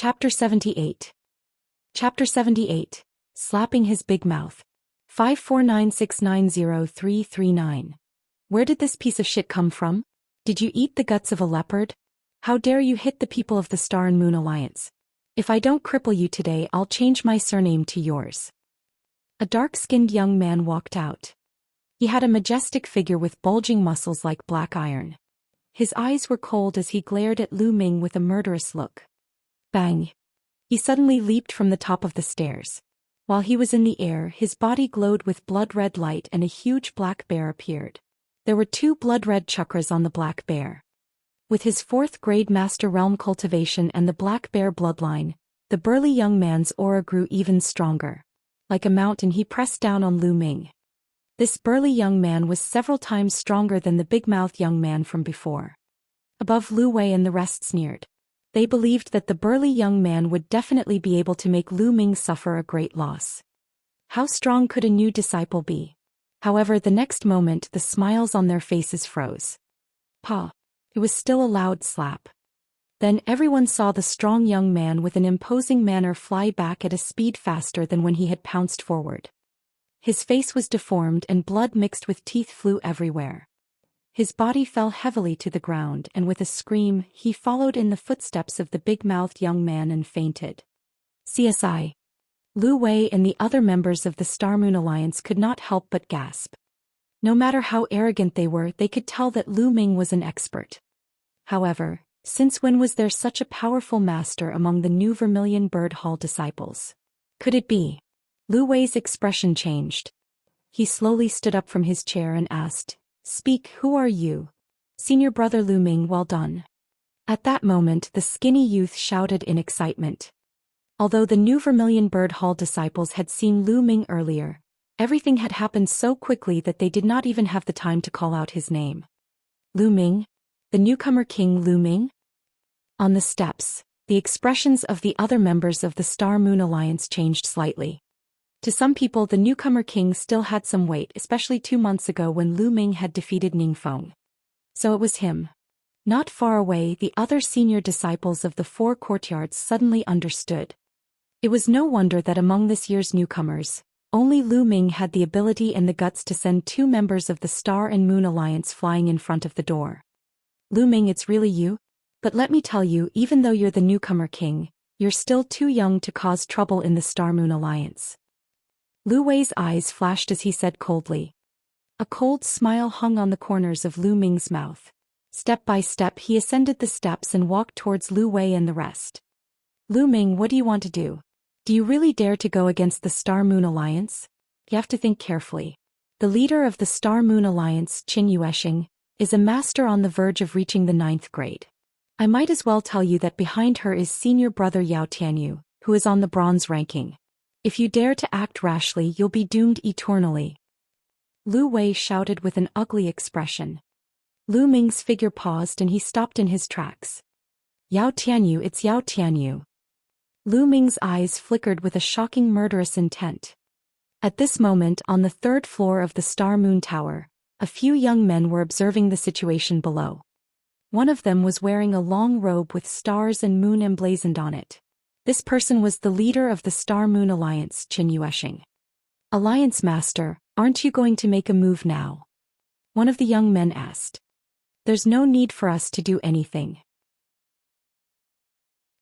Chapter 78. Chapter 78. Slapping his big mouth. 549690339. Where did this piece of shit come from? Did you eat the guts of a leopard? How dare you hit the people of the Star and Moon Alliance? If I don't cripple you today, I'll change my surname to yours. A dark-skinned young man walked out. He had a majestic figure with bulging muscles like black iron. His eyes were cold as he glared at Lu Ming with a murderous look. Bang! He suddenly leaped from the top of the stairs. While he was in the air, his body glowed with blood-red light and a huge black bear appeared. There were 2 blood-red chakras on the black bear. With his 4th grade Master Realm Cultivation and the black bear bloodline, the burly young man's aura grew even stronger. Like a mountain, he pressed down on Lu Ming. This burly young man was several times stronger than the big-mouthed young man from before. Above, Lu Wei and the rest sneered. They believed that the burly young man would definitely be able to make Lu Ming suffer a great loss. How strong could a new disciple be? However, the next moment the smiles on their faces froze. Pa! It was still a loud slap. Then everyone saw the strong young man with an imposing manner fly back at a speed faster than when he had pounced forward. His face was deformed and blood mixed with teeth flew everywhere. His body fell heavily to the ground, and with a scream, he followed in the footsteps of the big-mouthed young man and fainted. CSI. Lu Wei and the other members of the Star-Moon Alliance could not help but gasp. No matter how arrogant they were, they could tell that Lu Ming was an expert. However, since when was there such a powerful master among the new Vermilion Bird Hall disciples? Could it be? Lu Wei's expression changed. He slowly stood up from his chair and asked, "Speak, who are you?" "Senior brother Lu Ming, well done." At that moment the skinny youth shouted in excitement. Although the new Vermilion Bird Hall disciples had seen Lu Ming earlier, everything had happened so quickly that they did not even have the time to call out his name. Lu Ming? The newcomer King Lu Ming? On the steps, the expressions of the other members of the Star-Moon Alliance changed slightly. To some people, the newcomer king still had some weight, especially 2 months ago when Lu Ming had defeated Ningfeng. So it was him. Not far away, the other senior disciples of the 4 courtyards suddenly understood. It was no wonder that among this year's newcomers, only Lu Ming had the ability and the guts to send 2 members of the Star and Moon Alliance flying in front of the door. Lu Ming, it's really you? But let me tell you, even though you're the newcomer king, you're still too young to cause trouble in the Star-Moon Alliance. Lu Wei's eyes flashed as he said coldly. A cold smile hung on the corners of Lu Ming's mouth. Step by step he ascended the steps and walked towards Lu Wei and the rest. "Lu Ming, what do you want to do? Do you really dare to go against the Star-Moon Alliance? You have to think carefully. The leader of the Star-Moon Alliance, Qin Yuesheng, is a master on the verge of reaching the 9th grade. I might as well tell you that behind her is senior brother Yao Tianyu, who is on the bronze ranking. If you dare to act rashly, you'll be doomed eternally." Lu Wei shouted with an ugly expression. Lu Ming's figure paused and he stopped in his tracks. "Yao Tianyu, it's Yao Tianyu." Lu Ming's eyes flickered with a shocking murderous intent. At this moment, on the 3rd floor of the Star Moon Tower, a few young men were observing the situation below. One of them was wearing a long robe with stars and moon emblazoned on it. This person was the leader of the Star-Moon Alliance, Qin Yuesheng. "Alliance Master, aren't you going to make a move now?" one of the young men asked. "There's no need for us to do anything.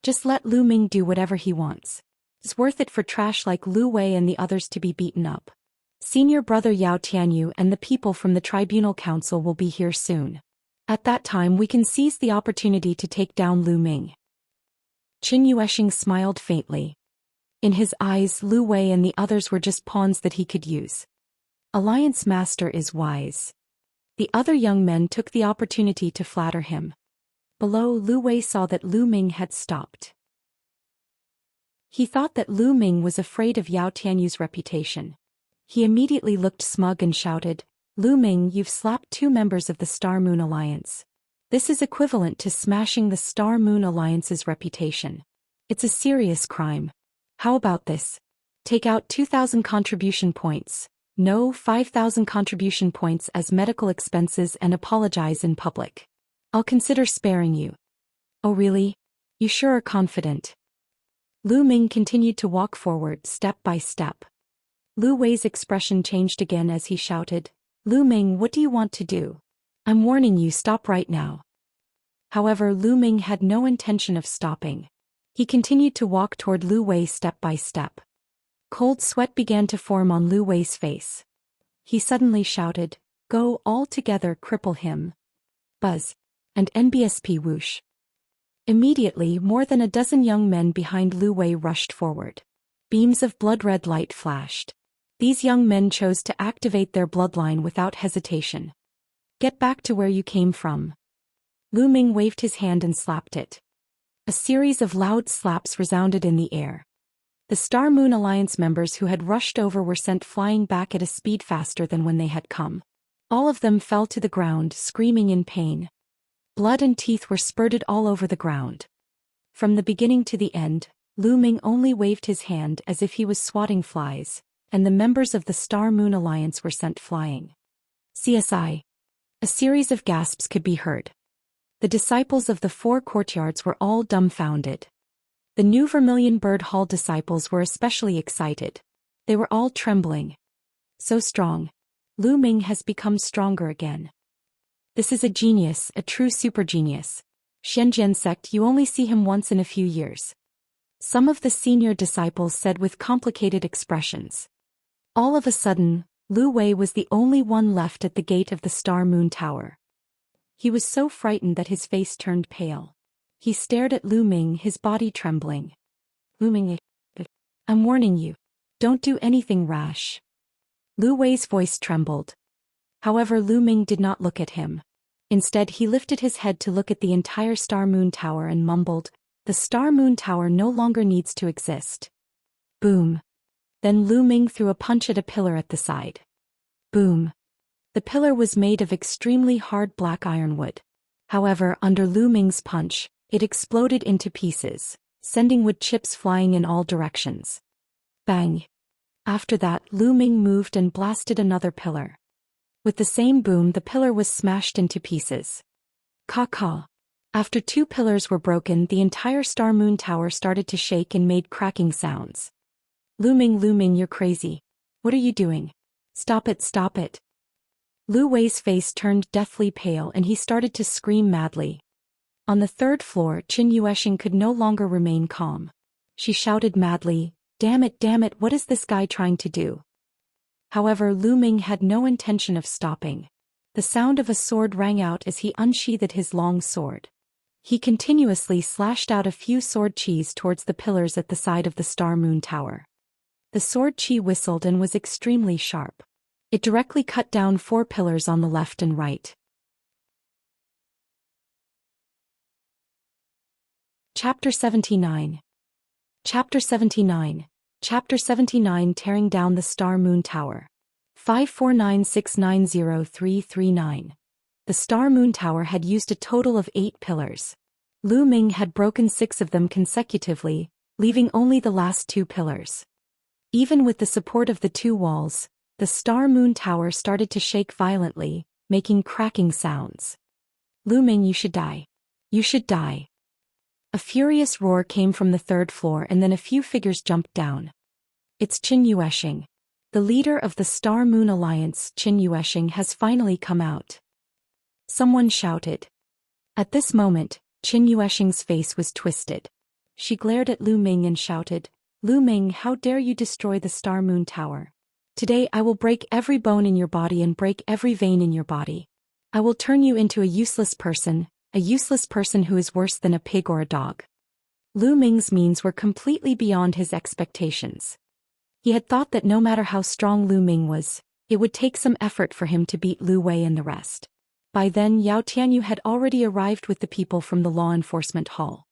Just let Lu Ming do whatever he wants. It's worth it for trash like Lu Wei and the others to be beaten up. Senior brother Yao Tianyu and the people from the Tribunal Council will be here soon. At that time we can seize the opportunity to take down Lu Ming." Qin Yuesheng smiled faintly. In his eyes, Lu Wei and the others were just pawns that he could use. Alliance Master is wise. The other young men took the opportunity to flatter him. Below, Lu Wei saw that Lu Ming had stopped. He thought that Lu Ming was afraid of Yao Tianyu's reputation. He immediately looked smug and shouted, "Lu Ming, you've slapped 2 members of the Star-Moon Alliance. This is equivalent to smashing the Star-Moon Alliance's reputation. It's a serious crime. How about this? Take out 2,000 contribution points, no 5,000 contribution points as medical expenses and apologize in public. I'll consider sparing you." "Oh really? You sure are confident." Lu Ming continued to walk forward step by step. Lu Wei's expression changed again as he shouted, "Lu Ming, what do you want to do? I'm warning you, stop right now." However, Lu Ming had no intention of stopping. He continued to walk toward Lu Wei step by step. Cold sweat began to form on Lu Wei's face. He suddenly shouted, "Go, all together, cripple him." Buzz. And NBSP whoosh. Immediately, more than a dozen young men behind Lu Wei rushed forward. Beams of blood-red light flashed. These young men chose to activate their bloodline without hesitation. "Get back to where you came from." Lu Ming waved his hand and slapped it. A series of loud slaps resounded in the air. The Star Moon Alliance members who had rushed over were sent flying back at a speed faster than when they had come. All of them fell to the ground, screaming in pain. Blood and teeth were spurted all over the ground. From the beginning to the end, Lu Ming only waved his hand as if he was swatting flies, and the members of the Star Moon Alliance were sent flying. CSI. A series of gasps could be heard. The disciples of the four courtyards were all dumbfounded. The new Vermilion Bird Hall disciples were especially excited. They were all trembling. So strong. Lu Ming has become stronger again. This is a genius, a true super genius. Xianxia sect, you only see him once in a few years. Some of the senior disciples said with complicated expressions. All of a sudden, Lu Wei was the only one left at the gate of the Star Moon Tower. He was so frightened that his face turned pale. He stared at Lu Ming, his body trembling. "Lu Ming, I'm warning you. Don't do anything rash." Lu Wei's voice trembled. However, Lu Ming did not look at him. Instead, he lifted his head to look at the entire Star Moon Tower and mumbled, "The Star Moon Tower no longer needs to exist." Boom. Then Lu Ming threw a punch at a pillar at the side. Boom. The pillar was made of extremely hard black ironwood. However, under Lu Ming's punch, it exploded into pieces, sending wood chips flying in all directions. Bang. After that, Lu Ming moved and blasted another pillar. With the same boom, the pillar was smashed into pieces. Caw-caw. After two pillars were broken, the entire Star Moon Tower started to shake and made cracking sounds. Lu Ming, you're crazy. What are you doing? Stop it, stop it." Lu Wei's face turned deathly pale and he started to scream madly. On the third floor, Qin Yuesheng could no longer remain calm. She shouted madly, damn it, what is this guy trying to do?" However, Lu Ming had no intention of stopping. The sound of a sword rang out as he unsheathed his long sword. He continuously slashed out a few sword qis towards the pillars at the side of the Star Moon Tower. The sword qi whistled and was extremely sharp. It directly cut down 4 pillars on the left and right. Chapter 79. Chapter 79. Chapter 79, Tearing Down the Star Moon Tower. 549690339. The Star Moon Tower had used a total of 8 pillars. Lu Ming had broken 6 of them consecutively, leaving only the last 2 pillars. Even with the support of the 2 walls, the Star Moon Tower started to shake violently, making cracking sounds. "Lu Ming, you should die. You should die." A furious roar came from the 3rd floor and then a few figures jumped down. It's Qin Yuesheng. The leader of the Star Moon Alliance, Qin Yuesheng, has finally come out. Someone shouted. At this moment, Qin Yuesheng's face was twisted. She glared at Lu Ming and shouted, "Lu Ming, how dare you destroy the Star Moon Tower? Today I will break every bone in your body and break every vein in your body. I will turn you into a useless person who is worse than a pig or a dog." Lu Ming's means were completely beyond his expectations. He had thought that no matter how strong Lu Ming was, it would take some effort for him to beat Lu Wei and the rest. By then Yao Tianyu had already arrived with the people from the law enforcement hall.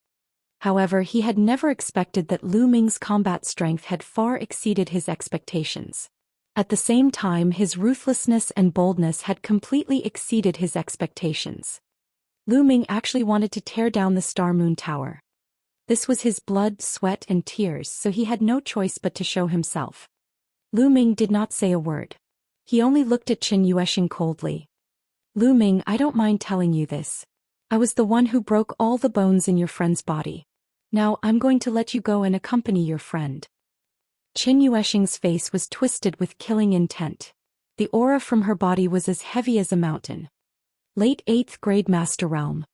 However, he had never expected that Lu Ming's combat strength had far exceeded his expectations. At the same time, his ruthlessness and boldness had completely exceeded his expectations. Lu Ming actually wanted to tear down the Star Moon Tower. This was his blood, sweat, and tears, so he had no choice but to show himself. Lu Ming did not say a word. He only looked at Qin Yuesheng coldly. "Lu Ming, I don't mind telling you this. I was the one who broke all the bones in your friend's body. Now I'm going to let you go and accompany your friend. Qin Yuexing's face was twisted with killing intent. The aura from her body was as heavy as a mountain. Late 8th grade Master Realm.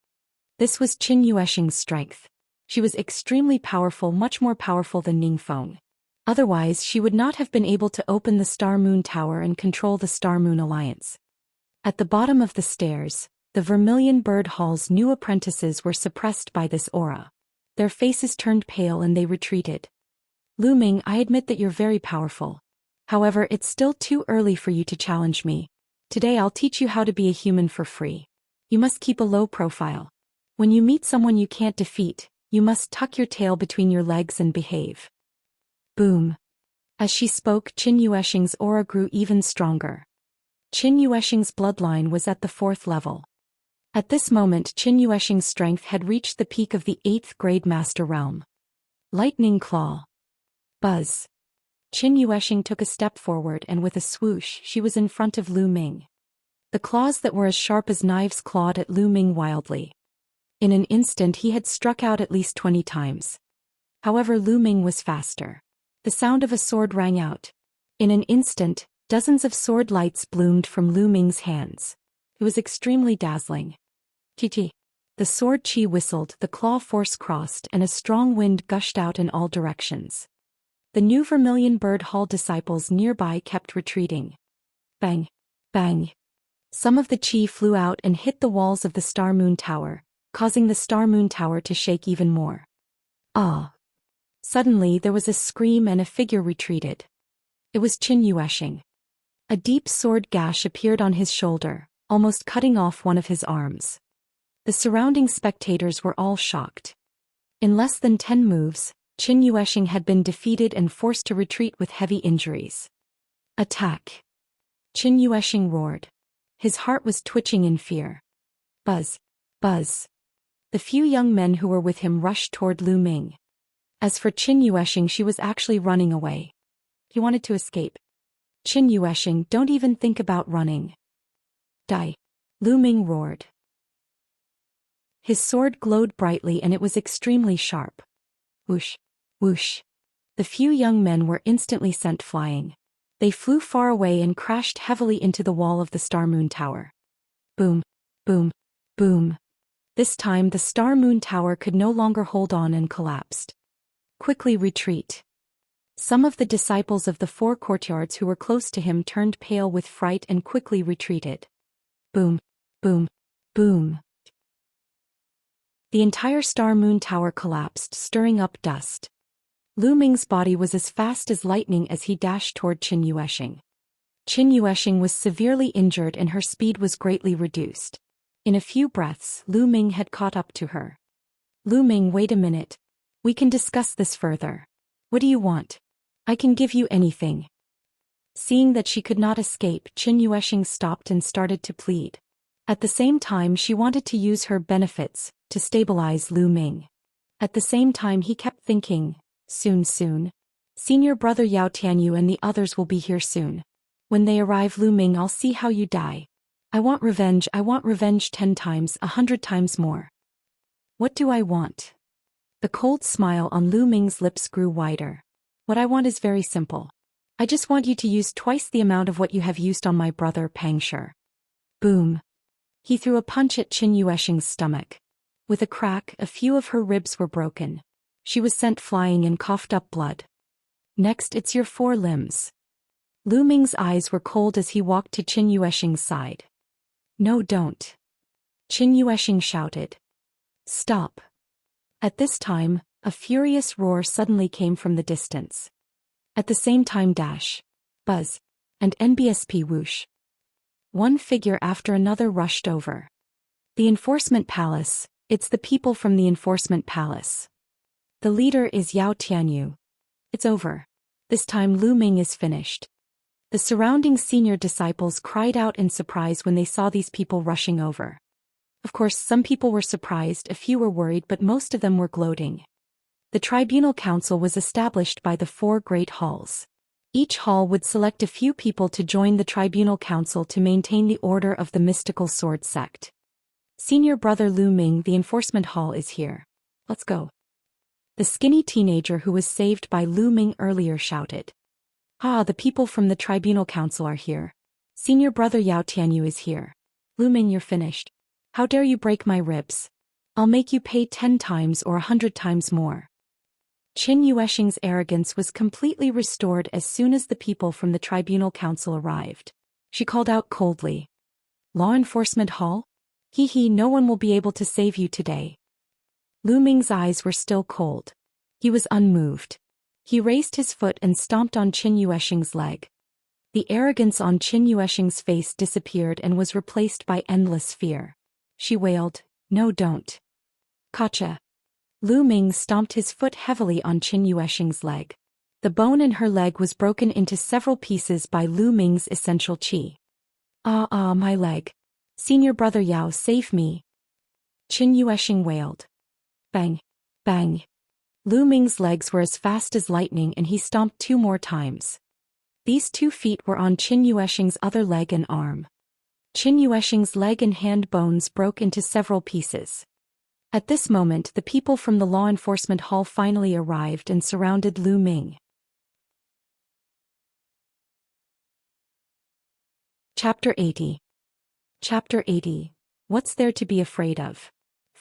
This was Qin Yuexing's strength. She was extremely powerful, much more powerful than Ningfeng. Otherwise, she would not have been able to open the Star Moon Tower and control the Star Moon Alliance. At the bottom of the stairs, the Vermilion Bird Hall's new apprentices were suppressed by this aura. Their faces turned pale and they retreated. Lu Ming, I admit that you're very powerful. However, it's still too early for you to challenge me. Today I'll teach you how to be a human for free. You must keep a low profile. When you meet someone you can't defeat, you must tuck your tail between your legs and behave. Boom. As she spoke, Qin Yuexing's aura grew even stronger. Qin Yuexing's bloodline was at the 4th level. At this moment, Qin Yuexing's strength had reached the peak of the 8th grade Master Realm. Lightning Claw. Buzz. Qin Yuexing took a step forward and with a swoosh, she was in front of Lu Ming. The claws that were as sharp as knives clawed at Lu Ming wildly. In an instant he had struck out at least 20 times. However, Lu Ming was faster. The sound of a sword rang out. In an instant, dozens of sword lights bloomed from Lu Ming's hands. It was extremely dazzling. Chi-chi. The sword chi whistled, the claw force crossed, and a strong wind gushed out in all directions. The new Vermilion Bird Hall disciples nearby kept retreating. Bang! Bang! Some of the chi flew out and hit the walls of the Star Moon Tower, causing the Star Moon Tower to shake even more. Ah! Suddenly there was a scream and a figure retreated. It was Qin Yuexing. A deep sword gash appeared on his shoulder, almost cutting off one of his arms. The surrounding spectators were all shocked. In less than 10 moves, Qin Yuexing had been defeated and forced to retreat with heavy injuries. Attack! Qin Yuexing roared. His heart was twitching in fear. Buzz! Buzz! The few young men who were with him rushed toward Lu Ming. As for Qin Yuexing, she was actually running away. He wanted to escape. Qin Yuexing, don't even think about running. Die! Lu Ming roared. His sword glowed brightly and it was extremely sharp. Whoosh! Whoosh! The few young men were instantly sent flying. They flew far away and crashed heavily into the wall of the Star Moon Tower. Boom! Boom! Boom! This time the Star Moon Tower could no longer hold on and collapsed. Quickly retreat! Some of the disciples of the 4 courtyards who were close to him turned pale with fright and quickly retreated. Boom! Boom! Boom! The entire Star Moon Tower collapsed, stirring up dust. Lu Ming's body was as fast as lightning as he dashed toward Qin Yuexing. Qin Yuexing was severely injured and her speed was greatly reduced. In a few breaths, Lu Ming had caught up to her. Lu Ming, wait a minute. We can discuss this further. What do you want? I can give you anything. Seeing that she could not escape, Qin Yuexing stopped and started to plead. At the same time, she wanted to use her benefits to stabilize Lu Ming. At the same time, he kept thinking, soon. Senior brother Yao Tianyu and the others will be here soon. When they arrive, Lu Ming, I'll see how you die. I want revenge 10 times, 100 times more. What do I want? The cold smile on Lu Ming's lips grew wider. What I want is very simple. I just want you to use twice the amount of what you have used on my brother Pang Shi. Boom. He threw a punch at Qin Yuexing's stomach. With a crack, a few of her ribs were broken. She was sent flying and coughed up blood. Next, it's your 4 limbs. Lu Ming's eyes were cold as he walked to Qin Yuexing's side. No, don't. Qin Yuexing shouted. Stop. At this time, a furious roar suddenly came from the distance. At the same time, dash, buzz, and NBSP whoosh. One figure after another rushed over. The Enforcement Palace, it's the people from the Enforcement Palace. The leader is Yao Tianyu. It's over. This time Lu Ming is finished. The surrounding senior disciples cried out in surprise when they saw these people rushing over. Of course, some people were surprised, a few were worried, but most of them were gloating. The Tribunal Council was established by the 4 great halls. Each hall would select a few people to join the Tribunal Council to maintain the order of the mystical sword sect. Senior brother Lu Ming, the enforcement hall is here. Let's go. The skinny teenager who was saved by Lu Ming earlier shouted. Ah, the people from the Tribunal Council are here. Senior brother Yao Tianyu is here. Lu Ming, you're finished. How dare you break my ribs? I'll make you pay 10 times or 100 times more. Qin Yuesheng's arrogance was completely restored as soon as the people from the Tribunal Council arrived. She called out coldly. Law Enforcement Hall? Hee, no one will be able to save you today. Lu Ming's eyes were still cold. He was unmoved. He raised his foot and stomped on Qin Yuesheng's leg. The arrogance on Qin Yuesheng's face disappeared and was replaced by endless fear. She wailed, no, don't. Gotcha. Lu Ming stomped his foot heavily on Qin Yuesheng's leg. The bone in her leg was broken into several pieces by Lu Ming's essential qi. Ah, my leg. Senior brother Yao, save me. Qin Yuesheng wailed. Bang, bang. Lu Ming's legs were as fast as lightning and he stomped 2 more times. These 2 feet were on Qin Yuesheng's other leg and arm. Qin Yuesheng's leg and hand bones broke into several pieces. At this moment, the people from the law enforcement hall finally arrived and surrounded Lu Ming. Chapter 80. Chapter 80. What's there to be afraid of?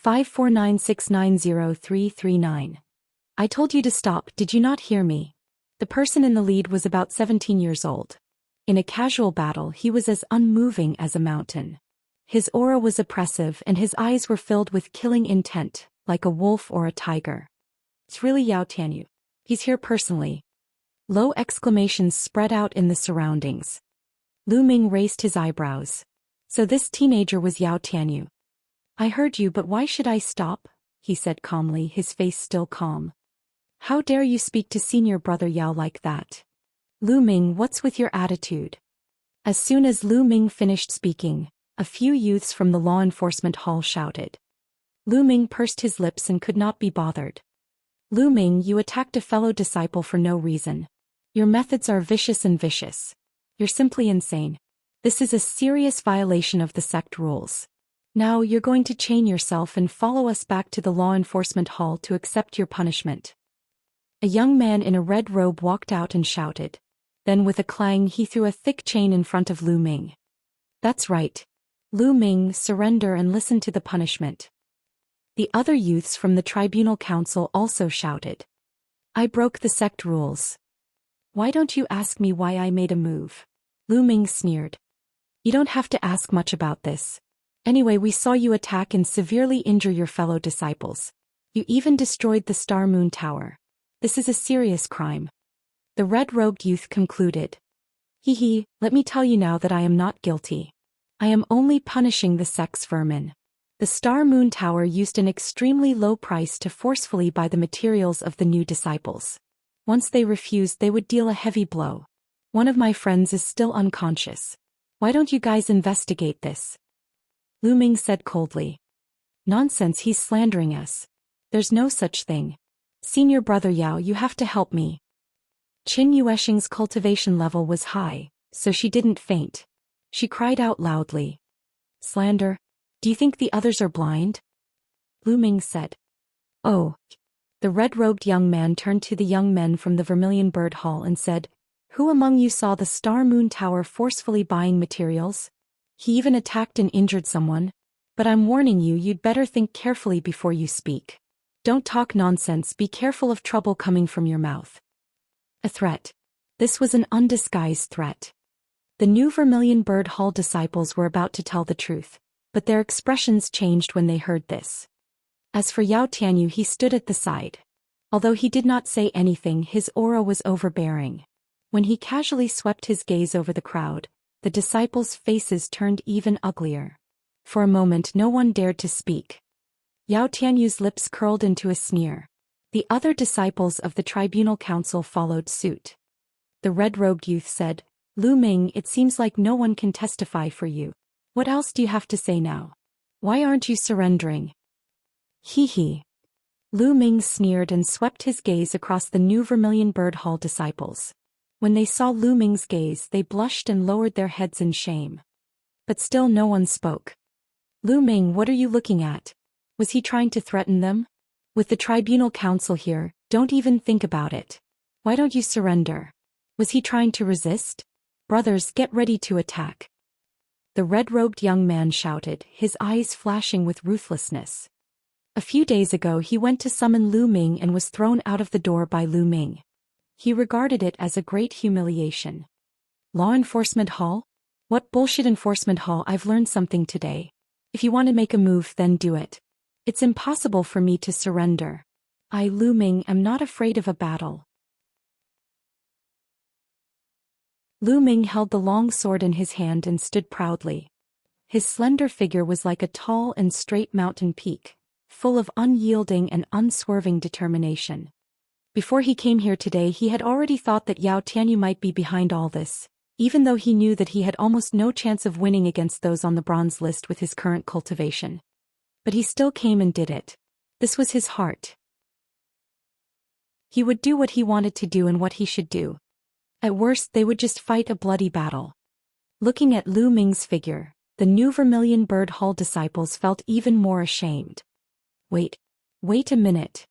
549690339. I told you to stop, did you not hear me? The person in the lead was about 17 years old. In a casual battle, he was as unmoving as a mountain. His aura was oppressive and his eyes were filled with killing intent, like a wolf or a tiger. It's really Yao Tianyu. He's here personally. Low exclamations spread out in the surroundings. Lu Ming raised his eyebrows. So this teenager was Yao Tianyu. I heard you, but why should I stop? He said calmly, his face still calm. How dare you speak to senior brother Yao like that? Lu Ming, what's with your attitude? As soon as Lu Ming finished speaking, a few youths from the law enforcement hall shouted. Lu Ming pursed his lips and could not be bothered. Lu Ming, you attacked a fellow disciple for no reason. Your methods are vicious and vicious. You're simply insane. This is a serious violation of the sect rules. Now you're going to chain yourself and follow us back to the law enforcement hall to accept your punishment. A young man in a red robe walked out and shouted. Then with a clang he threw a thick chain in front of Lu Ming. That's right. Lu Ming, surrender and listen to the punishment. The other youths from the Tribunal Council also shouted. I broke the sect rules. Why don't you ask me why I made a move? Lu Ming sneered. You don't have to ask much about this. Anyway, we saw you attack and severely injure your fellow disciples. You even destroyed the Star Moon Tower. This is a serious crime. The red-robed youth concluded. Hee, let me tell you now that I am not guilty. I am only punishing the sect's vermin. The Star Moon Tower used an extremely low price to forcefully buy the materials of the new disciples. Once they refused, they would deal a heavy blow. One of my friends is still unconscious. Why don't you guys investigate this? Lu Ming said coldly. Nonsense, he's slandering us. There's no such thing. Senior brother Yao, you have to help me. Qin Yuesheng's cultivation level was high, so she didn't faint. She cried out loudly. Slander? Do you think the others are blind? Lu Ming said. Oh. The red-robed young man turned to the young men from the Vermilion Bird Hall and said, Who among you saw the Star Moon Tower forcefully buying materials? He even attacked and injured someone. But I'm warning you, you'd better think carefully before you speak. Don't talk nonsense, be careful of trouble coming from your mouth. A threat. This was an undisguised threat. The new Vermilion Bird Hall disciples were about to tell the truth, but their expressions changed when they heard this. As for Yao Tianyu, he stood at the side. Although he did not say anything, his aura was overbearing. When he casually swept his gaze over the crowd, the disciples' faces turned even uglier. For a moment no one dared to speak. Yao Tianyu's lips curled into a sneer. The other disciples of the Tribunal Council followed suit. The red-robed youth said, Lu Ming, it seems like no one can testify for you. What else do you have to say now? Why aren't you surrendering? Hee. Lu Ming sneered and swept his gaze across the new Vermilion Bird Hall disciples. When they saw Lu Ming's gaze, they blushed and lowered their heads in shame. But still no one spoke. Lu Ming, what are you looking at? Was he trying to threaten them? With the tribunal council here, don't even think about it. Why don't you surrender? Was he trying to resist? Brothers, get ready to attack. The red-robed young man shouted, his eyes flashing with ruthlessness. A few days ago he went to summon Lu Ming and was thrown out of the door by Lu Ming. He regarded it as a great humiliation. Law Enforcement Hall? What bullshit Enforcement Hall? I've learned something today. If you want to make a move, then do it. It's impossible for me to surrender. I, Lu Ming, am not afraid of a battle. Lu Ming held the long sword in his hand and stood proudly. His slender figure was like a tall and straight mountain peak, full of unyielding and unswerving determination. Before he came here today, he had already thought that Yao Tianyu might be behind all this, even though he knew that he had almost no chance of winning against those on the bronze list with his current cultivation. But he still came and did it. This was his heart. He would do what he wanted to do and what he should do. At worst, they would just fight a bloody battle. Looking at Lu Ming's figure, the new Vermilion Bird Hall disciples felt even more ashamed. Wait a minute.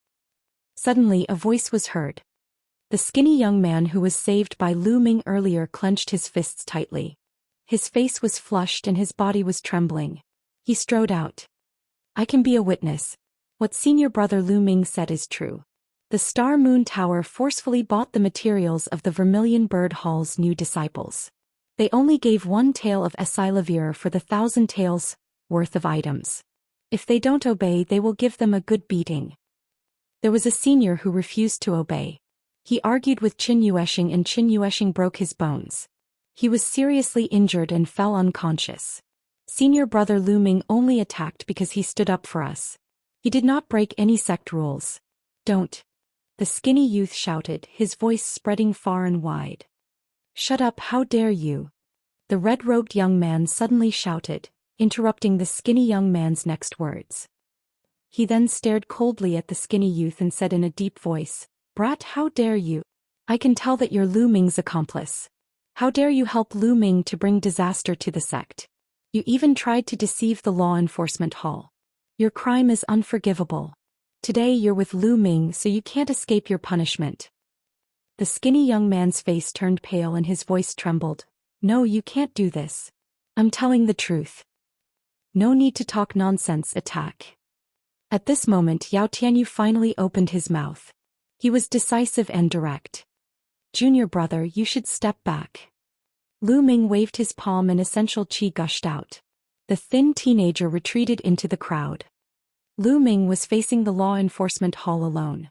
Suddenly a voice was heard. The skinny young man who was saved by Lu Ming earlier clenched his fists tightly. His face was flushed and his body was trembling. He strode out. I can be a witness. What senior brother Lu Ming said is true. The Star Moon Tower forcefully bought the materials of the Vermilion Bird Hall's new disciples. They only gave 1 tael of Esilavir for the 1,000 taels worth of items. If they don't obey, they will give them a good beating. There was a senior who refused to obey. He argued with Qin Yueshing and Qin Yueshing broke his bones. He was seriously injured and fell unconscious. Senior brother Lu Ming only attacked because he stood up for us. He did not break any sect rules. Don't. The skinny youth shouted, his voice spreading far and wide. Shut up, how dare you? The red-robed young man suddenly shouted, interrupting the skinny young man's next words. He then stared coldly at the skinny youth and said in a deep voice, Brat, how dare you? I can tell that you're Lu Ming's accomplice. How dare you help Lu Ming to bring disaster to the sect? You even tried to deceive the Law Enforcement Hall. Your crime is unforgivable. Today you're with Lu Ming, so you can't escape your punishment. The skinny young man's face turned pale and his voice trembled. No, you can't do this. I'm telling the truth. No need to talk nonsense, attack. At this moment Yao Tianyu finally opened his mouth. He was decisive and direct. Junior brother, you should step back. Lu Ming waved his palm and essential qi gushed out. The thin teenager retreated into the crowd. Lu Ming was facing the Law Enforcement Hall alone.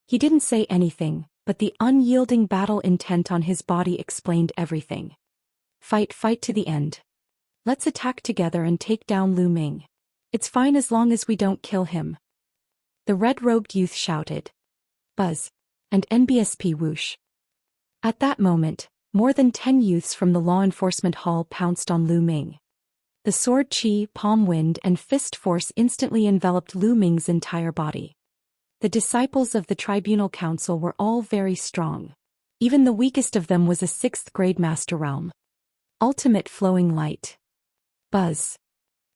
He didn't say anything, but the unyielding battle intent on his body explained everything. Fight to the end. Let's attack together and take down Lu Ming. It's fine as long as we don't kill him. The red-robed youth shouted. Buzz. And NBSP whoosh. At that moment, more than 10 youths from the Law Enforcement Hall pounced on Lu Ming. The sword chi, palm wind and fist force instantly enveloped Lu Ming's entire body. The disciples of the Tribunal Council were all very strong. Even the weakest of them was a 6th grade Master Realm. Ultimate flowing light. Buzz.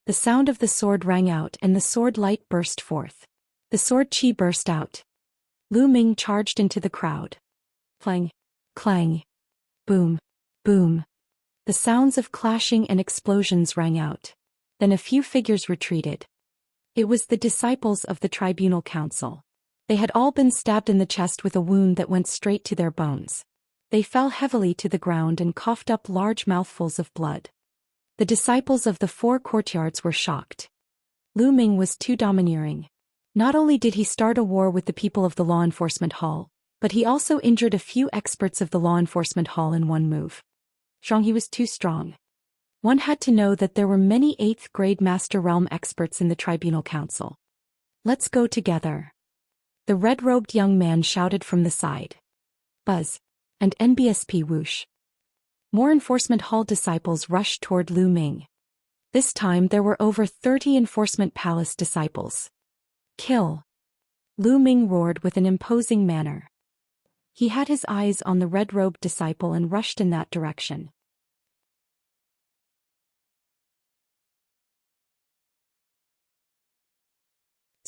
The sound of the sword rang out and the sword light burst forth. The sword chi burst out. Lu Ming charged into the crowd. Clang, clang, boom, boom. The sounds of clashing and explosions rang out. Then a few figures retreated. It was the disciples of the Tribunal Council. They had all been stabbed in the chest with a wound that went straight to their bones. They fell heavily to the ground and coughed up large mouthfuls of blood. The disciples of the 4 courtyards were shocked. Lu Ming was too domineering. Not only did he start a war with the people of the Law Enforcement Hall, but he also injured a few experts of the Law Enforcement Hall in one move. He was too strong. One had to know that there were many 8th grade Master Realm experts in the Tribunal Council. Let's go together. The red-robed young man shouted from the side. Buzz. And NBSP whoosh. More Enforcement Hall disciples rushed toward Lu Ming. This time there were over 30 Enforcement Palace disciples. Kill. Lu Ming roared with an imposing manner. He had his eyes on the red-robed disciple and rushed in that direction.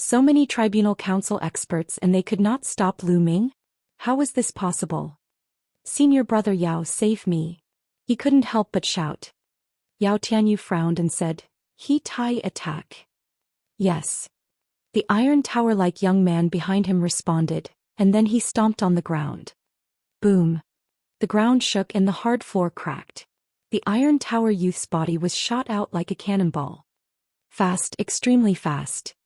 So many tribunal council experts and they could not stop Lu Ming? How was this possible? Senior brother Yao, save me. He couldn't help but shout. Yao Tianyu frowned and said, He Tai attack. Yes. The iron tower-like young man behind him responded, and then he stomped on the ground. Boom. The ground shook and the hard floor cracked. The iron tower youth's body was shot out like a cannonball. Fast, extremely fast.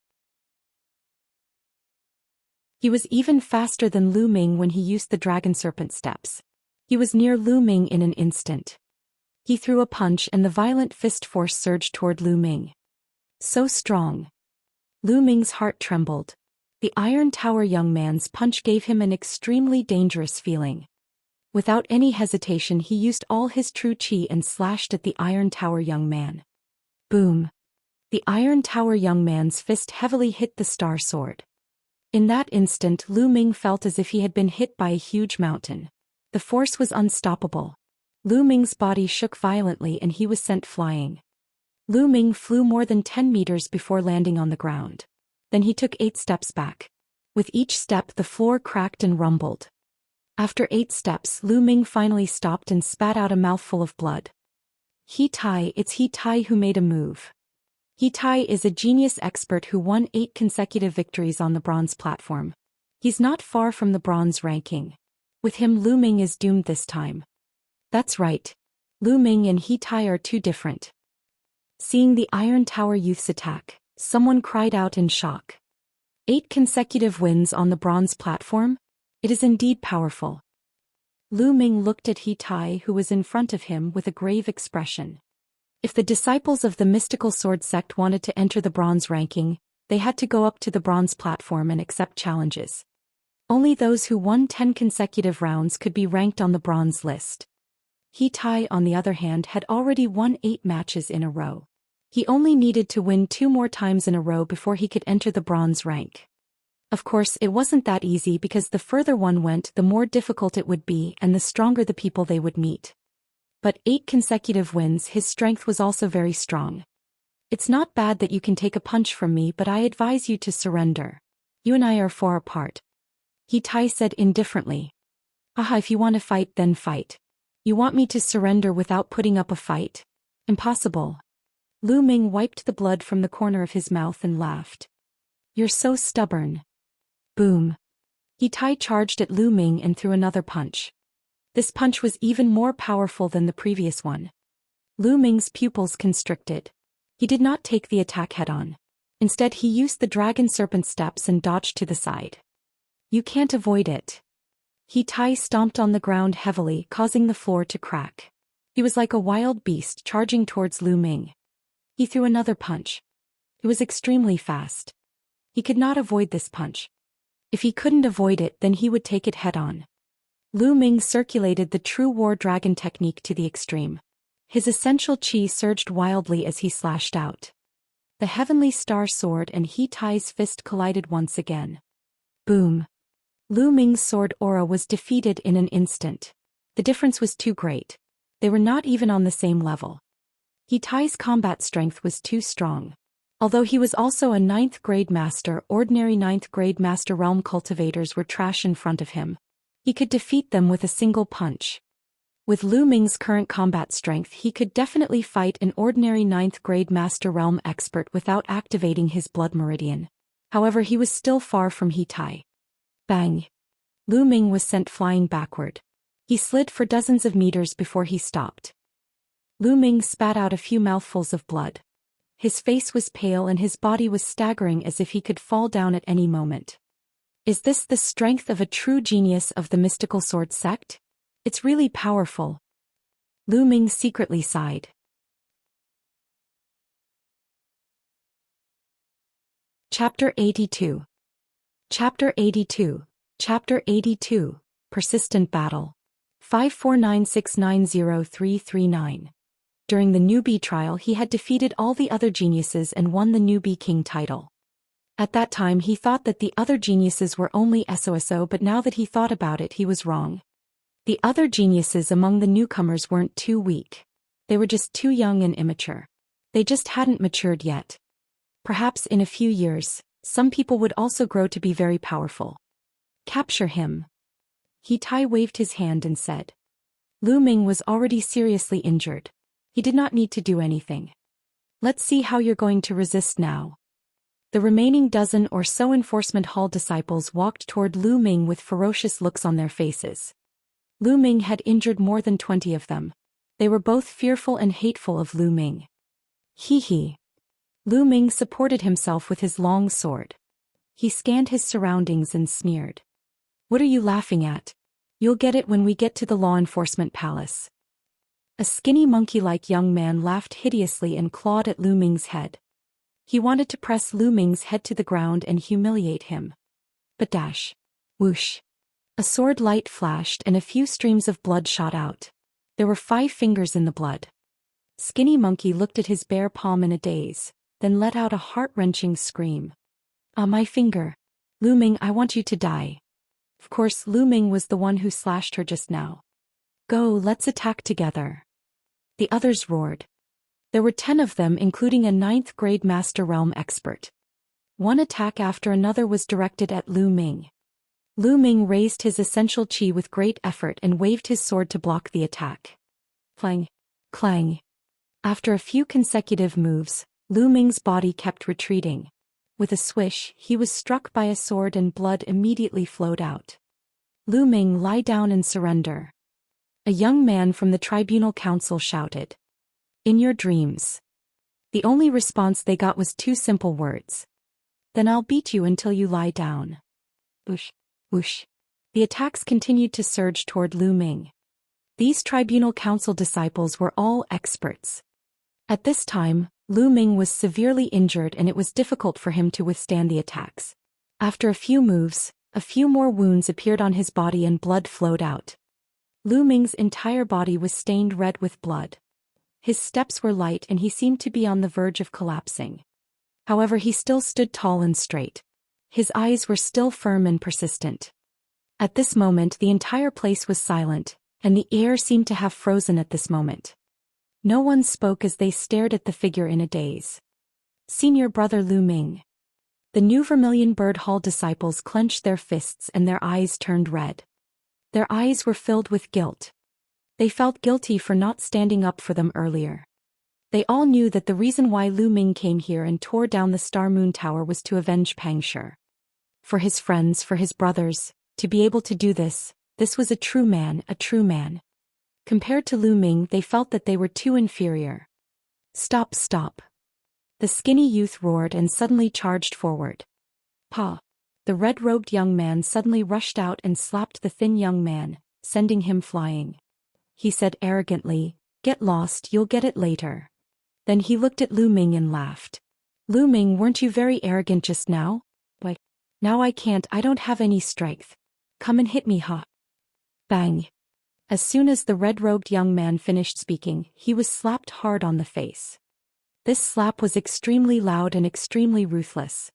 He was even faster than Lu Ming when he used the dragon serpent steps. He was near Lu Ming in an instant. He threw a punch and the violent fist force surged toward Lu Ming. So strong. Lu Ming's heart trembled. The iron tower young man's punch gave him an extremely dangerous feeling. Without any hesitation he used all his true chi and slashed at the iron tower young man. Boom. The iron tower young man's fist heavily hit the star sword. In that instant Lu Ming felt as if he had been hit by a huge mountain. The force was unstoppable. Lu Ming's body shook violently and he was sent flying. Lu Ming flew more than 10 meters before landing on the ground. Then he took 8 steps back. With each step the floor cracked and rumbled. After 8 steps Lu Ming finally stopped and spat out a mouthful of blood. He Tai, it's He Tai who made a move. He Tai is a genius expert who won 8 consecutive victories on the bronze platform. He's not far from the bronze ranking. With him Lu Ming is doomed this time. That's right. Lu Ming and He Tai are too different. Seeing the Iron Tower youth's attack, someone cried out in shock. 8 consecutive wins on the bronze platform? It is indeed powerful. Lu Ming looked at He Tai who was in front of him with a grave expression. If the disciples of the mystical sword sect wanted to enter the bronze ranking, they had to go up to the bronze platform and accept challenges. Only those who won 10 consecutive rounds could be ranked on the bronze list. He Tai, on the other hand, had already won 8 matches in a row. He only needed to win 2 more times in a row before he could enter the bronze rank. Of course, it wasn't that easy because the further one went, the more difficult it would be and the stronger the people they would meet. But 8 consecutive wins, his strength was also very strong. It's not bad that you can take a punch from me, but I advise you to surrender. You and I are far apart. He Tai said indifferently. Aha, if you want to fight, then fight. You want me to surrender without putting up a fight? Impossible. Lu Ming wiped the blood from the corner of his mouth and laughed. You're so stubborn. Boom. He Tai charged at Lu Ming and threw another punch. This punch was even more powerful than the previous one. Lu Ming's pupils constricted. He did not take the attack head-on. Instead he used the dragon serpent steps and dodged to the side. You can't avoid it. He Tai stomped on the ground heavily, causing the floor to crack. He was like a wild beast charging towards Lu Ming. He threw another punch. It was extremely fast. He could not avoid this punch. If he couldn't avoid it, then he would take it head-on. Lu Ming circulated the true war dragon technique to the extreme. His essential chi surged wildly as he slashed out. The heavenly star sword and He Tai's fist collided once again. Boom. Lu Ming's sword aura was defeated in an instant. The difference was too great. They were not even on the same level. He Tai's combat strength was too strong. Although he was also a 9th grade master, ordinary 9th grade master realm cultivators were trash in front of him. He could defeat them with a single punch. With Lu Ming's current combat strength, he could definitely fight an ordinary 9th grade master realm expert without activating his blood meridian. However, he was still far from He Tai. Bang! Lu Ming was sent flying backward. He slid for dozens of meters before he stopped. Lu Ming spat out a few mouthfuls of blood. His face was pale and his body was staggering as if he could fall down at any moment. Is this the strength of a true genius of the mystical sword sect? It's really powerful. Lu Ming secretly sighed. Chapter 82. Chapter 82. Chapter 82. Persistent Battle. 549690339. During the newbie trial he had defeated all the other geniuses and won the newbie king title. At that time he thought that the other geniuses were only SOSO, but now that he thought about it he was wrong. The other geniuses among the newcomers weren't too weak. They were just too young and immature. They just hadn't matured yet. Perhaps in a few years, Some people would also grow to be very powerful. Capture him. He Tai waved his hand and said. Lu Ming was already seriously injured. He did not need to do anything. Let's see how you're going to resist now. The remaining dozen or so enforcement hall disciples walked toward Lu Ming with ferocious looks on their faces. Lu Ming had injured more than 20 of them. They were both fearful and hateful of Lu Ming. Hee. Lu Ming supported himself with his long sword. He scanned his surroundings and sneered. What are you laughing at? You'll get it when we get to the law enforcement palace. A skinny monkey-like young man laughed hideously and clawed at Lu Ming's head. He wanted to press Lu Ming's head to the ground and humiliate him. But dash. Whoosh. A sword light flashed and a few streams of blood shot out. There were 5 fingers in the blood. Skinny Monkey looked at his bare palm in a daze, then let out a heart-wrenching scream. Ah, my finger. Lu Ming, I want you to die. Of course, Lu Ming was the one who slashed her just now. Go, let's attack together. The others roared. There were 10 of them, including a 9th-grade Master Realm expert. One attack after another was directed at Lu Ming. Lu Ming raised his essential chi with great effort and waved his sword to block the attack. Clang. Clang. After a few consecutive moves, Lu Ming's body kept retreating. With a swish, he was struck by a sword and blood immediately flowed out. Lu Ming, lie down and surrender. A young man from the Tribunal Council shouted. In your dreams. The only response they got was 2 simple words. Then I'll beat you until you lie down. Whoosh. Whoosh. The attacks continued to surge toward Lu Ming. These Tribunal Council disciples were all experts. At this time, Lu Ming was severely injured and it was difficult for him to withstand the attacks. After a few moves, a few more wounds appeared on his body and blood flowed out. Lu Ming's entire body was stained red with blood. His steps were light and he seemed to be on the verge of collapsing. However, he still stood tall and straight. His eyes were still firm and persistent. At this moment the entire place was silent, and the air seemed to have frozen at this moment. No one spoke as they stared at the figure in a daze. Senior brother Lu Ming. The new Vermilion Bird Hall disciples clenched their fists and their eyes turned red. Their eyes were filled with guilt. They felt guilty for not standing up for them earlier. They all knew that the reason why Lu Ming came here and tore down the Star Moon Tower was to avenge Pang Shi. For his friends, for his brothers, to be able to do this was a true man, a true man. Compared to Lu Ming, they felt that they were too inferior. Stop, stop. The skinny youth roared and suddenly charged forward. Pa! The red-robed young man suddenly rushed out and slapped the thin young man, sending him flying. He said arrogantly, "Get lost, you'll get it later." Then he looked at Lu Ming and laughed. Lu Ming, weren't you very arrogant just now? Why, now I can't, I don't have any strength. Come and hit me, ha. Bang. As soon as the red-robed young man finished speaking, he was slapped hard on the face. This slap was extremely loud and extremely ruthless.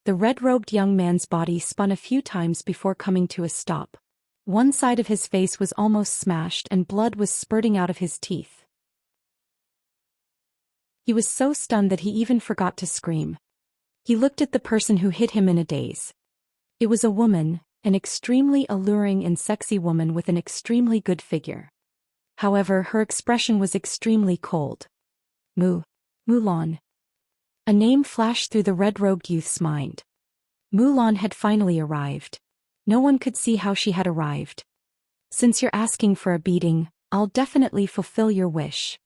The red-robed young man's body spun a few times before coming to a stop. One side of his face was almost smashed and blood was spurting out of his teeth. He was so stunned that he even forgot to scream. He looked at the person who hit him in a daze. It was a woman, an extremely alluring and sexy woman with an extremely good figure. However, her expression was extremely cold. Mulan. A name flashed through the red-robed youth's mind. Mulan had finally arrived. No one could see how she had arrived. Since you're asking for a beating, I'll definitely fulfill your wish.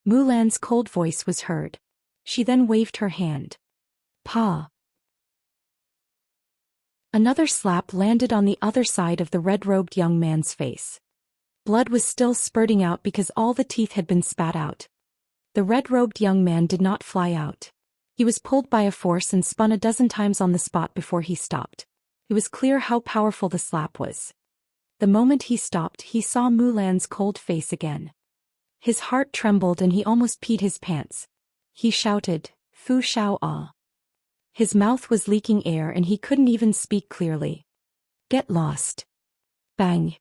Mulan's cold voice was heard. She then waved her hand. Pa. Another slap landed on the other side of the red-robed young man's face. Blood was still spurting out because all the teeth had been spat out. The red-robed young man did not fly out. He was pulled by a force and spun a dozen times on the spot before he stopped. It was clear how powerful the slap was. The moment he stopped, he saw Mulan's cold face again. His heart trembled and he almost peed his pants. He shouted, "Fu Shao Ah." His mouth was leaking air and he couldn't even speak clearly. Get lost. Bang.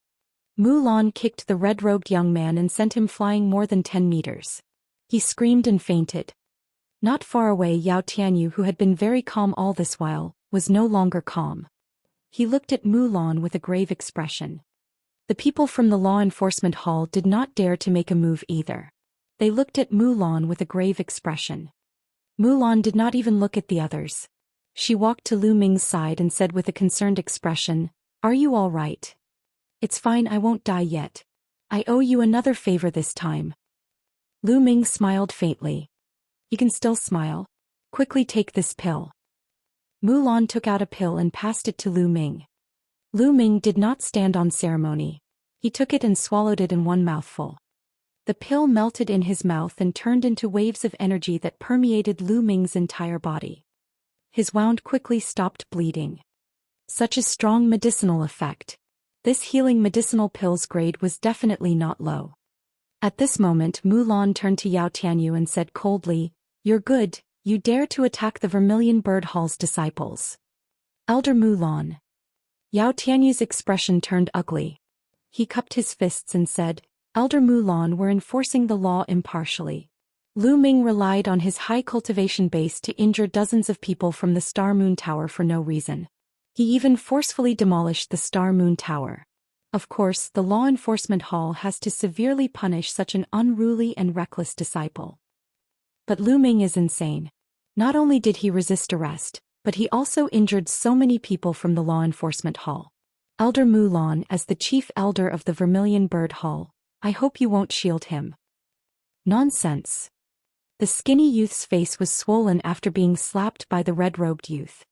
Mulan kicked the red-robed young man and sent him flying more than 10 meters. He screamed and fainted. Not far away, Yao Tianyu, who had been very calm all this while, was no longer calm. He looked at Mulan with a grave expression. The people from the law enforcement hall did not dare to make a move either. They looked at Mulan with a grave expression. Mulan did not even look at the others. She walked to Lu Ming's side and said with a concerned expression, "Are you all right?" "It's fine, I won't die yet. I owe you another favor this time." Lu Ming smiled faintly. "You can still smile. Quickly take this pill." Mulan took out a pill and passed it to Lu Ming. Lu Ming did not stand on ceremony. He took it and swallowed it in one mouthful. The pill melted in his mouth and turned into waves of energy that permeated Lu Ming's entire body. His wound quickly stopped bleeding. Such a strong medicinal effect. This healing medicinal pill's grade was definitely not low. At this moment, Mulan turned to Yao Tianyu and said coldly, "You're good, you dare to attack the Vermilion Bird Hall's disciples." "Elder Mulan." Yao Tianyu's expression turned ugly. He cupped his fists and said, "Elder Mulan, we're enforcing the law impartially." Lu Ming relied on his high cultivation base to injure dozens of people from the Star Moon Tower for no reason. He even forcefully demolished the Star Moon Tower. Of course, the law enforcement hall has to severely punish such an unruly and reckless disciple. But Lu Ming is insane. Not only did he resist arrest, but he also injured so many people from the law enforcement hall. "Elder Mulan, as the chief elder of the Vermilion Bird Hall, I hope you won't shield him." "Nonsense." The skinny youth's face was swollen after being slapped by the red-robed youth.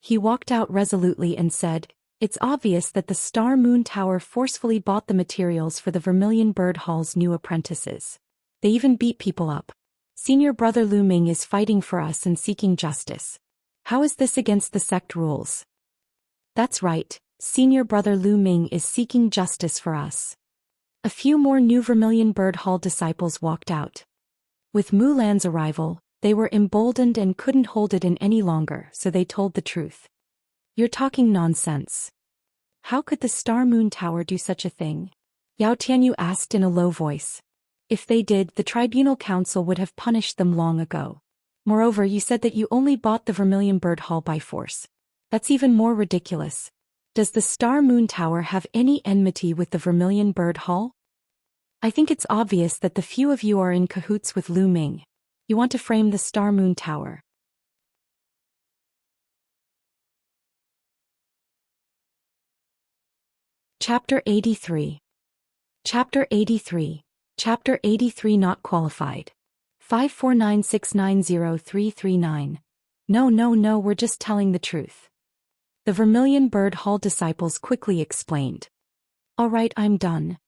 He walked out resolutely and said, "It's obvious that the Star Moon Tower forcefully bought the materials for the Vermilion Bird Hall's new apprentices. They even beat people up. Senior brother Lu Ming is fighting for us and seeking justice. How is this against the sect rules?" "That's right, senior brother Lu Ming is seeking justice for us." A few more new Vermilion Bird Hall disciples walked out. With Mulan's arrival, they were emboldened and couldn't hold it in any longer, so they told the truth. "You're talking nonsense. How could the Star Moon Tower do such a thing?" Yao Tianyu asked in a low voice. "If they did, the Tribunal Council would have punished them long ago. Moreover, you said that you only bought the Vermilion Bird Hall by force. That's even more ridiculous. Does the Star Moon Tower have any enmity with the Vermilion Bird Hall? I think it's obvious that the few of you are in cahoots with Lu Ming. You want to frame the Star Moon Tower." Chapter 83. Chapter 83. Chapter 83 Not Qualified. 549690339. No, we're just telling the truth. The Vermilion Bird Hall disciples quickly explained. "All right, I'm done."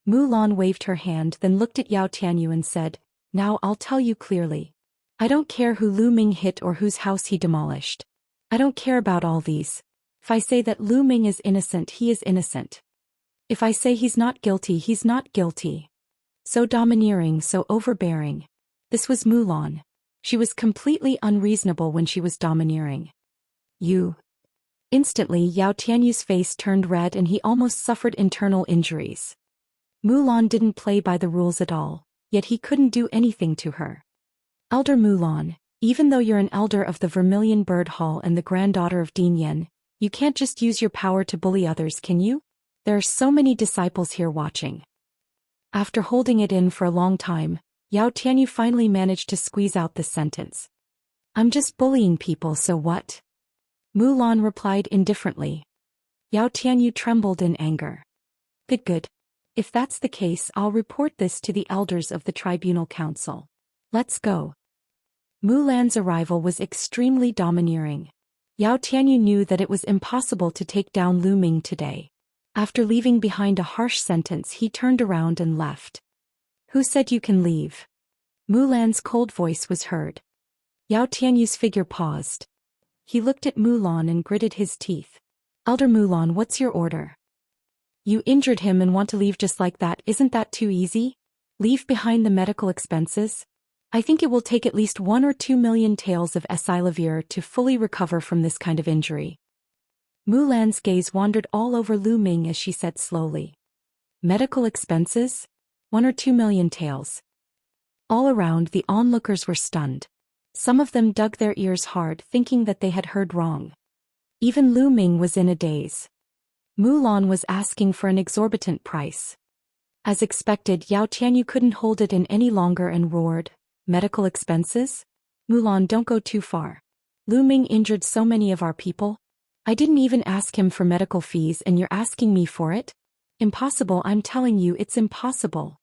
Mulan waved her hand, then looked at Yao Tianyu and said, "Now I'll tell you clearly. I don't care who Lu Ming hit or whose house he demolished. I don't care about all these. If I say that Lu Ming is innocent, he is innocent. If I say he's not guilty, he's not guilty." So domineering, so overbearing. This was Mulan. She was completely unreasonable when she was domineering. "You." Instantly, Yao Tianyu's face turned red and he almost suffered internal injuries. Mulan didn't play by the rules at all, yet he couldn't do anything to her. "Elder Mulan, even though you're an elder of the Vermilion Bird Hall and the granddaughter of Din Yen, you can't just use your power to bully others, can you? There are so many disciples here watching." After holding it in for a long time, Yao Tianyu finally managed to squeeze out this sentence. "I'm just bullying people, so what?" Mulan replied indifferently. Yao Tianyu trembled in anger. Good. If that's the case, I'll report this to the elders of the Tribunal Council. Let's go." Mulan's arrival was extremely domineering. Yao Tianyu knew that it was impossible to take down Lu Ming today. After leaving behind a harsh sentence, he turned around and left. "Who said you can leave?" Mulan's cold voice was heard. Yao Tianyu's figure paused. He looked at Mulan and gritted his teeth. "Elder Mulan, what's your order? You injured him and want to leave just like that, isn't that too easy? Leave behind the medical expenses? I think it will take at least 1 or 2 million taels of Esilavir to fully recover from this kind of injury." Mulan's gaze wandered all over Lu Ming as she said slowly. "Medical expenses? 1 or 2 million taels." All around, the onlookers were stunned. Some of them dug their ears hard, thinking that they had heard wrong. Even Lu Ming was in a daze. Mulan was asking for an exorbitant price. As expected, Yao Tianyu couldn't hold it in any longer and roared, "Medical expenses? Mulan, don't go too far. Lu Ming injured so many of our people. I didn't even ask him for medical fees and you're asking me for it? Impossible, I'm telling you, it's impossible.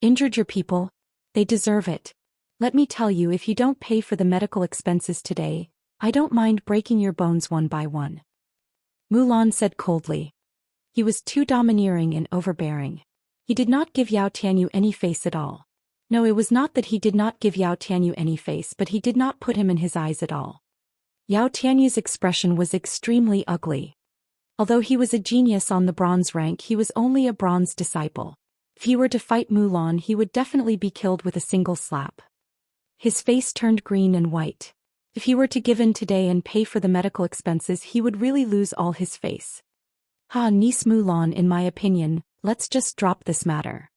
Injured your people? They deserve it. Let me tell you, if you don't pay for the medical expenses today, I don't mind breaking your bones one by one." Mulan said coldly. He was too domineering and overbearing. He did not give Yao Tianyu any face at all. No, it was not that he did not give Yao Tianyu any face, but he did not put him in his eyes at all. Yao Tianyu's expression was extremely ugly. Although he was a genius on the bronze rank, he was only a bronze disciple. If he were to fight Mulan, he would definitely be killed with a single slap. His face turned green and white. If he were to give in today and pay for the medical expenses, he would really lose all his face. Niece Mulan, in my opinion, let's just drop this matter.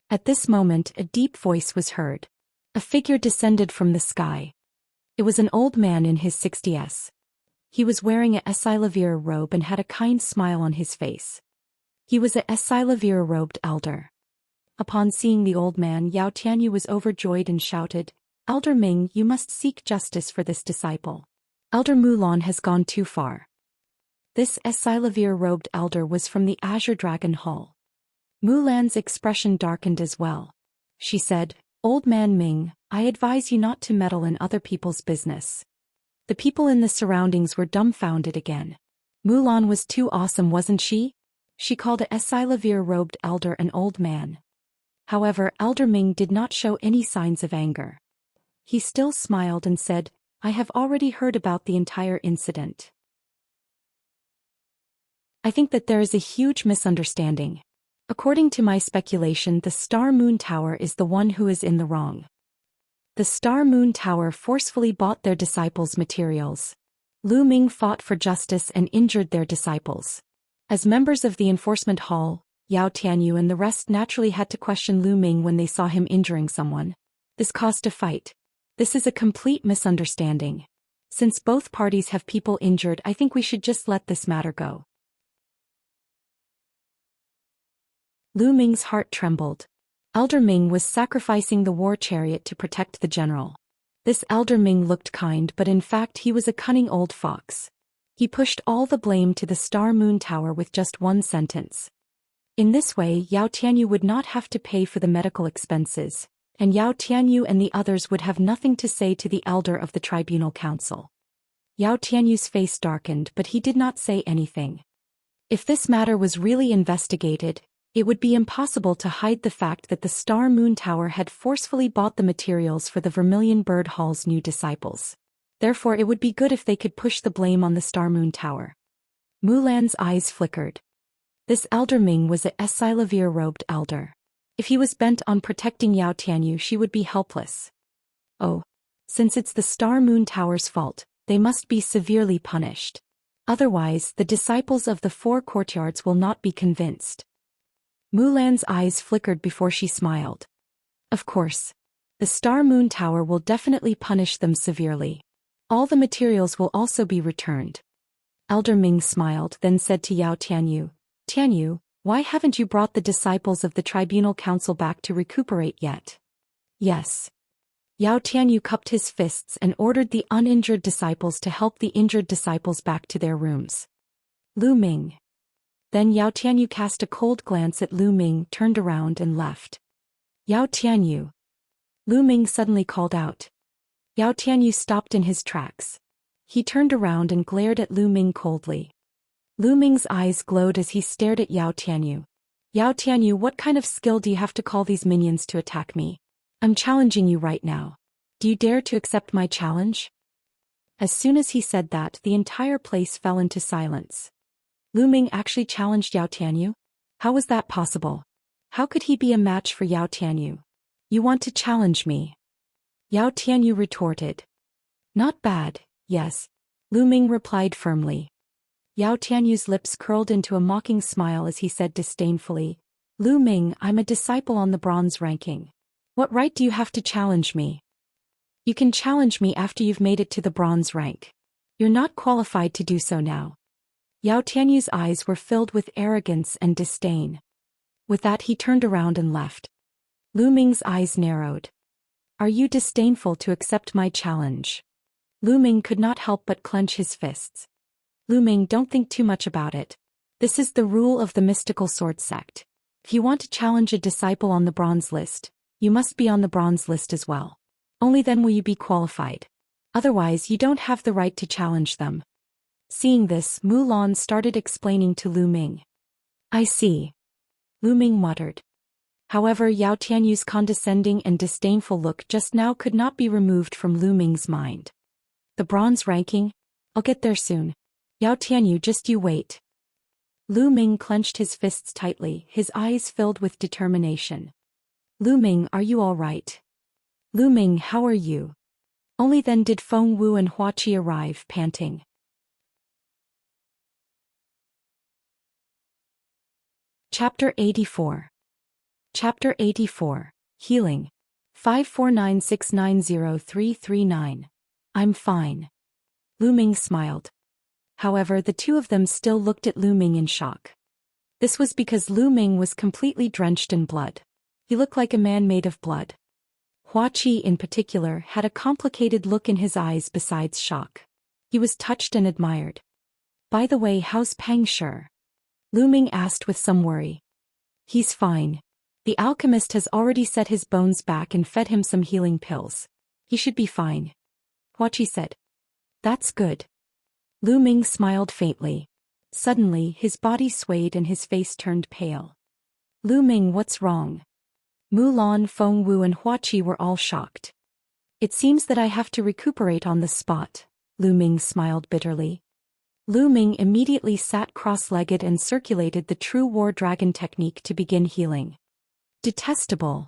At this moment, a deep voice was heard. A figure descended from the sky. It was an old man in his 60s. He was wearing a Silavir robe and had a kind smile on his face. He was a Silavir robed elder. Upon seeing the old man, Yao Tianyu was overjoyed and shouted, "Elder Ming, you must seek justice for this disciple. Elder Mulan has gone too far." This Silavir robed elder was from the Azure Dragon Hall. Mulan's expression darkened as well. She said, "Old man Ming, I advise you not to meddle in other people's business." The people in the surroundings were dumbfounded again. Mulan was too awesome, wasn't she? She called a Silavir robed elder an old man. However, Elder Ming did not show any signs of anger. He still smiled and said, "I have already heard about the entire incident. I think that there is a huge misunderstanding. According to my speculation, the Star Moon Tower is the one who is in the wrong. The Star Moon Tower forcefully bought their disciples' materials. Lu Ming fought for justice and injured their disciples. As members of the enforcement hall, Yao Tianyu and the rest naturally had to question Lu Ming when they saw him injuring someone. This caused a fight. This is a complete misunderstanding. Since both parties have people injured, I think we should just let this matter go." Lu Ming's heart trembled. Elder Ming was sacrificing the war chariot to protect the general. This Elder Ming looked kind, but in fact he was a cunning old fox. He pushed all the blame to the Star Moon Tower with just one sentence. In this way, Yao Tianyu would not have to pay for the medical expenses, and Yao Tianyu and the others would have nothing to say to the elder of the tribunal council. Yao Tianyu's face darkened, but he did not say anything. If this matter was really investigated, it would be impossible to hide the fact that the Star Moon Tower had forcefully bought the materials for the Vermilion Bird Hall's new disciples. Therefore, it would be good if they could push the blame on the Star Moon Tower. Mulan's eyes flickered. This Elder Ming was a Silavir robed elder. If he was bent on protecting Yao Tianyu, she would be helpless. Oh, since it's the Star Moon Tower's fault, they must be severely punished. Otherwise, the disciples of the four courtyards will not be convinced. Mulan's eyes flickered before she smiled. Of course. The Star Moon Tower will definitely punish them severely. All the materials will also be returned. Elder Ming smiled, then said to Yao Tianyu, "Tianyu, why haven't you brought the disciples of the Tribunal Council back to recuperate yet?" "Yes." Yao Tianyu cupped his fists and ordered the uninjured disciples to help the injured disciples back to their rooms. Lu Ming. Then Yao Tianyu cast a cold glance at Lu Ming, turned around and left. "Yao Tianyu." Lu Ming suddenly called out. Yao Tianyu stopped in his tracks. He turned around and glared at Lu Ming coldly. Lu Ming's eyes glowed as he stared at Yao Tianyu. "Yao Tianyu, what kind of skill do you have to call these minions to attack me? I'm challenging you right now. Do you dare to accept my challenge?" As soon as he said that, the entire place fell into silence. Lu Ming actually challenged Yao Tianyu? How was that possible? How could he be a match for Yao Tianyu? "You want to challenge me?" Yao Tianyu retorted. "Not bad, yes," Lu Ming replied firmly. Yao Tianyu's lips curled into a mocking smile as he said disdainfully, "Lu Ming, I'm a disciple on the bronze ranking. What right do you have to challenge me?" You can challenge me after you've made it to the bronze rank. You're not qualified to do so now. Yao Tianyu's eyes were filled with arrogance and disdain. With that he turned around and left. Lu Ming's eyes narrowed. Are you disdainful to accept my challenge? Lu Ming could not help but clench his fists. Lu Ming, don't think too much about it. This is the rule of the mystical sword sect. If you want to challenge a disciple on the bronze list, you must be on the bronze list as well. Only then will you be qualified. Otherwise you don't have the right to challenge them. Seeing this, Mulan started explaining to Lu Ming. I see. Lu Ming muttered. However, Yao Tianyu's condescending and disdainful look just now could not be removed from Lu Ming's mind. The bronze ranking? I'll get there soon. Yao Tianyu, just you wait. Lu Ming clenched his fists tightly, his eyes filled with determination. Lu Ming, are you all right? Lu Ming, how are you? Only then did Feng Wu and Hua Qi arrive, panting. Chapter 84. Chapter 84. Healing. 549690339. I'm fine. Lu Ming smiled. However, the two of them still looked at Lu Ming in shock. This was because Lu Ming was completely drenched in blood. He looked like a man made of blood. Hua Qi in particular had a complicated look in his eyes besides shock. He was touched and admired. By the way, how's Pang Shi? Lu Ming asked with some worry. He's fine. The alchemist has already set his bones back and fed him some healing pills. He should be fine. Hua Qi said. That's good. Lu Ming smiled faintly. Suddenly, his body swayed and his face turned pale. Lu Ming, what's wrong? Mulan, Feng Wu and Hua Qi were all shocked. It seems that I have to recuperate on the spot, Lu Ming smiled bitterly. Lu Ming immediately sat cross-legged and circulated the true war dragon technique to begin healing. Detestable.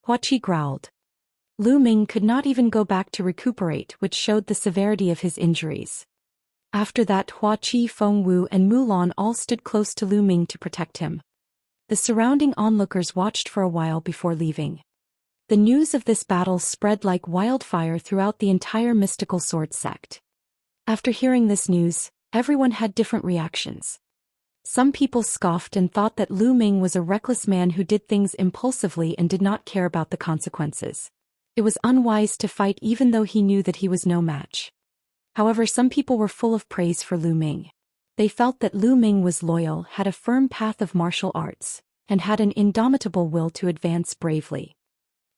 Hua Qi growled. Lu Ming could not even go back to recuperate, which showed the severity of his injuries. After that, Hua Qi, Feng Wu and Mulan all stood close to Lu Ming to protect him. The surrounding onlookers watched for a while before leaving. The news of this battle spread like wildfire throughout the entire mystical sword sect. After hearing this news, everyone had different reactions. Some people scoffed and thought that Lu Ming was a reckless man who did things impulsively and did not care about the consequences. It was unwise to fight even though he knew that he was no match. However, some people were full of praise for Lu Ming. They felt that Lu Ming was loyal, had a firm path of martial arts, and had an indomitable will to advance bravely.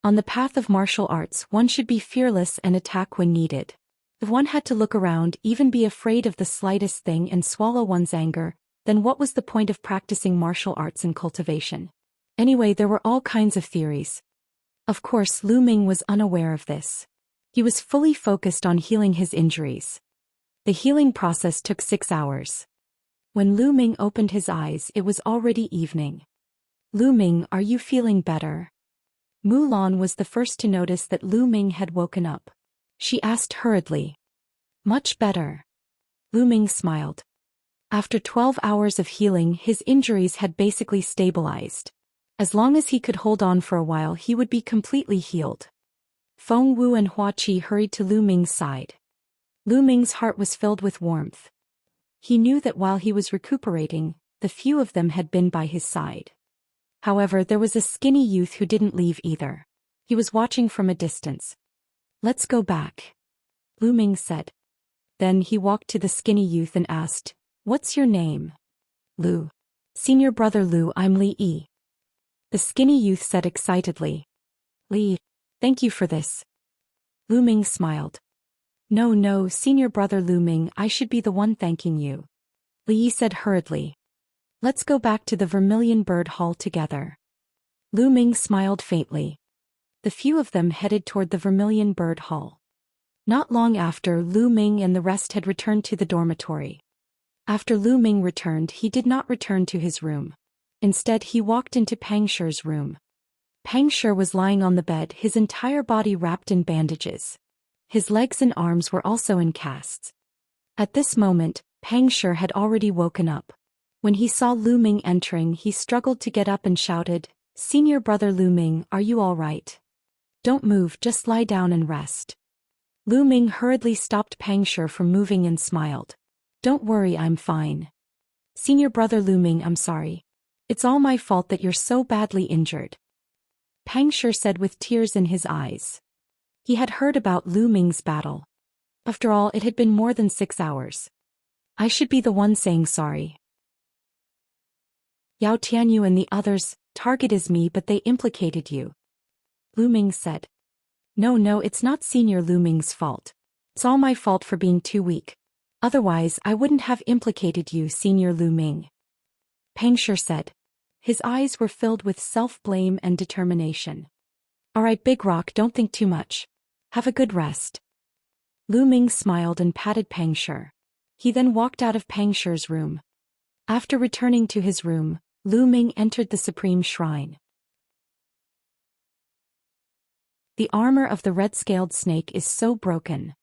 On the path of martial arts, one should be fearless and attack when needed. If one had to look around, even be afraid of the slightest thing and swallow one's anger, then what was the point of practicing martial arts and cultivation? Anyway, there were all kinds of theories. Of course, Lu Ming was unaware of this. He was fully focused on healing his injuries. The healing process took 6 hours. When Lu Ming opened his eyes, it was already evening. Lu Ming, are you feeling better? Mulan was the first to notice that Lu Ming had woken up. She asked hurriedly. Much better. Lu Ming smiled. After 12 hours of healing, his injuries had basically stabilized. As long as he could hold on for a while, he would be completely healed. Feng Wu and Hua Qi hurried to Lu Ming's side. Lu Ming's heart was filled with warmth. He knew that while he was recuperating, the few of them had been by his side. However, there was a skinny youth who didn't leave either. He was watching from a distance. Let's go back, Lu Ming said. Then he walked to the skinny youth and asked, What's your name? Lu. Senior brother Lu, I'm Li Yi. The skinny youth said excitedly. Li, thank you for this. Lu Ming smiled. No, senior brother Lu Ming, I should be the one thanking you. Li Yi said hurriedly. Let's go back to the Vermilion Bird Hall together. Lu Ming smiled faintly. The few of them headed toward the Vermilion Bird Hall. Not long after, Lu Ming and the rest had returned to the dormitory. After Lu Ming returned, he did not return to his room. Instead, he walked into Pang Shi's room. Pang Shi was lying on the bed, his entire body wrapped in bandages. His legs and arms were also in casts. At this moment, Pang Shi had already woken up. When he saw Lu Ming entering, he struggled to get up and shouted, Senior brother Lu Ming, are you all right? Don't move, just lie down and rest. Lu Ming hurriedly stopped Pang Shi from moving and smiled. Don't worry, I'm fine. Senior brother Lu Ming, I'm sorry. It's all my fault that you're so badly injured. Pang Shi said with tears in his eyes. He had heard about Lu Ming's battle. After all, it had been more than 6 hours. I should be the one saying sorry. Yao Tianyu and the others' target is me, but they implicated you. Lu Ming said. No, it's not Senior Lu Ming's fault. It's all my fault for being too weak. Otherwise, I wouldn't have implicated you, Senior Lu Ming. Pang Shi said. His eyes were filled with self-blame and determination. Alright, Big Rock, don't think too much. Have a good rest. Lu Ming smiled and patted Pang Shi. He then walked out of Pang Shi's room. After returning to his room, Lu Ming entered the Supreme Shrine. The armor of the red-scaled snake is so broken.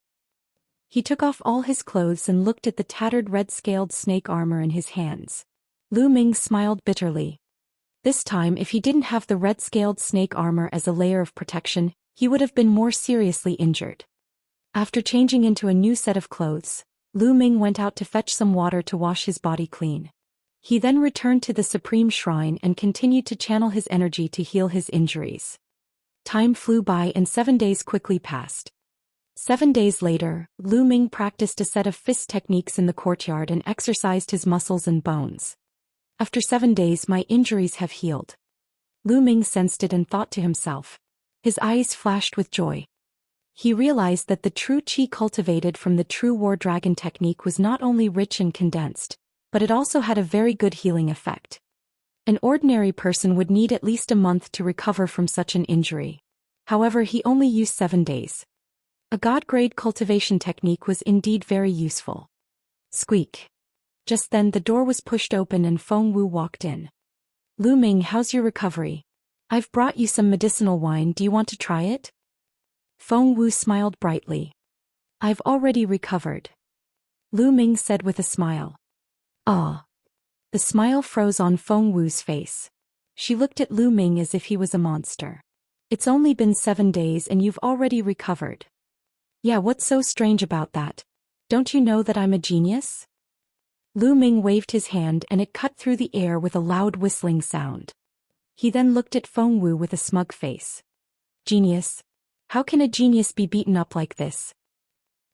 He took off all his clothes and looked at the tattered red-scaled snake armor in his hands. Lu Ming smiled bitterly. This time, if he didn't have the red-scaled snake armor as a layer of protection, he would have been more seriously injured. After changing into a new set of clothes, Lu Ming went out to fetch some water to wash his body clean. He then returned to the Supreme Shrine and continued to channel his energy to heal his injuries. Time flew by and 7 days quickly passed. 7 days later, Lu Ming practiced a set of fist techniques in the courtyard and exercised his muscles and bones. After 7 days, my injuries have healed. Lu Ming sensed it and thought to himself. His eyes flashed with joy. He realized that the true qi cultivated from the true war dragon technique was not only rich and condensed, but it also had a very good healing effect. An ordinary person would need at least a month to recover from such an injury. However, he only used 7 days. A god-grade cultivation technique was indeed very useful. Squeak. Just then the door was pushed open and Feng Wu walked in. Lu Ming, how's your recovery? I've brought you some medicinal wine, do you want to try it? Feng Wu smiled brightly. I've already recovered. Lu Ming said with a smile. Ah. The smile froze on Feng Wu's face. She looked at Lu Ming as if he was a monster. It's only been 7 days and you've already recovered. Yeah, what's so strange about that? Don't you know that I'm a genius? Lu Ming waved his hand and it cut through the air with a loud whistling sound. He then looked at Feng Wu with a smug face. Genius? How can a genius be beaten up like this?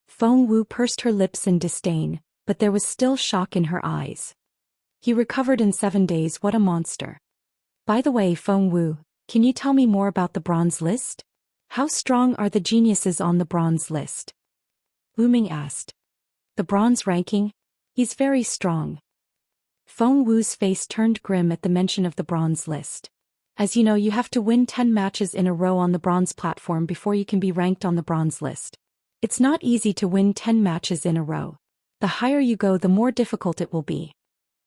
Feng Wu pursed her lips in disdain, but there was still shock in her eyes. He recovered in 7 days, what a monster. By the way, Feng Wu, can you tell me more about the bronze list? How strong are the geniuses on the bronze list? Lu Ming asked. The bronze ranking? He's very strong. Feng Wu's face turned grim at the mention of the bronze list. As you know, you have to win 10 matches in a row on the bronze platform before you can be ranked on the bronze list. It's not easy to win 10 matches in a row. The higher you go, the more difficult it will be.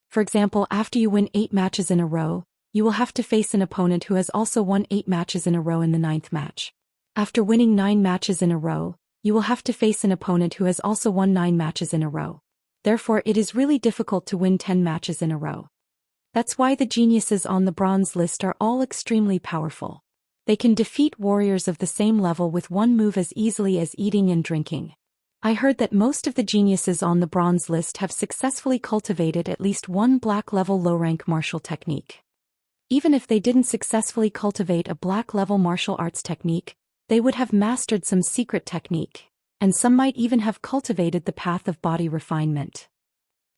For example, after you win 8 matches in a row, you will have to face an opponent who has also won 8 matches in a row in the 9th match. After winning 9 matches in a row, you will have to face an opponent who has also won 9 matches in a row. Therefore, it is really difficult to win 10 matches in a row. That's why the geniuses on the bronze list are all extremely powerful. They can defeat warriors of the same level with one move as easily as eating and drinking. I heard that most of the geniuses on the bronze list have successfully cultivated at least one black-level low-rank martial technique. Even if they didn't successfully cultivate a black-level martial arts technique, they would have mastered some secret technique, and some might even have cultivated the path of body refinement.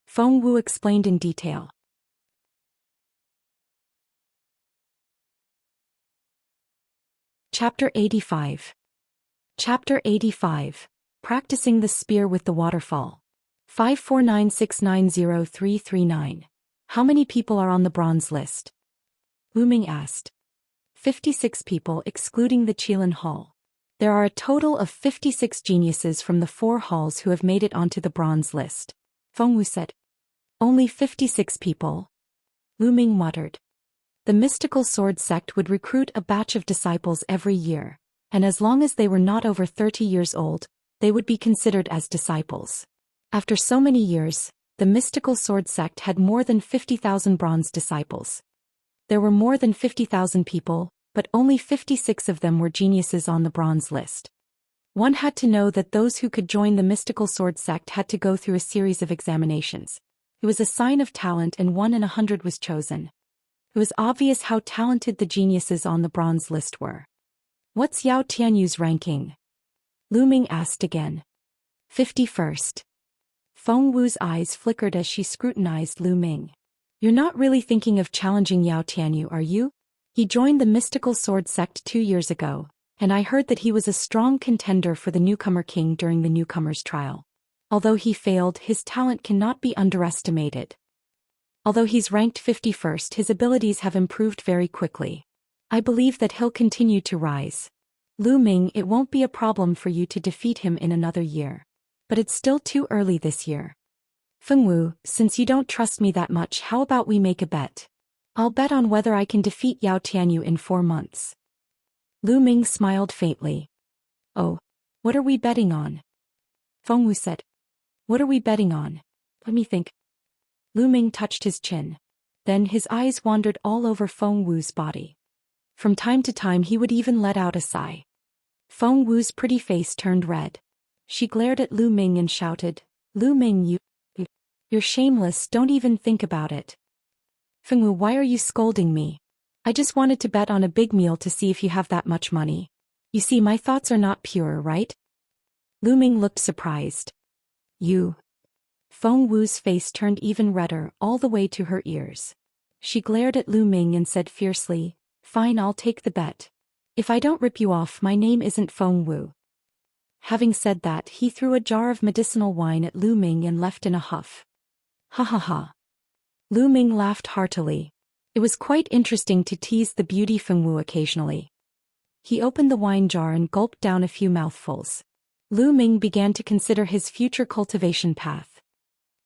Feng Wu explained in detail. Chapter 85. Chapter 85. Practicing the spear with the waterfall. 549690339. How many people are on the bronze list? Lu Ming asked. 56 people excluding the Qilin Hall. There are a total of 56 geniuses from the 4 halls who have made it onto the bronze list. Feng Wu said. Only 56 people? Lu Ming muttered. The mystical sword sect would recruit a batch of disciples every year, and as long as they were not over 30 years old, they would be considered as disciples. After so many years, the mystical sword sect had more than 50,000 bronze disciples. There were more than 50,000 people, but only 56 of them were geniuses on the bronze list. One had to know that those who could join the mystical sword sect had to go through a series of examinations. It was a sign of talent, and 1 in 100 was chosen. It was obvious how talented the geniuses on the bronze list were. What's Yao Tianyu's ranking? Lu Ming asked again. 51st. Feng Wu's eyes flickered as she scrutinized Lu Ming. You're not really thinking of challenging Yao Tianyu, are you? He joined the mystical sword sect 2 years ago, and I heard that he was a strong contender for the newcomer king during the newcomer's trial. Although he failed, his talent cannot be underestimated. Although he's ranked 51st, his abilities have improved very quickly. I believe that he'll continue to rise. Lu Ming, it won't be a problem for you to defeat him in another year. But it's still too early this year. Feng Wu, since you don't trust me that much, how about we make a bet? I'll bet on whether I can defeat Yao Tianyu in 4 months. Lu Ming smiled faintly. Oh, what are we betting on? Feng Wu said. What are we betting on? Let me think. Lu Ming touched his chin. Then his eyes wandered all over Feng Wu's body. From time to time he would even let out a sigh. Feng Wu's pretty face turned red. She glared at Lu Ming and shouted, Lu Ming, you're shameless, don't even think about it. Feng Wu, why are you scolding me? I just wanted to bet on a big meal to see if you have that much money. You see, my thoughts are not pure, right? Lu Ming looked surprised. You. Feng Wu's face turned even redder, all the way to her ears. She glared at Lu Ming and said fiercely, Fine, I'll take the bet. If I don't rip you off, my name isn't Feng Wu. Having said that, he threw a jar of medicinal wine at Lu Ming and left in a huff. Ha ha ha. Lu Ming laughed heartily. It was quite interesting to tease the beauty Feng Wu occasionally. He opened the wine jar and gulped down a few mouthfuls. Lu Ming began to consider his future cultivation path.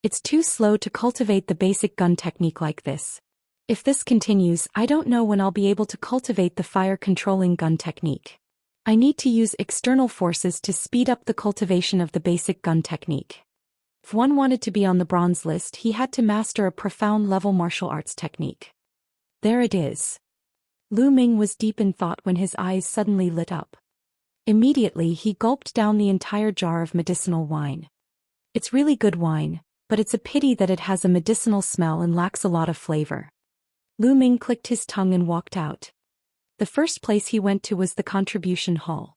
It's too slow to cultivate the basic gun technique like this. If this continues, I don't know when I'll be able to cultivate the fire-controlling gun technique. I need to use external forces to speed up the cultivation of the basic gun technique. If one wanted to be on the bronze list, he had to master a profound-level martial arts technique. There it is. Lu Ming was deep in thought when his eyes suddenly lit up. Immediately he gulped down the entire jar of medicinal wine. It's really good wine, but it's a pity that it has a medicinal smell and lacks a lot of flavor. Lu Ming clicked his tongue and walked out. The first place he went to was the contribution hall.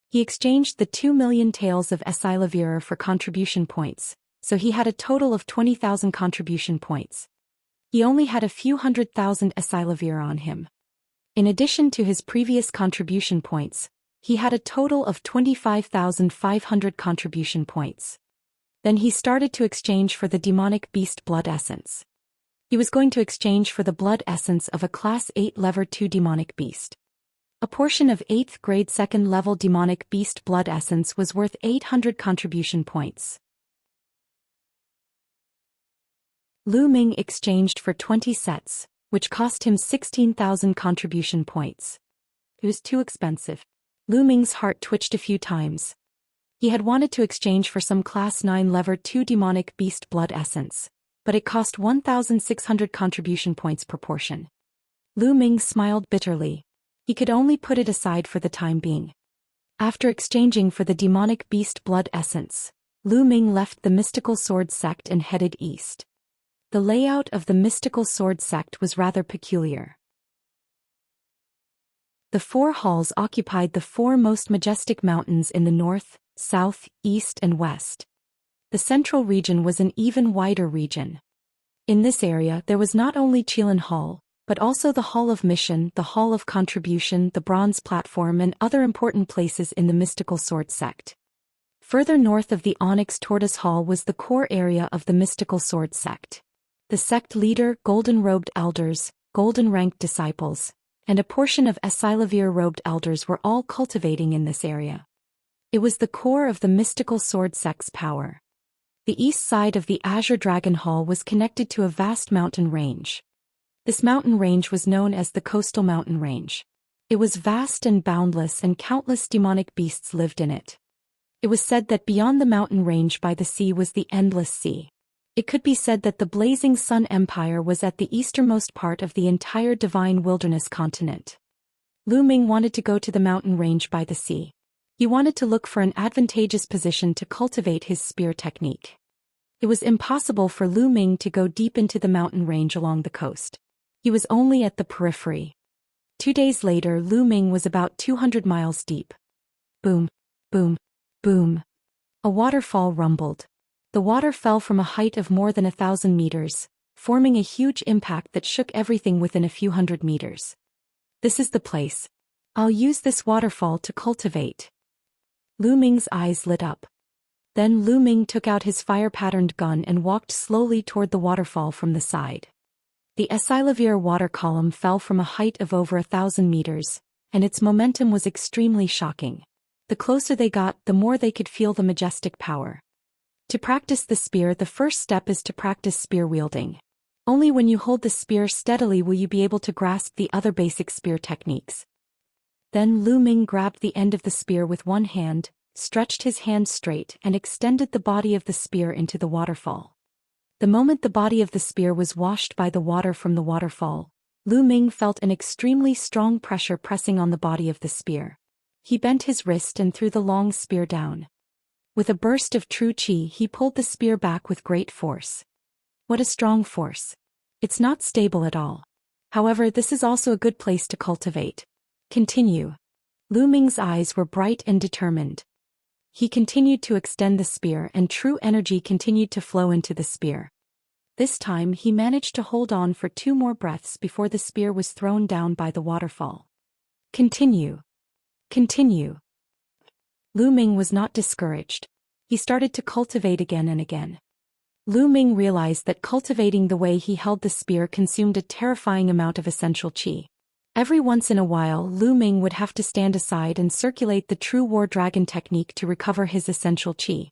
He exchanged the 2 million taels of Esilavira for contribution points, so he had a total of 20,000 contribution points. He only had a few 100,000 Esilavira on him. In addition to his previous contribution points, he had a total of 25,500 contribution points. Then he started to exchange for the demonic beast blood essence. He was going to exchange for the blood essence of a Class 8 Level 2 demonic beast. A portion of 8th grade 2nd level demonic beast blood essence was worth 800 contribution points. Lu Ming exchanged for 20 sets, which cost him 16,000 contribution points. It was too expensive. Lu Ming's heart twitched a few times. He had wanted to exchange for some Class 9 Level 2 demonic beast blood essence, but it cost 1,600 contribution points per portion. Lu Ming smiled bitterly. He could only put it aside for the time being. After exchanging for the demonic beast blood essence, Lu Ming left the mystical sword sect and headed east. The layout of the mystical sword sect was rather peculiar. The 4 halls occupied the 4 most majestic mountains in the north, south, east and west. The central region was an even wider region. In this area there was not only Qilin Hall, but also the Hall of Mission, the Hall of Contribution, the Bronze Platform and other important places in the mystical sword sect. Further north of the Onyx Tortoise Hall was the core area of the mystical sword sect. The sect leader, golden-robed elders, golden-ranked disciples, and a portion of Esilavir-robed elders were all cultivating in this area. It was the core of the mystical sword sect's power. The east side of the Azure Dragon Hall was connected to a vast mountain range. This mountain range was known as the Coastal Mountain Range. It was vast and boundless, and countless demonic beasts lived in it. It was said that beyond the mountain range by the sea was the Endless Sea. It could be said that the Blazing Sun Empire was at the easternmost part of the entire Divine Wilderness continent. Lu Ming wanted to go to the mountain range by the sea. He wanted to look for an advantageous position to cultivate his spear technique. It was impossible for Lu Ming to go deep into the mountain range along the coast. He was only at the periphery. 2 days later, Lu Ming was about 200 miles deep. Boom, boom, boom. A waterfall rumbled. The water fell from a height of more than 1,000 meters, forming a huge impact that shook everything within a few hundred meters. This is the place. I'll use this waterfall to cultivate. Lu Ming's eyes lit up. Then Lu Ming took out his fire-patterned gun and walked slowly toward the waterfall from the side. The Esilavir water column fell from a height of over 1,000 meters, and its momentum was extremely shocking. The closer they got, the more they could feel the majestic power. To practice the spear, the first step is to practice spear wielding. Only when you hold the spear steadily will you be able to grasp the other basic spear techniques. Then Lu Ming grabbed the end of the spear with one hand, stretched his hand straight and extended the body of the spear into the waterfall. The moment the body of the spear was washed by the water from the waterfall, Lu Ming felt an extremely strong pressure pressing on the body of the spear. He bent his wrist and threw the long spear down. With a burst of true qi, he pulled the spear back with great force. What a strong force. It's not stable at all. However, this is also a good place to cultivate. Continue. Lu Ming's eyes were bright and determined. He continued to extend the spear and true energy continued to flow into the spear. This time he managed to hold on for 2 more breaths before the spear was thrown down by the waterfall. Continue. Continue. Lu Ming was not discouraged. He started to cultivate again and again. Lu Ming realized that cultivating the way he held the spear consumed a terrifying amount of essential qi. Every once in a while, Lu Ming would have to stand aside and circulate the true war dragon technique to recover his essential qi.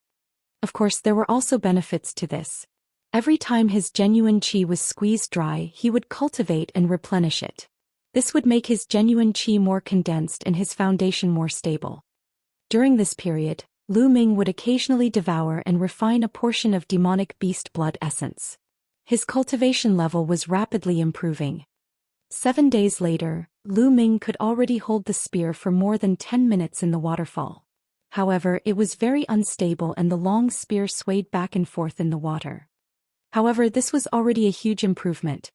Of course, there were also benefits to this. Every time his genuine qi was squeezed dry, he would cultivate and replenish it. This would make his genuine qi more condensed and his foundation more stable. During this period, Lu Ming would occasionally devour and refine a portion of demonic beast blood essence. His cultivation level was rapidly improving. 7 days later, Lu Ming could already hold the spear for more than 10 minutes in the waterfall. However, it was very unstable and the long spear swayed back and forth in the water. However, this was already a huge improvement.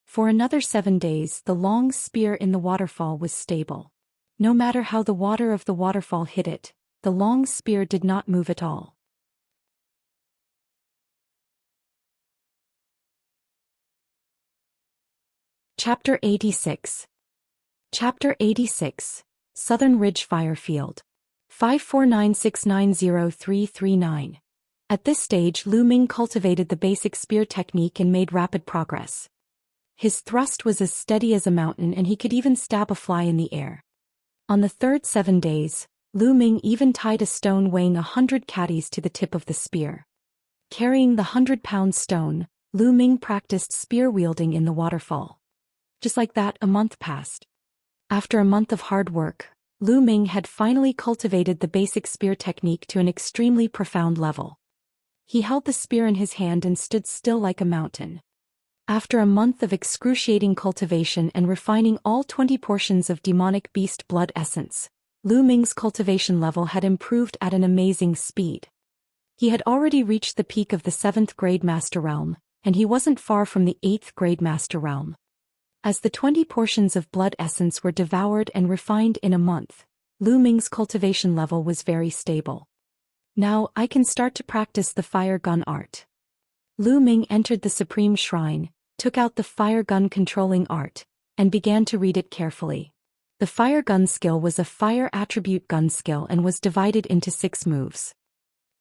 For another 7 days, the long spear in the waterfall was stable. No matter how the water of the waterfall hit it, the long spear did not move at all. Chapter 86. Chapter 86. Southern Ridge Fire Field. 549690339. At this stage, Lu Ming cultivated the basic spear technique and made rapid progress. His thrust was as steady as a mountain and he could even stab a fly in the air. On the third 7 days, Lu Ming even tied a stone weighing 100 caddies to the tip of the spear. Carrying the 100-pound stone, Lu Ming practiced spear wielding in the waterfall. Just like that, a month passed. After a month of hard work, Lu Ming had finally cultivated the basic spear technique to an extremely profound level. He held the spear in his hand and stood still like a mountain. After a month of excruciating cultivation and refining all 20 portions of demonic beast blood essence, Lu Ming's cultivation level had improved at an amazing speed. He had already reached the peak of the 7th grade Master Realm, and he wasn't far from the 8th grade Master Realm. As the 20 portions of blood essence were devoured and refined in a month, Lu Ming's cultivation level was very stable. Now I can start to practice the fire gun art. Lu Ming entered the Supreme Shrine, took out the fire gun controlling art, and began to read it carefully. The fire gun skill was a fire attribute gun skill and was divided into 6 moves.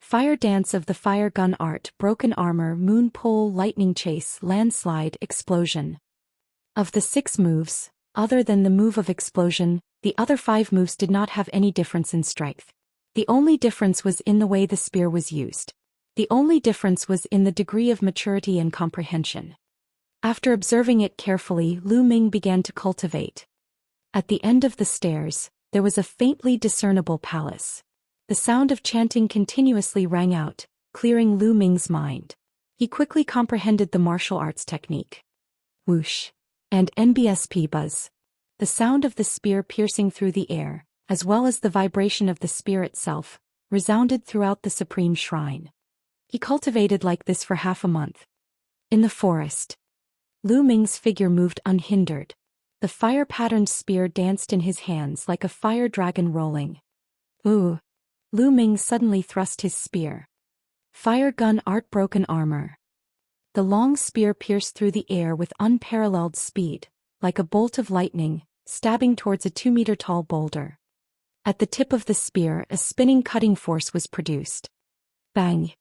Fire dance of the fire gun art: broken armor, moon pole, lightning chase, landslide, explosion. Of the 6 moves, other than the move of explosion, the other 5 moves did not have any difference in strength. The only difference was in the way the spear was used. The only difference was in the degree of maturity and comprehension. After observing it carefully, Lu Ming began to cultivate. At the end of the stairs, there was a faintly discernible palace. The sound of chanting continuously rang out, clearing Lu Ming's mind. He quickly comprehended the martial arts technique. Whoosh! And NBSP buzz. The sound of the spear piercing through the air, as well as the vibration of the spear itself, resounded throughout the supreme shrine. He cultivated like this for half a month. In the forest, Lu Ming's figure moved unhindered. The fire-patterned spear danced in his hands like a fire dragon rolling. Ooh! Lu Ming suddenly thrust his spear. Fire gun art broken armor. The long spear pierced through the air with unparalleled speed, like a bolt of lightning, stabbing towards a 2-meter-tall boulder. At the tip of the spear, a spinning cutting force was produced. Bang!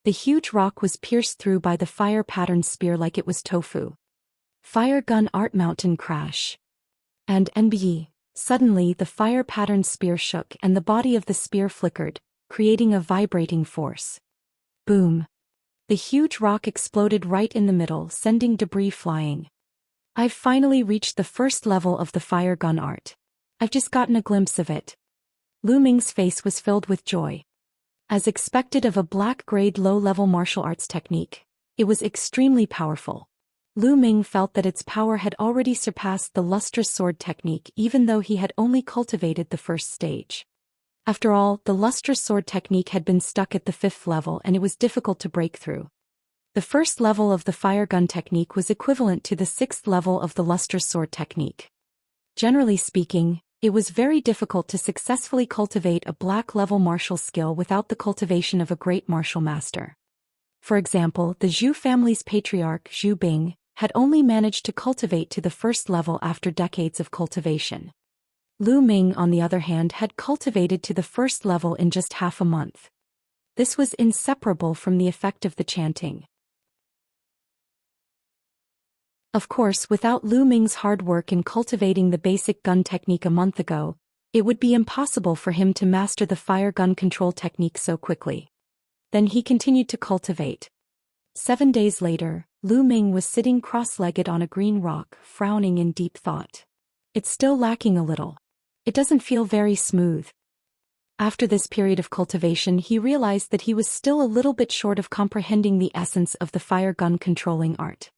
The huge rock was pierced through by the fire-patterned spear like it was tofu. Fire gun art mountain crash. And NBE. Suddenly the fire-patterned spear shook and the body of the spear flickered, creating a vibrating force. Boom! The huge rock exploded right in the middle, sending debris flying. I've finally reached the first level of the fire gun art. I've just gotten a glimpse of it. Lu Ming's face was filled with joy. As expected of a black-grade low-level martial arts technique, it was extremely powerful. Lu Ming felt that its power had already surpassed the lustrous sword technique even though he had only cultivated the first stage. After all, the lustrous sword technique had been stuck at the 5th level and it was difficult to break through. The first level of the fire gun technique was equivalent to the 6th level of the lustrous sword technique. Generally speaking, it was very difficult to successfully cultivate a black-level martial skill without the cultivation of a great martial master. For example, the Zhou family's patriarch Zhou Bing had only managed to cultivate to the 1st level after decades of cultivation. Lu Ming, on the other hand, had cultivated to the 1st level in just half a month. This was inseparable from the effect of the chanting. Of course, without Lu Ming's hard work in cultivating the basic gun technique a month ago, it would be impossible for him to master the fire gun control technique so quickly. Then he continued to cultivate. 7 days later, Lu Ming was sitting cross-legged on a green rock, frowning in deep thought. It's still lacking a little. It doesn't feel very smooth. After this period of cultivation, he realized that he was still a little bit short of comprehending the essence of the fire gun controlling art.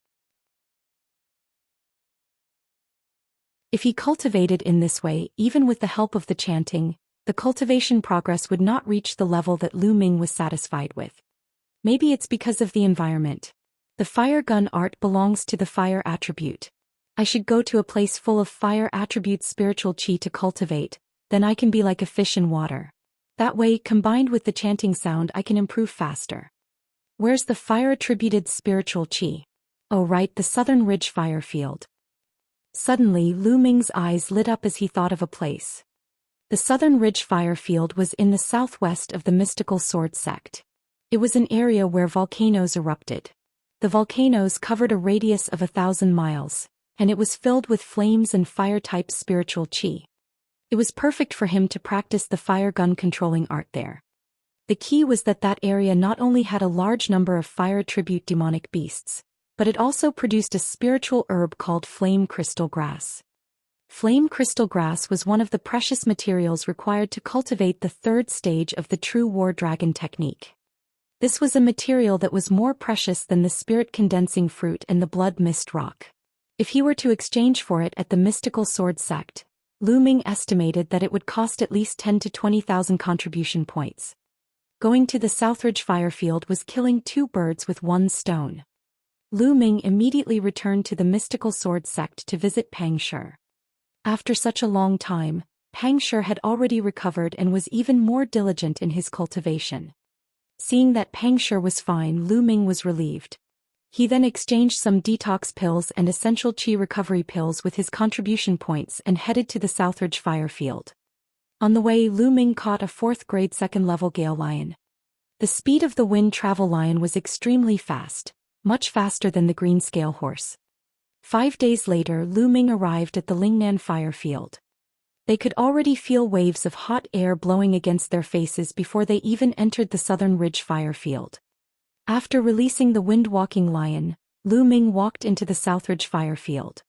If he cultivated in this way, even with the help of the chanting, the cultivation progress would not reach the level that Lu Ming was satisfied with. Maybe it's because of the environment. The fire gun art belongs to the fire attribute. I should go to a place full of fire attribute spiritual qi to cultivate, then I can be like a fish in water. That way, combined with the chanting sound, I can improve faster. Where's the fire attributed spiritual qi? Oh right, the Southern Ridge fire field. Suddenly, Lu Ming's eyes lit up as he thought of a place. The Southern Ridge fire field was in the southwest of the mystical sword sect. It was an area where volcanoes erupted. The volcanoes covered a radius of 1,000 miles, and it was filled with flames and fire-type spiritual qi. It was perfect for him to practice the fire gun controlling art there. The key was that that area not only had a large number of fire attribute demonic beasts, but it also produced a spiritual herb called flame crystal grass. Flame crystal grass was one of the precious materials required to cultivate the 3rd stage of the true war dragon technique. This was a material that was more precious than the spirit condensing fruit and the blood mist rock. If he were to exchange for it at the mystical sword sect, Lu Ming estimated that it would cost at least 10 to 20,000 contribution points. Going to the Southridge firefield was killing 2 birds with 1 stone. Lu Ming immediately returned to the mystical sword sect to visit Pang Shi. After such a long time, Pang Shi had already recovered and was even more diligent in his cultivation. Seeing that Pang Shi was fine, Lu Ming was relieved. He then exchanged some detox pills and essential qi recovery pills with his contribution points and headed to the Southridge firefield. On the way, Lu Ming caught a 4th-grade 2nd-level gale lion. The speed of the wind travel lion was extremely fast, much faster than the green scale horse. 5 days later, Lu Ming arrived at the Lingnan firefield. They could already feel waves of hot air blowing against their faces before they even entered the Southern Ridge firefield. After releasing the wind-walking lion, Lu Ming walked into the Southridge firefield.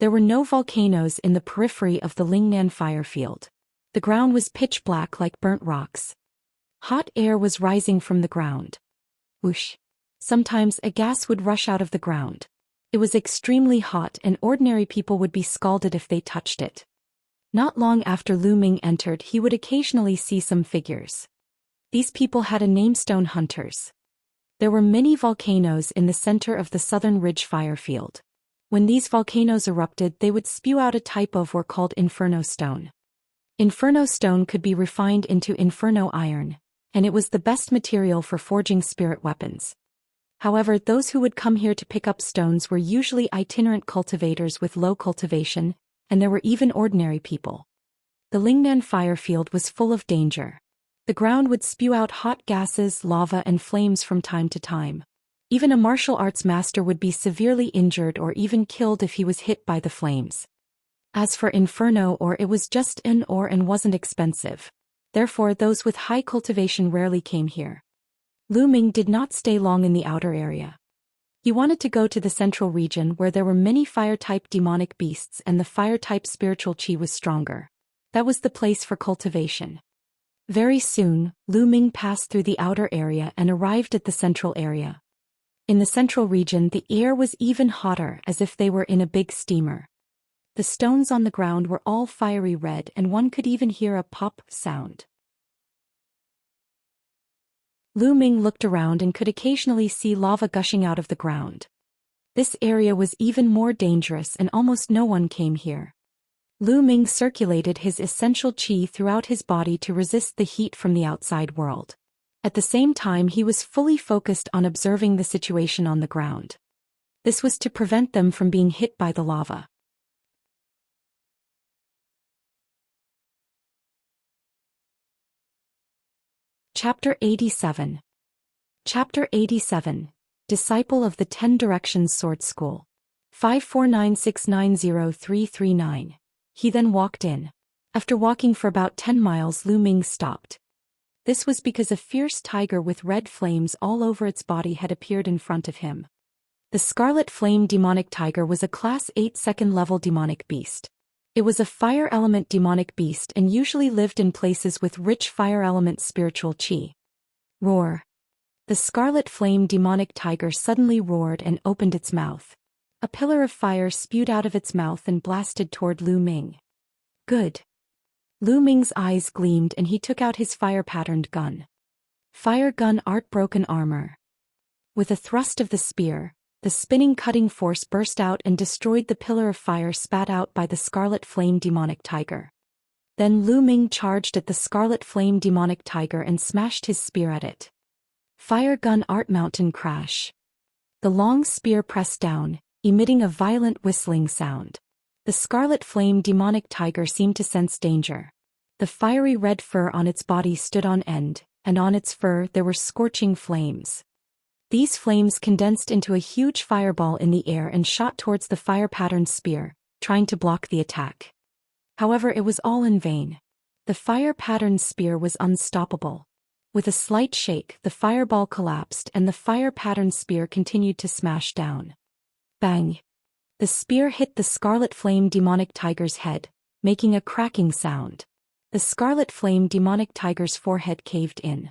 There were no volcanoes in the periphery of the Lingnan firefield. The ground was pitch black like burnt rocks. Hot air was rising from the ground. Whoosh! Sometimes a gas would rush out of the ground. It was extremely hot and ordinary people would be scalded if they touched it. Not long after Lu Ming entered, he would occasionally see some figures. These people had a name: stone hunters. There were many volcanoes in the center of the southern ridge fire field. When these volcanoes erupted, they would spew out a type of ore called Inferno stone. Inferno stone could be refined into Inferno iron, and it was the best material for forging spirit weapons. However, those who would come here to pick up stones were usually itinerant cultivators with low cultivation, and there were even ordinary people. The Lingnan fire field was full of danger. The ground would spew out hot gases, lava, and flames from time to time. Even a martial arts master would be severely injured or even killed if he was hit by the flames. As for Inferno ore, it was just an ore and wasn't expensive. Therefore, those with high cultivation rarely came here. Lu Ming did not stay long in the outer area. He wanted to go to the central region where there were many fire-type demonic beasts and the fire-type spiritual qi was stronger. That was the place for cultivation. Very soon, Lu Ming passed through the outer area and arrived at the central area. In the central region, the air was even hotter, as if they were in a big steamer. The stones on the ground were all fiery red, and one could even hear a pop sound. Lu Ming looked around and could occasionally see lava gushing out of the ground. This area was even more dangerous and almost no one came here. Lu Ming circulated his essential qi throughout his body to resist the heat from the outside world. At the same time, he was fully focused on observing the situation on the ground. This was to prevent them from being hit by the lava. Chapter 87. Chapter 87. Disciple of the 10 Directions Sword School. 549690339. He then walked in. After walking for about 10 miles, Lu Ming stopped. This was because a fierce tiger with red flames all over its body had appeared in front of him. The Scarlet Flame Demonic Tiger was a Class 8 second-level demonic beast. It was a fire element demonic beast and usually lived in places with rich fire element spiritual qi. Roar. The Scarlet Flame Demonic Tiger suddenly roared and opened its mouth. A pillar of fire spewed out of its mouth and blasted toward Lu Ming. Good. Lu Ming's eyes gleamed and he took out his fire-patterned gun. Fire gun art broken armor. With a thrust of the spear, the spinning cutting force burst out and destroyed the pillar of fire spat out by the Scarlet Flame Demonic Tiger. Then Lu Ming charged at the Scarlet Flame Demonic Tiger and smashed his spear at it. Fire gun art mountain crash. The long spear pressed down, emitting a violent whistling sound. The Scarlet Flame Demonic Tiger seemed to sense danger. The fiery red fur on its body stood on end, and on its fur there were scorching flames. These flames condensed into a huge fireball in the air and shot towards the fire-patterned spear, trying to block the attack. However, it was all in vain. The fire-patterned spear was unstoppable. With a slight shake, the fireball collapsed and the fire-patterned spear continued to smash down. Bang! The spear hit the Scarlet Flame Demonic Tiger's head, making a cracking sound. The Scarlet Flame Demonic Tiger's forehead caved in.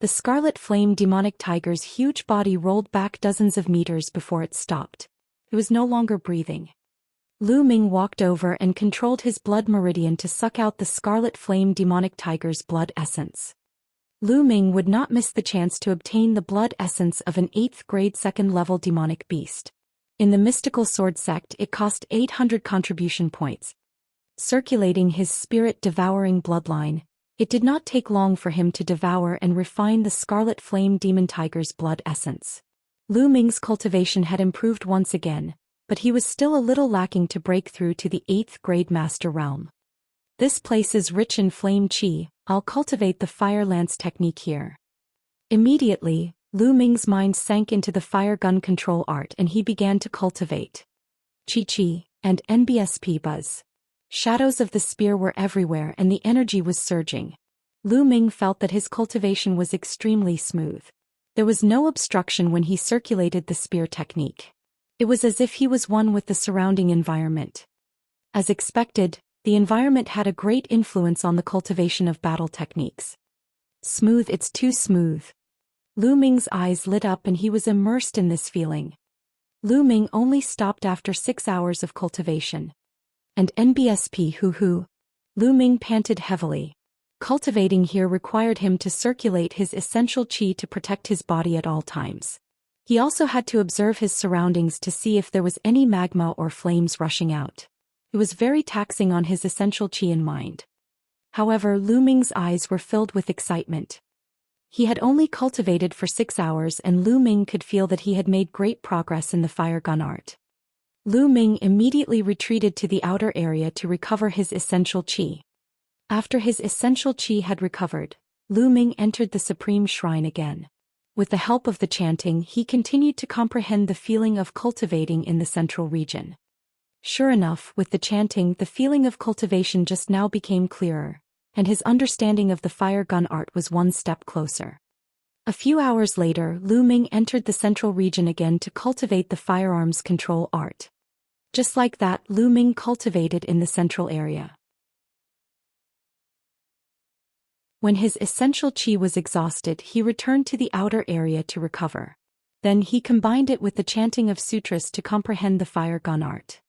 The Scarlet Flame Demonic Tiger's huge body rolled back dozens of meters before it stopped. It was no longer breathing. Lu Ming walked over and controlled his blood meridian to suck out the Scarlet Flame Demonic Tiger's blood essence. Lu Ming would not miss the chance to obtain the blood essence of an 8th grade second-level demonic beast. In the mystical sword sect, it cost 800 contribution points. Circulating his spirit-devouring bloodline, it did not take long for him to devour and refine the Scarlet Flame Demon Tiger's blood essence. Lu Ming's cultivation had improved once again, but he was still a little lacking to break through to the 8th grade master realm. This place is rich in flame qi, I'll cultivate the fire lance technique here. Immediately, Lu Ming's mind sank into the fire gun control art and he began to cultivate Qi and NBSP buzz. Shadows of the spear were everywhere and the energy was surging. Lu Ming felt that his cultivation was extremely smooth. There was no obstruction when he circulated the spear technique. It was as if he was one with the surrounding environment. As expected, the environment had a great influence on the cultivation of battle techniques. Smooth, it's too smooth. Lu Ming's eyes lit up and he was immersed in this feeling. Lu Ming only stopped after 6 hours of cultivation. And NBSP hoo-hoo. Lu Ming panted heavily. Cultivating here required him to circulate his essential qi to protect his body at all times. He also had to observe his surroundings to see if there was any magma or flames rushing out. It was very taxing on his essential qi and mind. However, Lu Ming's eyes were filled with excitement. He had only cultivated for 6 hours and Lu Ming could feel that he had made great progress in the fire gun art. Lu Ming immediately retreated to the outer area to recover his essential qi. After his essential qi had recovered, Lu Ming entered the Supreme Shrine again. With the help of the chanting, he continued to comprehend the feeling of cultivating in the central region. Sure enough, with the chanting, the feeling of cultivation just now became clearer, and his understanding of the fire gun art was one step closer. A few hours later, Lu Ming entered the central region again to cultivate the firearms control art. Just like that, Lu Ming cultivated in the central area. When his essential qi was exhausted, he returned to the outer area to recover. Then he combined it with the chanting of sutras to comprehend the fire gun art.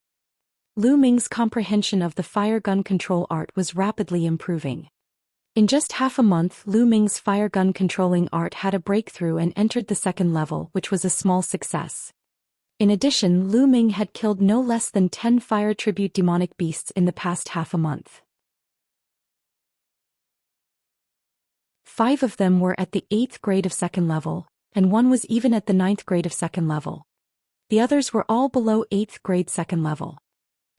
Lu Ming's comprehension of the fire gun control art was rapidly improving. In just half a month, Lu Ming's fire gun controlling art had a breakthrough and entered the second level, which was a small success. In addition, Lu Ming had killed no less than 10 fire tribute demonic beasts in the past half a month. 5 of them were at the 8th grade of second level, and 1 was even at the 9th grade of second level. The others were all below 8th grade second level.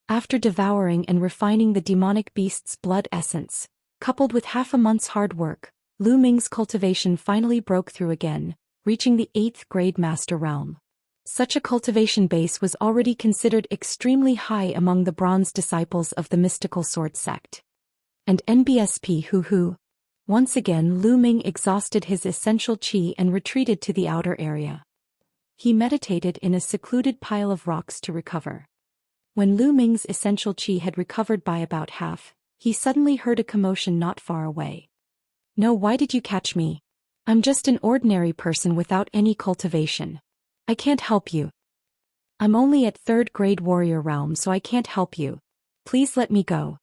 After devouring and refining the demonic beast's blood essence, coupled with half a month's hard work, Lu Ming's cultivation finally broke through again, reaching the 8th grade master realm. Such a cultivation base was already considered extremely high among the bronze disciples of the mystical sword sect. And NBSP hoo-hoo. Once again, Lu Ming exhausted his essential qi and retreated to the outer area. He meditated in a secluded pile of rocks to recover. When Lu Ming's essential qi had recovered by about half, he suddenly heard a commotion not far away. "No, why did you catch me? I'm just an ordinary person without any cultivation. I can't help you. I'm only at 3rd grade warrior realm, so I can't help you. Please let me go."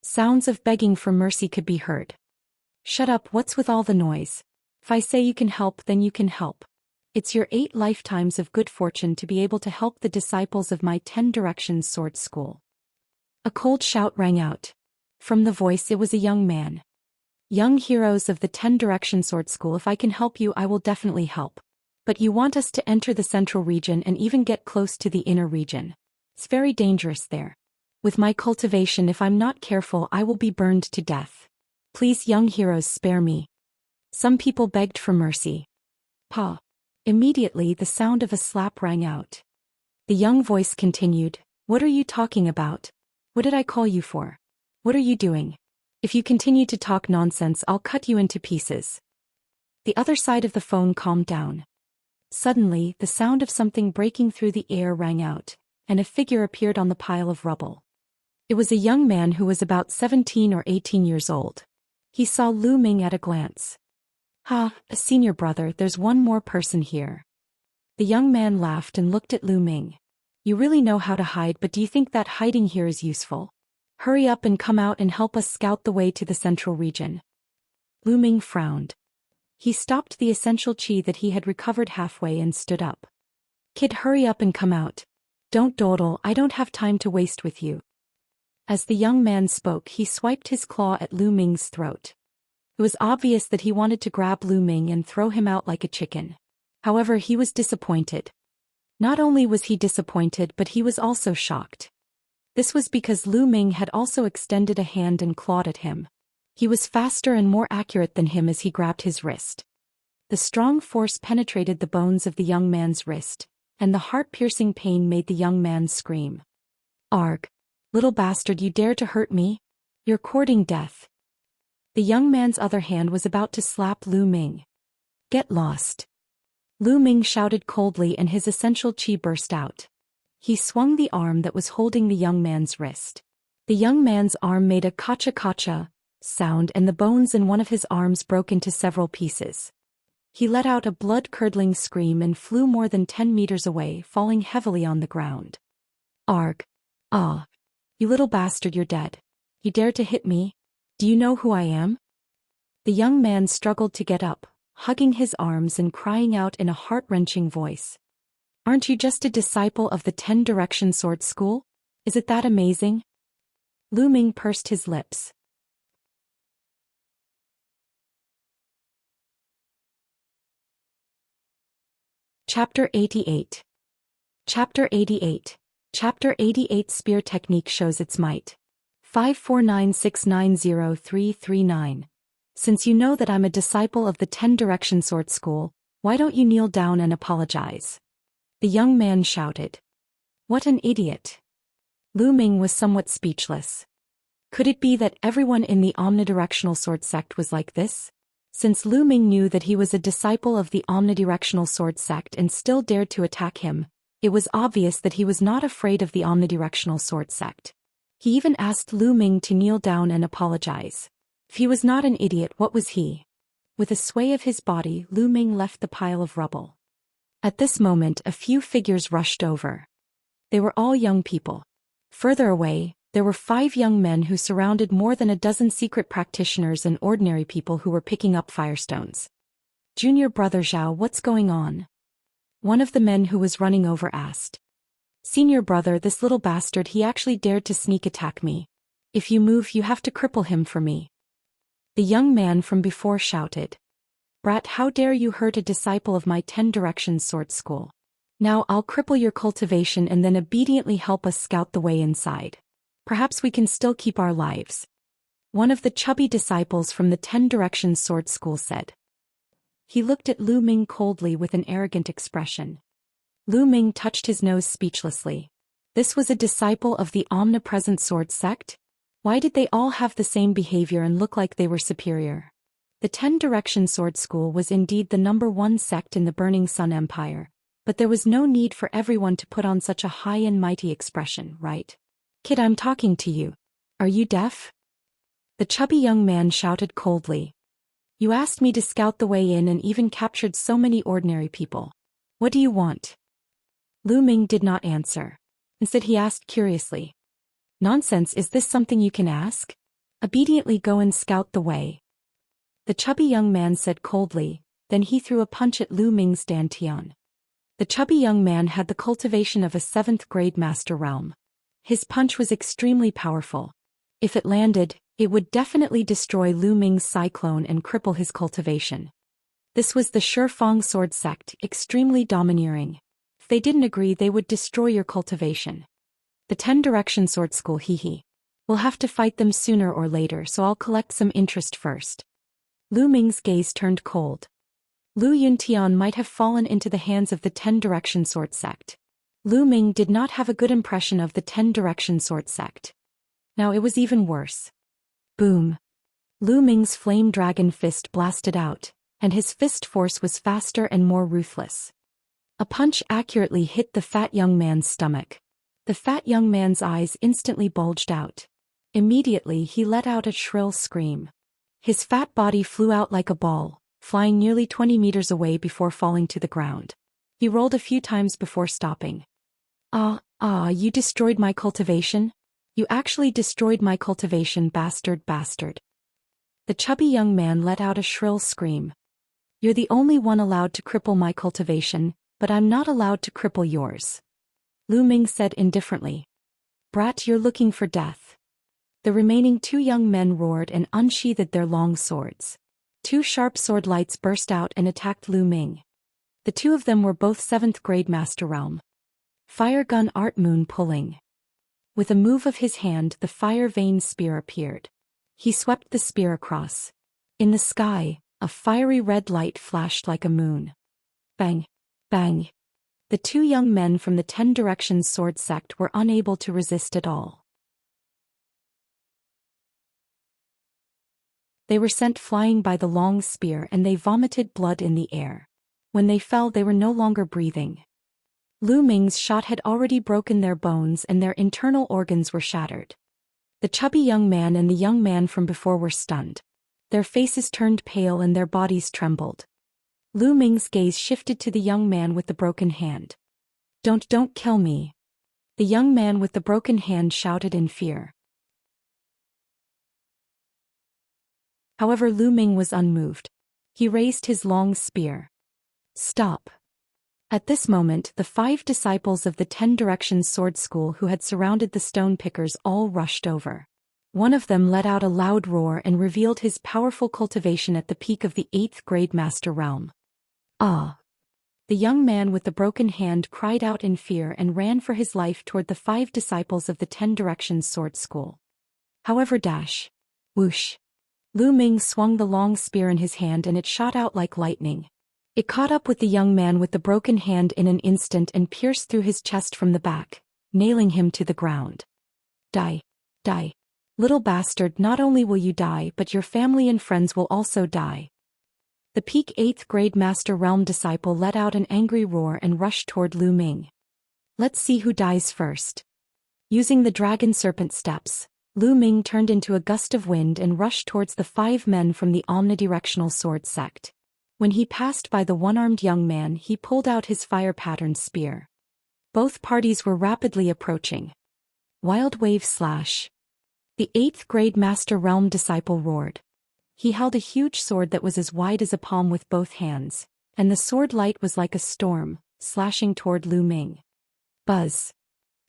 Sounds of begging for mercy could be heard. "Shut up, what's with all the noise? If I say you can help, then you can help. It's your 8 lifetimes of good fortune to be able to help the disciples of my 10 Directions Sword School." A cold shout rang out. From the voice, it was a young man. "Young heroes of the 10 Directions Sword School, if I can help you, I will definitely help. But you want us to enter the central region and even get close to the inner region. It's very dangerous there. With my cultivation, if I'm not careful, I will be burned to death. Please, young heroes, spare me." Some people begged for mercy. "Pa." Immediately, the sound of a slap rang out. The young voice continued, "What are you talking about? What did I call you for? What are you doing? If you continue to talk nonsense, I'll cut you into pieces." The other side of the phone calmed down. Suddenly, the sound of something breaking through the air rang out, and a figure appeared on the pile of rubble. It was a young man who was about 17 or 18 years old. He saw Lu Ming at a glance. "Ha, senior brother, there's one more person here." The young man laughed and looked at Lu Ming. "You really know how to hide, but do you think that hiding here is useful? Hurry up and come out and help us scout the way to the central region." Lu Ming frowned. He stopped the essential qi that he had recovered halfway and stood up. "Kid, hurry up and come out. Don't dawdle, I don't have time to waste with you." As the young man spoke, he swiped his claw at Lu Ming's throat. It was obvious that he wanted to grab Lu Ming and throw him out like a chicken. However, he was disappointed. Not only was he disappointed, but he was also shocked. This was because Lu Ming had also extended a hand and clawed at him. He was faster and more accurate than him as he grabbed his wrist. The strong force penetrated the bones of the young man's wrist, and the heart-piercing pain made the young man scream. "Arg! Little bastard, you dare to hurt me? You're courting death." The young man's other hand was about to slap Lu Ming. "Get lost." Lu Ming shouted coldly and his essential qi burst out. He swung the arm that was holding the young man's wrist. The young man's arm made a kacha-kacha sound and the bones in one of his arms broke into several pieces. He let out a blood-curdling scream and flew more than 10 meters away, falling heavily on the ground. "Arg! Ah! You little bastard, you're dead. You dare to hit me? Do you know who I am? The young man struggled to get up, hugging his arms and crying out in a heart-wrenching voice. Aren't you just a disciple of the 10 Direction Sword School? Is it that amazing? Lu Ming pursed his lips. Chapter 88. Chapter 88. Chapter 88 Spear Technique shows its might. 549690339. Since you know that I'm a disciple of the 10 Direction Sword School, why don't you kneel down and apologize? The young man shouted. What an idiot. Lu Ming was somewhat speechless. Could it be that everyone in the omnidirectional sword sect was like this? Since Lu Ming knew that he was a disciple of the omnidirectional sword sect and still dared to attack him, it was obvious that he was not afraid of the omnidirectional sword sect. He even asked Lu Ming to kneel down and apologize. If he was not an idiot, what was he? With a sway of his body, Lu Ming left the pile of rubble. At this moment, a few figures rushed over. They were all young people. Further away, there were 5 young men who surrounded more than a dozen secret practitioners and ordinary people who were picking up firestones. Junior brother Zhao, what's going on? One of the men who was running over asked. Senior brother, this little bastard, he actually dared to sneak attack me. If you move, you have to cripple him for me. The young man from before shouted. Brat, how dare you hurt a disciple of my 10 Directions Sword School? Now I'll cripple your cultivation and then obediently help us scout the way inside. Perhaps we can still keep our lives. One of the chubby disciples from the 10 Directions Sword School said. He looked at Lu Ming coldly with an arrogant expression. Lu Ming touched his nose speechlessly. This was a disciple of the omnipresent sword sect? Why did they all have the same behavior and look like they were superior? The 10 Direction Sword School was indeed the #1 sect in the Burning Sun Empire, but there was no need for everyone to put on such a high and mighty expression, right? Kid, I'm talking to you. Are you deaf? The chubby young man shouted coldly. You asked me to scout the way in and even captured so many ordinary people. What do you want? Lu Ming did not answer. Instead he asked curiously. Nonsense, is this something you can ask? Obediently go and scout the way. The chubby young man said coldly, then he threw a punch at Lu Ming's dantian. The chubby young man had the cultivation of a 7th grade master realm. His punch was extremely powerful. If it landed, it would definitely destroy Lu Ming's cyclone and cripple his cultivation. This was the Shifang sword sect, extremely domineering. If they didn't agree, they would destroy your cultivation. The 10 Direction Sword School, hee. We'll have to fight them sooner or later, so I'll collect some interest first. Lu Ming's gaze turned cold. Lu Yuntian might have fallen into the hands of the 10 Direction Sword sect. Lu Ming did not have a good impression of the 10 Direction Sword sect. Now it was even worse. Boom. Lu Ming's flame dragon fist blasted out, and his fist force was faster and more ruthless. A punch accurately hit the fat young man's stomach. The fat young man's eyes instantly bulged out. Immediately he let out a shrill scream. His fat body flew out like a ball, flying nearly 20 meters away before falling to the ground. He rolled a few times before stopping. You destroyed my cultivation? You actually destroyed my cultivation, bastard. The chubby young man let out a shrill scream. You're the only one allowed to cripple my cultivation, but I'm not allowed to cripple yours. Lu Ming said indifferently. Brat, you're looking for death. The remaining 2 young men roared and unsheathed their long swords. 2 sharp sword lights burst out and attacked Lu Ming. The 2 of them were both 7th grade master realm. Fire gun art moon pulling. With a move of his hand, the fire vein spear appeared. He swept the spear across. In the sky, a fiery red light flashed like a moon. Bang! Bang! The 2 young men from the 10 Directions sword sect were unable to resist at all. They were sent flying by the long spear and they vomited blood in the air. When they fell, they were no longer breathing. Lu Ming's shot had already broken their bones and their internal organs were shattered. The chubby young man and the young man from before were stunned. Their faces turned pale and their bodies trembled. Lu Ming's gaze shifted to the young man with the broken hand. Don't kill me. The young man with the broken hand shouted in fear. However, Lu Ming was unmoved. He raised his long spear. Stop. At this moment, the 5 disciples of the 10 Directions Sword School who had surrounded the stone pickers all rushed over. One of them let out a loud roar and revealed his powerful cultivation at the peak of the 8th grade master realm. Ah! The young man with the broken hand cried out in fear and ran for his life toward the 5 disciples of the 10 Directions Sword School. However, whoosh! Lu Ming swung the long spear in his hand and it shot out like lightning. It caught up with the young man with the broken hand in an instant and pierced through his chest from the back, nailing him to the ground. Die. Little bastard, not only will you die but your family and friends will also die. The peak 8th grade Master Realm disciple let out an angry roar and rushed toward Lu Ming. Let's see who dies first. Using the dragon serpent steps, Lu Ming turned into a gust of wind and rushed towards the 5 men from the omnidirectional sword sect. When he passed by the one-armed young man, he pulled out his fire-patterned spear. Both parties were rapidly approaching. Wild wave slash. The 8th grade Master Realm disciple roared. He held a huge sword that was as wide as a palm with both hands, and the sword light was like a storm, slashing toward Lu Ming. Buzz.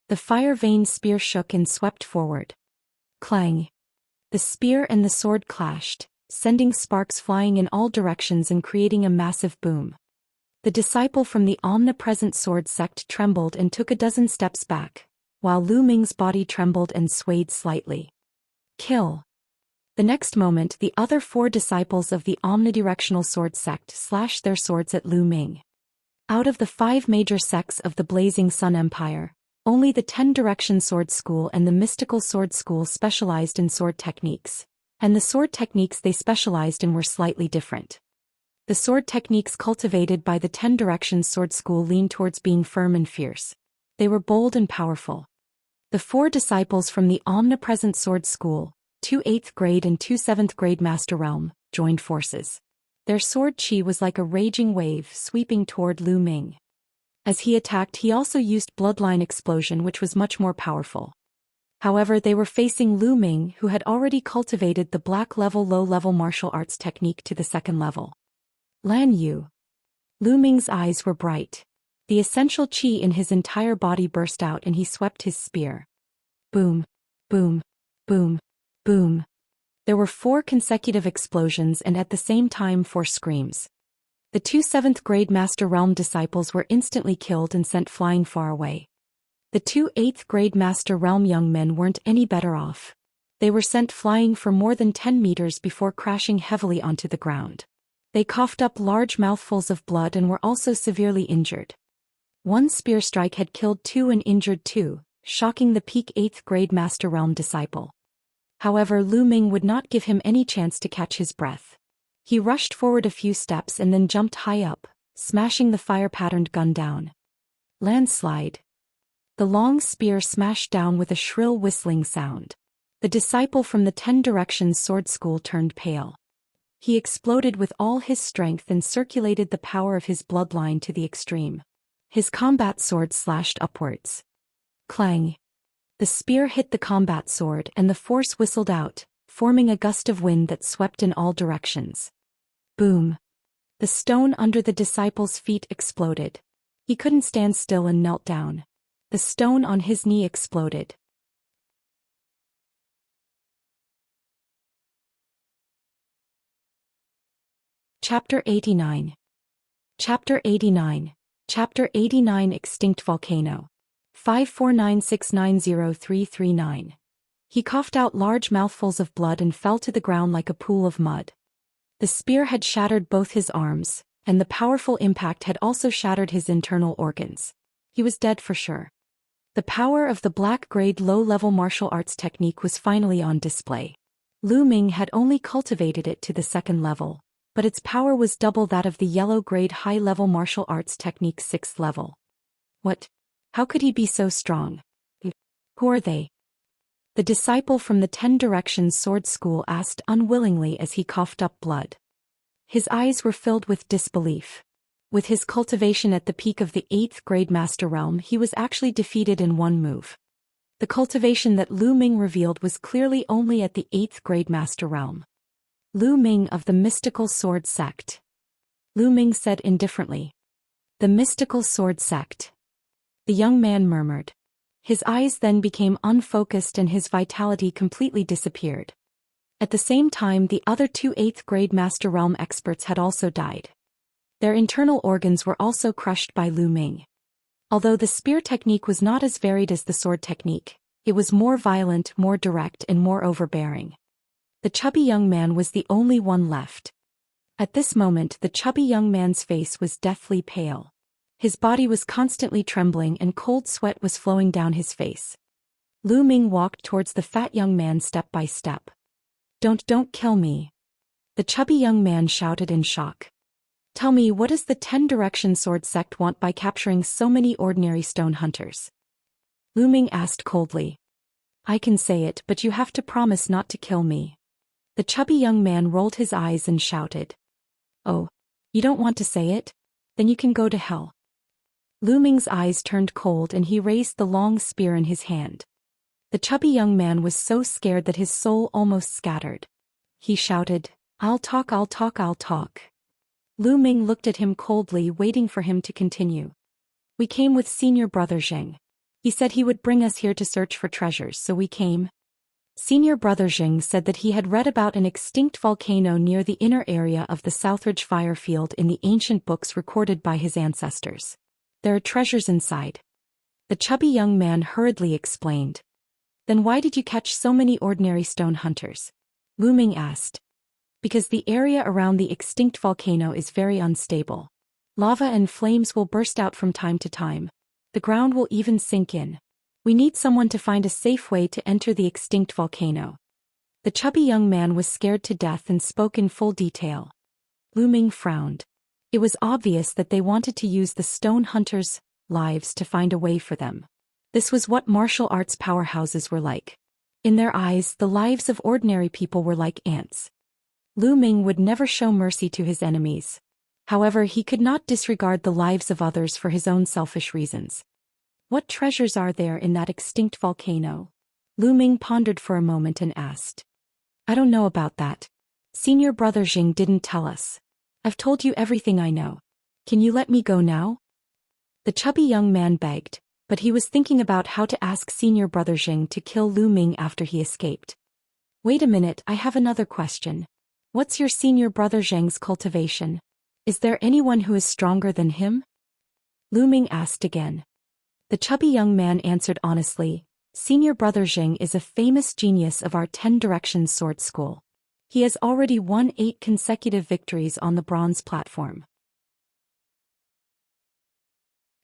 The fire-veined spear shook and swept forward. Clang. The spear and the sword clashed, sending sparks flying in all directions and creating a massive boom. The disciple from the omnipresent sword sect trembled and took a dozen steps back, while Lu Ming's body trembled and swayed slightly. Kill. The next moment, the other 4 disciples of the omnidirectional sword sect slashed their swords at Lu Ming. Out of the 5 major sects of the Blazing Sun Empire, only the 10 Direction Sword School and the Mystical Sword School specialized in sword techniques, and the sword techniques they specialized in were slightly different. The sword techniques cultivated by the 10 Directions Sword School leaned towards being firm and fierce. They were bold and powerful. The 4 disciples from the Omnipresent Sword School, 2 8th grade and 2 7th grade Master Realm, joined forces. Their sword chi was like a raging wave sweeping toward Lu Ming. As he attacked, he also used Bloodline Explosion, which was much more powerful. However, they were facing Lu Ming, who had already cultivated the black level low-level martial arts technique to the 2nd level. Lan Yu. Lu Ming's eyes were bright. The essential chi in his entire body burst out and he swept his spear. Boom, boom, boom, boom. There were 4 consecutive explosions and at the same time 4 screams. The 2 7th grade Master Realm disciples were instantly killed and sent flying far away. The 2 8th grade Master Realm young men weren't any better off. They were sent flying for more than 10 meters before crashing heavily onto the ground. They coughed up large mouthfuls of blood and were also severely injured. 1 spear strike had killed 2 and injured 2, shocking the peak 8th grade Master Realm disciple. However, Lu Ming would not give him any chance to catch his breath. He rushed forward a few steps and then jumped high up, smashing the fire-patterned gun down. Landslide. The long spear smashed down with a shrill whistling sound. The disciple from the 10 Directions Sword School turned pale. He exploded with all his strength and circulated the power of his bloodline to the extreme. His combat sword slashed upwards. Clang. The spear hit the combat sword and the force whistled out, forming a gust of wind that swept in all directions. Boom. The stone under the disciple's feet exploded. He couldn't stand still and knelt down. The stone on his knee exploded. Chapter 89. Chapter 89. Chapter 89 Extinct Volcano. 549690339. He coughed out large mouthfuls of blood and fell to the ground like a pool of mud. The spear had shattered both his arms, and the powerful impact had also shattered his internal organs. He was dead for sure. The power of the black-grade low-level martial arts technique was finally on display. Lu Ming had only cultivated it to the 2nd level, but its power was double that of the yellow-grade high-level martial arts technique 6th level. What? How could he be so strong? Who are they? The disciple from the 10 Directions Sword School asked unwillingly as he coughed up blood. His eyes were filled with disbelief. With his cultivation at the peak of the 8th grade Master Realm, he was actually defeated in one move. The cultivation that Lu Ming revealed was clearly only at the 8th grade Master Realm. Lu Ming of the Mystical Sword Sect. Lu Ming said indifferently. The Mystical Sword Sect. The young man murmured. His eyes then became unfocused and his vitality completely disappeared. At the same time, the other two 8th grade Master Realm experts had also died. Their internal organs were also crushed by Lu Ming. Although the spear technique was not as varied as the sword technique, it was more violent, more direct, and more overbearing. The chubby young man was the only one left. At this moment, the chubby young man's face was deathly pale. His body was constantly trembling and cold sweat was flowing down his face. Lu Ming walked towards the fat young man step by step. Don't kill me. The chubby young man shouted in shock. Tell me, what does the 10 Direction Sword Sect want by capturing so many ordinary stone hunters? Lu Ming asked coldly. I can say it, but you have to promise not to kill me. The chubby young man rolled his eyes and shouted. Oh, you don't want to say it? Then you can go to hell. Lu Ming's eyes turned cold and he raised the long spear in his hand. The chubby young man was so scared that his soul almost scattered. He shouted, I'll talk. Lu Ming looked at him coldly, waiting for him to continue. We came with Senior Brother Zheng. He said he would bring us here to search for treasures, so we came. Senior Brother Zheng said that he had read about an extinct volcano near the inner area of the Southridge fire field in the ancient books recorded by his ancestors. There are treasures inside. The chubby young man hurriedly explained. Then why did you catch so many ordinary stone hunters? Lu Ming asked. Because the area around the extinct volcano is very unstable. Lava and flames will burst out from time to time. The ground will even sink in. We need someone to find a safe way to enter the extinct volcano. The chubby young man was scared to death and spoke in full detail. Lu Ming frowned. It was obvious that they wanted to use the stone hunters' lives to find a way for them. This was what martial arts powerhouses were like. In their eyes, the lives of ordinary people were like ants. Lu Ming would never show mercy to his enemies. However, he could not disregard the lives of others for his own selfish reasons. What treasures are there in that extinct volcano? Lu Ming pondered for a moment and asked. I don't know about that. Senior Brother Zheng didn't tell us. I've told you everything I know. Can you let me go now? The chubby young man begged, but he was thinking about how to ask Senior Brother Zheng to kill Lu Ming after he escaped. Wait a minute, I have another question. What's your Senior Brother Zheng's cultivation? Is there anyone who is stronger than him? Lu Ming asked again. The chubby young man answered honestly, Senior Brother Zheng is a famous genius of our 10 Directions Sword School. He has already won 8 consecutive victories on the bronze platform.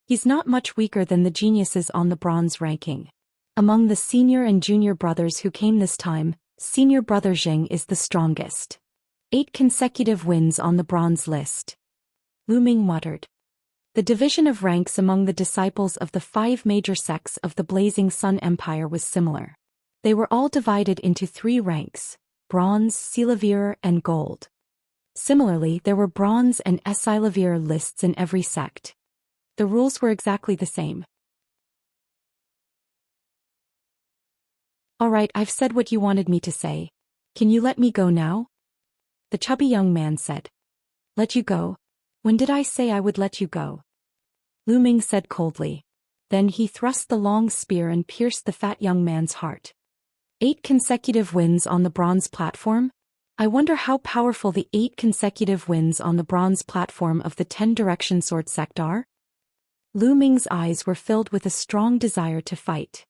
He's not much weaker than the geniuses on the bronze ranking. Among the senior and junior brothers who came this time, Senior Brother Zheng is the strongest. 8 consecutive wins on the bronze list. Lu Ming muttered. The division of ranks among the disciples of the 5 major sects of the Blazing Sun Empire was similar. They were all divided into 3 ranks: bronze, Silavir, and gold. Similarly, there were bronze and Silavir lists in every sect. The rules were exactly the same. All right, I've said what you wanted me to say. Can you let me go now? The chubby young man said. Let you go? When did I say I would let you go? Lu Ming said coldly. Then he thrust the long spear and pierced the fat young man's heart. 8 consecutive wins on the bronze platform? I wonder how powerful the 8 consecutive wins on the bronze platform of the 10 Direction Sword Sect are? Lu Ming's eyes were filled with a strong desire to fight.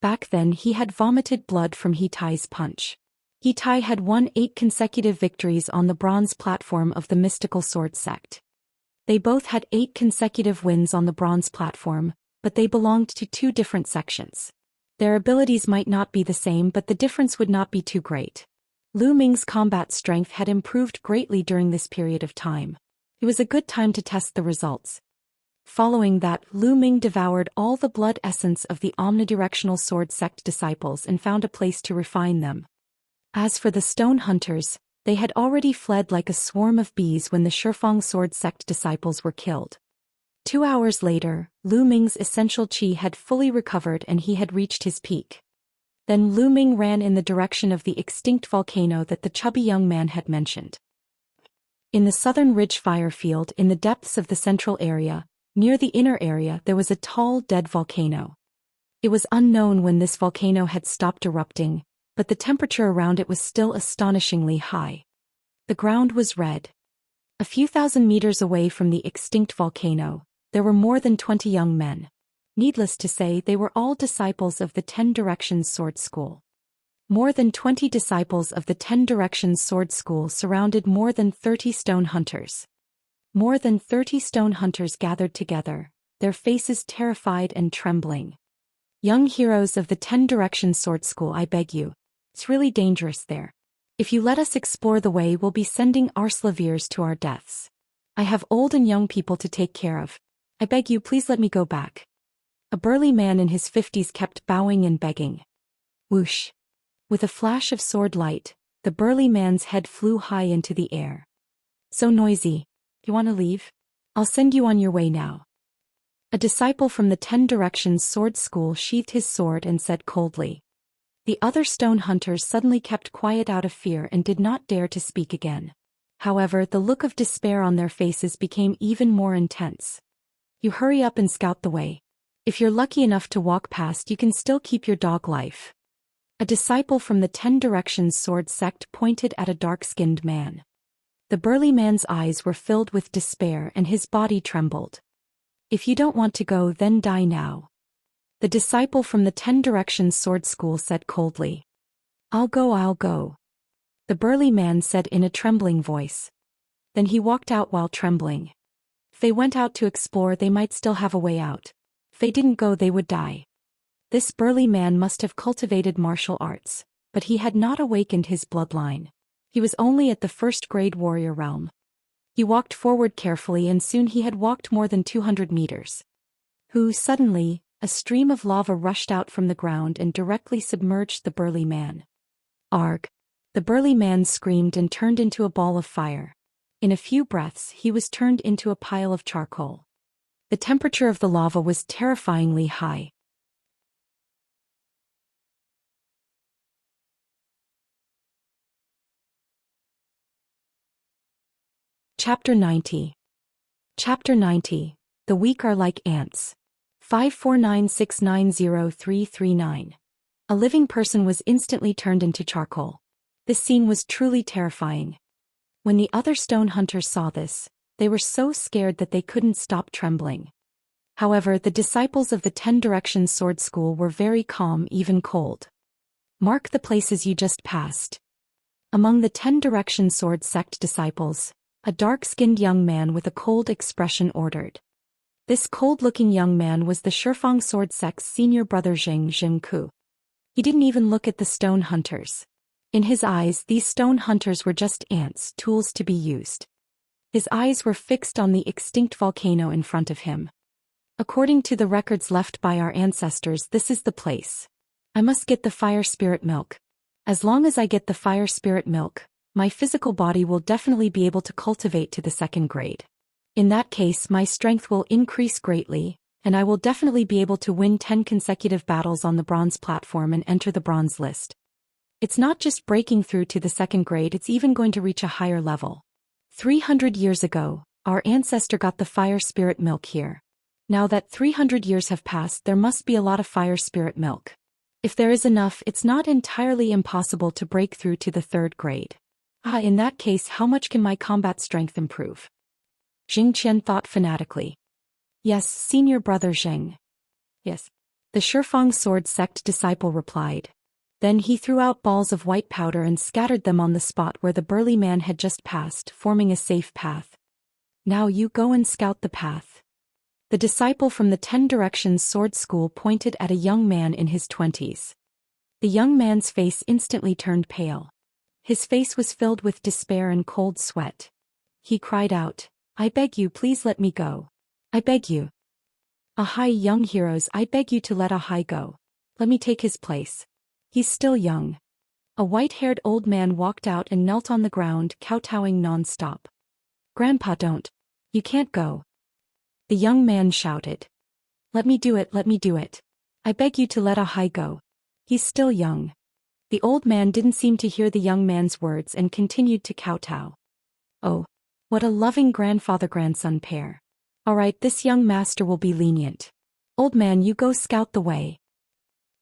Back then he had vomited blood from He Tai's punch. He Tai had won 8 consecutive victories on the bronze platform of the Mystical Sword Sect. They both had 8 consecutive wins on the bronze platform, but they belonged to 2 different sections. Their abilities might not be the same, but the difference would not be too great. Lu Ming's combat strength had improved greatly during this period of time. It was a good time to test the results. Following that, Lu Ming devoured all the blood essence of the omnidirectional sword sect disciples and found a place to refine them. As for the stone hunters, they had already fled like a swarm of bees when the Shifeng sword sect disciples were killed. 2 hours later, Lu Ming's essential qi had fully recovered and he had reached his peak. Then Lu Ming ran in the direction of the extinct volcano that the chubby young man had mentioned. In the southern ridge fire field in the depths of the central area, near the inner area there was a tall, dead volcano. It was unknown when this volcano had stopped erupting, but the temperature around it was still astonishingly high. The ground was red. A few thousand meters away from the extinct volcano, there were more than 20 young men. Needless to say, they were all disciples of the 10 Directions Sword School. More than 20 disciples of the 10 Directions Sword School surrounded more than 30 stone hunters. More than 30 stone hunters gathered together, their faces terrified and trembling. Young heroes of the 10 Directions Sword School, I beg you. It's really dangerous there. If you let us explore the way, we'll be sending our slaviers to our deaths. I have old and young people to take care of. I beg you, please let me go back. A burly man in his 50s kept bowing and begging. Whoosh! With a flash of sword light, the burly man's head flew high into the air. So noisy. You want to leave? I'll send you on your way now. A disciple from the 10 Directions Sword School sheathed his sword and said coldly. The other stone hunters suddenly kept quiet out of fear and did not dare to speak again. However, the look of despair on their faces became even more intense. You hurry up and scout the way. If you're lucky enough to walk past, you can still keep your dog life. A disciple from the 10 Directions Sword sect pointed at a dark-skinned man. The burly man's eyes were filled with despair and his body trembled. If you don't want to go, then die now. The disciple from the 10 Directions Sword School said coldly. I'll go. The burly man said in a trembling voice. Then he walked out while trembling. If they went out to explore, they might still have a way out. If they didn't go, they would die. This burly man must have cultivated martial arts, but he had not awakened his bloodline. He was only at the first-grade warrior realm. He walked forward carefully and soon he had walked more than 200 meters. Suddenly, a stream of lava rushed out from the ground and directly submerged the burly man. Arg! The burly man screamed and turned into a ball of fire. In a few breaths, he was turned into a pile of charcoal. The temperature of the lava was terrifyingly high. Chapter 90. Chapter 90. The weak are like ants. 549690339. A living person was instantly turned into charcoal. This scene was truly terrifying. When the other stone hunters saw this, they were so scared that they couldn't stop trembling. However, the disciples of the 10 Directions Sword School were very calm, even cold. Mark the places you just passed. Among the 10 Directions Sword sect disciples, a dark-skinned young man with a cold expression ordered. This cold-looking young man was the Shifang Sword sect's senior brother Zhengku. He didn't even look at the stone hunters. In his eyes, these stone hunters were just ants, tools to be used. His eyes were fixed on the extinct volcano in front of him. According to the records left by our ancestors, this is the place. I must get the fire spirit milk. As long as I get the fire spirit milk, my physical body will definitely be able to cultivate to the 2nd grade. In that case, my strength will increase greatly, and I will definitely be able to win 10 consecutive battles on the bronze platform and enter the bronze list. It's not just breaking through to the 2nd grade, it's even going to reach a higher level. 300 years ago, our ancestor got the fire spirit milk here. Now that 300 years have passed, there must be a lot of fire spirit milk. If there is enough, it's not entirely impossible to break through to the 3rd grade. In that case, how much can my combat strength improve? Xian thought fanatically. Yes, senior brother Zheng. Yes. The Shifang Sword sect disciple replied. Then he threw out balls of white powder and scattered them on the spot where the burly man had just passed, forming a safe path. Now you go and scout the path. The disciple from the 10 Directions Sword School pointed at a young man in his 20s. The young man's face instantly turned pale. His face was filled with despair and cold sweat. He cried out, I beg you, please let me go. I beg you. Ahai, young heroes, I beg you to let Ahai go. Let me take his place. He's still young. A white-haired old man walked out and knelt on the ground, kowtowing non-stop. Grandpa, don't. You can't go. The young man shouted. Let me do it, let me do it. I beg you to let Ahai go. He's still young. The old man didn't seem to hear the young man's words and continued to kowtow. Oh, what a loving grandfather-grandson pair. All right, this young master will be lenient. Old man, you go scout the way.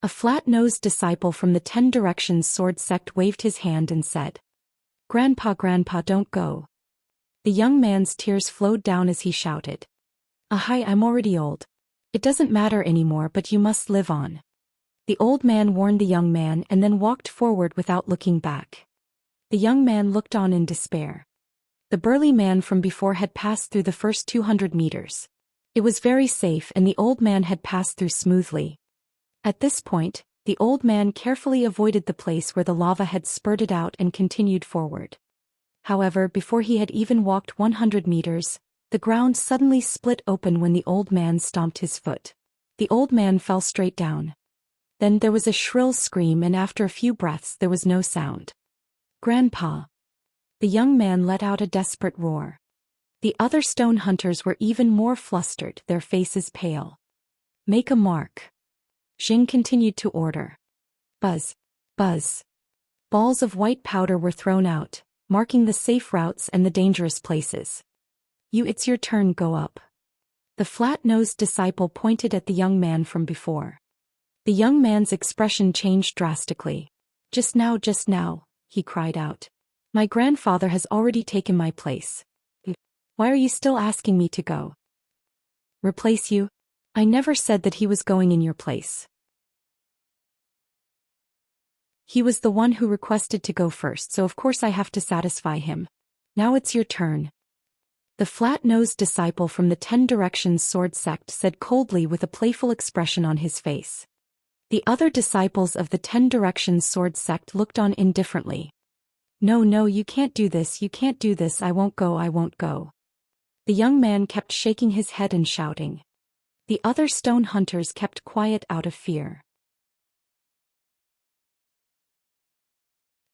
A flat-nosed disciple from the 10 Directions sword sect waved his hand and said, Grandpa, don't go. The young man's tears flowed down as he shouted. Hi, I'm already old. It doesn't matter anymore, but you must live on. The old man warned the young man and then walked forward without looking back. The young man looked on in despair. The burly man from before had passed through the first 200 meters. It was very safe and the old man had passed through smoothly. At this point, the old man carefully avoided the place where the lava had spurted out and continued forward. However, before he had even walked 100 meters, the ground suddenly split open when the old man stomped his foot. The old man fell straight down. Then there was a shrill scream and after a few breaths there was no sound. Grandpa. The young man let out a desperate roar. The other stone hunters were even more flustered, their faces pale. Make a mark. Xing continued to order. Buzz. Buzz. Balls of white powder were thrown out, marking the safe routes and the dangerous places. It's your turn, go up. The flat-nosed disciple pointed at the young man from before. The young man's expression changed drastically. Just now, he cried out. My grandfather has already taken my place. Why are you still asking me to go? Replace you? I never said that he was going in your place. He was the one who requested to go first, so of course I have to satisfy him. Now it's your turn. The flat-nosed disciple from the 10 Directions sword sect said coldly with a playful expression on his face. The other disciples of the 10 Directions sword sect looked on indifferently. No, you can't do this, I won't go. The young man kept shaking his head and shouting. The other stone hunters kept quiet out of fear.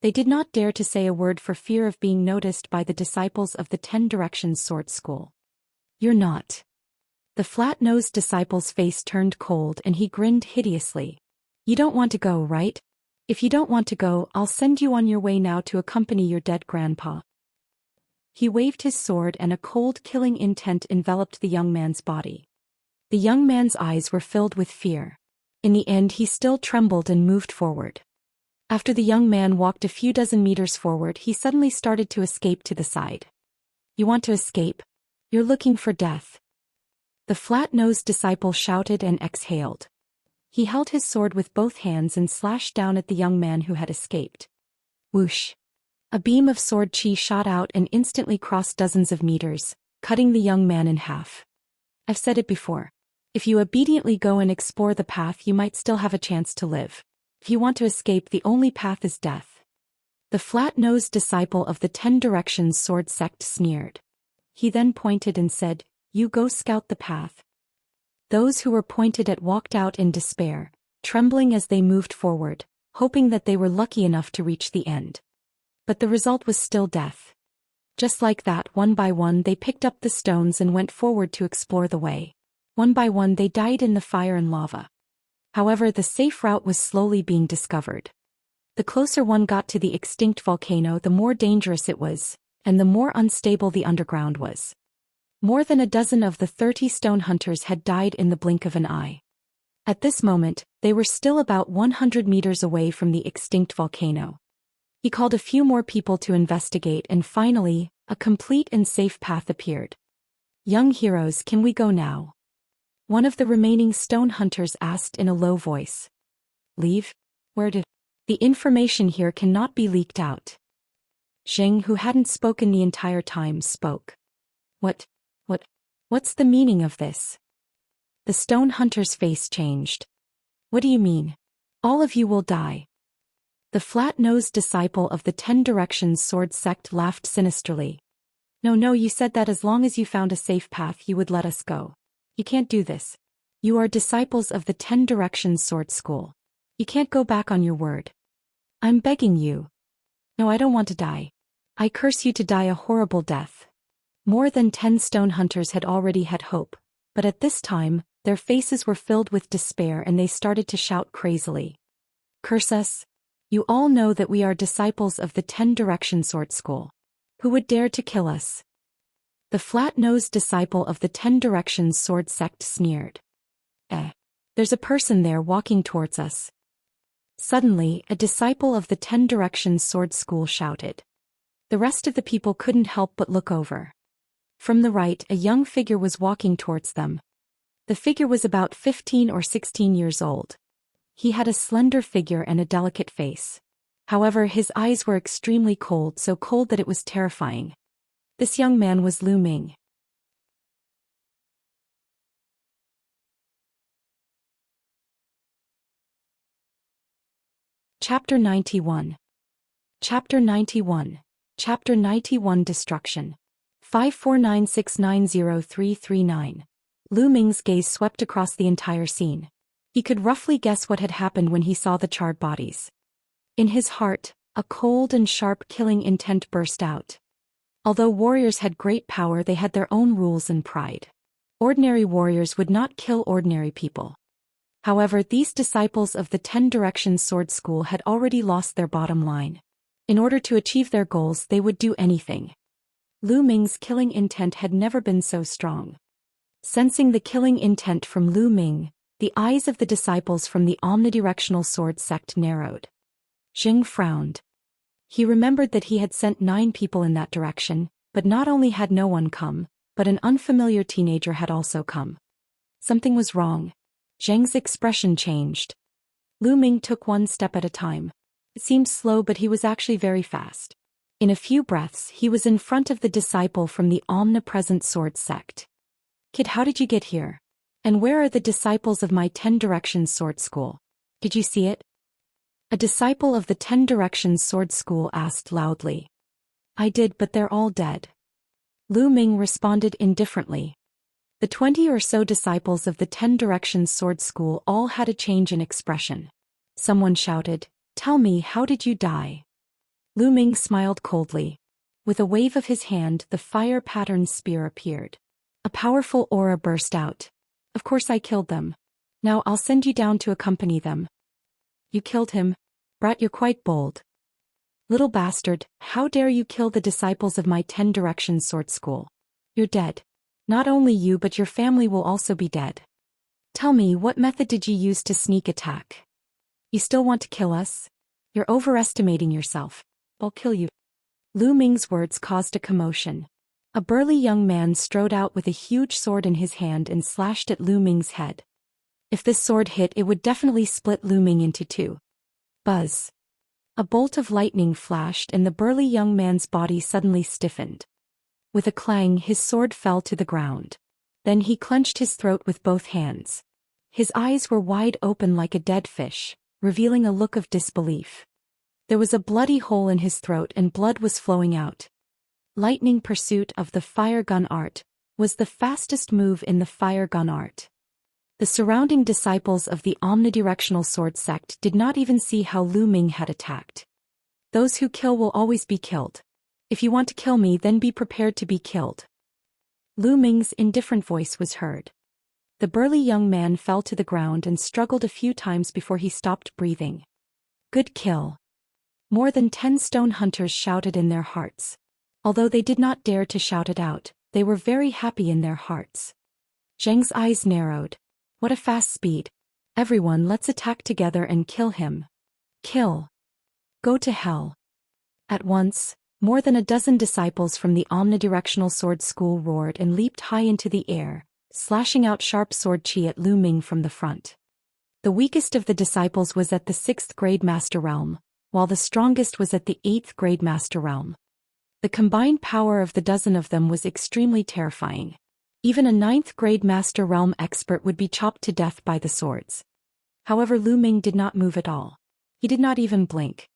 They did not dare to say a word for fear of being noticed by the disciples of the 10 Directions sword school. You're not. The flat-nosed disciple's face turned cold and he grinned hideously. You don't want to go, right? If you don't want to go, I'll send you on your way now to accompany your dead grandpa. He waved his sword and a cold killing intent enveloped the young man's body. The young man's eyes were filled with fear. In the end he still trembled and moved forward. After the young man walked a few dozen meters forward, he suddenly started to escape to the side. You want to escape? You're looking for death. The flat-nosed disciple shouted and exhaled. He held his sword with both hands and slashed down at the young man who had escaped. Whoosh! A beam of sword chi shot out and instantly crossed dozens of meters, cutting the young man in half. I've said it before. If you obediently go and explore the path, you might still have a chance to live. If you want to escape, the only path is death. The flat-nosed disciple of the 10 Directions sword sect sneered. He then pointed and said, You go scout the path. Those who were pointed at walked out in despair, trembling as they moved forward, hoping that they were lucky enough to reach the end. But the result was still death. Just like that, one by one they picked up the stones and went forward to explore the way. One by one they died in the fire and lava. However, the safe route was slowly being discovered. The closer one got to the extinct volcano, the more dangerous it was, and the more unstable the underground was. More than a dozen of the 30 stone hunters had died in the blink of an eye. At this moment, they were still about 100 meters away from the extinct volcano. He called a few more people to investigate and finally, a complete and safe path appeared. Young heroes, can we go now? One of the remaining stone hunters asked in a low voice. Leave? Where did? The information here cannot be leaked out. Xing, who hadn't spoken the entire time, spoke. What's the meaning of this? The stone hunter's face changed. What do you mean? All of you will die. The flat-nosed disciple of the 10 Directions sword sect laughed sinisterly. No, you said that as long as you found a safe path you would let us go. You can't do this. You are disciples of the 10 Directions sword school. You can't go back on your word. I'm begging you. No, I don't want to die. I curse you to die a horrible death. More than 10 stone hunters had already had hope, but at this time, their faces were filled with despair and they started to shout crazily. Curse us. You all know that we are disciples of the 10 Direction Sword School. Who would dare to kill us? The flat-nosed disciple of the 10 Directions Sword Sect sneered. There's a person there walking towards us. Suddenly, a disciple of the 10 Directions Sword School shouted. The rest of the people couldn't help but look over. From the right, a young figure was walking towards them. The figure was about 15 or 16 years old. He had a slender figure and a delicate face. However, his eyes were extremely cold, so cold that it was terrifying. This young man was Lu Ming. Chapter 91. Chapter 91. Chapter 91 Destruction. 549690339. Lu Ming's gaze swept across the entire scene. He could roughly guess what had happened when he saw the charred bodies. In his heart, a cold and sharp killing intent burst out. Although warriors had great power, they had their own rules and pride. Ordinary warriors would not kill ordinary people. However, these disciples of the 10 Directions Sword School had already lost their bottom line. In order to achieve their goals, they would do anything. Lu Ming's killing intent had never been so strong. Sensing the killing intent from Lu Ming, the eyes of the disciples from the omnidirectional sword sect narrowed. Jing frowned. He remembered that he had sent 9 people in that direction, but not only had no one come, but an unfamiliar teenager had also come. Something was wrong. Zheng's expression changed. Lu Ming took one step at a time. It seemed slow, but he was actually very fast. In a few breaths, he was in front of the disciple from the omnipresent sword sect. Kid, how did you get here? And where are the disciples of my 10 Directions Sword School? Did you see it? A disciple of the 10 Directions Sword School asked loudly. I did, but they're all dead. Lu Ming responded indifferently. The 20 or so disciples of the 10 Directions Sword School all had a change in expression. Someone shouted, Tell me, how did you die? Lu Ming smiled coldly. With a wave of his hand, the fire-patterned spear appeared. A powerful aura burst out. Of course I killed them. Now I'll send you down to accompany them. You killed him? Brat, you're quite bold. Little bastard, how dare you kill the disciples of my 10 Directions Sword School? You're dead. Not only you, but your family will also be dead. Tell me, what method did you use to sneak attack? You still want to kill us? You're overestimating yourself. I'll kill you. Lu Ming's words caused a commotion. A burly young man strode out with a huge sword in his hand and slashed at Lu Ming's head. If this sword hit, it would definitely split Lu Ming into 2. Buzz. A bolt of lightning flashed and the burly young man's body suddenly stiffened. With a clang, his sword fell to the ground. Then he clenched his throat with both hands. His eyes were wide open like a dead fish, revealing a look of disbelief. There was a bloody hole in his throat and blood was flowing out. Lightning pursuit of the fire gun art was the fastest move in the fire gun art. The surrounding disciples of the omnidirectional sword sect did not even see how Lu Ming had attacked. Those who kill will always be killed. If you want to kill me, then be prepared to be killed. Lu Ming's indifferent voice was heard. The burly young man fell to the ground and struggled a few times before he stopped breathing. Good kill. More than 10 stone hunters shouted in their hearts. Although they did not dare to shout it out, they were very happy in their hearts. Zheng's eyes narrowed. What a fast speed. Everyone, let's attack together and kill him. Kill. Go to hell. At once, more than a dozen disciples from the omnidirectional sword school roared and leaped high into the air, slashing out sharp sword chi at Lu Ming from the front. The weakest of the disciples was at the 6th grade master realm, while the strongest was at the 8th grade master realm. The combined power of the dozen of them was extremely terrifying. Even a 9th grade master realm expert would be chopped to death by the swords. However, Lu Ming did not move at all. He did not even blink.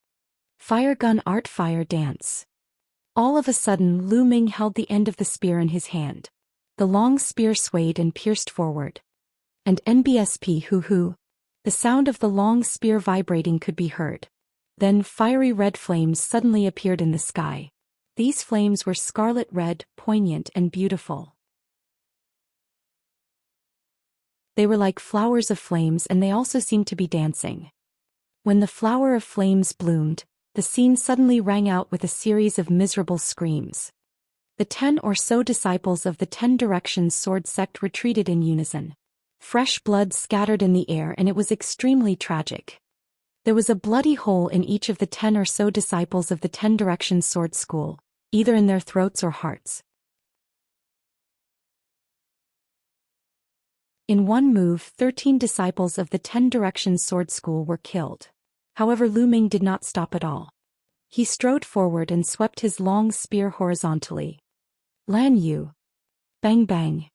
Fire gun art, fire dance. All of a sudden, Lu Ming held the end of the spear in his hand. The long spear swayed and pierced forward. And NBSP hoo-hoo. The sound of the long spear vibrating could be heard. Then fiery red flames suddenly appeared in the sky. These flames were scarlet red, poignant and beautiful. They were like flowers of flames and they also seemed to be dancing. When the flower of flames bloomed, the scene suddenly rang out with a series of miserable screams. The 10 or so disciples of the 10 Directions sword sect retreated in unison. Fresh blood scattered in the air and it was extremely tragic. There was a bloody hole in each of the 10 or so disciples of the 10 Directions sword school, either in their throats or hearts. In one move, 13 disciples of the 10 Directions sword school were killed. However, Lu Ming did not stop at all. He strode forward and swept his long spear horizontally. Lan Yu. Bang bang.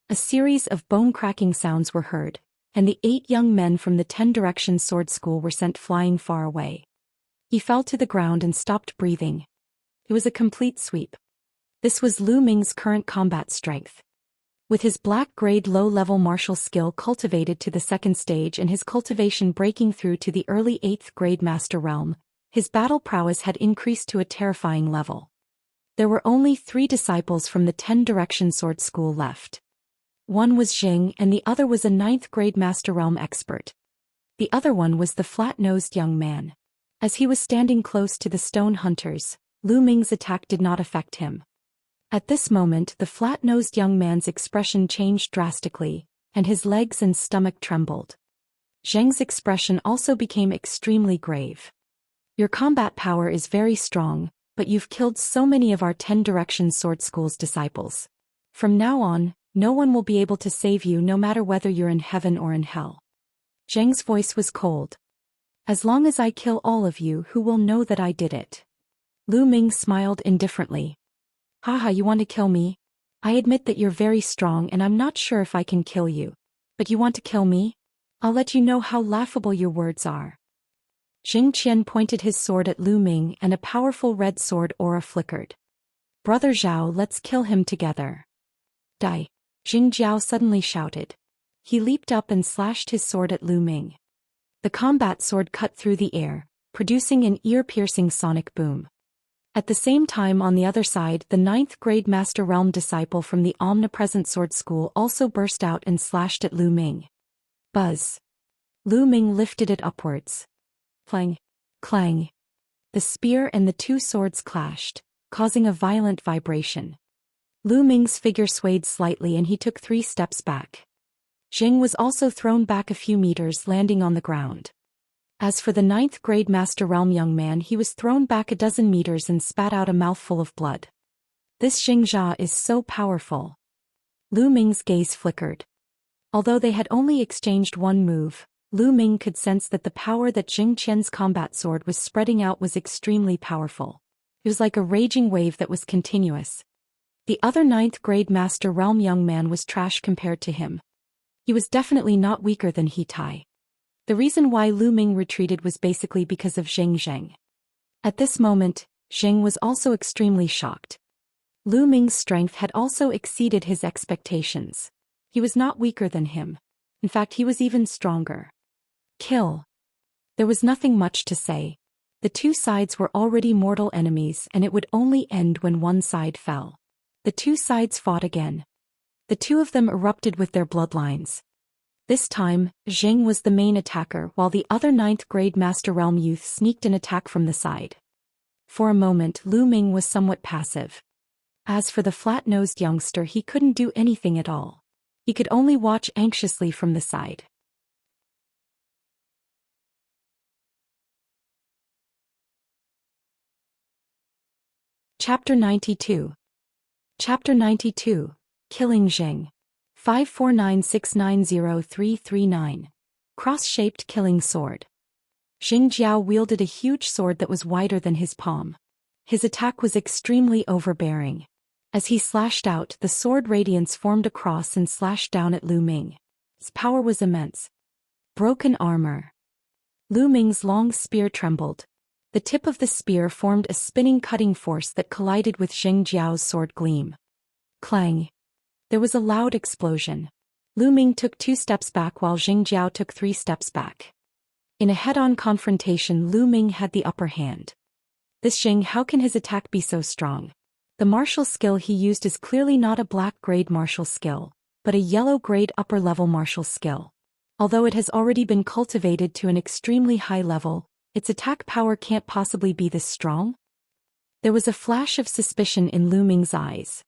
A series of bone-cracking sounds were heard, and the 8 young men from the 10 Directions sword school were sent flying far away. He fell to the ground and stopped breathing. It was a complete sweep. This was Lu Ming's current combat strength. With his black-grade low-level martial skill cultivated to the 2nd stage and his cultivation breaking through to the early 8th grade master realm, his battle prowess had increased to a terrifying level. There were only 3 disciples from the 10 Directions sword school left. One was Jing and the other was a 9th grade master realm expert. The other one was the flat-nosed young man. As he was standing close to the stone hunters, Lu Ming's attack did not affect him. At this moment, the flat-nosed young man's expression changed drastically, and his legs and stomach trembled. Zheng's expression also became extremely grave. Your combat power is very strong, but you've killed so many of our 10 Directions sword school's disciples. From now on, no one will be able to save you no matter whether you're in heaven or in hell. Zheng's voice was cold. As long as I kill all of you, who will know that I did it? Lu Ming smiled indifferently. Haha, you want to kill me? I admit that you're very strong and I'm not sure if I can kill you. But you want to kill me? I'll let you know how laughable your words are. Zhou Xian pointed his sword at Lu Ming and a powerful red sword aura flickered. Brother Zhao, let's kill him together. Die. Jing Jiao suddenly shouted. He leaped up and slashed his sword at Lu Ming. The combat sword cut through the air, producing an ear-piercing sonic boom. At the same time, on the other side, the 9th grade Master Realm disciple from the Omnipresent Sword School also burst out and slashed at Lu Ming. Buzz. Lu Ming lifted it upwards. Clang. Clang. The spear and the 2 swords clashed, causing a violent vibration. Lu Ming's figure swayed slightly and he took 3 steps back. Jing was also thrown back a few meters, landing on the ground. As for the 9th grade Master Realm young man, he was thrown back a dozen meters and spat out a mouthful of blood. This Xianxia is so powerful. Lu Ming's gaze flickered. Although they had only exchanged one move, Lu Ming could sense that the power that Zhou Qian's combat sword was spreading out was extremely powerful. It was like a raging wave that was continuous. The other 9th grade Master Realm young man was trash compared to him. He was definitely not weaker than He Tai. The reason why Lu Ming retreated was basically because of Zheng. At this moment, Zheng was also extremely shocked. Lu Ming's strength had also exceeded his expectations. He was not weaker than him. In fact, he was even stronger. Kill. There was nothing much to say. The 2 sides were already mortal enemies and it would only end when one side fell. The 2 sides fought again. The 2 of them erupted with their bloodlines. This time, Zheng was the main attacker while the other 9th grade Master Realm youth sneaked an attack from the side. For a moment, Lu Ming was somewhat passive. As for the flat-nosed youngster, he couldn't do anything at all. He could only watch anxiously from the side. Chapter 92. Chapter 92. Killing Zheng. 549690339. Cross-shaped killing sword. Jing Jiao wielded a huge sword that was wider than his palm. His attack was extremely overbearing. As he slashed out, the sword radiance formed a cross and slashed down at Lu Ming. His power was immense. Broken armor. Lu Ming's long spear trembled. The tip of the spear formed a spinning cutting force that collided with Jing Jiao's sword gleam. Clang. There was a loud explosion. Lu Ming took 2 steps back while Jing Jiao took 3 steps back. In a head-on confrontation, Lu Ming had the upper hand. This Jing, how can his attack be so strong? The martial skill he used is clearly not a black-grade martial skill, but a yellow-grade upper-level martial skill. Although it has already been cultivated to an extremely high level, its attack power can't possibly be this strong? There was a flash of suspicion in Lu Ming's eyes.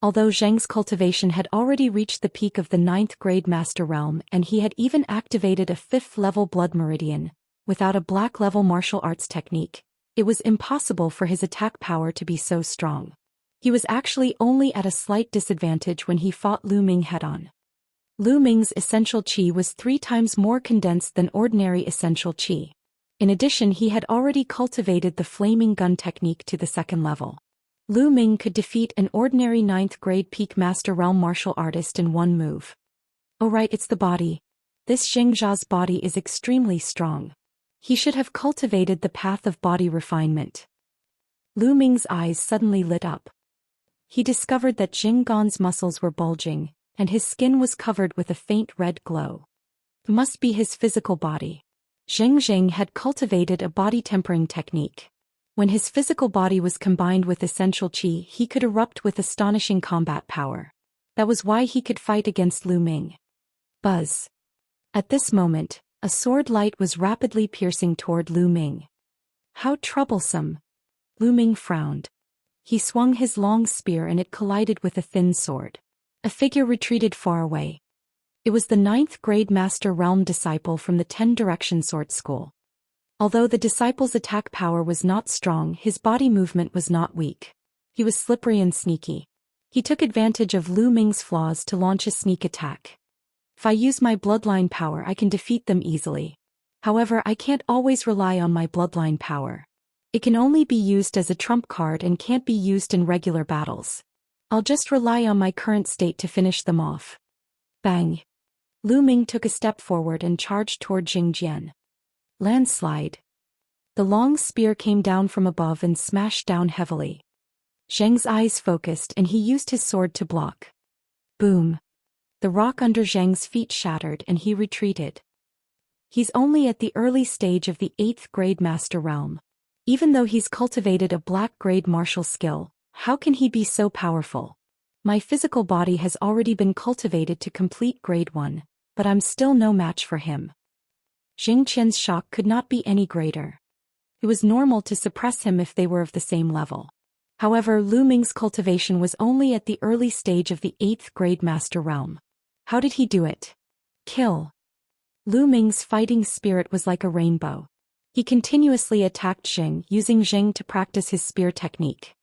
Although Zheng's cultivation had already reached the peak of the 9th grade master realm and he had even activated a 5th level blood meridian, without a black level martial arts technique, it was impossible for his attack power to be so strong. He was actually only at a slight disadvantage when he fought Lu Ming head-on. Lu Ming's essential qi was 3 times more condensed than ordinary essential qi. In addition, he had already cultivated the flaming gun technique to the 2nd level. Lu Ming could defeat an ordinary 9th grade peak master realm martial artist in one move. Oh right, it's the body. This Xianxia's body is extremely strong. He should have cultivated the path of body refinement. Lu Ming's eyes suddenly lit up. He discovered that Jing Gan's muscles were bulging, and his skin was covered with a faint red glow. It must be his physical body. Zheng had cultivated a body tempering technique. When his physical body was combined with essential qi, he could erupt with astonishing combat power. That was why he could fight against Lu Ming. Buzz. At this moment, a sword light was rapidly piercing toward Lu Ming. How troublesome. Lu Ming frowned. He swung his long spear and it collided with a thin sword. A figure retreated far away. It was the 9th grade Master Realm disciple from the 10 Direction Sword School. Although the disciple's attack power was not strong, his body movement was not weak. He was slippery and sneaky. He took advantage of Lu Ming's flaws to launch a sneak attack. If I use my bloodline power, I can defeat them easily. However, I can't always rely on my bloodline power. It can only be used as a trump card and can't be used in regular battles. I'll just rely on my current state to finish them off. Bang! Lu Ming took a step forward and charged toward Jing Jian. Landslide. The long spear came down from above and smashed down heavily. Zheng's eyes focused and he used his sword to block. Boom. The rock under Zheng's feet shattered and he retreated. He's only at the early stage of the 8th grade Master Realm. Even though he's cultivated a black grade martial skill, how can he be so powerful? My physical body has already been cultivated to complete grade 1, but I'm still no match for him. Jing Qian's shock could not be any greater. It was normal to suppress him if they were of the same level. However, Lu Ming's cultivation was only at the early stage of the 8th grade Master Realm. How did he do it? Kill. Lu Ming's fighting spirit was like a rainbow. He continuously attacked Jing, using Jing to practice his spear technique.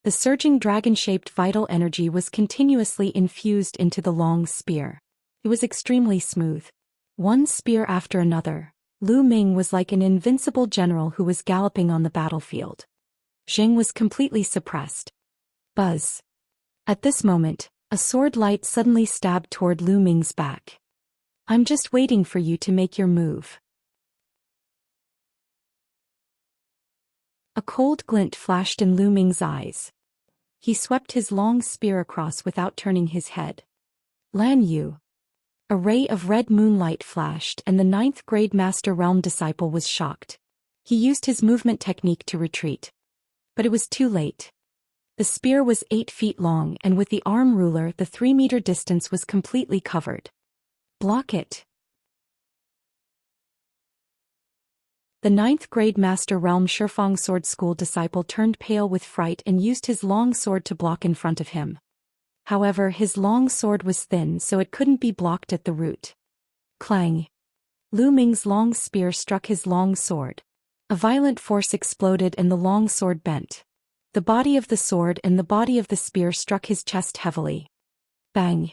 The surging dragon-shaped vital energy was continuously infused into the long spear. It was extremely smooth. One spear after another, Lu Ming was like an invincible general who was galloping on the battlefield. Jing was completely suppressed. Buzz. At this moment, a sword light suddenly stabbed toward Lu Ming's back. I'm just waiting for you to make your move. A cold glint flashed in Lu Ming's eyes. He swept his long spear across without turning his head. Lan Yu. A ray of red moonlight flashed and the 9th grade Master Realm disciple was shocked. He used his movement technique to retreat. But it was too late. The spear was 8 feet long and with the arm ruler the 3-meter distance was completely covered. Block it. The 9th grade Master Realm Shifang Sword School disciple turned pale with fright and used his long sword to block in front of him. However, his long sword was thin so it couldn't be blocked at the root. Clang. Lu Ming's long spear struck his long sword. A violent force exploded and the long sword bent. The body of the sword and the body of the spear struck his chest heavily. Bang.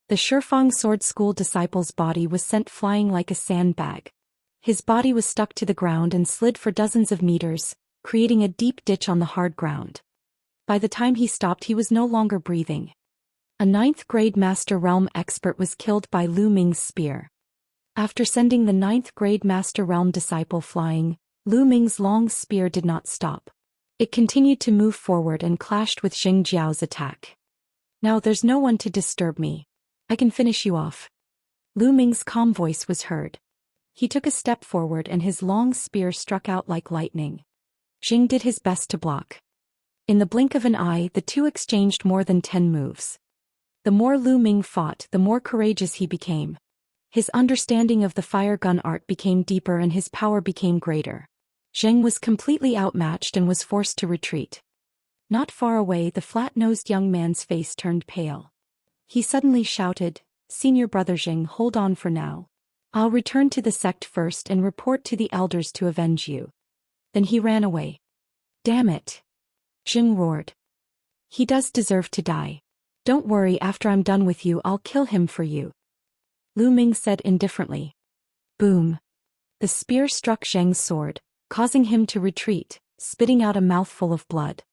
The Shifang Sword School disciple's body was sent flying like a sandbag. His body was stuck to the ground and slid for dozens of meters, creating a deep ditch on the hard ground. By the time he stopped, he was no longer breathing. A 9th grade Master Realm expert was killed by Lu Ming's spear. After sending the 9th grade Master Realm disciple flying, Lu Ming's long spear did not stop. It continued to move forward and clashed with Xing Jiao's attack. Now there's no one to disturb me. I can finish you off. Lu Ming's calm voice was heard. He took a step forward and his long spear struck out like lightning. Xing did his best to block. In the blink of an eye, the two exchanged more than 10 moves. The more Lu Ming fought, the more courageous he became. His understanding of the fire gun art became deeper and his power became greater. Zheng was completely outmatched and was forced to retreat. Not far away, the flat-nosed young man's face turned pale. He suddenly shouted, "Senior brother Zheng, hold on for now. I'll return to the sect first and report to the elders to avenge you." Then he ran away. "Damn it!" Zheng roared. "He does deserve to die. Don't worry, after I'm done with you I'll kill him for you," Lu Ming said indifferently. Boom! The spear struck Zheng's sword, causing him to retreat, spitting out a mouthful of blood.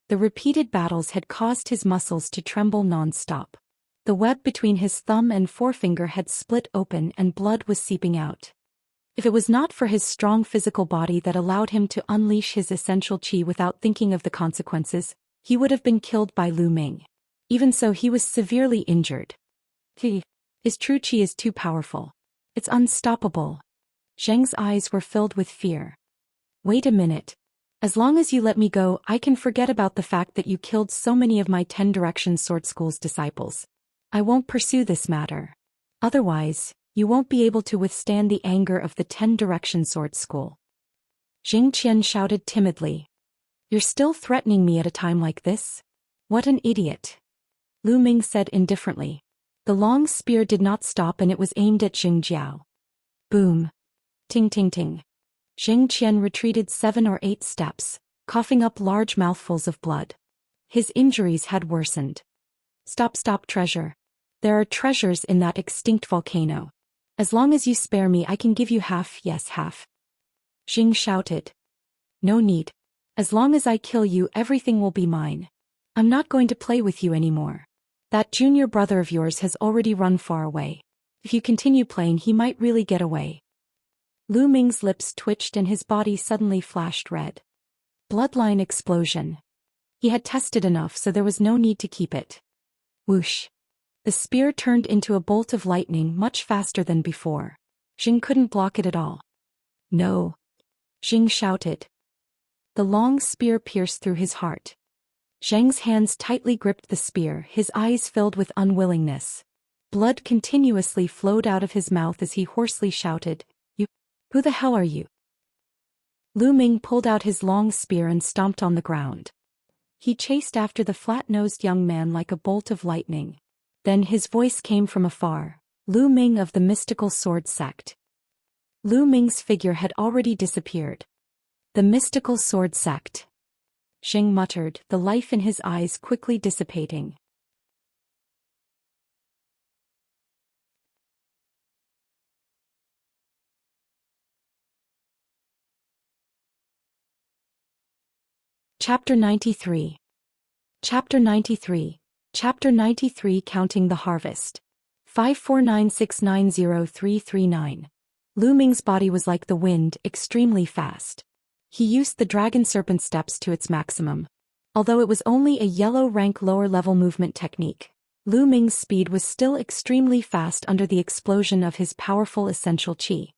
The repeated battles had caused his muscles to tremble non-stop. The web between his thumb and forefinger had split open and blood was seeping out. If it was not for his strong physical body that allowed him to unleash his essential qi without thinking of the consequences, he would have been killed by Lu Ming. Even so, he was severely injured. His true qi is too powerful. It's unstoppable. Zheng's eyes were filled with fear. "Wait a minute. As long as you let me go, I can forget about the fact that you killed so many of my 10 Directions Sword School's disciples. I won't pursue this matter. Otherwise, you won't be able to withstand the anger of the 10 Directions Sword School." Jing Qian shouted timidly. "You're still threatening me at a time like this? What an idiot," Lu Ming said indifferently. The long spear did not stop and it was aimed at Xing Jiao. Boom! Ting ting ting. Jing Qian retreated 7 or 8 steps, coughing up large mouthfuls of blood. His injuries had worsened. Stop, treasure. There are treasures in that extinct volcano. As long as you spare me I can give you half, yes half. Jing shouted. "No need. As long as I kill you everything will be mine. I'm not going to play with you anymore. That junior brother of yours has already run far away. If you continue playing he might really get away." Lu Ming's lips twitched and his body suddenly flashed red. Bloodline explosion. He had tested enough so there was no need to keep it. Whoosh. The spear turned into a bolt of lightning much faster than before. Jing couldn't block it at all. "No!" Jing shouted. The long spear pierced through his heart. Zheng's hands tightly gripped the spear, his eyes filled with unwillingness. Blood continuously flowed out of his mouth as he hoarsely shouted, "Who the hell are you?" Lu Ming pulled out his long spear and stomped on the ground. He chased after the flat-nosed young man like a bolt of lightning. Then his voice came from afar, "Lu Ming of the mystical sword sect." Lu Ming's figure had already disappeared. The mystical sword sect. Xing muttered, the life in his eyes quickly dissipating. Chapter 93. Chapter 93. Chapter 93 Counting the Harvest. 549690339. Lu Ming's body was like the wind, extremely fast. He used the dragon serpent steps to its maximum. Although it was only a yellow rank lower level movement technique, Lu Ming's speed was still extremely fast under the explosion of his powerful essential qi.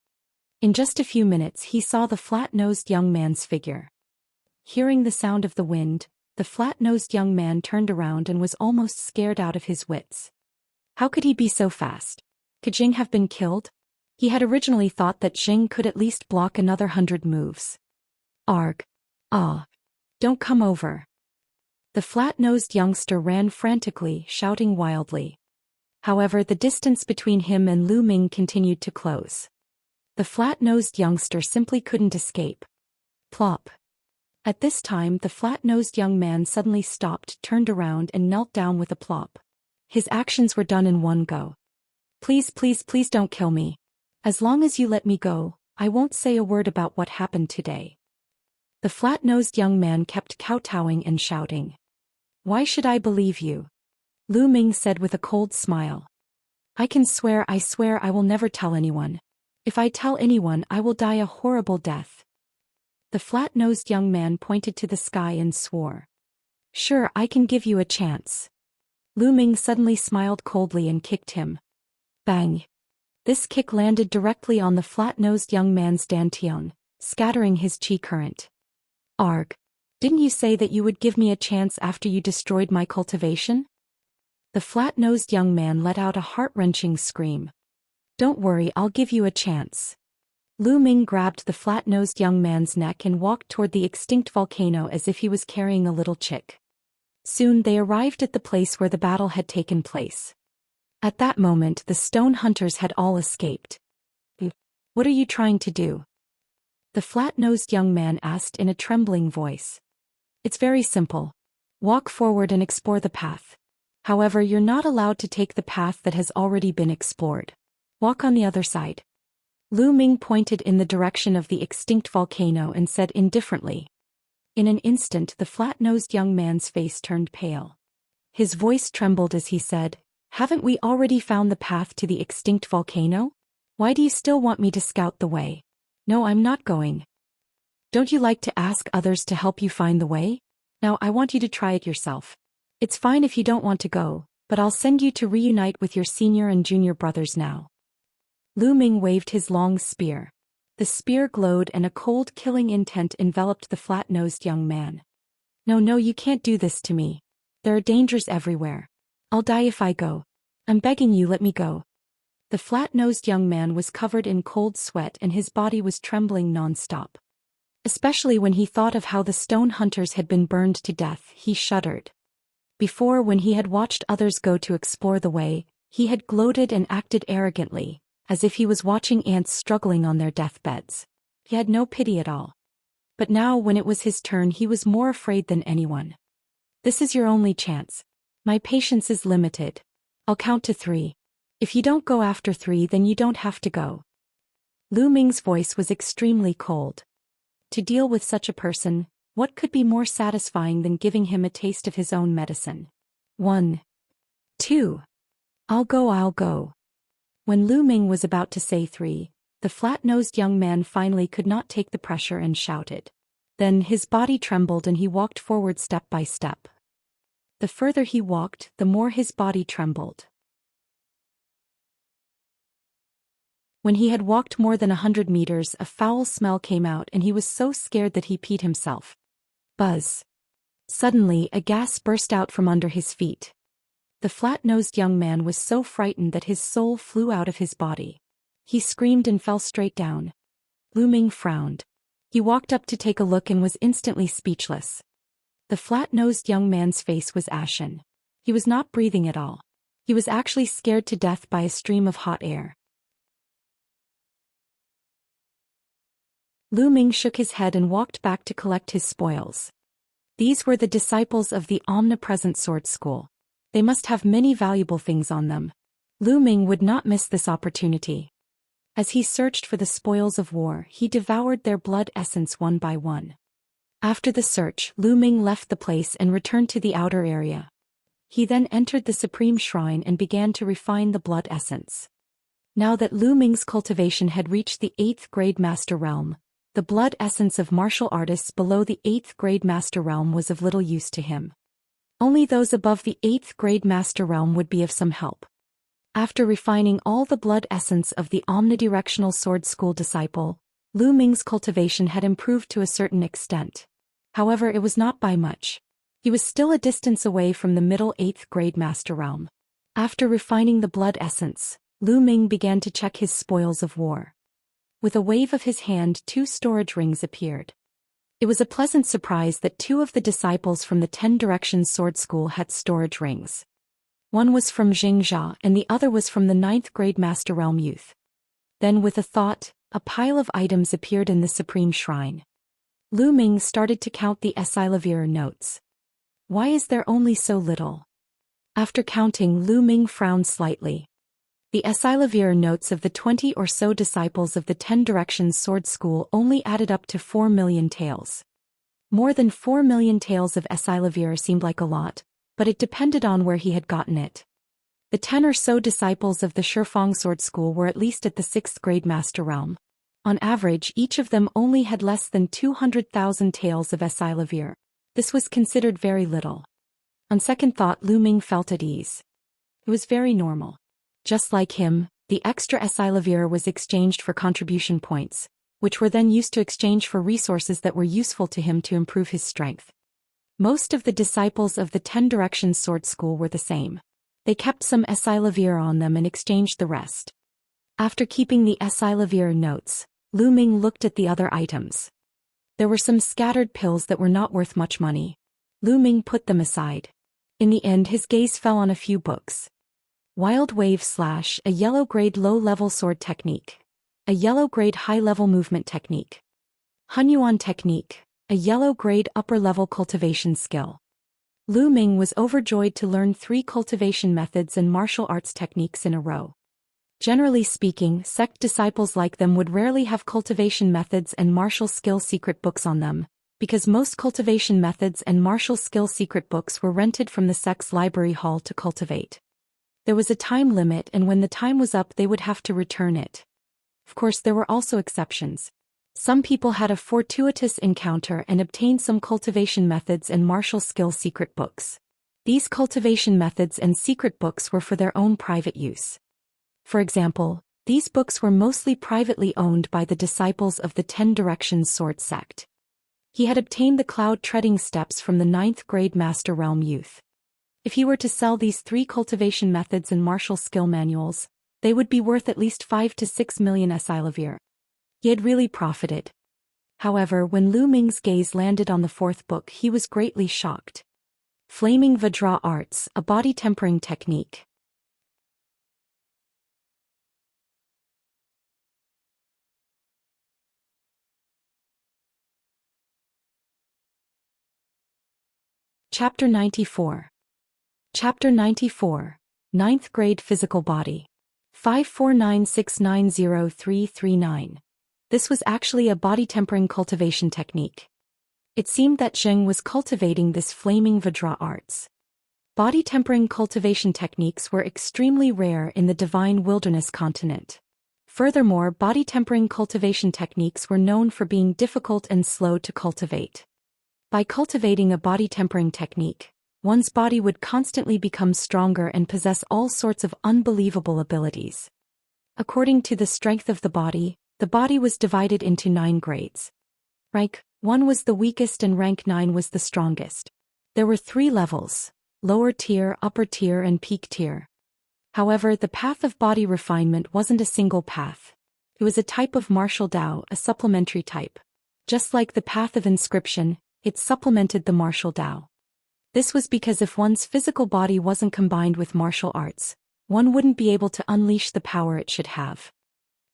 In just a few minutes he saw the flat-nosed young man's figure. Hearing the sound of the wind, the flat-nosed young man turned around and was almost scared out of his wits. How could he be so fast? Could Jing have been killed? He had originally thought that Jing could at least block another 100 moves. Arg. Ah. Don't come over. The flat-nosed youngster ran frantically, shouting wildly. However, the distance between him and Lu Ming continued to close. The flat-nosed youngster simply couldn't escape. Plop. At this time the flat-nosed young man suddenly stopped, turned around and knelt down with a plop. His actions were done in one go. Please don't kill me. As long as you let me go, I won't say a word about what happened today." The flat-nosed young man kept kowtowing and shouting. "Why should I believe you?" Lu Ming said with a cold smile. I swear I will never tell anyone. If I tell anyone I will die a horrible death." The flat-nosed young man pointed to the sky and swore. "Sure, I can give you a chance." Lu Ming suddenly smiled coldly and kicked him. Bang! This kick landed directly on the flat-nosed young man's dantian, scattering his qi current. Arg! Didn't you say that you would give me a chance after you destroyed my cultivation? The flat-nosed young man let out a heart-wrenching scream. Don't worry, I'll give you a chance. Lu Ming grabbed the flat-nosed young man's neck and walked toward the extinct volcano as if he was carrying a little chick. Soon they arrived at the place where the battle had taken place. At that moment the stone hunters had all escaped. What are you trying to do? The flat-nosed young man asked in a trembling voice. It's very simple. Walk forward and explore the path. However, you're not allowed to take the path that has already been explored. Walk on the other side. Lu Ming pointed in the direction of the extinct volcano and said indifferently. In an instant the flat-nosed young man's face turned pale. His voice trembled as he said, Haven't we already found the path to the extinct volcano? Why do you still want me to scout the way? No, I'm not going. Don't you like to ask others to help you find the way? Now I want you to try it yourself. It's fine if you don't want to go, but I'll send you to reunite with your senior and junior brothers now. Lu Ming waved his long spear. The spear glowed and a cold killing intent enveloped the flat-nosed young man. No, you can't do this to me. There are dangers everywhere. I'll die if I go. I'm begging you, let me go. The flat-nosed young man was covered in cold sweat and his body was trembling non-stop. Especially when he thought of how the stone hunters had been burned to death, he shuddered. Before, when he had watched others go to explore the way, he had gloated and acted arrogantly, as if he was watching ants struggling on their deathbeds. He had no pity at all. But now when it was his turn he was more afraid than anyone. This is your only chance. My patience is limited. I'll count to 3. If you don't go after 3 then you don't have to go. Lu Ming's voice was extremely cold. To deal with such a person, what could be more satisfying than giving him a taste of his own medicine? 1. 2. I'll go. When Lu Ming was about to say 3, the flat-nosed young man finally could not take the pressure and shouted. Then his body trembled and he walked forward step by step. The further he walked, the more his body trembled. When he had walked more than 100 meters, a foul smell came out and he was so scared that he peed himself. Buzz. Suddenly, a gas burst out from under his feet. The flat-nosed young man was so frightened that his soul flew out of his body. He screamed and fell straight down. Lu Ming frowned. He walked up to take a look and was instantly speechless. The flat-nosed young man's face was ashen. He was not breathing at all. He was actually scared to death by a stream of hot air. Lu Ming shook his head and walked back to collect his spoils. These were the disciples of the omnipresent sword school. They must have many valuable things on them. Lu Ming would not miss this opportunity. As he searched for the spoils of war, he devoured their blood essence one by one. After the search, Lu Ming left the place and returned to the outer area. He then entered the supreme shrine and began to refine the blood essence. Now that Lu Ming's cultivation had reached the 8th grade master realm, the blood essence of martial artists below the 8th grade master realm was of little use to him. Only those above the 8th grade master realm would be of some help. After refining all the blood essence of the omnidirectional sword school disciple, Lu Ming's cultivation had improved to a certain extent. However, it was not by much. He was still a distance away from the middle 8th grade master realm. After refining the blood essence, Lu Ming began to check his spoils of war. With a wave of his hand, 2 storage rings appeared. It was a pleasant surprise that 2 of the disciples from the 10 Directions Sword School had storage rings. One was from Xianxia and the other was from the 9th grade Master Realm youth. Then with a thought, a pile of items appeared in the Supreme Shrine. Lu Ming started to count the Esilavir notes. Why is there only so little? After counting, Lu Ming frowned slightly. The Esilavir notes of the 20 or so disciples of the 10 Directions Sword School only added up to 4 million taels. More than 4 million taels of Esilavir seemed like a lot, but it depended on where he had gotten it. The 10 or so disciples of the Shifang Sword School were at least at the 6th grade Master Realm. On average, each of them only had less than 200,000 taels of Esilavir. This was considered very little. On second thought, Lu Ming felt at ease. It was very normal. Just like him, the extra Esilavir was exchanged for contribution points, which were then used to exchange for resources that were useful to him to improve his strength. Most of the disciples of the 10 Directions Sword School were the same. They kept some Esilavir on them and exchanged the rest. After keeping the Syllavier notes, Lu Ming looked at the other items. There were some scattered pills that were not worth much money. Lu Ming put them aside. In the end, his gaze fell on a few books. Wild Wave / a yellow-grade low-level sword technique. A yellow-grade high-level movement technique. Hunyuan technique, a yellow-grade upper-level cultivation skill. Lu Ming was overjoyed to learn 3 cultivation methods and martial arts techniques in a row. Generally speaking, sect disciples like them would rarely have cultivation methods and martial skill secret books on them, because most cultivation methods and martial skill secret books were rented from the sect's library hall to cultivate. There was a time limit, and when the time was up they would have to return it. Of course, there were also exceptions. Some people had a fortuitous encounter and obtained some cultivation methods and martial skill secret books. These cultivation methods and secret books were for their own private use. For example, these books were mostly privately owned by the disciples of the 10 Directions Sword sect. He had obtained the cloud-treading steps from the 9th grade Master Realm youth. If he were to sell these 3 cultivation methods and martial skill manuals, they would be worth at least 5 to 6 million Syllavier. He had really profited. However, when Lu Ming's gaze landed on the 4th book, he was greatly shocked. Flaming Vajra Arts, a body tempering technique. Chapter 94. Chapter 94, 9th Grade Physical Body. 549690339. This was actually a body tempering cultivation technique. It seemed that Zheng was cultivating this flaming Vajra arts. Body tempering cultivation techniques were extremely rare in the Divine Wilderness continent. Furthermore, body tempering cultivation techniques were known for being difficult and slow to cultivate. By cultivating a body tempering technique, one's body would constantly become stronger and possess all sorts of unbelievable abilities. According to the strength of the body was divided into 9 grades. Rank 1 was the weakest and rank 9 was the strongest. There were 3 levels: lower tier, upper tier, and peak tier. However, the path of body refinement wasn't a single path. It was a type of martial Dao, a supplementary type. Just like the path of inscription, it supplemented the martial Dao. This was because if one's physical body wasn't combined with martial arts, one wouldn't be able to unleash the power it should have.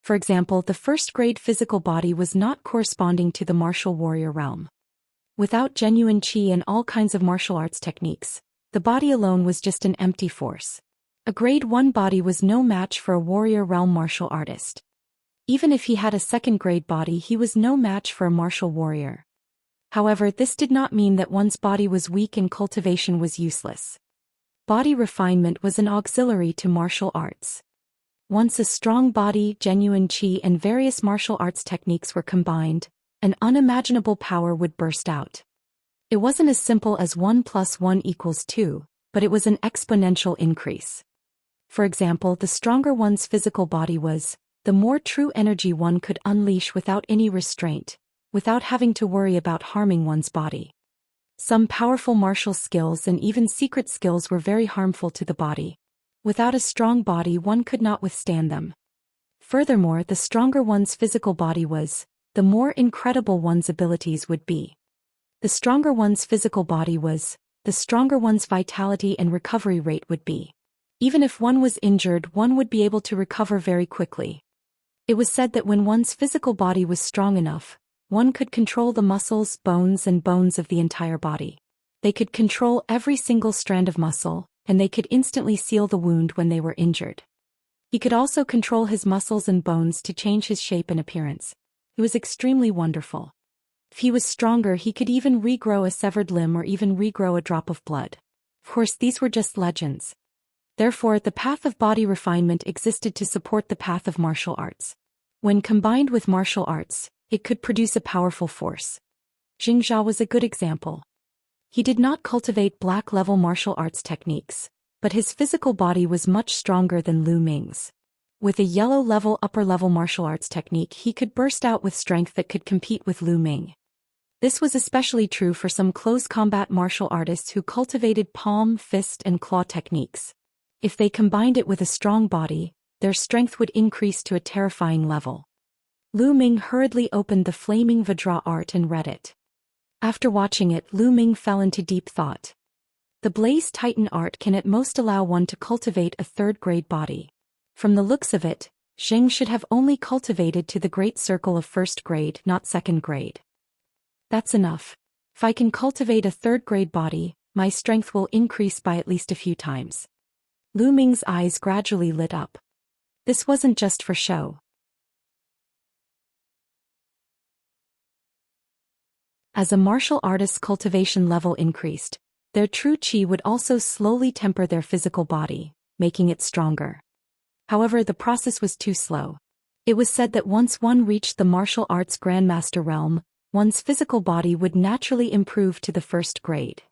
For example, the 1st grade physical body was not corresponding to the martial warrior realm. Without genuine qi and all kinds of martial arts techniques, the body alone was just an empty force. A grade 1 body was no match for a warrior realm martial artist. Even if he had a 2nd grade body, he was no match for a martial warrior. However, this did not mean that one's body was weak and cultivation was useless. Body refinement was an auxiliary to martial arts. Once a strong body, genuine qi, and various martial arts techniques were combined, an unimaginable power would burst out. It wasn't as simple as 1 + 1 = 2, but it was an exponential increase. For example, the stronger one's physical body was, the more true energy one could unleash without any restraint, without having to worry about harming one's body. Some powerful martial skills and even secret skills were very harmful to the body. Without a strong body, one could not withstand them. Furthermore, the stronger one's physical body was, the more incredible one's abilities would be. The stronger one's physical body was, the stronger one's vitality and recovery rate would be. Even if one was injured, one would be able to recover very quickly. It was said that when one's physical body was strong enough, one could control the muscles, bones of the entire body. They could control every single strand of muscle, and they could instantly seal the wound when they were injured. He could also control his muscles and bones to change his shape and appearance. It was extremely wonderful. If he was stronger, he could even regrow a severed limb or even regrow a drop of blood. Of course, these were just legends. Therefore, the path of body refinement existed to support the path of martial arts. When combined with martial arts, it could produce a powerful force. Xianxia was a good example. He did not cultivate black-level martial arts techniques, but his physical body was much stronger than Lu Ming's. With a yellow-level upper-level martial arts technique, he could burst out with strength that could compete with Lu Ming. This was especially true for some close combat martial artists who cultivated palm, fist, and claw techniques. If they combined it with a strong body, their strength would increase to a terrifying level. Lu Ming hurriedly opened the flaming Vajra art and read it. After watching it, Lu Ming fell into deep thought. The Blaze Titan art can at most allow one to cultivate a third-grade body. From the looks of it, Zheng should have only cultivated to the great circle of first grade, not second grade. That's enough. If I can cultivate a third-grade body, my strength will increase by at least a few times. Lu Ming's eyes gradually lit up. This wasn't just for show. As a martial artist's cultivation level increased, their true qi would also slowly temper their physical body, making it stronger. However, the process was too slow. It was said that once one reached the martial arts grandmaster realm, one's physical body would naturally improve to the first grade.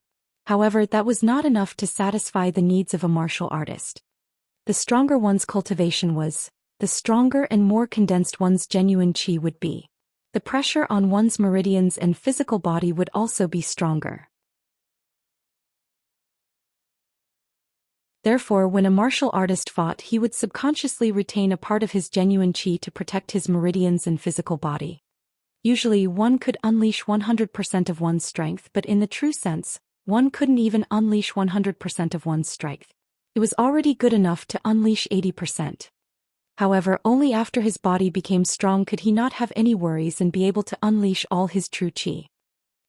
However, that was not enough to satisfy the needs of a martial artist. The stronger one's cultivation was, the stronger and more condensed one's genuine qi would be. The pressure on one's meridians and physical body would also be stronger. Therefore, when a martial artist fought, he would subconsciously retain a part of his genuine qi to protect his meridians and physical body. Usually, one could unleash 100% of one's strength, but in the true sense, one couldn't even unleash 100% of one's strength. It was already good enough to unleash 80%. However, only after his body became strong could he not have any worries and be able to unleash all his true qi.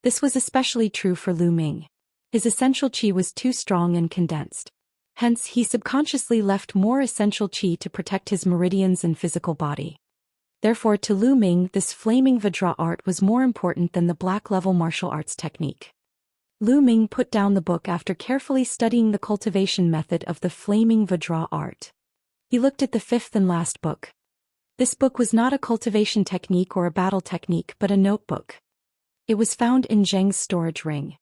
This was especially true for Lu Ming. His essential qi was too strong and condensed. Hence, he subconsciously left more essential qi to protect his meridians and physical body. Therefore, to Lu Ming, this flaming Vajra art was more important than the black-level martial arts technique. Lu Ming put down the book after carefully studying the cultivation method of the flaming Vajra art. He looked at the fifth and last book. This book was not a cultivation technique or a battle technique but a notebook. It was found in Zheng's storage ring.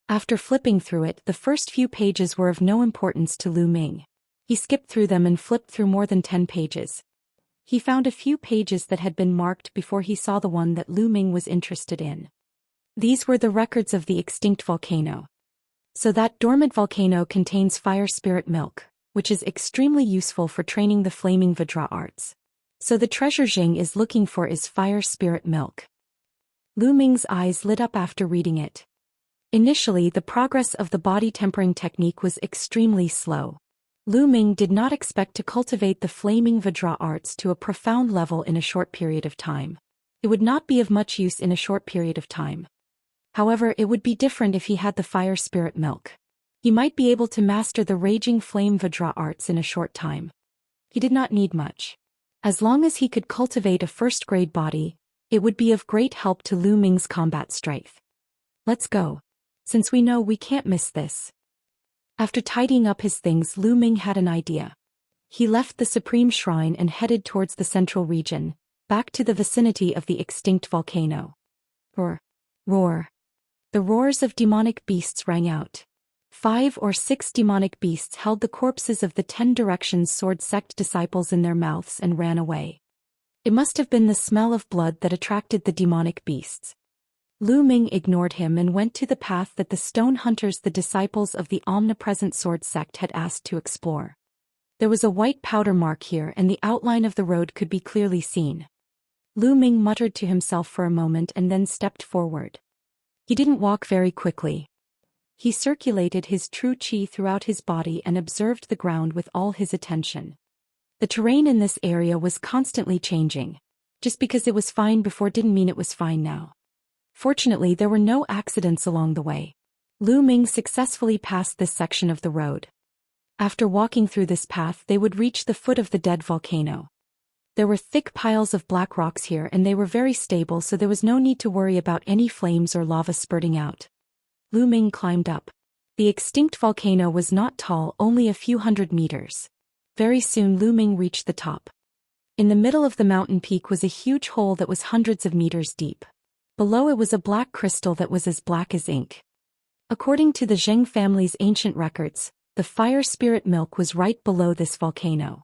After flipping through it, the first few pages were of no importance to Lu Ming. He skipped through them and flipped through more than 10 pages. He found a few pages that had been marked before he saw the one that Lu Ming was interested in. These were the records of the extinct volcano. So that dormant volcano contains fire spirit milk, which is extremely useful for training the flaming Vajra arts. So the treasure Zheng is looking for is fire spirit milk. Lu Ming's eyes lit up after reading it. Initially, the progress of the body tempering technique was extremely slow. Lu Ming did not expect to cultivate the flaming Vajra arts to a profound level in a short period of time. It would not be of much use in a short period of time. However, it would be different if he had the fire spirit milk. He might be able to master the raging flame Vajra arts in a short time. He did not need much. As long as he could cultivate a first-grade body, it would be of great help to Lu Ming's combat strength. Let's go. Since we know we can't miss this. After tidying up his things, Lu Ming had an idea. He left the Supreme Shrine and headed towards the central region, back to the vicinity of the extinct volcano. Roar. Roar. The roars of demonic beasts rang out. 5 or 6 demonic beasts held the corpses of the 10 Directions Sword Sect disciples in their mouths and ran away. It must have been the smell of blood that attracted the demonic beasts. Lu Ming ignored him and went to the path that the stone hunters, the disciples of the omnipresent sword sect, had asked to explore. There was a white powder mark here and the outline of the road could be clearly seen. Lu Ming muttered to himself for a moment and then stepped forward. He didn't walk very quickly. He circulated his true qi throughout his body and observed the ground with all his attention. The terrain in this area was constantly changing. Just because it was fine before didn't mean it was fine now. Fortunately, there were no accidents along the way. Lu Ming successfully passed this section of the road. After walking through this path, they would reach the foot of the dead volcano. There were thick piles of black rocks here and they were very stable, so there was no need to worry about any flames or lava spurting out. Lu Ming climbed up. The extinct volcano was not tall, only a few hundred meters. Very soon Lu Ming reached the top. In the middle of the mountain peak was a huge hole that was hundreds of meters deep. Below it was a black crystal that was as black as ink. According to the Zheng family's ancient records, the fire spirit milk was right below this volcano.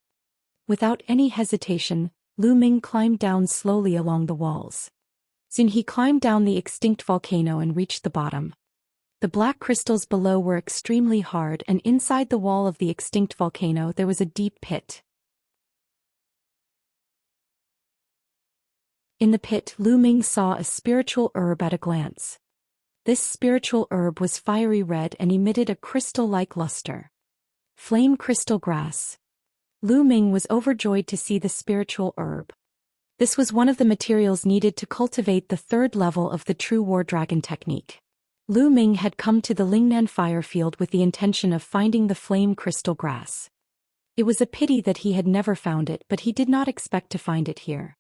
Without any hesitation, Lu Ming climbed down slowly along the walls. Soon he climbed down the extinct volcano and reached the bottom. The black crystals below were extremely hard, and inside the wall of the extinct volcano there was a deep pit. In the pit, Lu Ming saw a spiritual herb at a glance. This spiritual herb was fiery red and emitted a crystal-like luster. Flame crystal grass. Lu Ming was overjoyed to see the spiritual herb. This was one of the materials needed to cultivate the third level of the true war dragon technique. Lu Ming had come to the Lingnan fire field with the intention of finding the flame crystal grass. It was a pity that he had never found it, but he did not expect to find it here.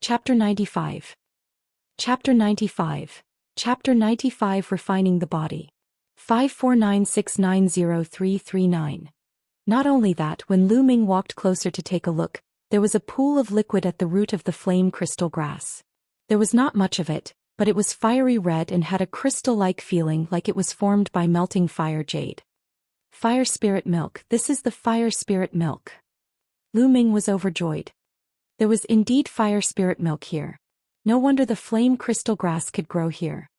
Chapter 95. Chapter 95. Chapter 95 Refining the Body. 549690339. Not only that, when Lu Ming walked closer to take a look, there was a pool of liquid at the root of the flame crystal grass. There was not much of it, but it was fiery red and had a crystal-like feeling, like it was formed by melting fire jade. Fire spirit milk. This is the fire spirit milk. Lu Ming was overjoyed. There was indeed fire spirit milk here. No wonder the flame crystal grass could grow here.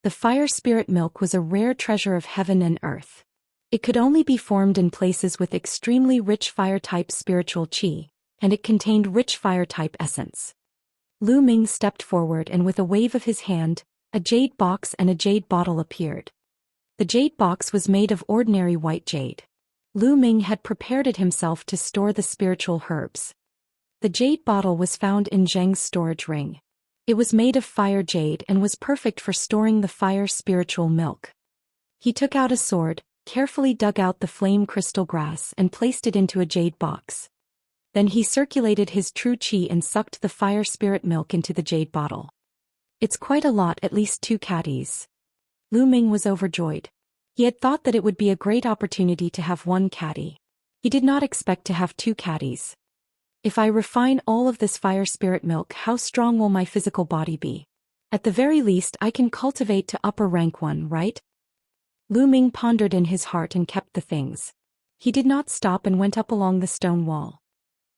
The fire spirit milk was a rare treasure of heaven and earth. It could only be formed in places with extremely rich fire-type spiritual qi, and it contained rich fire-type essence. Lu Ming stepped forward and with a wave of his hand, a jade box and a jade bottle appeared. The jade box was made of ordinary white jade. Lu Ming had prepared it himself to store the spiritual herbs. The jade bottle was found in Zheng's storage ring. It was made of fire jade and was perfect for storing the fire spiritual milk. He took out a sword, carefully dug out the flame crystal grass and placed it into a jade box. Then he circulated his true qi and sucked the fire spirit milk into the jade bottle. It's quite a lot, at least 2 caddies. Lu Ming was overjoyed. He had thought that it would be a great opportunity to have 1 caddy. He did not expect to have 2 caddies. If I refine all of this fire spirit milk, how strong will my physical body be? At the very least, I can cultivate to upper rank 1, right? Lu Ming pondered in his heart and kept the things. He did not stop and went up along the stone wall.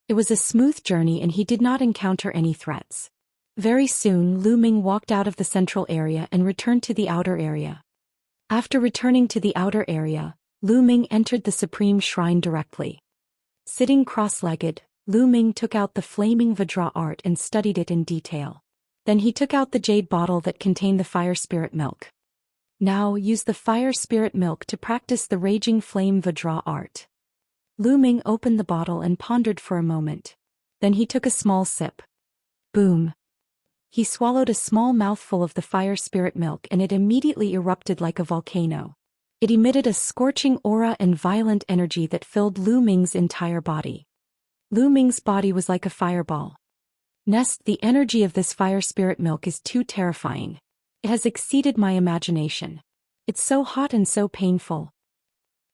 It was a smooth journey and he did not encounter any threats. Very soon Lu Ming walked out of the central area and returned to the outer area. After returning to the outer area, Lu Ming entered the Supreme Shrine directly. Sitting cross-legged, Lu Ming took out the flaming Vajra art and studied it in detail. Then he took out the jade bottle that contained the fire spirit milk. Now use the fire spirit milk to practice the raging flame Vajra art. Lu Ming opened the bottle and pondered for a moment. Then he took a small sip. Boom! He swallowed a small mouthful of the fire spirit milk and it immediately erupted like a volcano. It emitted a scorching aura and violent energy that filled Lu Ming's entire body. Lu Ming's body was like a fireball. Nest, the energy of this fire spirit milk is too terrifying. It has exceeded my imagination. It's so hot and so painful.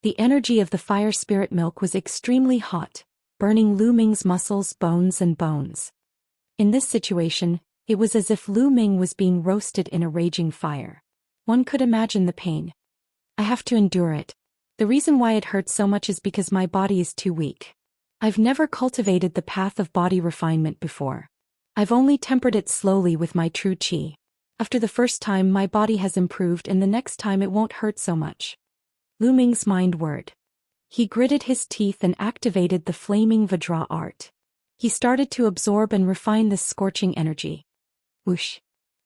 The energy of the fire spirit milk was extremely hot, burning Lu Ming's muscles, bones and bones. In this situation, it was as if Lu Ming was being roasted in a raging fire. One could imagine the pain. I have to endure it. The reason why it hurts so much is because my body is too weak. I've never cultivated the path of body refinement before. I've only tempered it slowly with my true qi. After the first time my body has improved and the next time it won't hurt so much. Lu Ming's mind whirred. He gritted his teeth and activated the flaming Vajra art. He started to absorb and refine this scorching energy. Whoosh!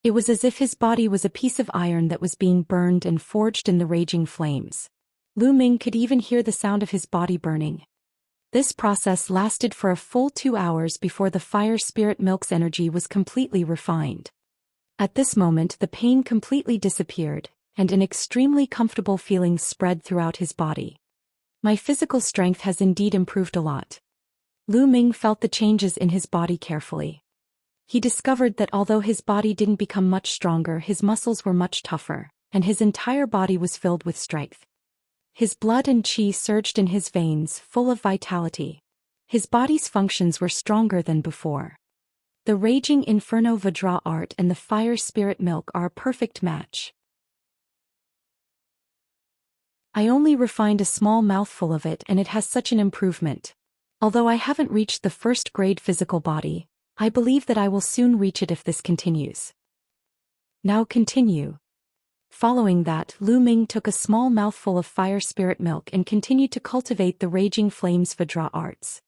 It was as if his body was a piece of iron that was being burned and forged in the raging flames. Lu Ming could even hear the sound of his body burning. This process lasted for a full 2 hours before the fire spirit milk's energy was completely refined. At this moment the pain completely disappeared, and an extremely comfortable feeling spread throughout his body. My physical strength has indeed improved a lot. Lu Ming felt the changes in his body carefully. He discovered that although his body didn't become much stronger, his muscles were much tougher, and his entire body was filled with strength. His blood and qi surged in his veins, full of vitality. His body's functions were stronger than before. The raging inferno Vajra art and the fire spirit milk are a perfect match. I only refined a small mouthful of it and it has such an improvement. Although I haven't reached the first grade physical body, I believe that I will soon reach it if this continues. Now continue. Following that, Lu Ming took a small mouthful of fire spirit milk and continued to cultivate the Raging Flames Vajra arts.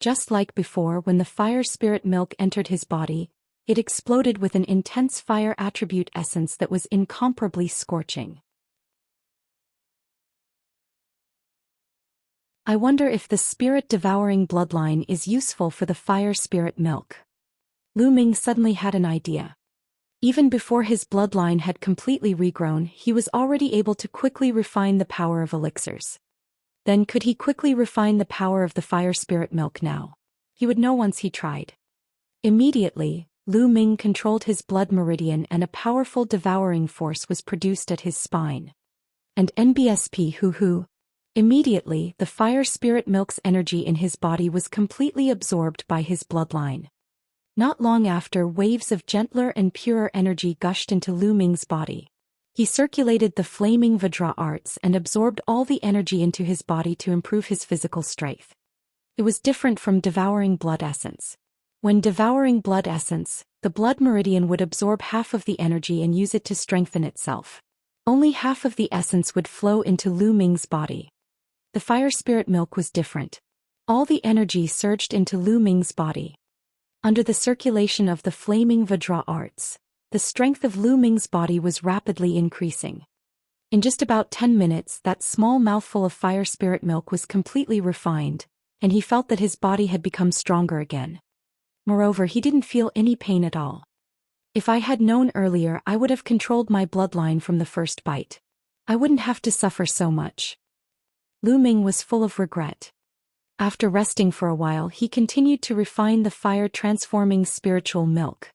Just like before, when the fire spirit milk entered his body, it exploded with an intense fire attribute essence that was incomparably scorching. I wonder if the spirit-devouring bloodline is useful for the fire spirit milk. Lu Ming suddenly had an idea. Even before his bloodline had completely regrown, he was already able to quickly refine the power of elixirs. Then could he quickly refine the power of the fire spirit milk now? He would know once he tried. Immediately, Lu Ming controlled his blood meridian and a powerful devouring force was produced at his spine. And NBSP hoo-hoo. Immediately, the fire spirit milk's energy in his body was completely absorbed by his bloodline. Not long after, waves of gentler and purer energy gushed into Lu Ming's body. He circulated the flaming Vajra arts and absorbed all the energy into his body to improve his physical strength. It was different from devouring blood essence. When devouring blood essence, the blood meridian would absorb half of the energy and use it to strengthen itself. Only half of the essence would flow into Lu Ming's body. The fire spirit milk was different. All the energy surged into Lu Ming's body. Under the circulation of the flaming Vajra arts, the strength of Lu Ming's body was rapidly increasing. In just about 10 minutes, that small mouthful of fire spirit milk was completely refined, and he felt that his body had become stronger again. Moreover, he didn't feel any pain at all. If I had known earlier, I would have controlled my bloodline from the first bite. I wouldn't have to suffer so much. Lu Ming was full of regret. After resting for a while, he continued to refine the fire-transforming spiritual milk.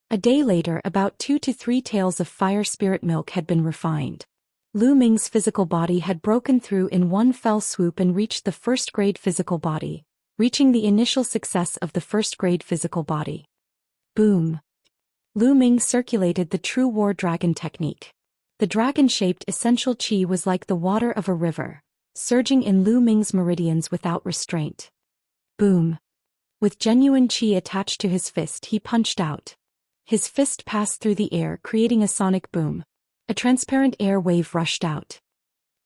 A day later, about 2 to 3 tails of fire spirit milk had been refined. Lu Ming's physical body had broken through in one fell swoop and reached the first-grade physical body, reaching the initial success of the first-grade physical body. Boom! Lu Ming circulated the true war dragon technique. The dragon-shaped essential qi was like the water of a river, surging in Lu Ming's meridians without restraint. Boom! With genuine qi attached to his fist, he punched out. His fist passed through the air, creating a sonic boom. A transparent air wave rushed out.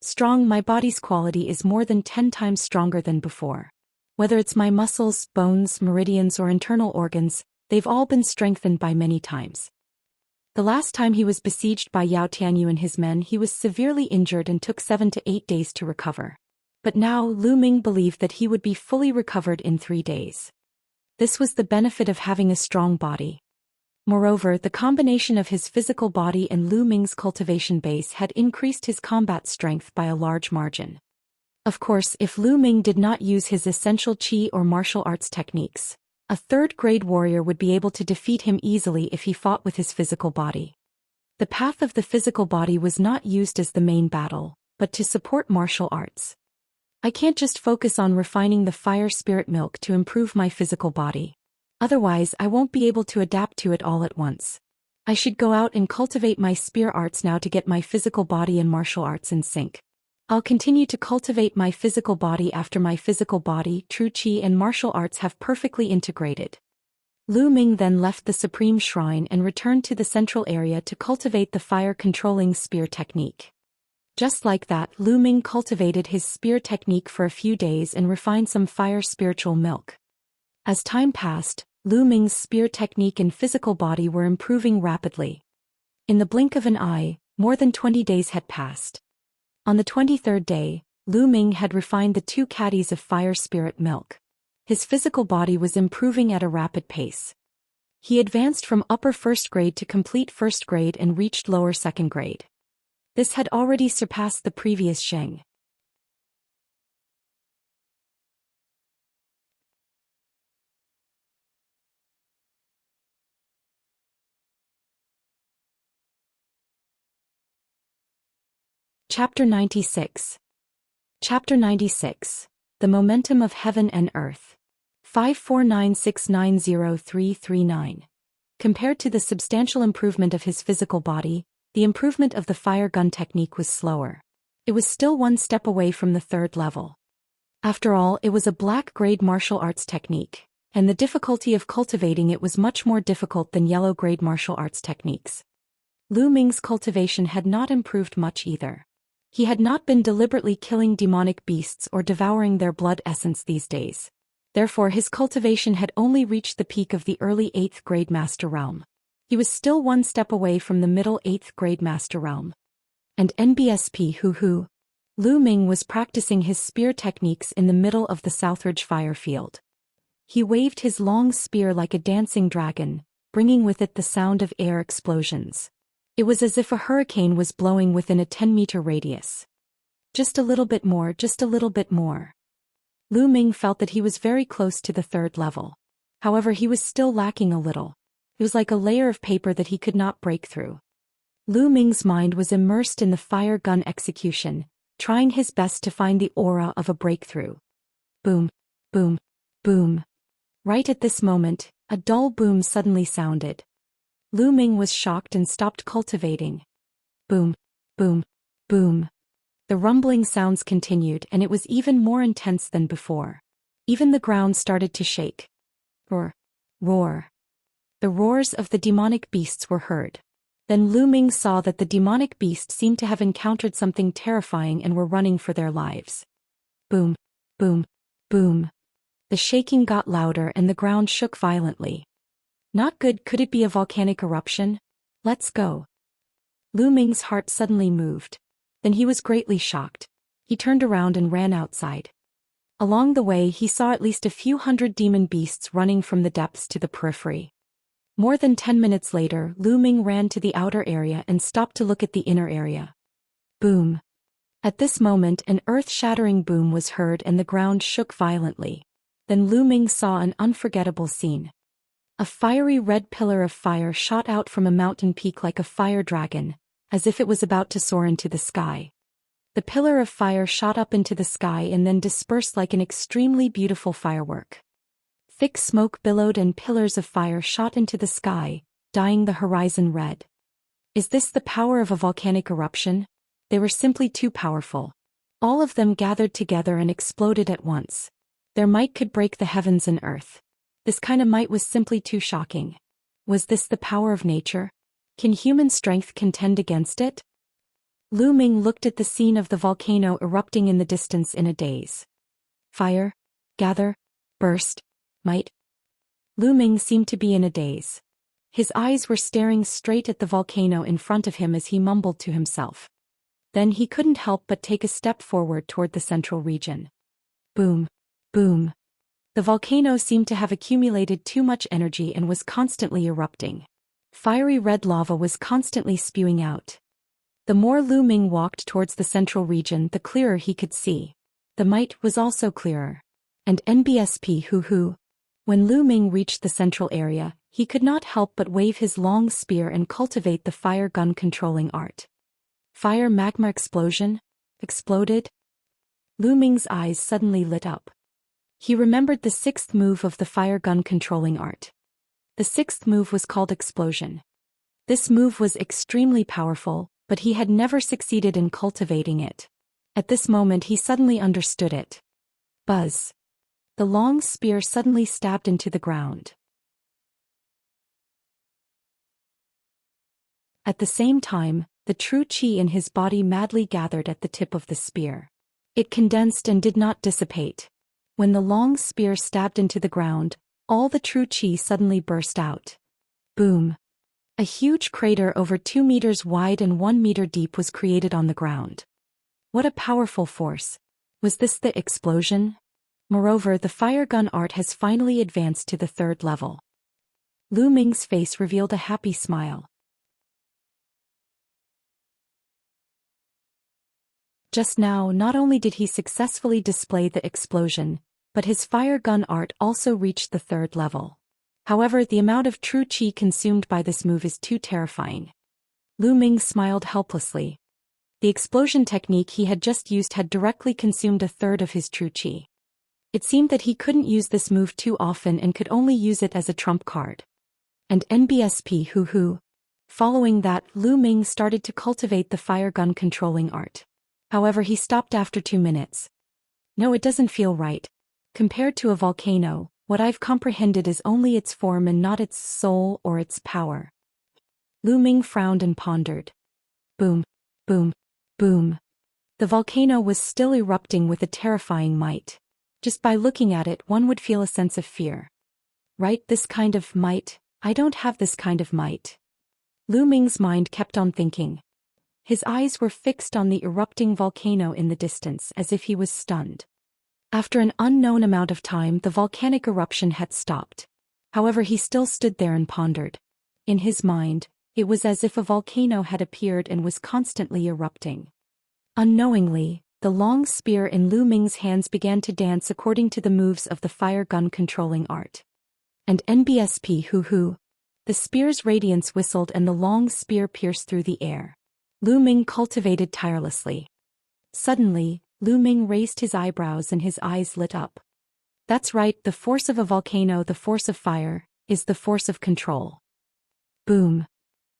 Strong, my body's quality is more than 10 times stronger than before. Whether it's my muscles, bones, meridians, or internal organs, they've all been strengthened by many times. The last time he was besieged by Yao Tianyu and his men, he was severely injured and took 7 to 8 days to recover. But now, Lu Ming believed that he would be fully recovered in 3 days. This was the benefit of having a strong body. Moreover, the combination of his physical body and Lu Ming's cultivation base had increased his combat strength by a large margin. Of course, if Lu Ming did not use his essential qi or martial arts techniques, a third-grade warrior would be able to defeat him easily if he fought with his physical body. The path of the physical body was not used as the main battle, but to support martial arts. I can't just focus on refining the fire spirit milk to improve my physical body. Otherwise, I won't be able to adapt to it all at once. I should go out and cultivate my spear arts now to get my physical body and martial arts in sync. I'll continue to cultivate my physical body after my physical body, true qi and martial arts have perfectly integrated. Lu Ming then left the Supreme Shrine and returned to the central area to cultivate the fire-controlling spear technique. Just like that, Lu Ming cultivated his spear technique for a few days and refined some fire spiritual milk. As time passed, Lu Ming's spear technique and physical body were improving rapidly. In the blink of an eye, more than 20 days had passed. On the 23rd day, Lu Ming had refined the 2 caddies of fire spirit milk. His physical body was improving at a rapid pace. He advanced from upper first grade to complete first grade and reached lower second grade. This had already surpassed the previous Sheng. Chapter 96. Chapter 96. The Momentum of Heaven and Earth. 549690339. Compared to the substantial improvement of his physical body, the improvement of the fire gun technique was slower. It was still 1 step away from the 3rd level. After all, it was a black-grade martial arts technique, and the difficulty of cultivating it was much more difficult than yellow-grade martial arts techniques. Lu Ming's cultivation had not improved much either. He had not been deliberately killing demonic beasts or devouring their blood essence these days. Therefore his cultivation had only reached the peak of the early 8th grade master realm. He was still one step away from the middle 8th grade master realm. And NBSP hoo-hoo. Lu Ming was practicing his spear techniques in the middle of the Southridge fire field. He waved his long spear like a dancing dragon, bringing with it the sound of air explosions. It was as if a hurricane was blowing within a 10-meter radius. Just a little bit more, just a little bit more. Lu Ming felt that he was very close to the 3rd level. However, he was still lacking a little. It was like a layer of paper that he could not break through. Lu Ming's mind was immersed in the fire gun execution, trying his best to find the aura of a breakthrough. Boom, boom, boom. Right at this moment, a dull boom suddenly sounded. Lu Ming was shocked and stopped cultivating. Boom, boom, boom. The rumbling sounds continued, and it was even more intense than before. Even the ground started to shake. Roar, roar. The roars of the demonic beasts were heard. Then Lu Ming saw that the demonic beasts seemed to have encountered something terrifying and were running for their lives. Boom, boom, boom. The shaking got louder and the ground shook violently. Not good. Could it be a volcanic eruption? Let's go. Lu Ming's heart suddenly moved. Then he was greatly shocked. He turned around and ran outside. Along the way he saw at least a few hundred demon beasts running from the depths to the periphery. More than 10 minutes later, Lu Ming ran to the outer area and stopped to look at the inner area. Boom. At this moment an earth-shattering boom was heard and the ground shook violently. Then Lu Ming saw an unforgettable scene. A fiery red pillar of fire shot out from a mountain peak like a fire dragon, as if it was about to soar into the sky. The pillar of fire shot up into the sky and then dispersed like an extremely beautiful firework. Thick smoke billowed and pillars of fire shot into the sky, dyeing the horizon red. Is this the power of a volcanic eruption? They were simply too powerful. All of them gathered together and exploded at once. Their might could break the heavens and earth. This kind of might was simply too shocking. Was this the power of nature? Can human strength contend against it? Lu Ming looked at the scene of the volcano erupting in the distance in a daze. Fire, gather, burst, might. Lu Ming seemed to be in a daze. His eyes were staring straight at the volcano in front of him as he mumbled to himself. Then he couldn't help but take a step forward toward the central region. Boom, boom. The volcano seemed to have accumulated too much energy and was constantly erupting. Fiery red lava was constantly spewing out. The more Lu Ming walked towards the central region, the clearer he could see. The might was also clearer. And NBSP hoo-hoo. When Lu Ming reached the central area, he could not help but wave his long spear and cultivate the fire gun controlling art. Fire magma explosion? Exploded? Lu Ming's eyes suddenly lit up. He remembered the 6th move of the fire gun controlling art. The 6th move was called explosion. This move was extremely powerful, but he had never succeeded in cultivating it. At this moment he suddenly understood it. Buzz. The long spear suddenly stabbed into the ground. At the same time, the true qi in his body madly gathered at the tip of the spear. It condensed and did not dissipate. When the long spear stabbed into the ground, all the true qi suddenly burst out. Boom. A huge crater over 2 meters wide and 1 meter deep was created on the ground. What a powerful force. Was this the explosion? Moreover, the fire gun art has finally advanced to the 3rd level. Lu Ming's face revealed a happy smile. Just now, not only did he successfully display the explosion, but his fire gun art also reached the 3rd level. However, the amount of true qi consumed by this move is too terrifying. Lu Ming smiled helplessly. The explosion technique he had just used had directly consumed a third of his true qi. It seemed that he couldn't use this move too often and could only use it as a trump card. And NBSP hoo-hoo. Following that, Lu Ming started to cultivate the fire gun controlling art. However, he stopped after 2 minutes. No, it doesn't feel right. Compared to a volcano, what I've comprehended is only its form and not its soul or its power. Lu Ming frowned and pondered. Boom, boom, boom. The volcano was still erupting with a terrifying might. Just by looking at it, one would feel a sense of fear. Right, this kind of might? I don't have this kind of might. Lu Ming's mind kept on thinking. His eyes were fixed on the erupting volcano in the distance as if he was stunned. After an unknown amount of time, the volcanic eruption had stopped. However, he still stood there and pondered. In his mind, it was as if a volcano had appeared and was constantly erupting. Unknowingly, the long spear in Lu Ming's hands began to dance according to the moves of the fire gun controlling art. And NBSP hoo-hoo. The spear's radiance whistled and the long spear pierced through the air. Lu Ming cultivated tirelessly. Suddenly, Lu Ming raised his eyebrows and his eyes lit up. That's right, the force of a volcano, the force of fire, is the force of control. Boom.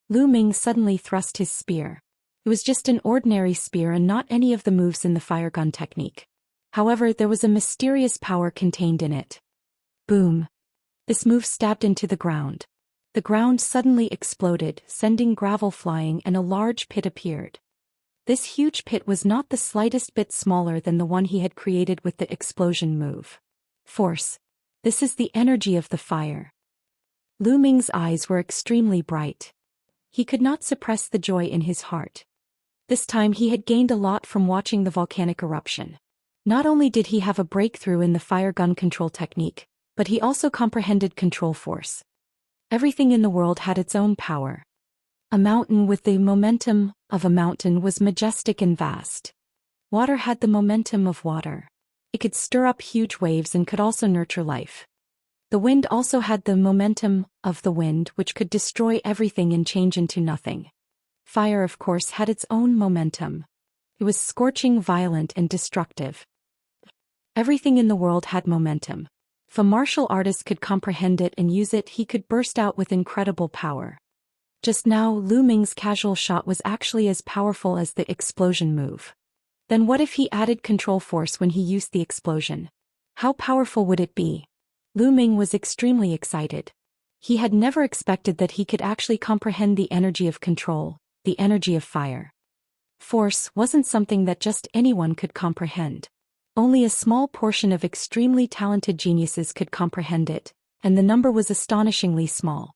Lu Ming suddenly thrust his spear. It was just an ordinary spear and not any of the moves in the fire gun technique. However, there was a mysterious power contained in it. Boom. This move stabbed into the ground. The ground suddenly exploded, sending gravel flying, and a large pit appeared. This huge pit was not the slightest bit smaller than the one he had created with the explosion move. Force. This is the energy of the fire. Lu Ming's eyes were extremely bright. He could not suppress the joy in his heart. This time he had gained a lot from watching the volcanic eruption. Not only did he have a breakthrough in the fire gun control technique, but he also comprehended control force. Everything in the world had its own power. A mountain with the momentum of a mountain was majestic and vast. Water had the momentum of water. It could stir up huge waves and could also nurture life. The wind also had the momentum of the wind, which could destroy everything and change into nothing. Fire, of course, had its own momentum. It was scorching, violent, and destructive. Everything in the world had momentum. If a martial artist could comprehend it and use it, he could burst out with incredible power. Just now, Lu Ming's casual shot was actually as powerful as the explosion move. Then what if he added control force when he used the explosion? How powerful would it be? Lu Ming was extremely excited. He had never expected that he could actually comprehend the energy of control, the energy of fire. Force wasn't something that just anyone could comprehend. Only a small portion of extremely talented geniuses could comprehend it, and the number was astonishingly small.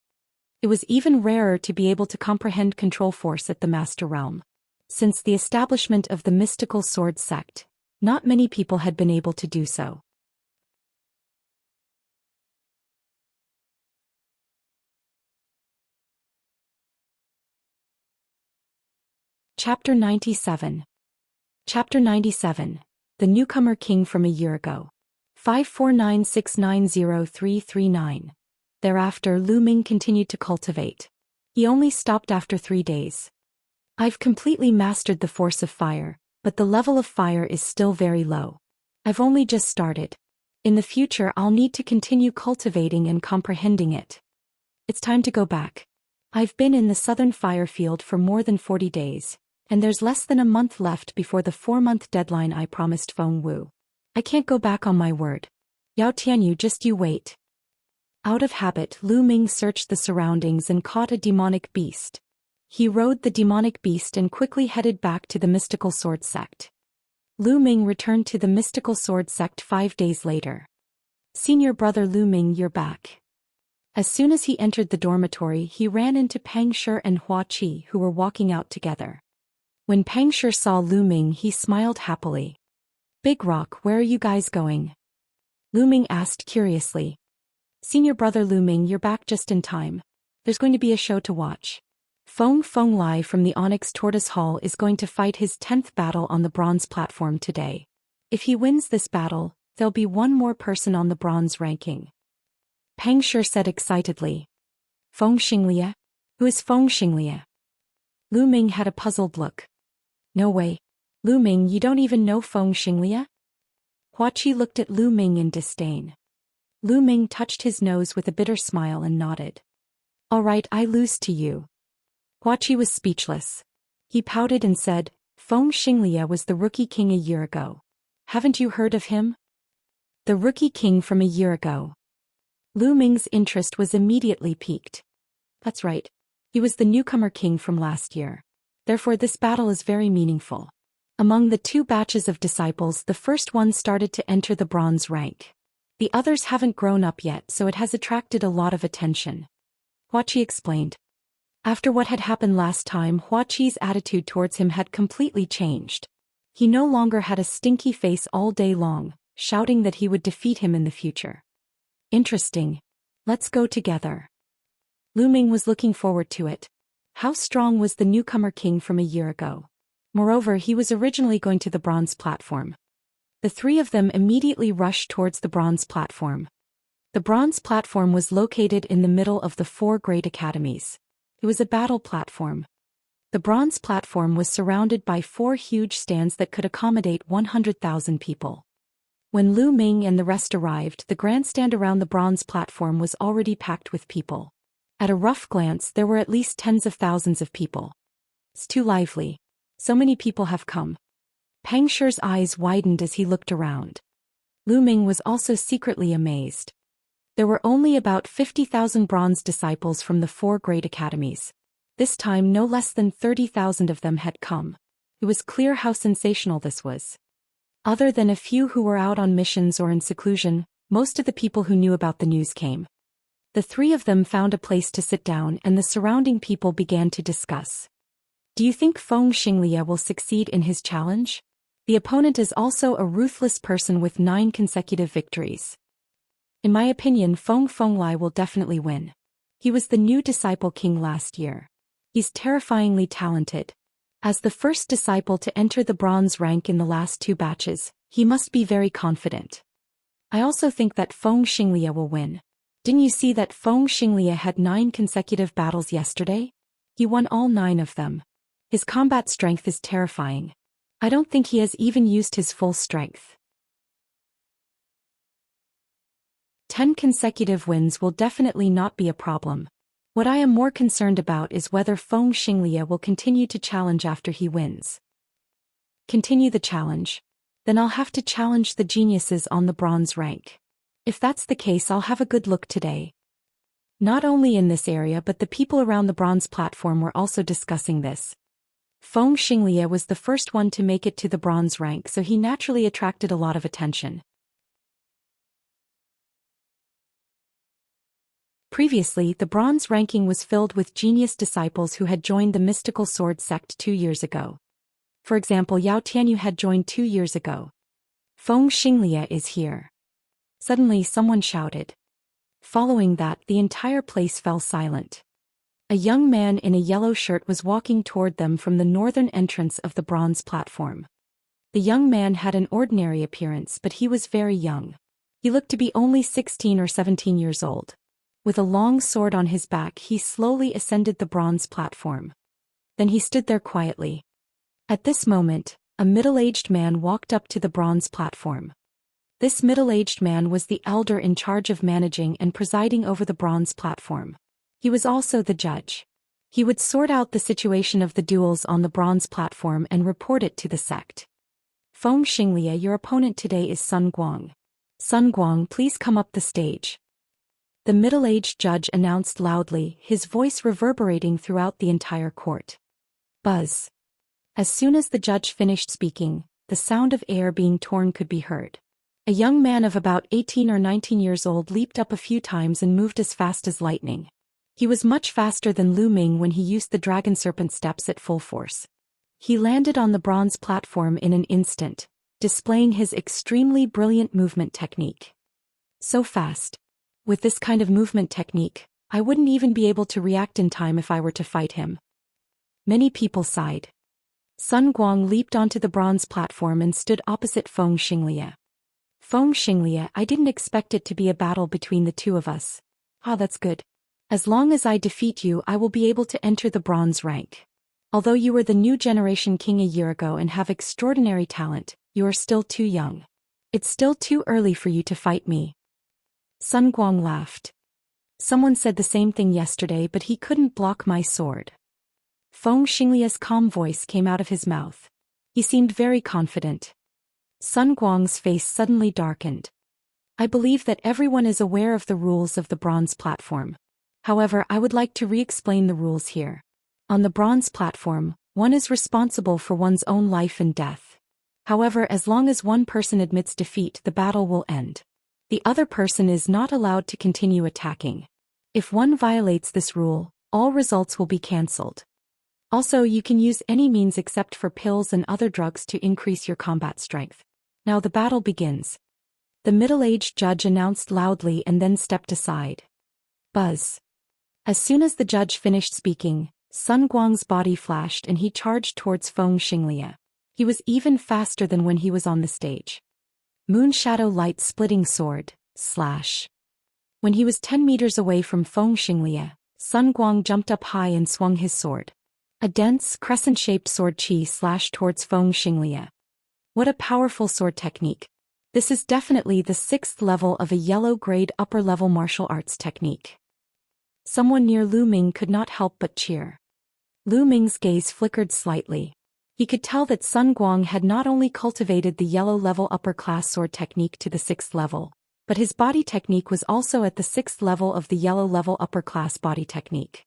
It was even rarer to be able to comprehend control force at the Master Realm. Since the establishment of the mystical sword sect, not many people had been able to do so. Chapter 97. Chapter 97. The Newcomer King from a Year Ago. 549690339. Thereafter, Lu Ming continued to cultivate. He only stopped after 3 days. I've completely mastered the force of fire, but the level of fire is still very low. I've only just started. In the future, I'll need to continue cultivating and comprehending it. It's time to go back. I've been in the southern fire field for more than 40 days, and there's less than a month left before the 4-month deadline I promised Feng Wu. I can't go back on my word. Yao Tianyu, just you wait. Out of habit, Lu Ming searched the surroundings and caught a demonic beast. He rode the demonic beast and quickly headed back to the mystical sword sect. Lu Ming returned to the mystical sword sect 5 days later. Senior brother Lu Ming, you're back. As soon as he entered the dormitory, he ran into Pang Shi and Hua Qi, who were walking out together. When Pang Shi saw Lu Ming, he smiled happily. Big Rock, where are you guys going? Lu Ming asked curiously. Senior brother Lu Ming, you're back just in time. There's going to be a show to watch. Feng Lai from the Onyx Tortoise Hall is going to fight his 10th battle on the bronze platform today. If he wins this battle, there'll be one more person on the bronze ranking. Pang Shi said excitedly. Feng Xinglia? Who is Feng Xinglia? Lu Ming had a puzzled look. No way. Lu Ming, you don't even know Feng Xinglia? Hua Qi looked at Lu Ming in disdain. Lu Ming touched his nose with a bitter smile and nodded. All right, I lose to you. Hua Qi was speechless. He pouted and said, Feng Xinglia was the rookie king a year ago. Haven't you heard of him? The rookie king from a year ago. Lu Ming's interest was immediately piqued. That's right. He was the newcomer king from last year. Therefore this battle is very meaningful. Among the two batches of disciples, the first one started to enter the bronze rank. The others haven't grown up yet, so it has attracted a lot of attention. Huaqi explained. After what had happened last time, Huaqi's attitude towards him had completely changed. He no longer had a stinky face all day long, shouting that he would defeat him in the future. Interesting. Let's go together. Lu Ming was looking forward to it. How strong was the newcomer king from a year ago? Moreover, he was originally going to the bronze platform. The three of them immediately rushed towards the bronze platform. The bronze platform was located in the middle of the 4 great academies. It was a battle platform. The bronze platform was surrounded by 4 huge stands that could accommodate 100,000 people. When Lu Ming and the rest arrived, the grandstand around the bronze platform was already packed with people. At a rough glance, there were at least tens of thousands of people. It's too lively. So many people have come. Pang Shi's eyes widened as he looked around. Lu Ming was also secretly amazed. There were only about 50,000 bronze disciples from the 4 great academies. This time no less than 30,000 of them had come. It was clear how sensational this was. Other than a few who were out on missions or in seclusion, most of the people who knew about the news came. The 3 of them found a place to sit down and the surrounding people began to discuss. Do you think Feng Xinglie will succeed in his challenge? The opponent is also a ruthless person with 9 consecutive victories. In my opinion, Feng Fenglai will definitely win. He was the new disciple king last year. He's terrifyingly talented. As the first disciple to enter the bronze rank in the last 2 batches, he must be very confident. I also think that Feng Xinglie will win. Didn't you see that Feng Xinglie had 9 consecutive battles yesterday? He won all 9 of them. His combat strength is terrifying. I don't think he has even used his full strength. 10 consecutive wins will definitely not be a problem. What I am more concerned about is whether Feng Xinglie will continue to challenge after he wins. Continue the challenge. Then I'll have to challenge the geniuses on the bronze rank. If that's the case, I'll have a good look today. Not only in this area but the people around the bronze platform were also discussing this. Feng Xinglie was the first one to make it to the bronze rank, so he naturally attracted a lot of attention. Previously, the bronze ranking was filled with genius disciples who had joined the mystical sword sect 2 years ago. For example, Yao Tianyu had joined 2 years ago. Feng Xinglie is here. Suddenly someone shouted. Following that, the entire place fell silent. A young man in a yellow shirt was walking toward them from the northern entrance of the bronze platform. The young man had an ordinary appearance, but he was very young. He looked to be only 16 or 17 years old. With a long sword on his back, he slowly ascended the bronze platform. Then he stood there quietly. At this moment, a middle-aged man walked up to the bronze platform. This middle-aged man was the elder in charge of managing and presiding over the bronze platform. He was also the judge. He would sort out the situation of the duels on the bronze platform and report it to the sect. Feng Xinglie, your opponent today is Sun Guang. Sun Guang, please come up the stage. The middle-aged judge announced loudly, his voice reverberating throughout the entire court. Buzz. As soon as the judge finished speaking, the sound of air being torn could be heard. A young man of about 18 or 19 years old leaped up a few times and moved as fast as lightning. He was much faster than Lu Ming when he used the dragon serpent steps at full force. He landed on the bronze platform in an instant, displaying his extremely brilliant movement technique. So fast. With this kind of movement technique, I wouldn't even be able to react in time if I were to fight him. Many people sighed. Sun Guang leaped onto the bronze platform and stood opposite Feng Xinglie. Feng Xinglie, I didn't expect it to be a battle between the 2 of us. Ah, that's good. As long as I defeat you, I will be able to enter the bronze rank. Although you were the new generation king a year ago and have extraordinary talent, you are still too young. It's still too early for you to fight me. Sun Guang laughed. Someone said the same thing yesterday, but he couldn't block my sword. Feng Xinglie's calm voice came out of his mouth. He seemed very confident. Sun Guang's face suddenly darkened. I believe that everyone is aware of the rules of the bronze platform. However, I would like to re-explain the rules here. On the bronze platform, one is responsible for one's own life and death. However, as long as one person admits defeat, the battle will end. The other person is not allowed to continue attacking. If one violates this rule, all results will be cancelled. Also, you can use any means except for pills and other drugs to increase your combat strength. Now the battle begins. The middle-aged judge announced loudly and then stepped aside. Buzz. As soon as the judge finished speaking, Sun Guang's body flashed and he charged towards Feng Xinglia. He was even faster than when he was on the stage. Moon Shadow Light Splitting Sword, slash. When he was 10 meters away from Feng Xinglia, Sun Guang jumped up high and swung his sword. A dense, crescent-shaped sword chi slashed towards Feng Xinglia. What a powerful sword technique. This is definitely the 6th level of a yellow-grade upper-level martial arts technique. Someone near Lu Ming could not help but cheer. Lu Ming's gaze flickered slightly. He could tell that Sun Guang had not only cultivated the yellow-level upper-class sword technique to the 6th level, but his body technique was also at the 6th level of the yellow-level upper-class body technique.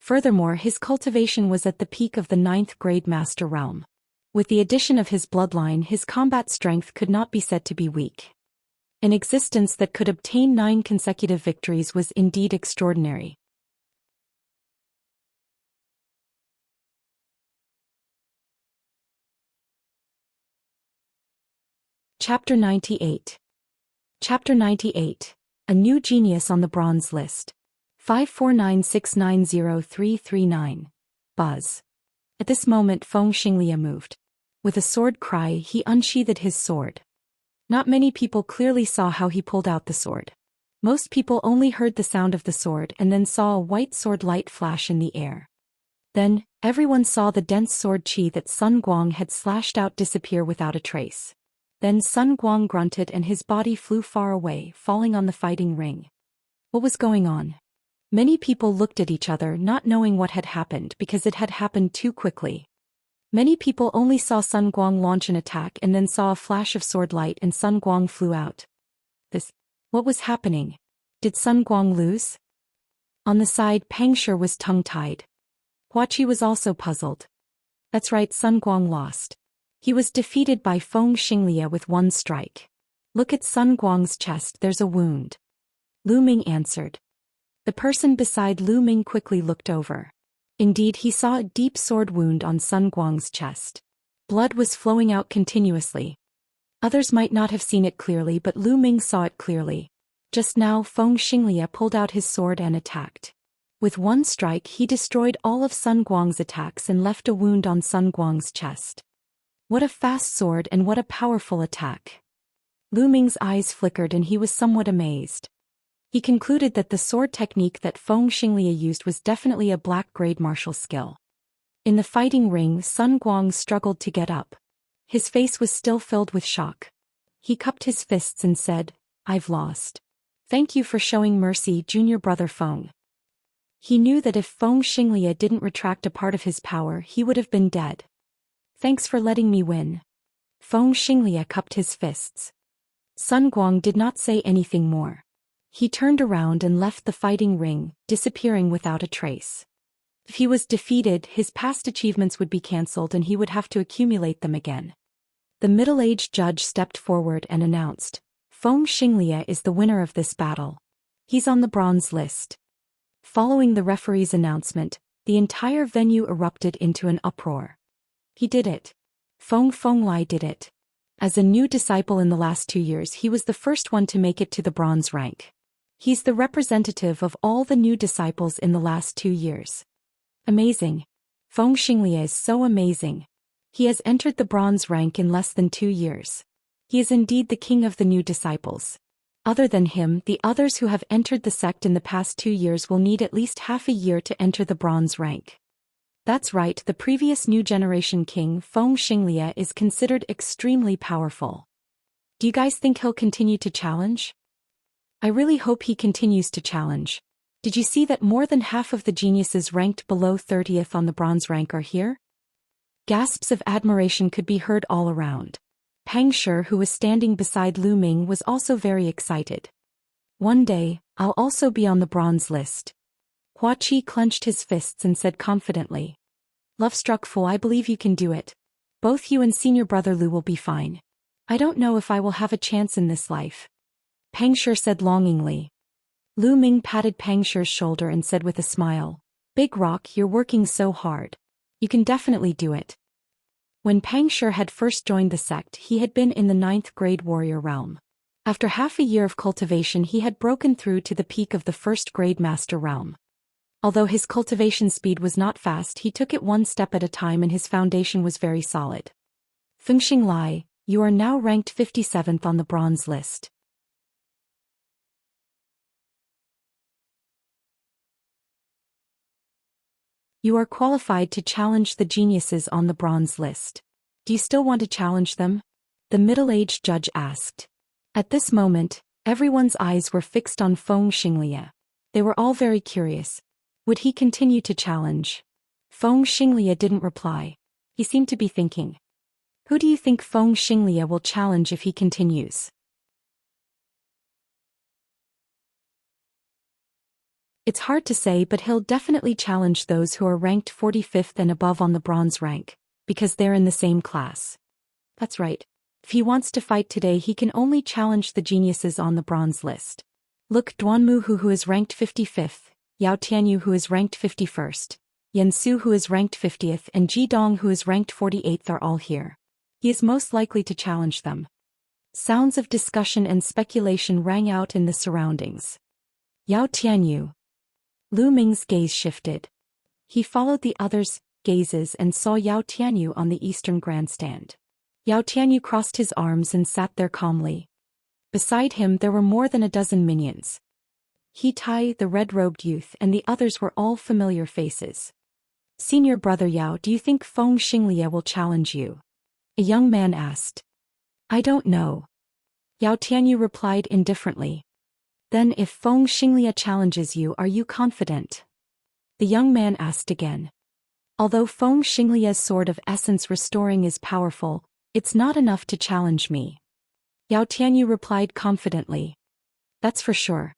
Furthermore, his cultivation was at the peak of the 9th grade master realm. With the addition of his bloodline, his combat strength could not be said to be weak. An existence that could obtain 9 consecutive victories was indeed extraordinary. Chapter 98. Chapter 98. A new genius on the bronze list. 549690339. Buzz. At this moment Feng Xinglia moved. With a sword cry, he unsheathed his sword. Not many people clearly saw how he pulled out the sword. Most people only heard the sound of the sword and then saw a white sword light flash in the air. Then, everyone saw the dense sword chi that Sun Guang had slashed out disappear without a trace. Then Sun Guang grunted and his body flew far away, falling on the fighting ring. What was going on? Many people looked at each other not knowing what had happened because it had happened too quickly. Many people only saw Sun Guang launch an attack and then saw a flash of sword light and Sun Guang flew out. What was happening? Did Sun Guang lose? On the side, Pengshi was tongue-tied. Huaqi was also puzzled. That's right, Sun Guang lost. He was defeated by Feng Xinglia with one strike. Look at Sun Guang's chest, there's a wound. Lu Ming answered. The person beside Lu Ming quickly looked over. Indeed, he saw a deep sword wound on Sun Guang's chest. Blood was flowing out continuously. Others might not have seen it clearly, but Lu Ming saw it clearly. Just now Feng Xinglia pulled out his sword and attacked. With one strike he destroyed all of Sun Guang's attacks and left a wound on Sun Guang's chest. What a fast sword and what a powerful attack. Lu Ming's eyes flickered and he was somewhat amazed. He concluded that the sword technique that Feng Xinglia used was definitely a black-grade martial skill. In the fighting ring, Sun Guang struggled to get up. His face was still filled with shock. He cupped his fists and said, "I've lost. Thank you for showing mercy, junior brother Feng." He knew that if Feng Xinglia didn't retract a part of his power, he would have been dead. "Thanks for letting me win." Feng Xinglia cupped his fists. Sun Guang did not say anything more. He turned around and left the fighting ring, disappearing without a trace. If he was defeated, his past achievements would be cancelled and he would have to accumulate them again. The middle-aged judge stepped forward and announced, "Feng Xinglia is the winner of this battle. He's on the bronze list." Following the referee's announcement, the entire venue erupted into an uproar. He did it. Feng Lai did it. As a new disciple in the last 2 years, he was the first one to make it to the bronze rank. He's the representative of all the new disciples in the last 2 years. Amazing. Feng Xinglia is so amazing. He has entered the bronze rank in less than 2 years. He is indeed the king of the new disciples. Other than him, the others who have entered the sect in the past 2 years will need at least half a year to enter the bronze rank. That's right, the previous new generation king, Feng Xinglia, is considered extremely powerful. Do you guys think he'll continue to challenge? I really hope he continues to challenge. Did you see that more than half of the geniuses ranked below 30th on the bronze rank are here? Gasps of admiration could be heard all around. Pengshi, who was standing beside Lu Ming, was also very excited. One day, I'll also be on the bronze list. Hua Qi clenched his fists and said confidently. Love-struck fool, I believe you can do it. Both you and senior brother Lu will be fine. I don't know if I will have a chance in this life. Pang Shi said longingly. Lu Ming patted Pang Shi's shoulder and said with a smile, Big Rock, you're working so hard. You can definitely do it. When Pang Shi had first joined the sect, he had been in the 9th grade warrior realm. After half a year of cultivation, he had broken through to the peak of the 1st grade master realm. Although his cultivation speed was not fast, he took it one step at a time and his foundation was very solid. Fengxing Lai, you are now ranked 57th on the bronze list. You are qualified to challenge the geniuses on the bronze list. Do you still want to challenge them? The middle-aged judge asked. At this moment, everyone's eyes were fixed on Feng Xinglia. They were all very curious. Would he continue to challenge? Feng Xinglia didn't reply. He seemed to be thinking. Who do you think Feng Xinglia will challenge if he continues? It's hard to say, but he'll definitely challenge those who are ranked 45th and above on the bronze rank, because they're in the same class. That's right. If he wants to fight today, he can only challenge the geniuses on the bronze list. Look, Duanmu who is ranked 55th, Yao Tianyu who is ranked 51st, Yan Su who is ranked 50th, and Ji Dong who is ranked 48th are all here. He is most likely to challenge them. Sounds of discussion and speculation rang out in the surroundings. Yao Tianyu. Lu Ming's gaze shifted. He followed the others' gazes and saw Yao Tianyu on the eastern grandstand. Yao Tianyu crossed his arms and sat there calmly. Beside him there were more than a dozen minions. He Tai, the red-robed youth, and the others were all familiar faces. Senior brother Yao, do you think Feng Xinglia will challenge you? A young man asked. I don't know. Yao Tianyu replied indifferently. Then if Feng Xinglia challenges you, are you confident? The young man asked again. Although Feng Xinglia's sword of essence restoring is powerful, it's not enough to challenge me. Yao Tianyu replied confidently. That's for sure.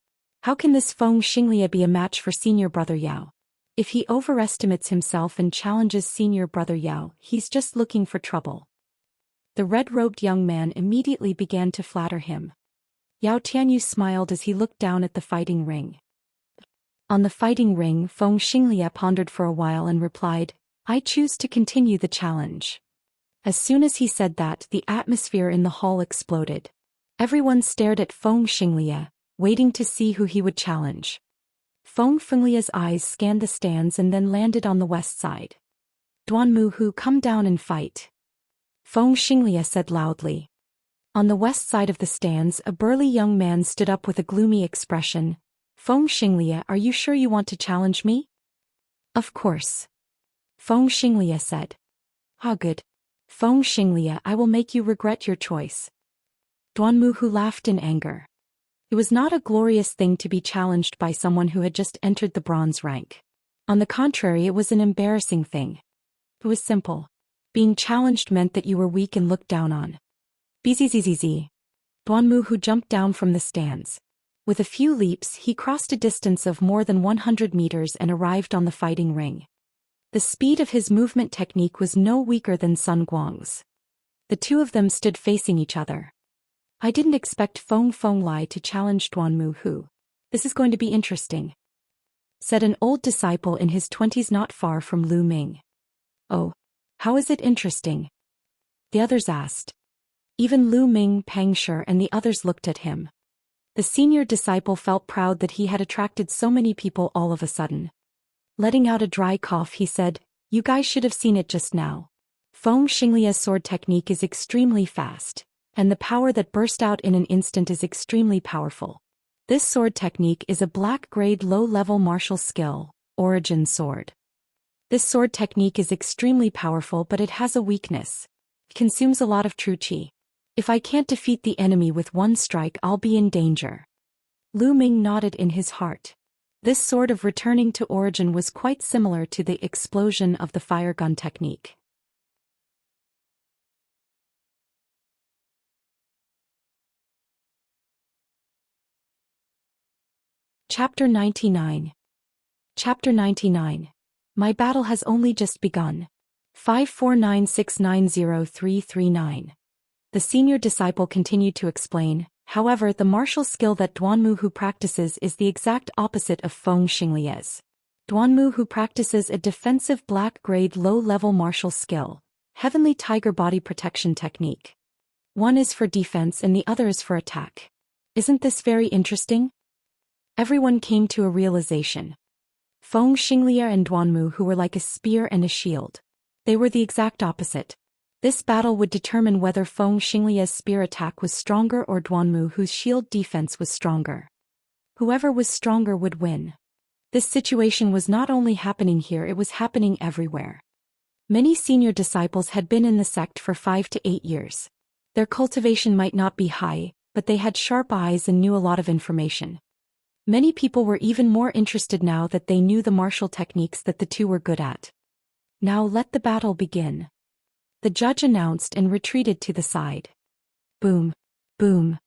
How can this Feng Xinglia be a match for senior brother Yao? If he overestimates himself and challenges senior brother Yao, he's just looking for trouble. The red-robed young man immediately began to flatter him. Yao Tianyu smiled as he looked down at the fighting ring. On the fighting ring, Feng Xinglia pondered for a while and replied, I choose to continue the challenge. As soon as he said that, the atmosphere in the hall exploded. Everyone stared at Feng Xinglia, waiting to see who he would challenge. Feng Xinglia's eyes scanned the stands and then landed on the west side. Duanmu Hu, come down and fight. Feng Xinglia said loudly. On the west side of the stands, a burly young man stood up with a gloomy expression. Feng Xinglia, are you sure you want to challenge me? Of course. Feng Xinglia said. Ah, good. Feng Xinglia, I will make you regret your choice. Duanmu Hu laughed in anger. It was not a glorious thing to be challenged by someone who had just entered the bronze rank. On the contrary, it was an embarrassing thing. It was simple. Being challenged meant that you were weak and looked down on. Bzzz. Duanmu Hu jumped down from the stands. With a few leaps, he crossed a distance of more than 100 meters and arrived on the fighting ring. The speed of his movement technique was no weaker than Sun Guang's. The two of them stood facing each other. I didn't expect Feng Lai to challenge Duanmu Hu. This is going to be interesting, said an old disciple in his 20s not far from Lu Ming. Oh, how is it interesting? The others asked. Even Lu Ming, Pang Shi, and the others looked at him. The senior disciple felt proud that he had attracted so many people all of a sudden. Letting out a dry cough, he said, You guys should have seen it just now. Feng Xinglia's sword technique is extremely fast, and the power that burst out in an instant is extremely powerful. This sword technique is a black-grade low-level martial skill, Origin Sword. This sword technique is extremely powerful, but it has a weakness. It consumes a lot of true qi. If I can't defeat the enemy with one strike, I'll be in danger. Lu Ming nodded in his heart. This sort of returning to origin was quite similar to the explosion of the fire gun technique. Chapter 99. Chapter 99. My battle has only just begun. 549690339. The senior disciple continued to explain, however, the martial skill that Duanmu Hu practices is the exact opposite of Feng Xinglia's. Duanmu Hu practices a defensive black-grade low-level martial skill, Heavenly Tiger Body Protection Technique. One is for defense and the other is for attack. Isn't this very interesting? Everyone came to a realization. Feng Xinglia and Duanmu Hu were like a spear and a shield. They were the exact opposite. This battle would determine whether Feng Xinglia's spear attack was stronger or Duanmu Hu's shield defense was stronger. Whoever was stronger would win. This situation was not only happening here, it was happening everywhere. Many senior disciples had been in the sect for 5 to 8 years. Their cultivation might not be high, but they had sharp eyes and knew a lot of information. Many people were even more interested now that they knew the martial techniques that the two were good at. Now let the battle begin. The judge announced and retreated to the side. Boom. Boom.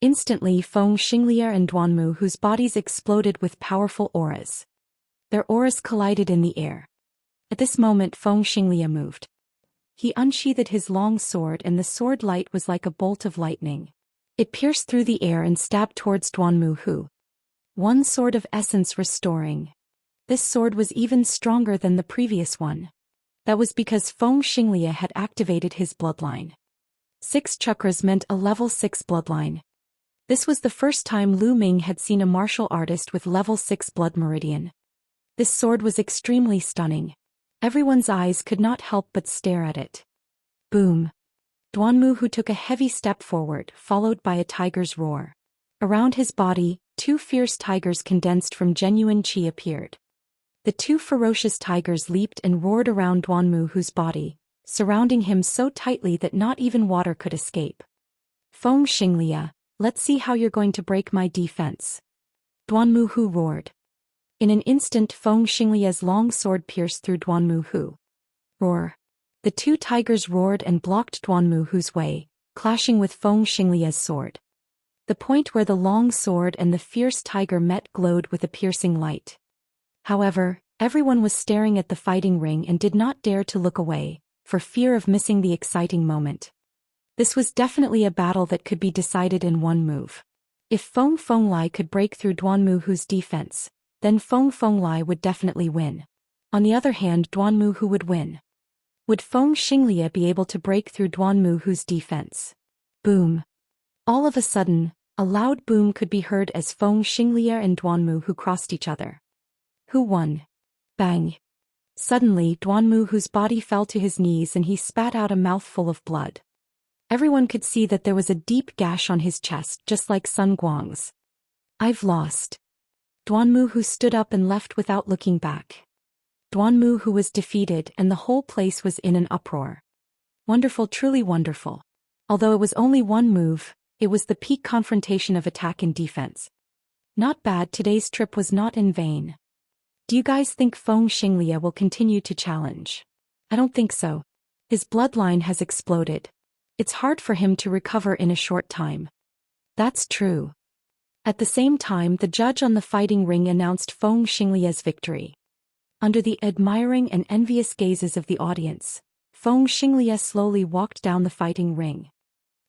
Instantly Feng Xinglia and Duanmu Hu's bodies exploded with powerful auras. Their auras collided in the air. At this moment Feng Xinglia moved. He unsheathed his long sword and the sword light was like a bolt of lightning. It pierced through the air and stabbed towards Duanmu Hu. One sword of essence restoring. This sword was even stronger than the previous one. That was because Feng Xinglia had activated his bloodline. 6 chakras meant a level 6 bloodline. This was the first time Lu Ming had seen a martial artist with level 6 blood meridian. This sword was extremely stunning. Everyone's eyes could not help but stare at it. Boom. Duanmu Hu took a heavy step forward, followed by a tiger's roar. Around his body, 2 fierce tigers condensed from genuine qi appeared. The 2 ferocious tigers leaped and roared around Duanmu Hu's body, surrounding him so tightly that not even water could escape. Feng Xinglia, let's see how you're going to break my defense. Duanmu Hu roared. In an instant Feng Xinglia's long sword pierced through Duanmu Hu. Roar. The 2 tigers roared and blocked Duanmu Hu's way, clashing with Feng Xinglia's sword. The point where the long sword and the fierce tiger met glowed with a piercing light. However, everyone was staring at the fighting ring and did not dare to look away, for fear of missing the exciting moment. This was definitely a battle that could be decided in one move. If Feng Fenglai could break through Duanmu Hu's defense, then Feng Fenglai would definitely win. On the other hand, Duanmu Hu would win. Would Feng Xinglia be able to break through Duanmu Hu's defense? Boom. All of a sudden, a loud boom could be heard as Feng Xinglia and Duanmu Hu crossed each other. Who won? Bang. Suddenly Duanmu Hu's body fell to his knees and he spat out a mouthful of blood. Everyone could see that there was a deep gash on his chest, just like Sun Guang's. I've lost. Duanmu Hu stood up and left without looking back. Duanmu Hu was defeated and the whole place was in an uproar. Wonderful, truly wonderful. Although it was only one move, it was the peak confrontation of attack and defense. Not bad, today's trip was not in vain. Do you guys think Feng Xinglia will continue to challenge? I don't think so. His bloodline has exploded. It's hard for him to recover in a short time. That's true. At the same time, the judge on the fighting ring announced Feng Xinglia's victory. Under the admiring and envious gazes of the audience, Feng Xinglia slowly walked down the fighting ring.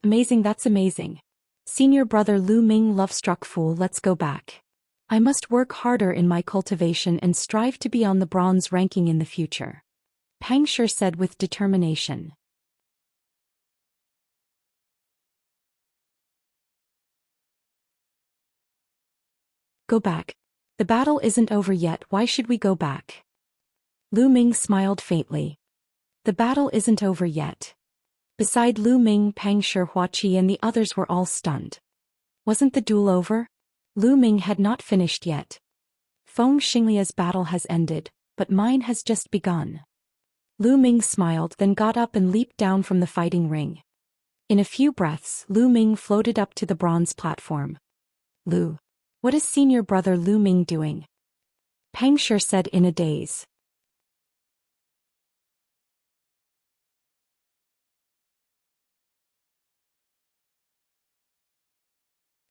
Amazing, that's amazing. Senior brother Lu Ming, love-struck fool, let's go back. I must work harder in my cultivation and strive to be on the bronze ranking in the future. Pang Shi said with determination. Go back. The battle isn't over yet, why should we go back? Lu Ming smiled faintly. The battle isn't over yet. Beside Lu Ming, Pang Shi, Hua Qi and the others were all stunned. Wasn't the duel over? Lu Ming had not finished yet. Feng Xinglia's battle has ended, but mine has just begun. Lu Ming smiled, then got up and leaped down from the fighting ring. In a few breaths, Lu Ming floated up to the bronze platform. Lu. What is senior brother Lu Ming doing? Pang Shi said in a daze.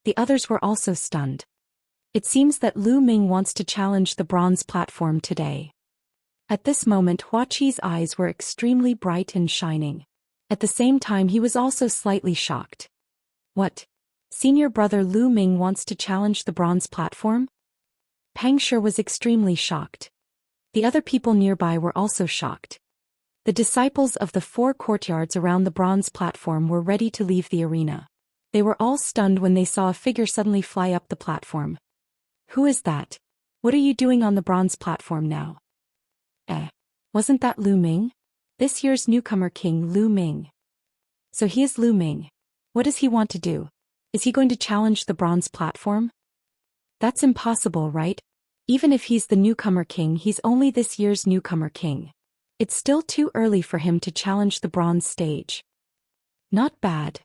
The others were also stunned. It seems that Lu Ming wants to challenge the bronze platform today. At this moment Huaqi's eyes were extremely bright and shining. At the same time he was also slightly shocked. What? Senior brother Lu Ming wants to challenge the bronze platform? Pang Shi was extremely shocked. The other people nearby were also shocked. The disciples of the 4 courtyards around the bronze platform were ready to leave the arena. They were all stunned when they saw a figure suddenly fly up the platform. Who is that? What are you doing on the bronze platform now? Wasn't that Lu Ming? This year's newcomer king Lu Ming. So he is Lu Ming. What does he want to do? Is he going to challenge the bronze platform? That's impossible, right? Even if he's the newcomer king, he's only this year's newcomer king. It's still too early for him to challenge the bronze stage. Not bad.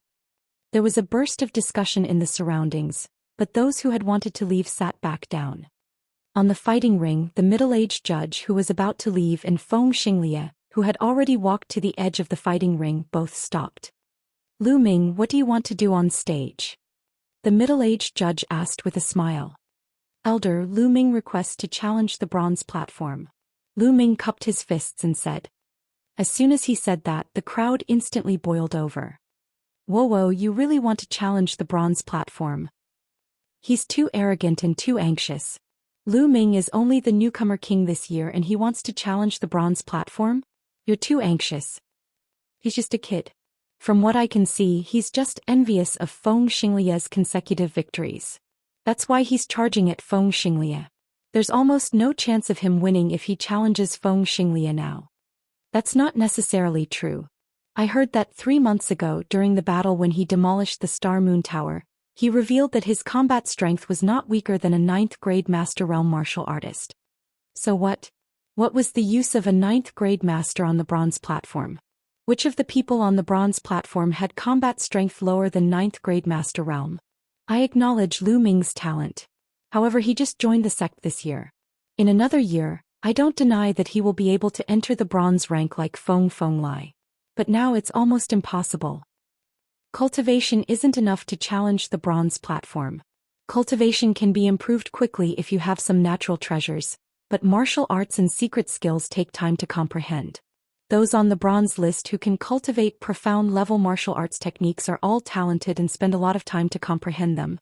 There was a burst of discussion in the surroundings, but those who had wanted to leave sat back down. On the fighting ring, the middle-aged judge who was about to leave and Feng Xinglia, who had already walked to the edge of the fighting ring, both stopped. Lu Ming, what do you want to do on stage? The middle-aged judge asked with a smile. Elder, Lu Ming requests to challenge the bronze platform. Lu Ming cupped his fists and said. As soon as he said that, the crowd instantly boiled over. Whoa, you really want to challenge the bronze platform? He's too arrogant and too anxious. Lu Ming is only the newcomer king this year and he wants to challenge the bronze platform? You're too anxious. He's just a kid. From what I can see, he's just envious of Feng Xinglia's consecutive victories. That's why he's charging at Feng Xinglia. There's almost no chance of him winning if he challenges Feng Xinglia now. That's not necessarily true. I heard that 3 months ago during the battle when he demolished the Star Moon Tower, he revealed that his combat strength was not weaker than a 9th grade Master Realm martial artist. So what? What was the use of a 9th grade master on the bronze platform? Which of the people on the bronze platform had combat strength lower than 9th grade Master Realm? I acknowledge Lu Ming's talent. However, he just joined the sect this year. In another year, I don't deny that he will be able to enter the bronze rank like Feng Lai. But now it's almost impossible. Cultivation isn't enough to challenge the bronze platform. Cultivation can be improved quickly if you have some natural treasures, but martial arts and secret skills take time to comprehend. Those on the bronze list who can cultivate profound level martial arts techniques are all talented and spend a lot of time to comprehend them.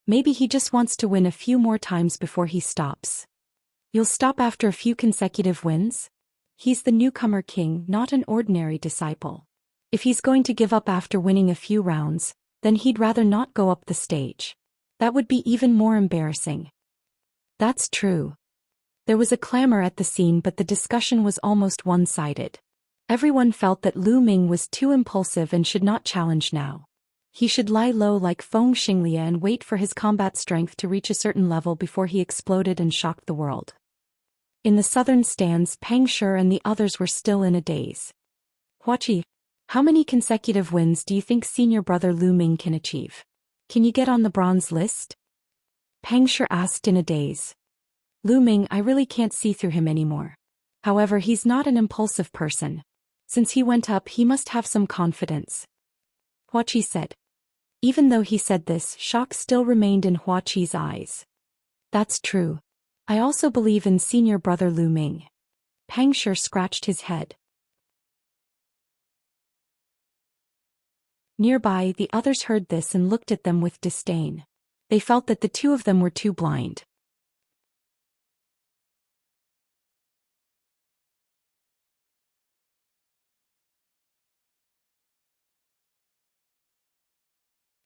Maybe he just wants to win a few more times before he stops. You'll stop after a few consecutive wins? He's the newcomer king, not an ordinary disciple. If he's going to give up after winning a few rounds, then he'd rather not go up the stage. That would be even more embarrassing. That's true. There was a clamor at the scene, but the discussion was almost one-sided. Everyone felt that Lu Ming was too impulsive and should not challenge now. He should lie low like Feng Xinglia and wait for his combat strength to reach a certain level before he exploded and shocked the world. In the southern stands, Pang Shi and the others were still in a daze. Huaqi, how many consecutive wins do you think senior brother Lu Ming can achieve? Can you get on the bronze list? Pang Shi asked in a daze. Lu Ming, I really can't see through him anymore. However, he's not an impulsive person. Since he went up, he must have some confidence. Huaqi said. Even though he said this, shock still remained in Huaqi's eyes. That's true. I also believe in senior brother Lu Ming. Pang Shi scratched his head. Nearby, the others heard this and looked at them with disdain. They felt that the two of them were too blind.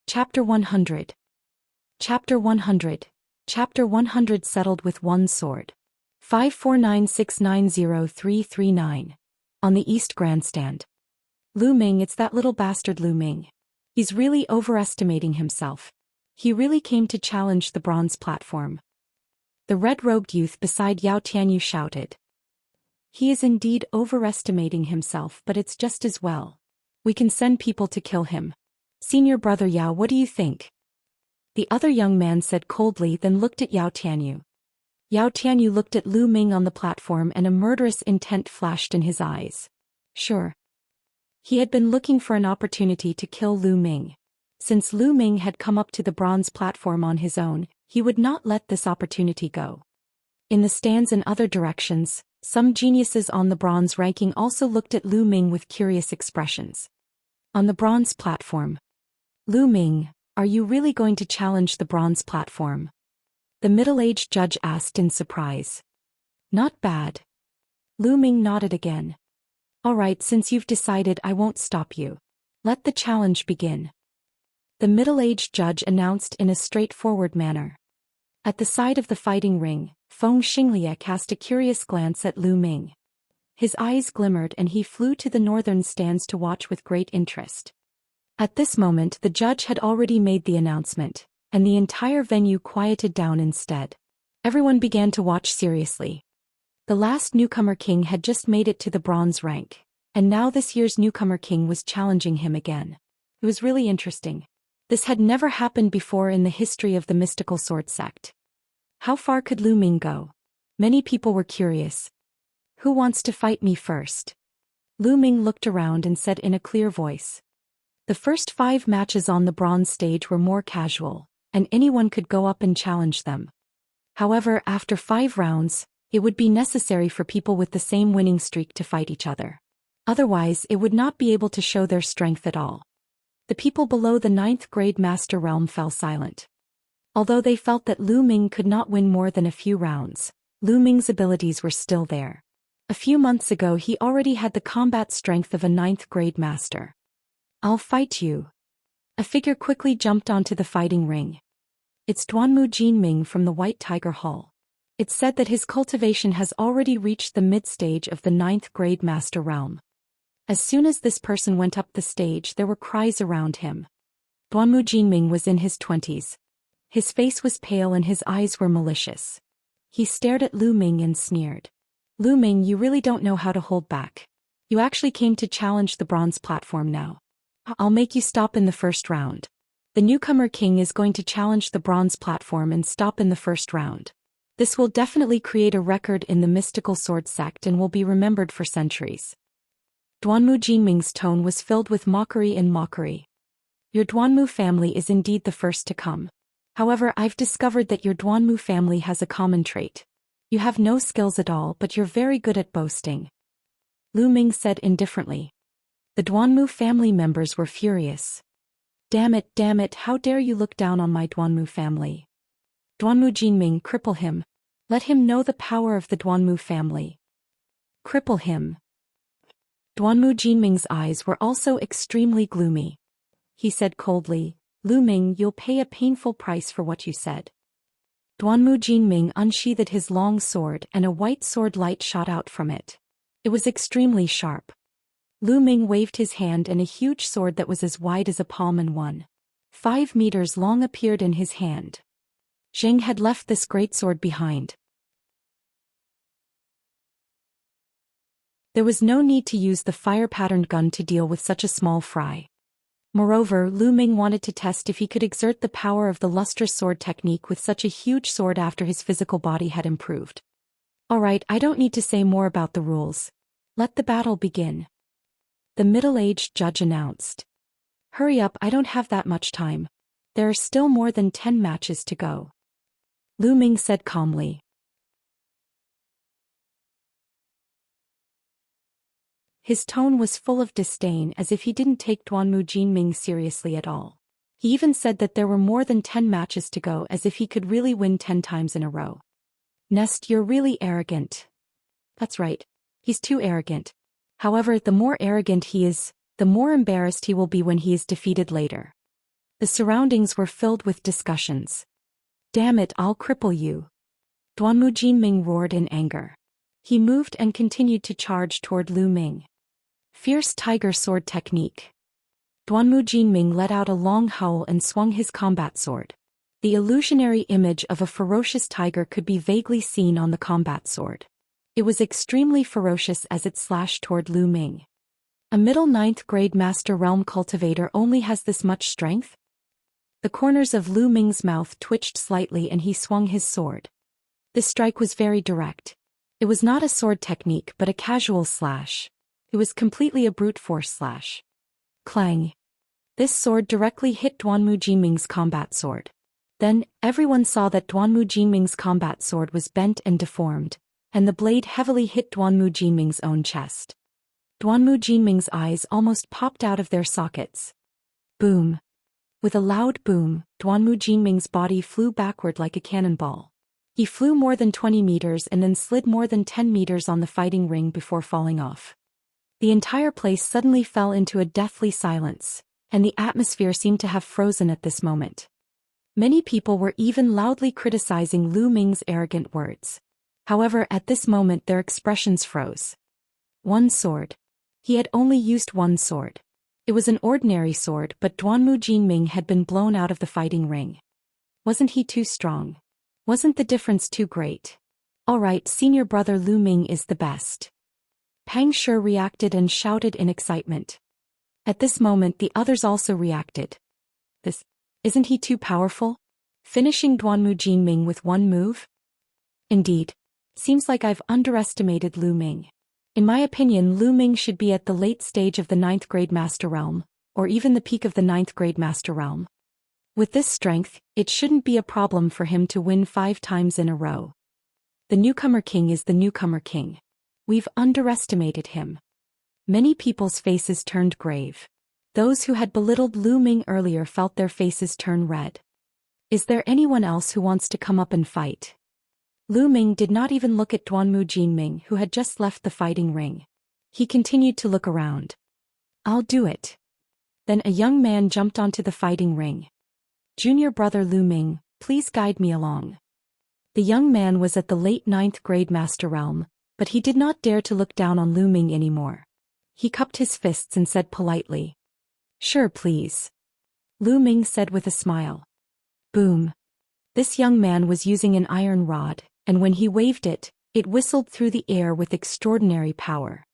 Chapter 100. Chapter 100. Chapter 100 settled with one sword. 549690339. On the East Grandstand. Lu Ming, it's that little bastard Lu Ming. He's really overestimating himself. He really came to challenge the bronze platform. The red-robed youth beside Yao Tianyu shouted. He is indeed overestimating himself, but it's just as well. We can send people to kill him. Senior brother Yao, what do you think? The other young man said coldly, then looked at Yao Tianyu. Yao Tianyu looked at Lu Ming on the platform and a murderous intent flashed in his eyes. Sure. He had been looking for an opportunity to kill Lu Ming. Since Lu Ming had come up to the bronze platform on his own, He would not let this opportunity go. In the stands in other directions, some geniuses on the bronze ranking also looked at Lu Ming with curious expressions. On the bronze platform. Lu Ming, are you really going to challenge the bronze platform? The middle-aged judge asked in surprise. Not bad. Lu Ming nodded again. All right, since you've decided, I won't stop you. Let the challenge begin. The middle-aged judge announced in a straightforward manner. At the side of the fighting ring, Feng Xinglia cast a curious glance at Lu Ming. His eyes glimmered and he flew to the northern stands to watch with great interest. At this moment the judge had already made the announcement, and the entire venue quieted down instead. Everyone began to watch seriously. The last newcomer king had just made it to the bronze rank, and now this year's newcomer king was challenging him again. It was really interesting. This had never happened before in the history of the mystical sword sect. How far could Lu Ming go? Many people were curious. Who wants to fight me first? Lu Ming looked around and said in a clear voice. The first 5 matches on the bronze stage were more casual, and anyone could go up and challenge them. However, after 5 rounds, it would be necessary for people with the same winning streak to fight each other. Otherwise, it would not be able to show their strength at all. The people below the 9th grade master realm fell silent. Although they felt that Lu Ming could not win more than a few rounds, Lu Ming's abilities were still there. A few months ago he already had the combat strength of a 9th grade master. I'll fight you. A figure quickly jumped onto the fighting ring. It's Duanmu Jinming from the White Tiger Hall. It's said that his cultivation has already reached the mid-stage of the 9th grade master realm. As soon as this person went up the stage there were cries around him. Duanmu Jinming was in his 20s. His face was pale and his eyes were malicious. He stared at Lu Ming and sneered. Lu Ming, you really don't know how to hold back. You actually came to challenge the bronze platform now. I'll make you stop in the first round. The newcomer king is going to challenge the bronze platform and stop in the first round. This will definitely create a record in the mystical sword sect and will be remembered for centuries. Duanmu Jinming's tone was filled with mockery and mockery. Your Duanmu family is indeed the first to come. However, I've discovered that your Duanmu family has a common trait. You have no skills at all, but you're very good at boasting. Lu Ming said indifferently. The Duanmu family members were furious. Damn it, how dare you look down on my Duanmu family. Duanmu Jinming, cripple him. Let him know the power of the Duanmu family. Cripple him. Duanmu Jinming's eyes were also extremely gloomy. He said coldly, Lu Ming, you'll pay a painful price for what you said. Duanmu Jinming unsheathed his long sword and a white sword light shot out from it. It was extremely sharp. Lu Ming waved his hand and a huge sword that was as wide as a palm and 1.5 meters long appeared in his hand. Zheng had left this great sword behind. There was no need to use the fire-patterned gun to deal with such a small fry. Moreover, Lu Ming wanted to test if he could exert the power of the lustrous sword technique with such a huge sword after his physical body had improved. Alright, I don't need to say more about the rules. Let the battle begin. The middle-aged judge announced. Hurry up, I don't have that much time. There are still more than 10 matches to go. Lu Ming said calmly. His tone was full of disdain as if he didn't take Duanmu Jinming seriously at all. He even said that there were more than 10 matches to go as if he could really win 10 times in a row. Nest, you're really arrogant. That's right. He's too arrogant. However, the more arrogant he is, the more embarrassed he will be when he is defeated later. The surroundings were filled with discussions. Damn it, I'll cripple you. Duanmu Jinming roared in anger. He moved and continued to charge toward Lu Ming. Fierce tiger sword technique. Duanmu Jinming let out a long howl and swung his combat sword. The illusionary image of a ferocious tiger could be vaguely seen on the combat sword. It was extremely ferocious as it slashed toward Lu Ming. A middle 9th grade master realm cultivator only has this much strength? The corners of Lu Ming's mouth twitched slightly and he swung his sword. This strike was very direct. It was not a sword technique but a casual slash. It was completely a brute force slash. Clang. This sword directly hit Duanmu Jinming's combat sword. Then, everyone saw that Duanmu Jinming's combat sword was bent and deformed, and the blade heavily hit Duanmu Jinming's own chest. Duanmu Jinming's eyes almost popped out of their sockets. Boom. With a loud boom, Duanmu Jinming's body flew backward like a cannonball. He flew more than 20 meters and then slid more than 10 meters on the fighting ring before falling off. The entire place suddenly fell into a deathly silence, and the atmosphere seemed to have frozen at this moment. Many people were even loudly criticizing Lu Ming's arrogant words. However, at this moment their expressions froze. One sword. He had only used one sword. It was an ordinary sword, but Duanmu Jinming had been blown out of the fighting ring. Wasn't he too strong? Wasn't the difference too great? Alright, senior brother Lu Ming is the best. Pang Shi reacted and shouted in excitement. At this moment the others also reacted. Isn't he too powerful? Finishing Duanmu Jinming with one move? Indeed. Seems like I've underestimated Lu Ming. In my opinion, Lu Ming should be at the late stage of the 9th grade Master Realm, or even the peak of the 9th grade Master Realm. With this strength, it shouldn't be a problem for him to win 5 times in a row. The newcomer king is the newcomer king. We've underestimated him. Many people's faces turned grave. Those who had belittled Lu Ming earlier felt their faces turn red. Is there anyone else who wants to come up and fight? Lu Ming did not even look at Duanmu Jinming, who had just left the fighting ring. He continued to look around. I'll do it. Then a young man jumped onto the fighting ring. Junior brother Lu Ming, please guide me along. The young man was at the late 9th grade Master Realm, but he did not dare to look down on Lu Ming anymore. He cupped his fists and said politely. Sure, please. Lu Ming said with a smile. Boom. This young man was using an iron rod, and when he waved it, it whistled through the air with extraordinary power.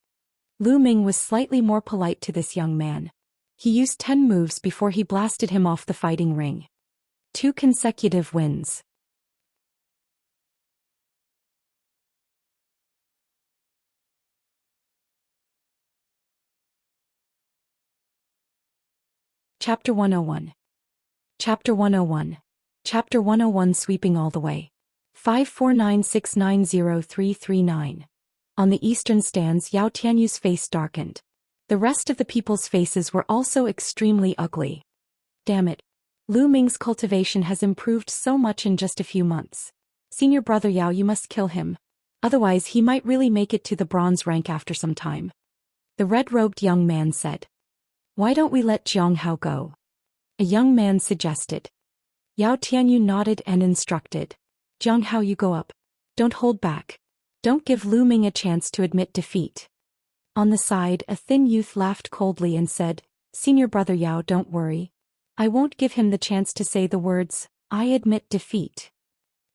Lu Ming was slightly more polite to this young man. He used 10 moves before he blasted him off the fighting ring. 2 consecutive wins. Chapter 101. Chapter 101. Chapter 101 Sweeping all the way. 549690339. On the eastern stands Yao Tianyu's face darkened. The rest of the people's faces were also extremely ugly. Damn it. Lu Ming's cultivation has improved so much in just a few months. Senior brother Yao, you must kill him. Otherwise he might really make it to the bronze rank after some time. The red-robed young man said. Why don't we let Jiang Hao go? A young man suggested. Yao Tianyu nodded and instructed. Jiang Hao, you go up. Don't hold back. Don't give Lu Ming a chance to admit defeat. On the side, a thin youth laughed coldly and said, Senior brother Yao, don't worry. I won't give him the chance to say the words, I admit defeat.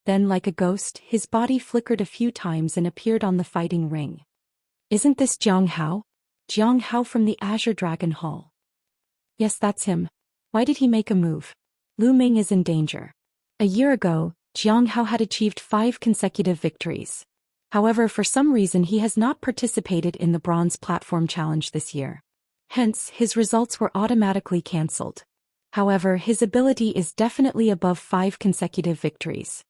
Then like a ghost, his body flickered a few times and appeared on the fighting ring. Isn't this Jiang Hao? Jiang Hao from the Azure Dragon Hall. Yes, that's him. Why did he make a move? Lu Ming is in danger. A year ago, Jiang Hao had achieved 5 consecutive victories. However, for some reason he has not participated in the Bronze Platform Challenge this year. Hence, his results were automatically cancelled. However, his ability is definitely above 5 consecutive victories.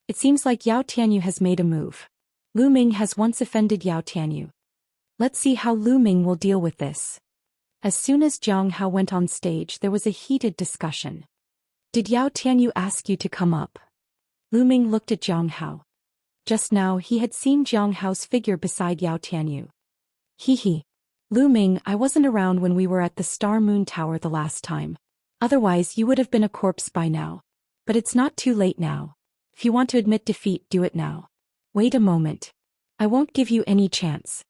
It seems like Yao Tianyu has made a move. Lu Ming has once offended Yao Tianyu. Let's see how Lu Ming will deal with this. As soon as Jiang Hao went on stage, there was a heated discussion. Did Yao Tianyu ask you to come up? Lu Ming looked at Jiang Hao. Just now he had seen Jiang Hao's figure beside Yao Tianyu. Hee. Lu Ming, I wasn't around when we were at the Star Moon Tower the last time. Otherwise you would have been a corpse by now. But it's not too late now. If you want to admit defeat, do it now. Wait a moment. I won't give you any chance.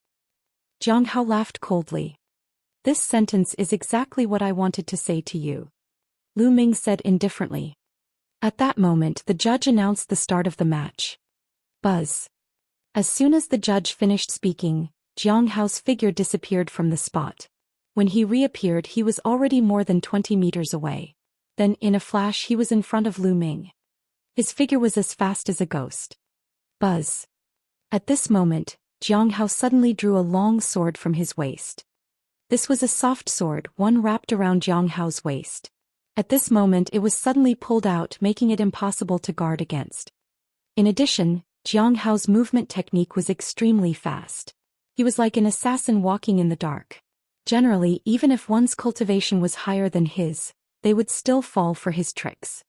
Jiang Hao laughed coldly. This sentence is exactly what I wanted to say to you. Lu Ming said indifferently. At that moment the judge announced the start of the match. Buzz. As soon as the judge finished speaking, Jiang Hao's figure disappeared from the spot. When he reappeared he was already more than 20 meters away. Then in a flash he was in front of Lu Ming. His figure was as fast as a ghost. Buzz. At this moment, Jiang Hao suddenly drew a long sword from his waist. This was a soft sword, one wrapped around Jiang Hao's waist. At this moment it was suddenly pulled out, making it impossible to guard against. In addition, Jiang Hao's movement technique was extremely fast. He was like an assassin walking in the dark. Generally, even if one's cultivation was higher than his, they would still fall for his tricks.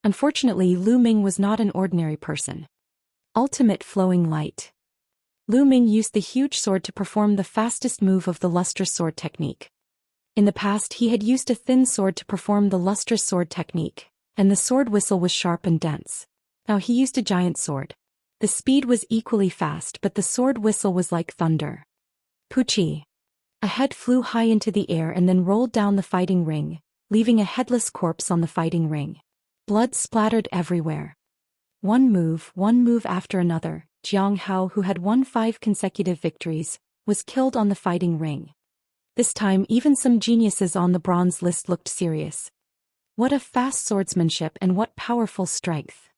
Unfortunately, Lu Ming was not an ordinary person. Ultimate flowing light. Lu Ming used the huge sword to perform the fastest move of the lustrous sword technique. In the past he had used a thin sword to perform the lustrous sword technique, and the sword whistle was sharp and dense. Now he used a giant sword. The speed was equally fast, but the sword whistle was like thunder. Puchi. A head flew high into the air and then rolled down the fighting ring, leaving a headless corpse on the fighting ring. Blood splattered everywhere. One move after another, Jiang Hao, who had won 5 consecutive victories, was killed on the fighting ring. This time even some geniuses on the bronze list looked serious. What a fast swordsmanship and what powerful strength.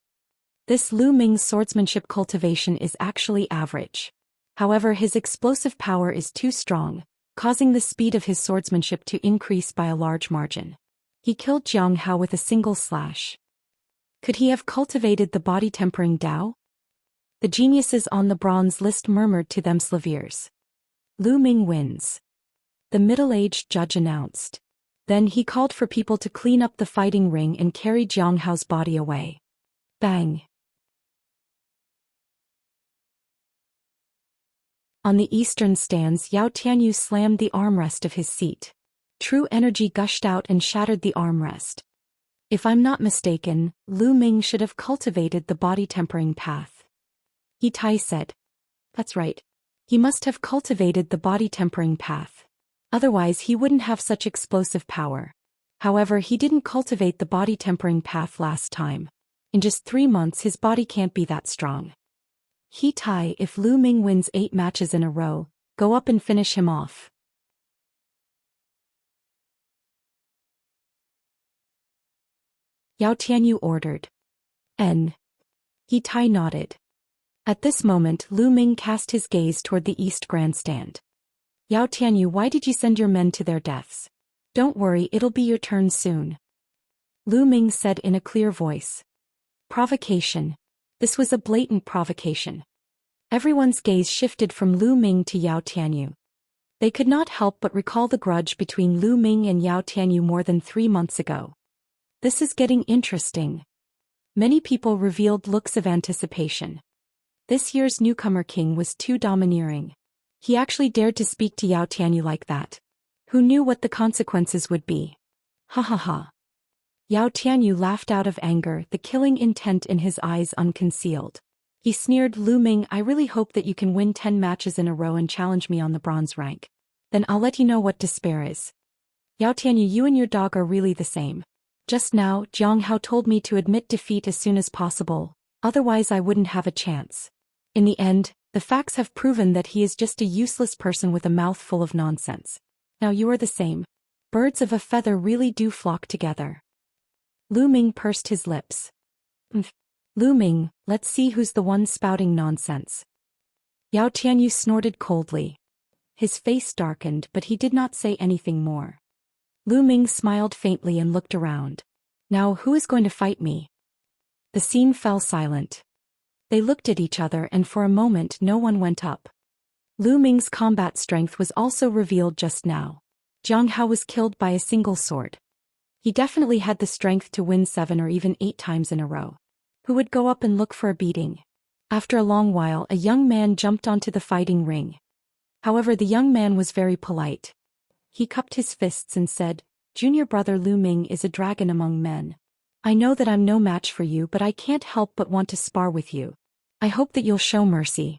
This Lu Ming's swordsmanship cultivation is actually average. However, his explosive power is too strong, causing the speed of his swordsmanship to increase by a large margin. He killed Jiang Hao with a single slash. Could he have cultivated the body-tempering Dao? The geniuses on the bronze list murmured to themselves. Lu Ming wins. The middle-aged judge announced. Then he called for people to clean up the fighting ring and carry Jiang Hao's body away. Bang! On the eastern stands, Yao Tianyu slammed the armrest of his seat. True energy gushed out and shattered the armrest. If I'm not mistaken, Lu Ming should have cultivated the body-tempering path. He Tai said. That's right. He must have cultivated the body-tempering path. Otherwise he wouldn't have such explosive power. However, he didn't cultivate the body-tempering path last time. In just 3 months his body can't be that strong. He Tai, if Lu Ming wins 8 matches in a row, go up and finish him off. Yao Tianyu ordered. He Tai nodded. At this moment Lu Ming cast his gaze toward the east grandstand. Yao Tianyu, why did you send your men to their deaths? Don't worry, it'll be your turn soon. Lu Ming said in a clear voice. Provocation. This was a blatant provocation. Everyone's gaze shifted from Lu Ming to Yao Tianyu. They could not help but recall the grudge between Lu Ming and Yao Tianyu more than 3 months ago. This is getting interesting. Many people revealed looks of anticipation. This year's newcomer king was too domineering. He actually dared to speak to Yao Tianyu like that. Who knew what the consequences would be? Ha ha ha. Yao Tianyu laughed out of anger, the killing intent in his eyes unconcealed. He sneered, Lu Ming, I really hope that you can win 10 matches in a row and challenge me on the bronze rank. Then I'll let you know what despair is. Yao Tianyu, you and your dog are really the same. Just now, Jiang Hao told me to admit defeat as soon as possible, otherwise I wouldn't have a chance. In the end, the facts have proven that he is just a useless person with a mouth full of nonsense. Now you are the same. Birds of a feather really do flock together. Lu Ming pursed his lips. Lu Ming, let's see who's the one spouting nonsense. Yao Tianyu snorted coldly. His face darkened, but he did not say anything more. Lu Ming smiled faintly and looked around. Now who is going to fight me? The scene fell silent. They looked at each other and for a moment no one went up. Lu Ming's combat strength was also revealed just now. Jiang Hao was killed by a single sword. He definitely had the strength to win 7 or even 8 times in a row. Who would go up and look for a beating? After a long while, a young man jumped onto the fighting ring. However, the young man was very polite. He cupped his fists and said, Junior brother Lu Ming is a dragon among men. I know that I'm no match for you, but I can't help but want to spar with you. I hope that you'll show mercy.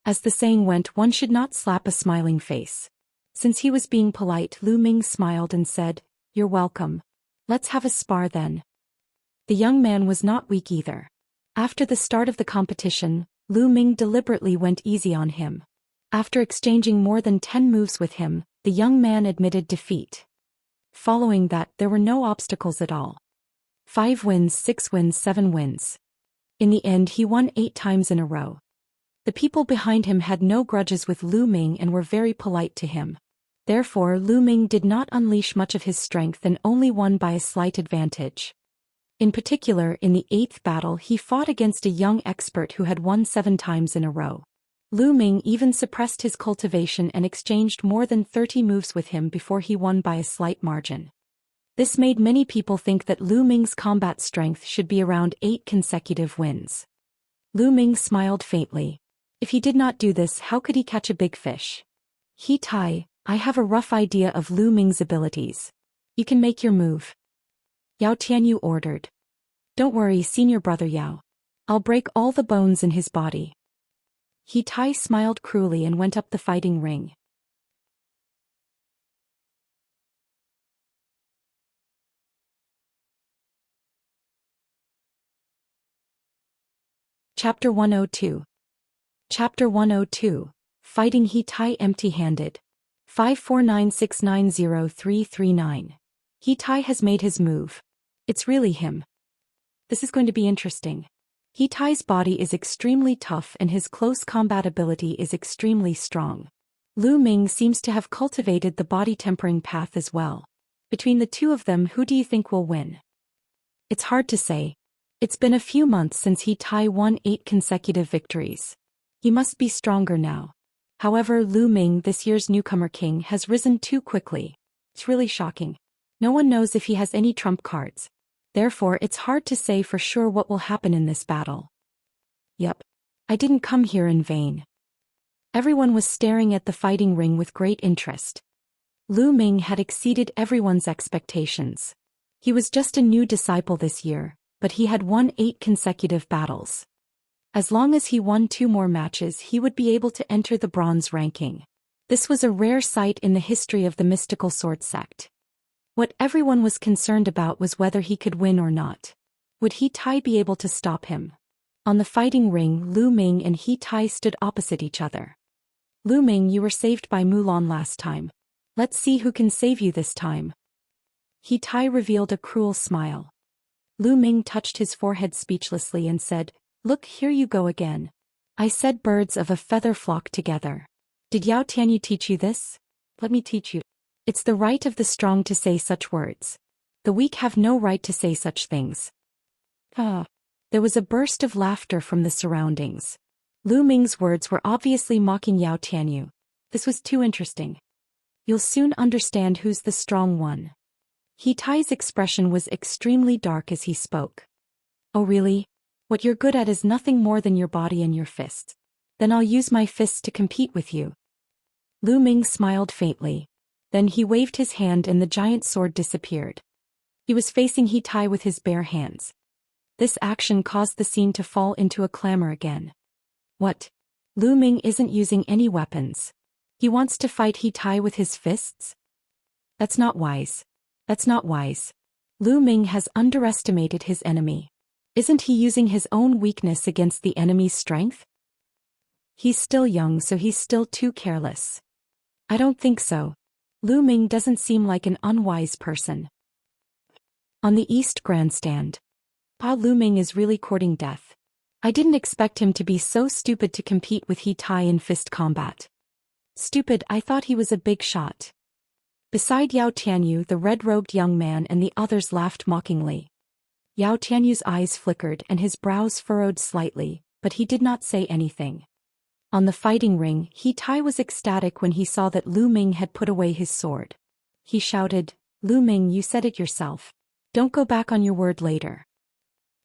As the saying went, one should not slap a smiling face. Since he was being polite, Lu Ming smiled and said, You're welcome. Let's have a spar then. The young man was not weak either. After the start of the competition, Lu Ming deliberately went easy on him. After exchanging more than 10 moves with him, the young man admitted defeat. Following that, there were no obstacles at all. 5 wins, 6 wins, 7 wins. In the end, he won 8 times in a row. The people behind him had no grudges with Lu Ming and were very polite to him. Therefore Lu Ming did not unleash much of his strength and only won by a slight advantage. In particular, in the 8th battle he fought against a young expert who had won 7 times in a row. Lu Ming even suppressed his cultivation and exchanged more than 30 moves with him before he won by a slight margin. This made many people think that Lu Ming's combat strength should be around 8 consecutive wins. Lu Ming smiled faintly. If he did not do this, how could he catch a big fish? He Tai, I have a rough idea of Lu Ming's abilities. You can make your move. Yao Tianyu ordered. Don't worry, senior brother Yao. I'll break all the bones in his body. He Tai smiled cruelly and went up the fighting ring. Chapter 102. Chapter 102. Fighting He Tai empty-handed. 549690339. He Tai has made his move. It's really him. This is going to be interesting. He Tai's body is extremely tough and his close combat ability is extremely strong. Lu Ming seems to have cultivated the body tempering path as well. Between the two of them, who do you think will win? It's hard to say. It's been a few months since He Tai won 8 consecutive victories. He must be stronger now. However, Lu Ming, this year's newcomer king, has risen too quickly. It's really shocking. No one knows if he has any trump cards. Therefore, it's hard to say for sure what will happen in this battle. Yep. I didn't come here in vain. Everyone was staring at the fighting ring with great interest. Lu Ming had exceeded everyone's expectations. He was just a new disciple this year, but he had won 8 consecutive battles. As long as he won 2 more matches, he would be able to enter the bronze ranking. This was a rare sight in the history of the mystical sword sect. What everyone was concerned about was whether he could win or not. Would He Tai be able to stop him? On the fighting ring, Lu Ming and He Tai stood opposite each other. Lu Ming, you were saved by Mulan last time. Let's see who can save you this time. He Tai revealed a cruel smile. Lu Ming touched his forehead speechlessly and said, Look, here you go again. I said birds of a feather flock together. Did Yao Tianyu teach you this? Let me teach you. It's the right of the strong to say such words. The weak have no right to say such things. There was a burst of laughter from the surroundings. Lu Ming's words were obviously mocking Yao Tianyu. This was too interesting. You'll soon understand who's the strong one. He Tai's expression was extremely dark as he spoke. Oh really? What you're good at is nothing more than your body and your fists. Then I'll use my fists to compete with you. Lu Ming smiled faintly. Then he waved his hand and the giant sword disappeared. He was facing He Tai with his bare hands. This action caused the scene to fall into a clamor again. What? Lu Ming isn't using any weapons. He wants to fight He Tai with his fists? That's not wise. That's not wise. Lu Ming has underestimated his enemy. Isn't he using his own weakness against the enemy's strength? He's still young, so he's still too careless. I don't think so. Lu Ming doesn't seem like an unwise person. On the East Grandstand. Lu Ming is really courting death. I didn't expect him to be so stupid to compete with He Tai in fist combat. Stupid, I thought he was a big shot. Beside Yao Tianyu, the red-robed young man and the others laughed mockingly. Yao Tianyu's eyes flickered and his brows furrowed slightly, but he did not say anything. On the fighting ring, He Tai was ecstatic when he saw that Lu Ming had put away his sword. He shouted, Lu Ming, you said it yourself. Don't go back on your word later.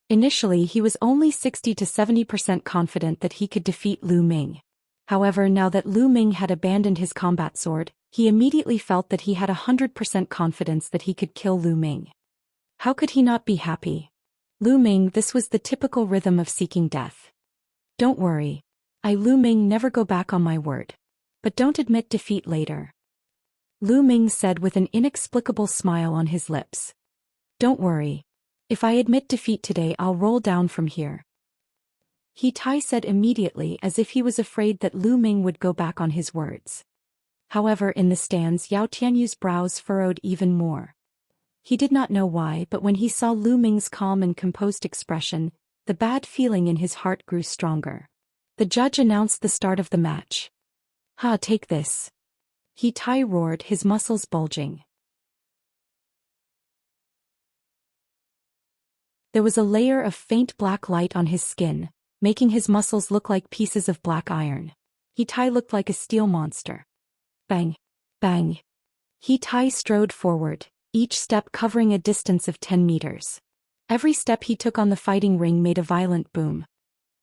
Initially he was only 60 to 70% confident that he could defeat Lu Ming. However, now that Lu Ming had abandoned his combat sword, he immediately felt that he had 100% confidence that he could kill Lu Ming. How could he not be happy? Lu Ming, this was the typical rhythm of seeking death. Don't worry. I, Lu Ming, never go back on my word. But don't admit defeat later. Lu Ming said with an inexplicable smile on his lips. Don't worry. If I admit defeat today, I'll roll down from here. He Tai said immediately, as if he was afraid that Lu Ming would go back on his words. However, in the stands, Yao Tianyu's brows furrowed even more. He did not know why, but when he saw Lu Ming's calm and composed expression, the bad feeling in his heart grew stronger. The judge announced the start of the match. Take this. He Tai roared, his muscles bulging. There was a layer of faint black light on his skin, making his muscles look like pieces of black iron. He Tai looked like a steel monster. Bang! Bang! He Tai strode forward, each step covering a distance of 10 meters. Every step he took on the fighting ring made a violent boom.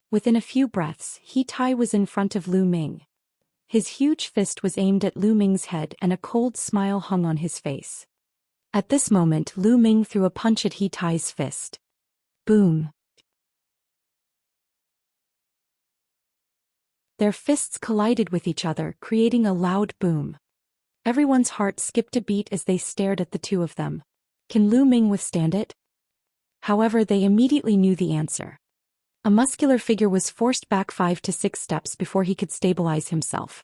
Within a few breaths, He Tai was in front of Lu Ming. His huge fist was aimed at Lu Ming's head and a cold smile hung on his face. At this moment, Lu Ming threw a punch at He Tai's fist. Boom! Their fists collided with each other, creating a loud boom. Everyone's heart skipped a beat as they stared at the two of them. Can Lu Ming withstand it? However, they immediately knew the answer. A muscular figure was forced back 5 to 6 steps before he could stabilize himself.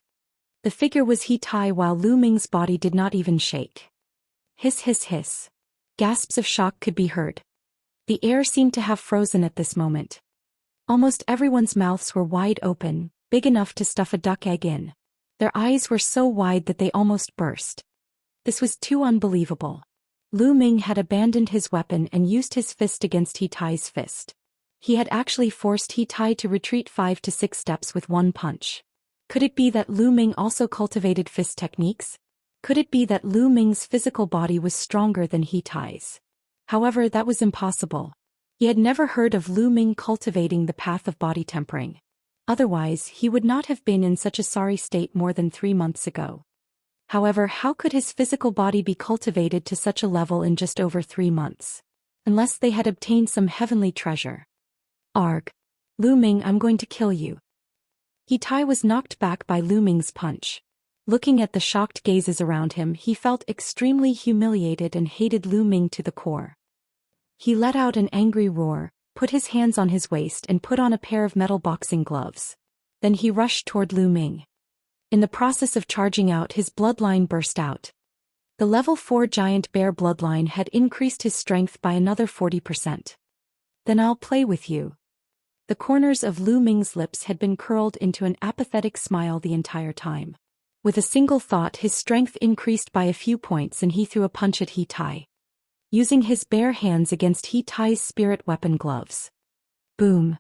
The figure was He Tai, while Lu Ming's body did not even shake. Hiss hiss hiss. Gasps of shock could be heard. The air seemed to have frozen at this moment. Almost everyone's mouths were wide open, big enough to stuff a duck egg in. Their eyes were so wide that they almost burst. This was too unbelievable. Lu Ming had abandoned his weapon and used his fist against He Tai's fist. He had actually forced He Tai to retreat 5 to 6 steps with one punch. Could it be that Lu Ming also cultivated fist techniques? Could it be that Lu Ming's physical body was stronger than He Tai's? However, that was impossible. He had never heard of Lu Ming cultivating the path of body tempering. Otherwise, he would not have been in such a sorry state more than 3 months ago. However, how could his physical body be cultivated to such a level in just over 3 months? Unless they had obtained some heavenly treasure. Arg! Lu Ming, I'm going to kill you. He Tai was knocked back by Lu Ming's punch. Looking at the shocked gazes around him, he felt extremely humiliated and hated Lu Ming to the core. He let out an angry roar, put his hands on his waist and put on a pair of metal boxing gloves. Then he rushed toward Lu Ming. In the process of charging out, his bloodline burst out. The level 4 giant bear bloodline had increased his strength by another 40%. Then I'll play with you. The corners of Lu Ming's lips had been curled into an apathetic smile the entire time. With a single thought, his strength increased by a few points and he threw a punch at He Tai. Using his bare hands against He Tai's spirit weapon gloves. Boom!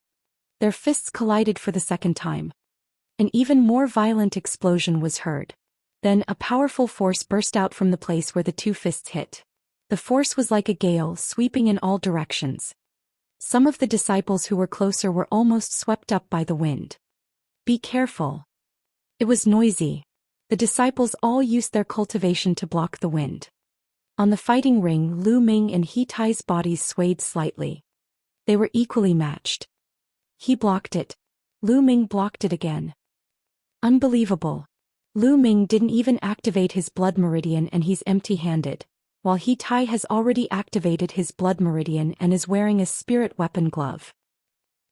Their fists collided for the second time. An even more violent explosion was heard. Then a powerful force burst out from the place where the two fists hit. The force was like a gale, sweeping in all directions. Some of the disciples who were closer were almost swept up by the wind. Be careful. It was noisy. The disciples all used their cultivation to block the wind. On the fighting ring, Lu Ming and He Tai's bodies swayed slightly. They were equally matched. He blocked it. Lu Ming blocked it again. Unbelievable. Lu Ming didn't even activate his blood meridian and he's empty-handed, while He Tai has already activated his blood meridian and is wearing a spirit weapon glove.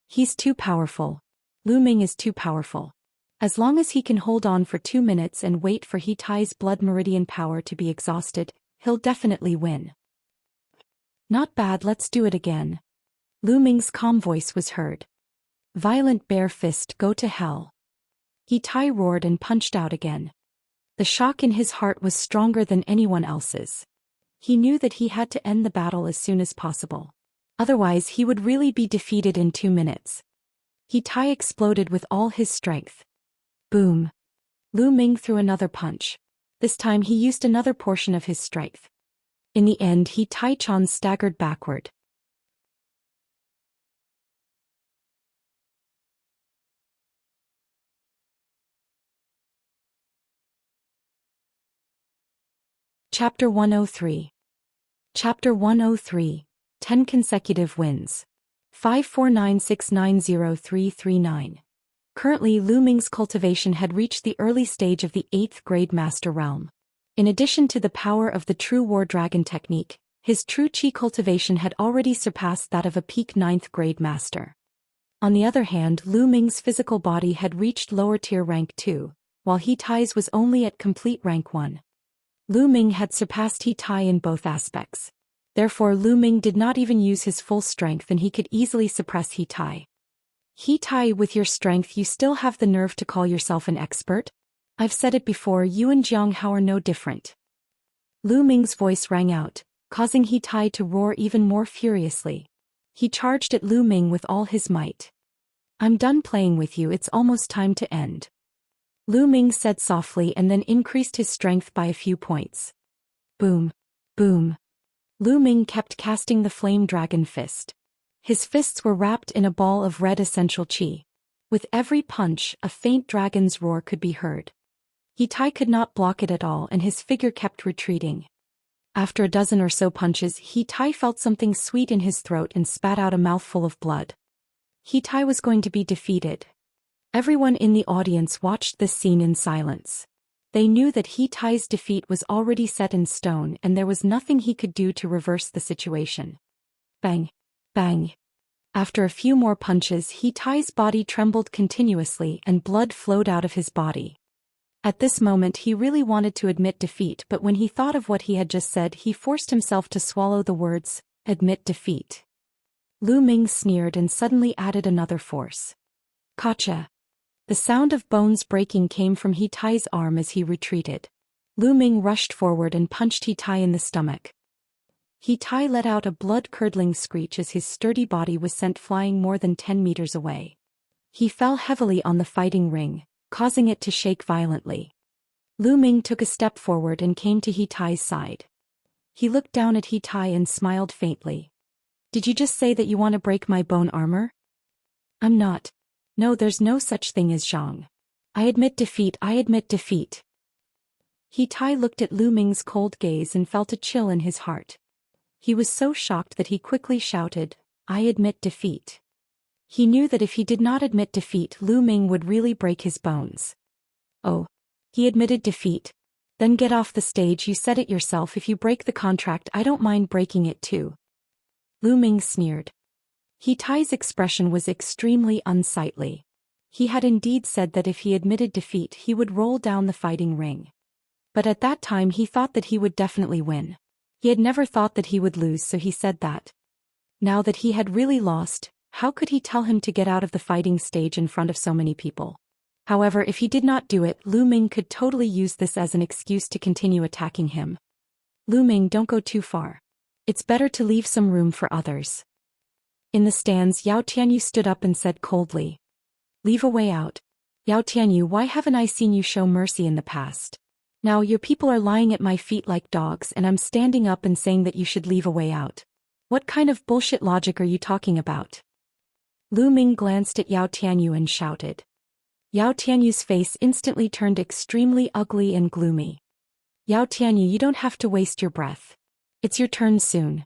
He's too powerful. Lu Ming is too powerful. As long as he can hold on for 2 minutes and wait for He Tai's blood meridian power to be exhausted, he'll definitely win. Not bad, let's do it again. Lu Ming's calm voice was heard. Violent bear fist, go to hell. He Tai roared and punched out again. The shock in his heart was stronger than anyone else's. He knew that he had to end the battle as soon as possible. Otherwise he would really be defeated in 2 minutes. He Tai exploded with all his strength. Boom! Lu Ming threw another punch. This time he used another portion of his strength. In the end, He Tai Chan staggered backward. Chapter 103. Chapter 103. 10 consecutive wins. 549690339. Currently, Lu Ming's cultivation had reached the early stage of the 8th grade master realm. In addition to the power of the true war dragon technique, his true chi cultivation had already surpassed that of a peak 9th grade master. On the other hand, Lu Ming's physical body had reached lower tier rank 2, while He Tai's was only at complete rank 1. Lu Ming had surpassed He Tai in both aspects. Therefore, Lu Ming did not even use his full strength and he could easily suppress He Tai. He Tai, with your strength you still have the nerve to call yourself an expert? I've said it before, you and Jianghao are no different. Lu Ming's voice rang out, causing He Tai to roar even more furiously. He charged at Lu Ming with all his might. I'm done playing with you, it's almost time to end. Lu Ming said softly and then increased his strength by a few points. Boom. Boom. Lu Ming kept casting the flame dragon fist. His fists were wrapped in a ball of red essential qi. With every punch, a faint dragon's roar could be heard. He Tai could not block it at all and his figure kept retreating. After a dozen or so punches, He Tai felt something sweet in his throat and spat out a mouthful of blood. He Tai was going to be defeated. Everyone in the audience watched this scene in silence. They knew that He Tai's defeat was already set in stone and there was nothing he could do to reverse the situation. Bang! Bang! After a few more punches, He Tai's body trembled continuously and blood flowed out of his body. At this moment he really wanted to admit defeat, but when he thought of what he had just said, he forced himself to swallow the words, admit defeat. Lu Ming sneered and suddenly added another force. Gotcha! The sound of bones breaking came from He Tai's arm as he retreated. Lu Ming rushed forward and punched He Tai in the stomach. He Tai let out a blood-curdling screech as his sturdy body was sent flying more than 10 meters away. He fell heavily on the fighting ring, causing it to shake violently. Lu Ming took a step forward and came to He Tai's side. He looked down at He Tai and smiled faintly. Did you just say that you want to break my bone armor? I'm not. No, there's no such thing as Zhang. I admit defeat, I admit defeat. He Tai looked at Lu Ming's cold gaze and felt a chill in his heart. He was so shocked that he quickly shouted, I admit defeat. He knew that if he did not admit defeat, Lu Ming would really break his bones. Oh. He admitted defeat. Then get off the stage, you said it yourself, if you break the contract I don't mind breaking it too. Lu Ming sneered. He Tai's expression was extremely unsightly. He had indeed said that if he admitted defeat he would roll down the fighting ring. But at that time he thought that he would definitely win. He had never thought that he would lose, so he said that. Now that he had really lost, how could he tell him to get out of the fighting stage in front of so many people? However, if he did not do it, Lu Ming could totally use this as an excuse to continue attacking him. Lu Ming, don't go too far. It's better to leave some room for others. In the stands, Yao Tianyu stood up and said coldly. Leave a way out. Yao Tianyu, why haven't I seen you show mercy in the past? Now your people are lying at my feet like dogs and I'm standing up and saying that you should leave a way out. What kind of bullshit logic are you talking about? Lu Ming glanced at Yao Tianyu and shouted. Yao Tianyu's face instantly turned extremely ugly and gloomy. Yao Tianyu, you don't have to waste your breath. It's your turn soon.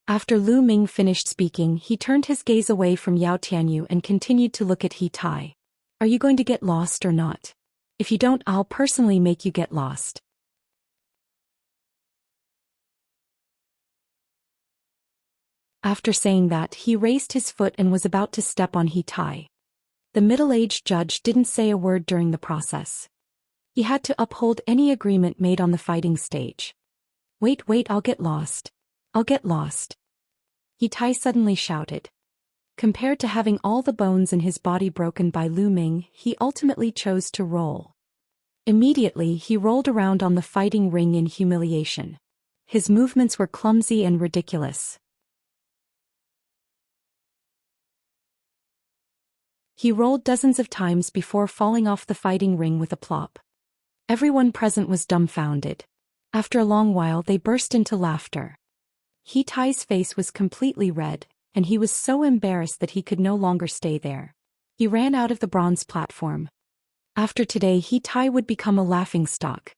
After Lu Ming finished speaking, he turned his gaze away from Yao Tianyu and continued to look at He Tai. Are you going to get lost or not? If you don't, I'll personally make you get lost. After saying that, he raised his foot and was about to step on He Tai. The middle-aged judge didn't say a word during the process. He had to uphold any agreement made on the fighting stage. Wait, I'll get lost. I'll get lost. He Tai suddenly shouted. Compared to having all the bones in his body broken by Lu Ming, he ultimately chose to roll. Immediately, he rolled around on the fighting ring in humiliation. His movements were clumsy and ridiculous. He rolled dozens of times before falling off the fighting ring with a plop. Everyone present was dumbfounded. After a long while, they burst into laughter. He Tai's face was completely red, and he was so embarrassed that he could no longer stay there. He ran out of the bronze platform. After today, He Tai would become a laughingstock.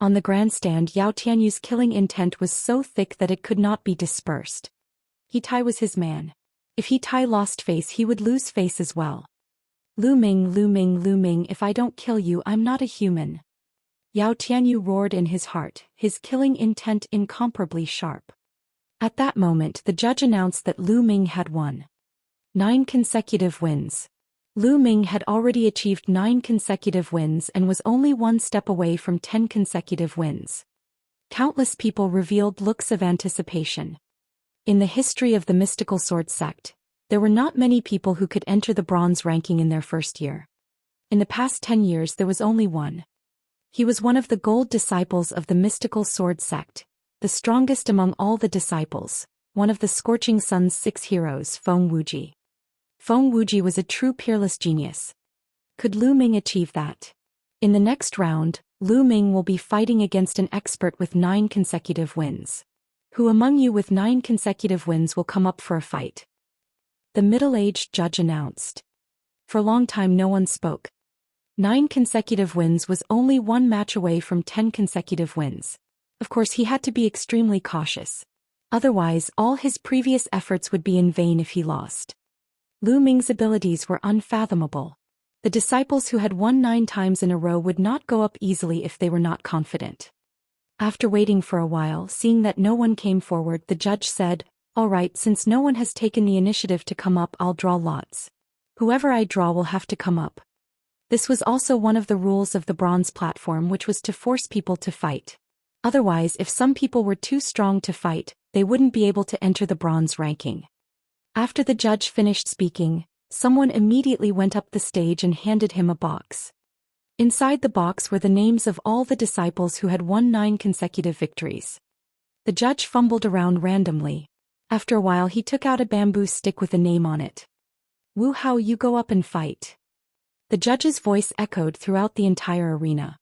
On the grandstand, Yao Tianyu's killing intent was so thick that it could not be dispersed. He Tai was his man. If He Tai lost face, he would lose face as well. Lu Ming, if I don't kill you, I'm not a human. Yao Tianyu roared in his heart, his killing intent incomparably sharp. At that moment, the judge announced that Lu Ming had won. 9 consecutive wins. Lu Ming had already achieved 9 consecutive wins and was only one step away from 10 consecutive wins. Countless people revealed looks of anticipation. In the history of the mystical sword sect, there were not many people who could enter the bronze ranking in their first year. In the past 10 years there was only one. He was one of the gold disciples of the mystical sword sect, the strongest among all the disciples, one of the Scorching Sun's 6 heroes, Feng Wuji. Feng Wuji was a true peerless genius. Could Lu Ming achieve that? In the next round, Lu Ming will be fighting against an expert with 9 consecutive wins. Who among you with 9 consecutive wins will come up for a fight? The middle-aged judge announced. For a long time no one spoke. 9 consecutive wins was only one match away from 10 consecutive wins. Of course he had to be extremely cautious. Otherwise all his previous efforts would be in vain if he lost. Lu Ming's abilities were unfathomable. The disciples who had won 9 times in a row would not go up easily if they were not confident. After waiting for a while, seeing that no one came forward, the judge said, "All right, since no one has taken the initiative to come up, I'll draw lots. Whoever I draw will have to come up." This was also one of the rules of the bronze platform, which was to force people to fight. Otherwise, if some people were too strong to fight, they wouldn't be able to enter the bronze ranking. After the judge finished speaking, someone immediately went up the stage and handed him a box. Inside the box were the names of all the disciples who had won 9 consecutive victories. The judge fumbled around randomly. After a while he took out a bamboo stick with a name on it. "Wu Hao, you go up and fight." The judge's voice echoed throughout the entire arena.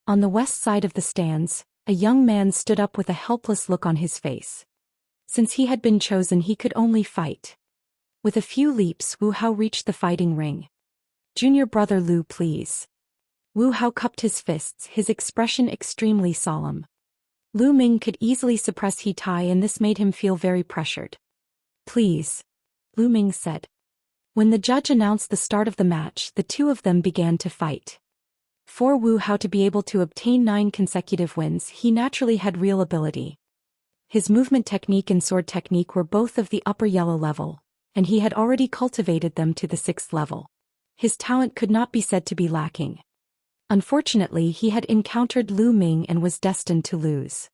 On the west side of the stands, a young man stood up with a helpless look on his face. Since he had been chosen he could only fight. With a few leaps Wu Hao reached the fighting ring. "Junior brother Lu, please." Wu Hao cupped his fists, his expression extremely solemn. Lu Ming could easily suppress heat high and this made him feel very pressured. "Please," Lu Ming said. When the judge announced the start of the match, the two of them began to fight. For Wu Hao to be able to obtain 9 consecutive wins, he naturally had real ability. His movement technique and sword technique were both of the upper yellow level, and he had already cultivated them to the 6th level. His talent could not be said to be lacking. Unfortunately, he had encountered Lu Ming and was destined to lose.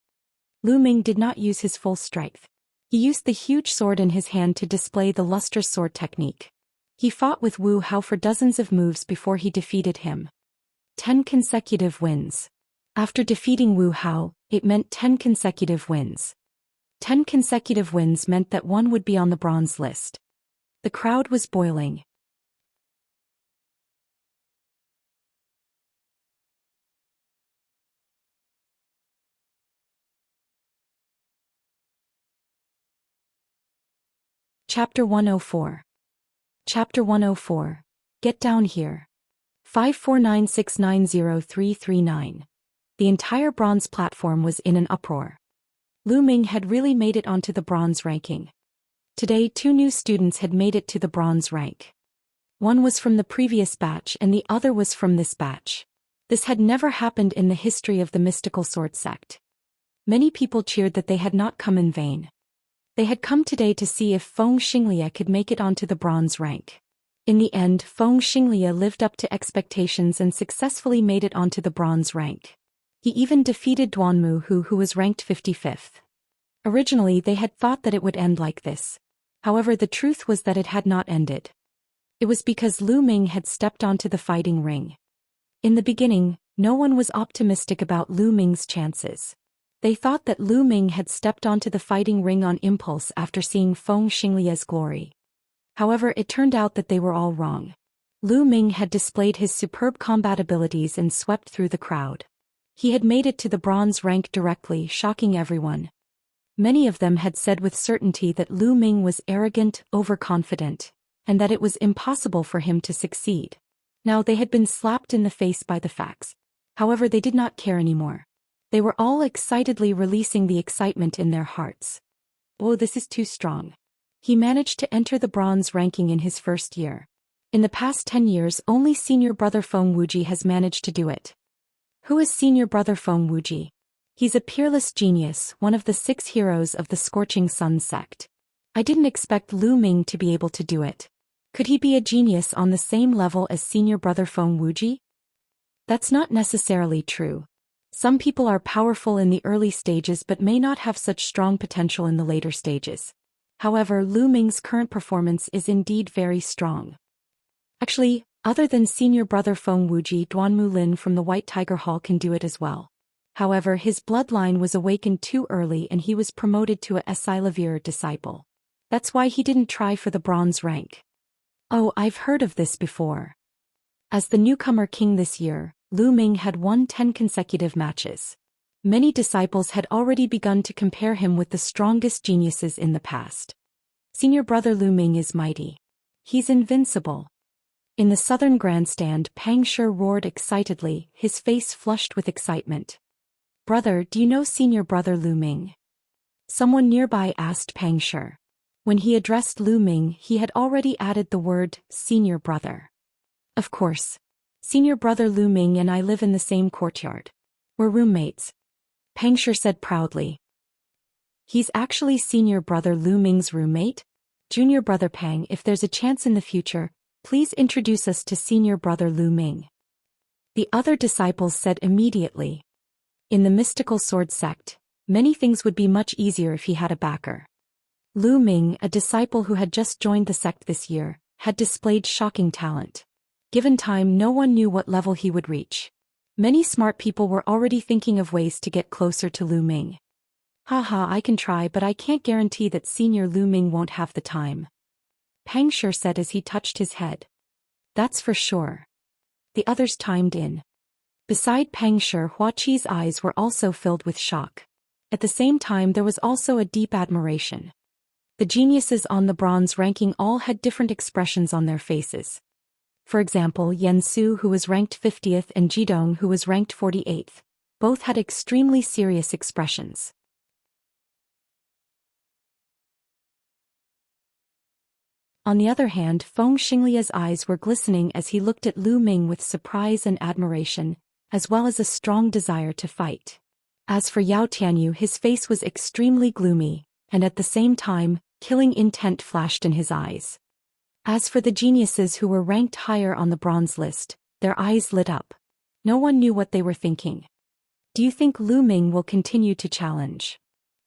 Lu Ming did not use his full strength. He used the huge sword in his hand to display the lustrous sword technique. He fought with Wu Hao for dozens of moves before he defeated him. 10 consecutive wins. After defeating Wu Hao, it meant 10 consecutive wins. 10 consecutive wins meant that one would be on the bronze list. The crowd was boiling. Chapter 104. Chapter 104. Get down here. 549690339. The entire bronze platform was in an uproar. Lu Ming had really made it onto the bronze ranking. Today 2 new students had made it to the bronze rank. One was from the previous batch and the other was from this batch. This had never happened in the history of the mystical sword sect. Many people cheered that they had not come in vain. They had come today to see if Feng Xianxia could make it onto the bronze rank. In the end, Feng Xianxia lived up to expectations and successfully made it onto the bronze rank. He even defeated Duanmu who was ranked 55th. Originally they had thought that it would end like this. However, the truth was that it had not ended. It was because Lu Ming had stepped onto the fighting ring. In the beginning, no one was optimistic about Lu Ming's chances. They thought that Lu Ming had stepped onto the fighting ring on impulse after seeing Feng Xianxia's glory. However, it turned out that they were all wrong. Lu Ming had displayed his superb combat abilities and swept through the crowd. He had made it to the bronze rank directly, shocking everyone. Many of them had said with certainty that Lu Ming was arrogant, overconfident, and that it was impossible for him to succeed. Now they had been slapped in the face by the facts. However, they did not care anymore. They were all excitedly releasing the excitement in their hearts. "Oh, this is too strong." He managed to enter the bronze ranking in his first year. In the past 10 years, only senior brother Feng Wuji has managed to do it. Who is senior brother Feng Wuji? He's a peerless genius, one of the 6 heroes of the Scorching Sun sect. I didn't expect Lu Ming to be able to do it. Could he be a genius on the same level as senior brother Feng Wuji? That's not necessarily true. Some people are powerful in the early stages but may not have such strong potential in the later stages. However, Lu Ming's current performance is indeed very strong. Actually, Other than senior brother Feng Wuji, Duanmu Lin from the White Tiger Hall can do it as well. However, his bloodline was awakened too early and he was promoted to a Silavir disciple. That's why he didn't try for the bronze rank. Oh, I've heard of this before. As the newcomer king this year, Lu Ming had won 10 consecutive matches. Many disciples had already begun to compare him with the strongest geniuses in the past. Senior brother Lu Ming is mighty. He's invincible. In the southern grandstand, Pang Shi roared excitedly, his face flushed with excitement. Brother, do you know senior brother Lu Ming? Someone nearby asked Pang Shi. When he addressed Lu Ming, he had already added the word, senior brother. Of course. Senior brother Lu Ming and I live in the same courtyard. We're roommates. Pang Shi said proudly. He's actually senior brother Lu Ming's roommate? Junior brother Pang, if there's a chance in the future, please introduce us to senior brother Lu Ming. The other disciples said immediately. In the mystical sword sect, many things would be much easier if he had a backer. Lu Ming, a disciple who had just joined the sect this year, had displayed shocking talent. Given time, no one knew what level he would reach. Many smart people were already thinking of ways to get closer to Lu Ming. Haha, I can try, but I can't guarantee that senior Lu Ming won't have the time. Pang Shi said as he touched his head. That's for sure. The others chimed in. Beside Pang Shi, Hua Qi's eyes were also filled with shock. At the same time, there was also a deep admiration. The geniuses on the bronze ranking all had different expressions on their faces. For example, Yan Su, who was ranked 50th, and Jidong, who was ranked 48th. Both had extremely serious expressions. On the other hand, Feng Xinglia's eyes were glistening as he looked at Lu Ming with surprise and admiration, as well as a strong desire to fight. As for Yao Tianyu, his face was extremely gloomy, and at the same time, killing intent flashed in his eyes. As for the geniuses who were ranked higher on the bronze list, their eyes lit up. No one knew what they were thinking. Do you think Lu Ming will continue to challenge?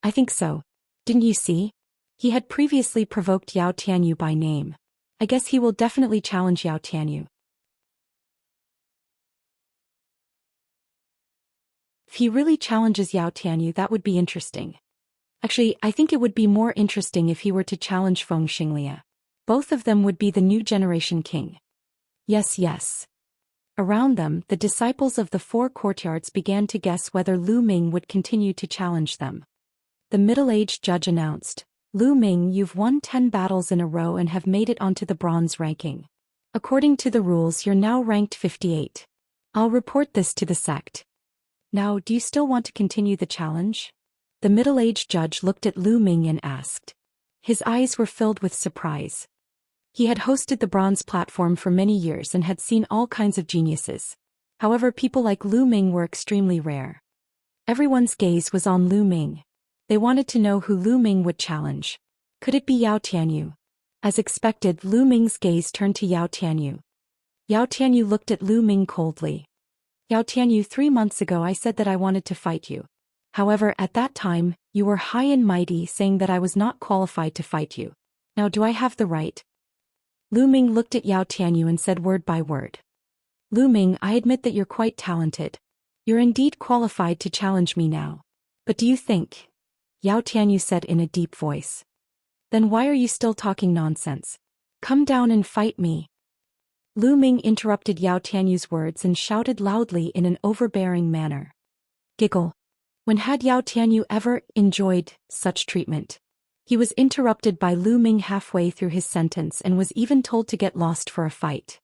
I think so. Didn't you see? He had previously provoked Yao Tianyu by name. I guess he will definitely challenge Yao Tianyu. If he really challenges Yao Tianyu, that would be interesting. Actually, I think it would be more interesting if he were to challenge Feng Xinglia. Both of them would be the new generation king. Yes, yes. Around them, the disciples of the four courtyards began to guess whether Lu Ming would continue to challenge them. The middle-aged judge announced, Lu Ming, you've won 10 battles in a row and have made it onto the bronze ranking. According to the rules, you're now ranked 58. I'll report this to the sect. Now, do you still want to continue the challenge? The middle-aged judge looked at Lu Ming and asked. His eyes were filled with surprise. He had hosted the bronze platform for many years and had seen all kinds of geniuses. However, people like Lu Ming were extremely rare. Everyone's gaze was on Lu Ming. They wanted to know who Lu Ming would challenge. Could it be Yao Tianyu? As expected, Lu Ming's gaze turned to Yao Tianyu. Yao Tianyu looked at Lu Ming coldly. Yao Tianyu, 3 months ago I said that I wanted to fight you. However, at that time, you were high and mighty, saying that I was not qualified to fight you. Now do I have the right? Lu Ming looked at Yao Tianyu and said word by word. Lu Ming, I admit that you're quite talented. You're indeed qualified to challenge me now. But do you think? Yao Tianyu said in a deep voice. Then why are you still talking nonsense? Come down and fight me. Lu Ming interrupted Yao Tianyu's words and shouted loudly in an overbearing manner. Giggle. When had Yao Tianyu ever enjoyed such treatment? He was interrupted by Lu Ming halfway through his sentence and was even told to get lost for a fight.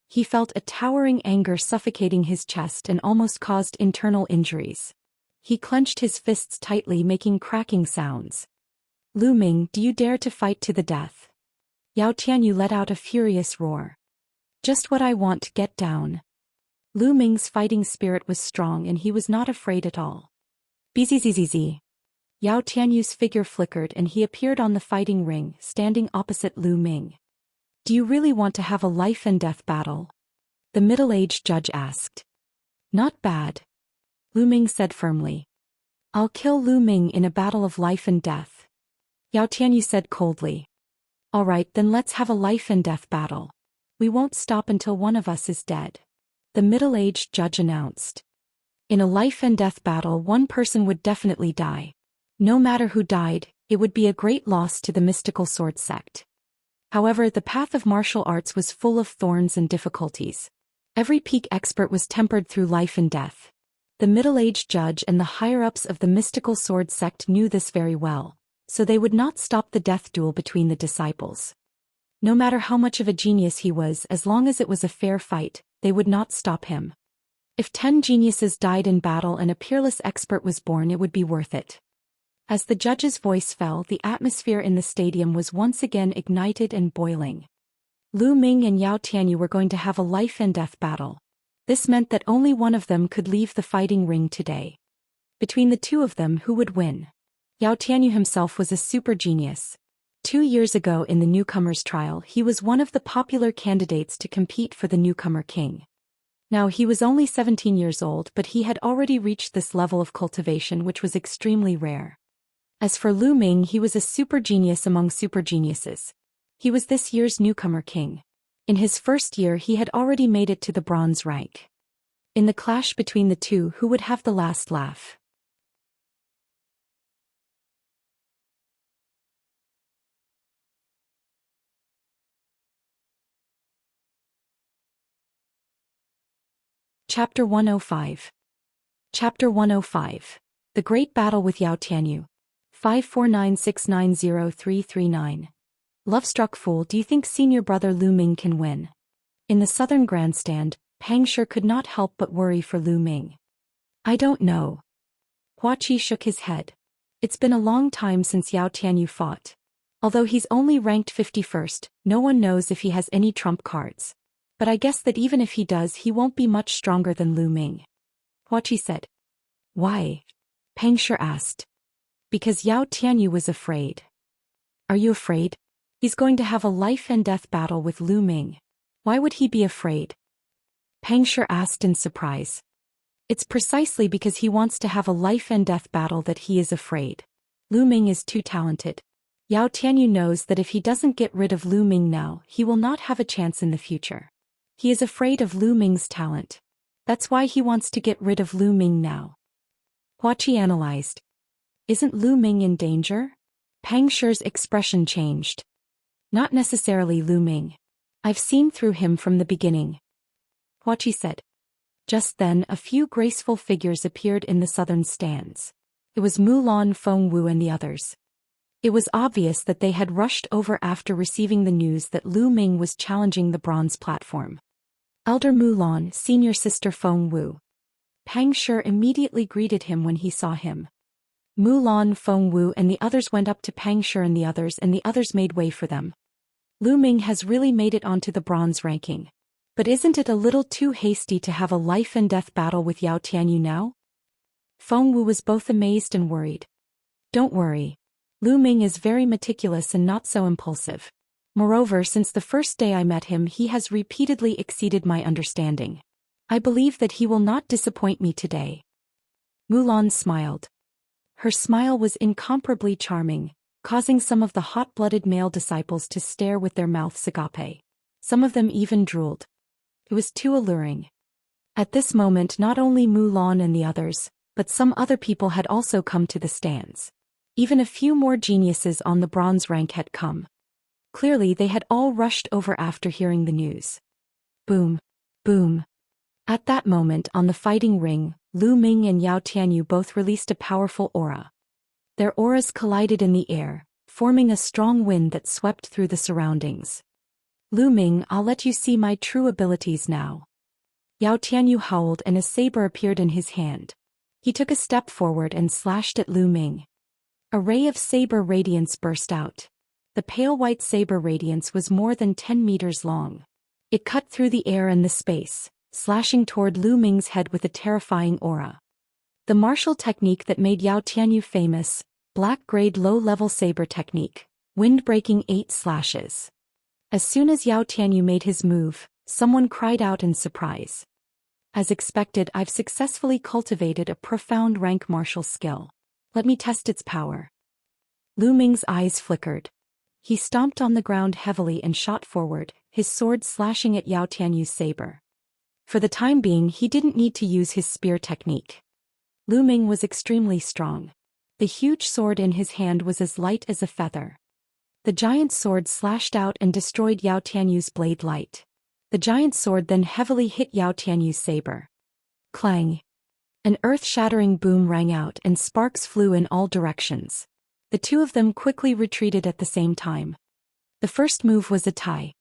He felt a towering anger suffocating his chest and almost caused internal injuries. He clenched his fists tightly, making cracking sounds. Lu Ming, do you dare to fight to the death? Yao Tianyu let out a furious roar. Just what I want, get down. Lu Ming's fighting spirit was strong and he was not afraid at all. Bzzz. Yao Tianyu's figure flickered and he appeared on the fighting ring, standing opposite Lu Ming. Do you really want to have a life and death battle? The middle-aged judge asked. Not bad. Lu Ming said firmly. I'll kill Lu Ming in a battle of life and death. Yao Tianyu said coldly. All right, then let's have a life and death battle. We won't stop until one of us is dead. The middle-aged judge announced. In a life-and-death battle, one person would definitely die. No matter who died, it would be a great loss to the mystical sword sect. However, the path of martial arts was full of thorns and difficulties. Every peak expert was tempered through life and death. The middle-aged judge and the higher-ups of the mystical sword sect knew this very well, so they would not stop the death duel between the disciples. No matter how much of a genius he was, as long as it was a fair fight, they would not stop him. If 10 geniuses died in battle and a peerless expert was born, it would be worth it. As the judge's voice fell, the atmosphere in the stadium was once again ignited and boiling. Lu Ming and Yao Tianyu were going to have a life-and-death battle. This meant that only one of them could leave the fighting ring today. Between the two of them, who would win? Yao Tianyu himself was a super genius. 2 years ago in the newcomer's trial, he was one of the popular candidates to compete for the newcomer king. Now he was only 17 years old, but he had already reached this level of cultivation, which was extremely rare. As for Lu Ming, he was a super genius among super geniuses. He was this year's newcomer king. In his first year he had already made it to the bronze rank. In the clash between the two, who would have the last laugh? Chapter 105. Chapter 105. The Great Battle with Yao Tianyu. 549690339. Love-struck fool, do you think senior brother Lu Ming can win? In the southern grandstand, Pang Shi could not help but worry for Lu Ming. I don't know. Hua Qi shook his head. It's been a long time since Yao Tianyu fought. Although he's only ranked 51st, no one knows if he has any trump cards. But I guess that even if he does, he won't be much stronger than Lu Ming. Hua Qi said. Why? Pang Shi asked. Because Yao Tianyu was afraid. Are you afraid? He's going to have a life-and-death battle with Lu Ming. Why would he be afraid? Pang Shi asked in surprise. It's precisely because he wants to have a life-and-death battle that he is afraid. Lu Ming is too talented. Yao Tianyu knows that if he doesn't get rid of Lu Ming now, he will not have a chance in the future. He is afraid of Lu Ming's talent. That's why he wants to get rid of Lu Ming now. Hua Qi analyzed. Isn't Lu Ming in danger? Pang Shi's expression changed. Not necessarily Lu Ming. I've seen through him from the beginning. Hua Qi said. Just then, a few graceful figures appeared in the southern stands. It was Mulan, Fengwu and the others. It was obvious that they had rushed over after receiving the news that Lu Ming was challenging the bronze platform. Elder Mulan, senior sister Fengwu. Pang Shi immediately greeted him when he saw him. Mulan, Fengwu and the others went up to Pang Shi and the others made way for them. Lu Ming has really made it onto the bronze ranking. But isn't it a little too hasty to have a life-and-death battle with Yao Tianyu now? Fengwu was both amazed and worried. Don't worry. Lu Ming is very meticulous and not so impulsive. Moreover, since the first day I met him, he has repeatedly exceeded my understanding. I believe that he will not disappoint me today. Mulan smiled. Her smile was incomparably charming, causing some of the hot-blooded male disciples to stare with their mouths agape. Some of them even drooled. It was too alluring. At this moment, not only Mulan and the others, but some other people had also come to the stands. Even a few more geniuses on the bronze rank had come. Clearly, they had all rushed over after hearing the news. Boom. Boom. At that moment, on the fighting ring, Lu Ming and Yao Tianyu both released a powerful aura. Their auras collided in the air, forming a strong wind that swept through the surroundings. Lu Ming, I'll let you see my true abilities now. Yao Tianyu howled and a saber appeared in his hand. He took a step forward and slashed at Lu Ming. A ray of saber radiance burst out. The pale white saber radiance was more than 10 meters long. It cut through the air and the space, slashing toward Lu Ming's head with a terrifying aura. The martial technique that made Yao Tianyu famous, black-grade low-level saber technique, wind-breaking 8 slashes. As soon as Yao Tianyu made his move, someone cried out in surprise. As expected, I've successfully cultivated a profound rank martial skill. Let me test its power. Lu Ming's eyes flickered. He stomped on the ground heavily and shot forward, his sword slashing at Yao Tianyu's saber. For the time being he didn't need to use his spear technique. Lu Ming was extremely strong. The huge sword in his hand was as light as a feather. The giant sword slashed out and destroyed Yao Tianyu's blade light. The giant sword then heavily hit Yao Tianyu's saber. Clang! An earth-shattering boom rang out and sparks flew in all directions. The two of them quickly retreated at the same time. The first move was a tie.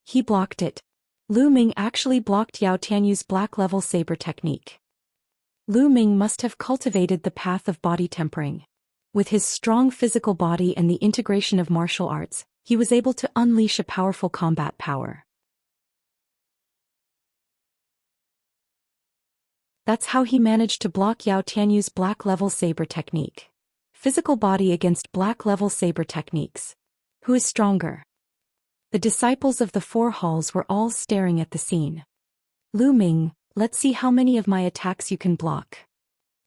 He blocked it. Lu Ming actually blocked Yao Tianyu's black-level saber technique. Lu Ming must have cultivated the path of body tempering. With his strong physical body and the integration of martial arts, he was able to unleash a powerful combat power. That's how he managed to block Yao Tianyu's black-level saber technique. Physical body against black-level saber techniques. Who is stronger? The disciples of the four halls were all staring at the scene. Lu Ming, let's see how many of my attacks you can block.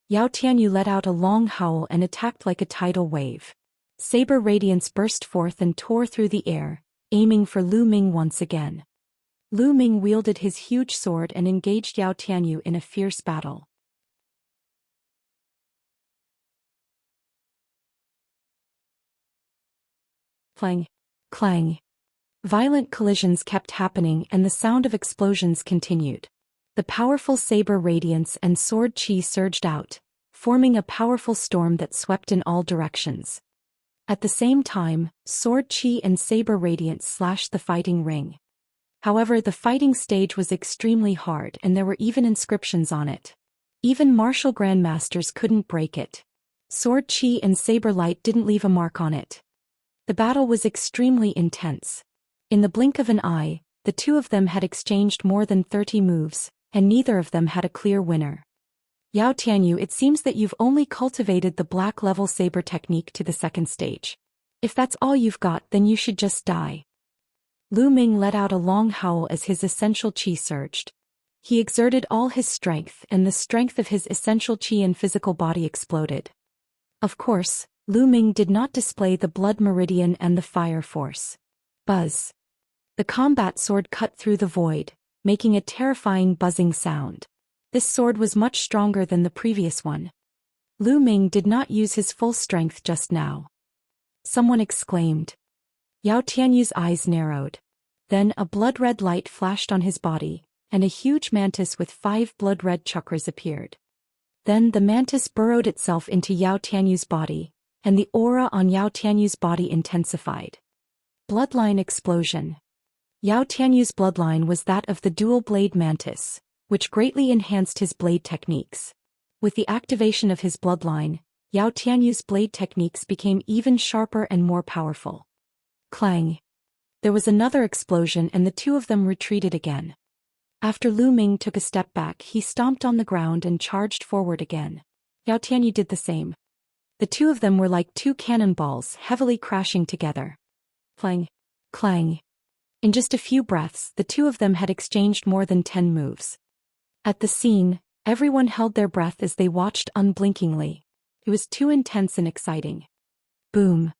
Yao Tianyu let out a long howl and attacked like a tidal wave. Saber radiance burst forth and tore through the air, aiming for Lu Ming once again. Lu Ming wielded his huge sword and engaged Yao Tianyu in a fierce battle. Clang! Clang! Violent collisions kept happening and the sound of explosions continued. The powerful saber radiance and sword chi surged out, forming a powerful storm that swept in all directions. At the same time, sword chi and saber radiance slashed the fighting ring. However, the fighting stage was extremely hard and there were even inscriptions on it. Even martial grandmasters couldn't break it. Sword chi and saber light didn't leave a mark on it. The battle was extremely intense. In the blink of an eye, the two of them had exchanged more than 30 moves, and neither of them had a clear winner. Yao Tianyu, it seems that you've only cultivated the black-level saber technique to the second stage. If that's all you've got, then you should just die. Lu Ming let out a long howl as his essential qi surged. He exerted all his strength and the strength of his essential qi and physical body exploded. Of course, Lu Ming did not display the blood meridian and the fire force. Buzz. The combat sword cut through the void, making a terrifying buzzing sound. This sword was much stronger than the previous one. Lu Ming did not use his full strength just now. Someone exclaimed. Yao Tianyu's eyes narrowed. Then a blood-red light flashed on his body, and a huge mantis with 5 blood-red chakras appeared. Then the mantis burrowed itself into Yao Tianyu's body, and the aura on Yao Tianyu's body intensified. Bloodline explosion. Yao Tianyu's bloodline was that of the dual-blade mantis, which greatly enhanced his blade techniques. With the activation of his bloodline, Yao Tianyu's blade techniques became even sharper and more powerful. Clang! There was another explosion and the two of them retreated again. After Lu Ming took a step back, he stomped on the ground and charged forward again. Yao Tianyu did the same. The two of them were like two cannonballs heavily crashing together. Clang! Clang! In just a few breaths, the two of them had exchanged more than 10 moves. At the scene, everyone held their breath as they watched unblinkingly. It was too intense and exciting. Boom!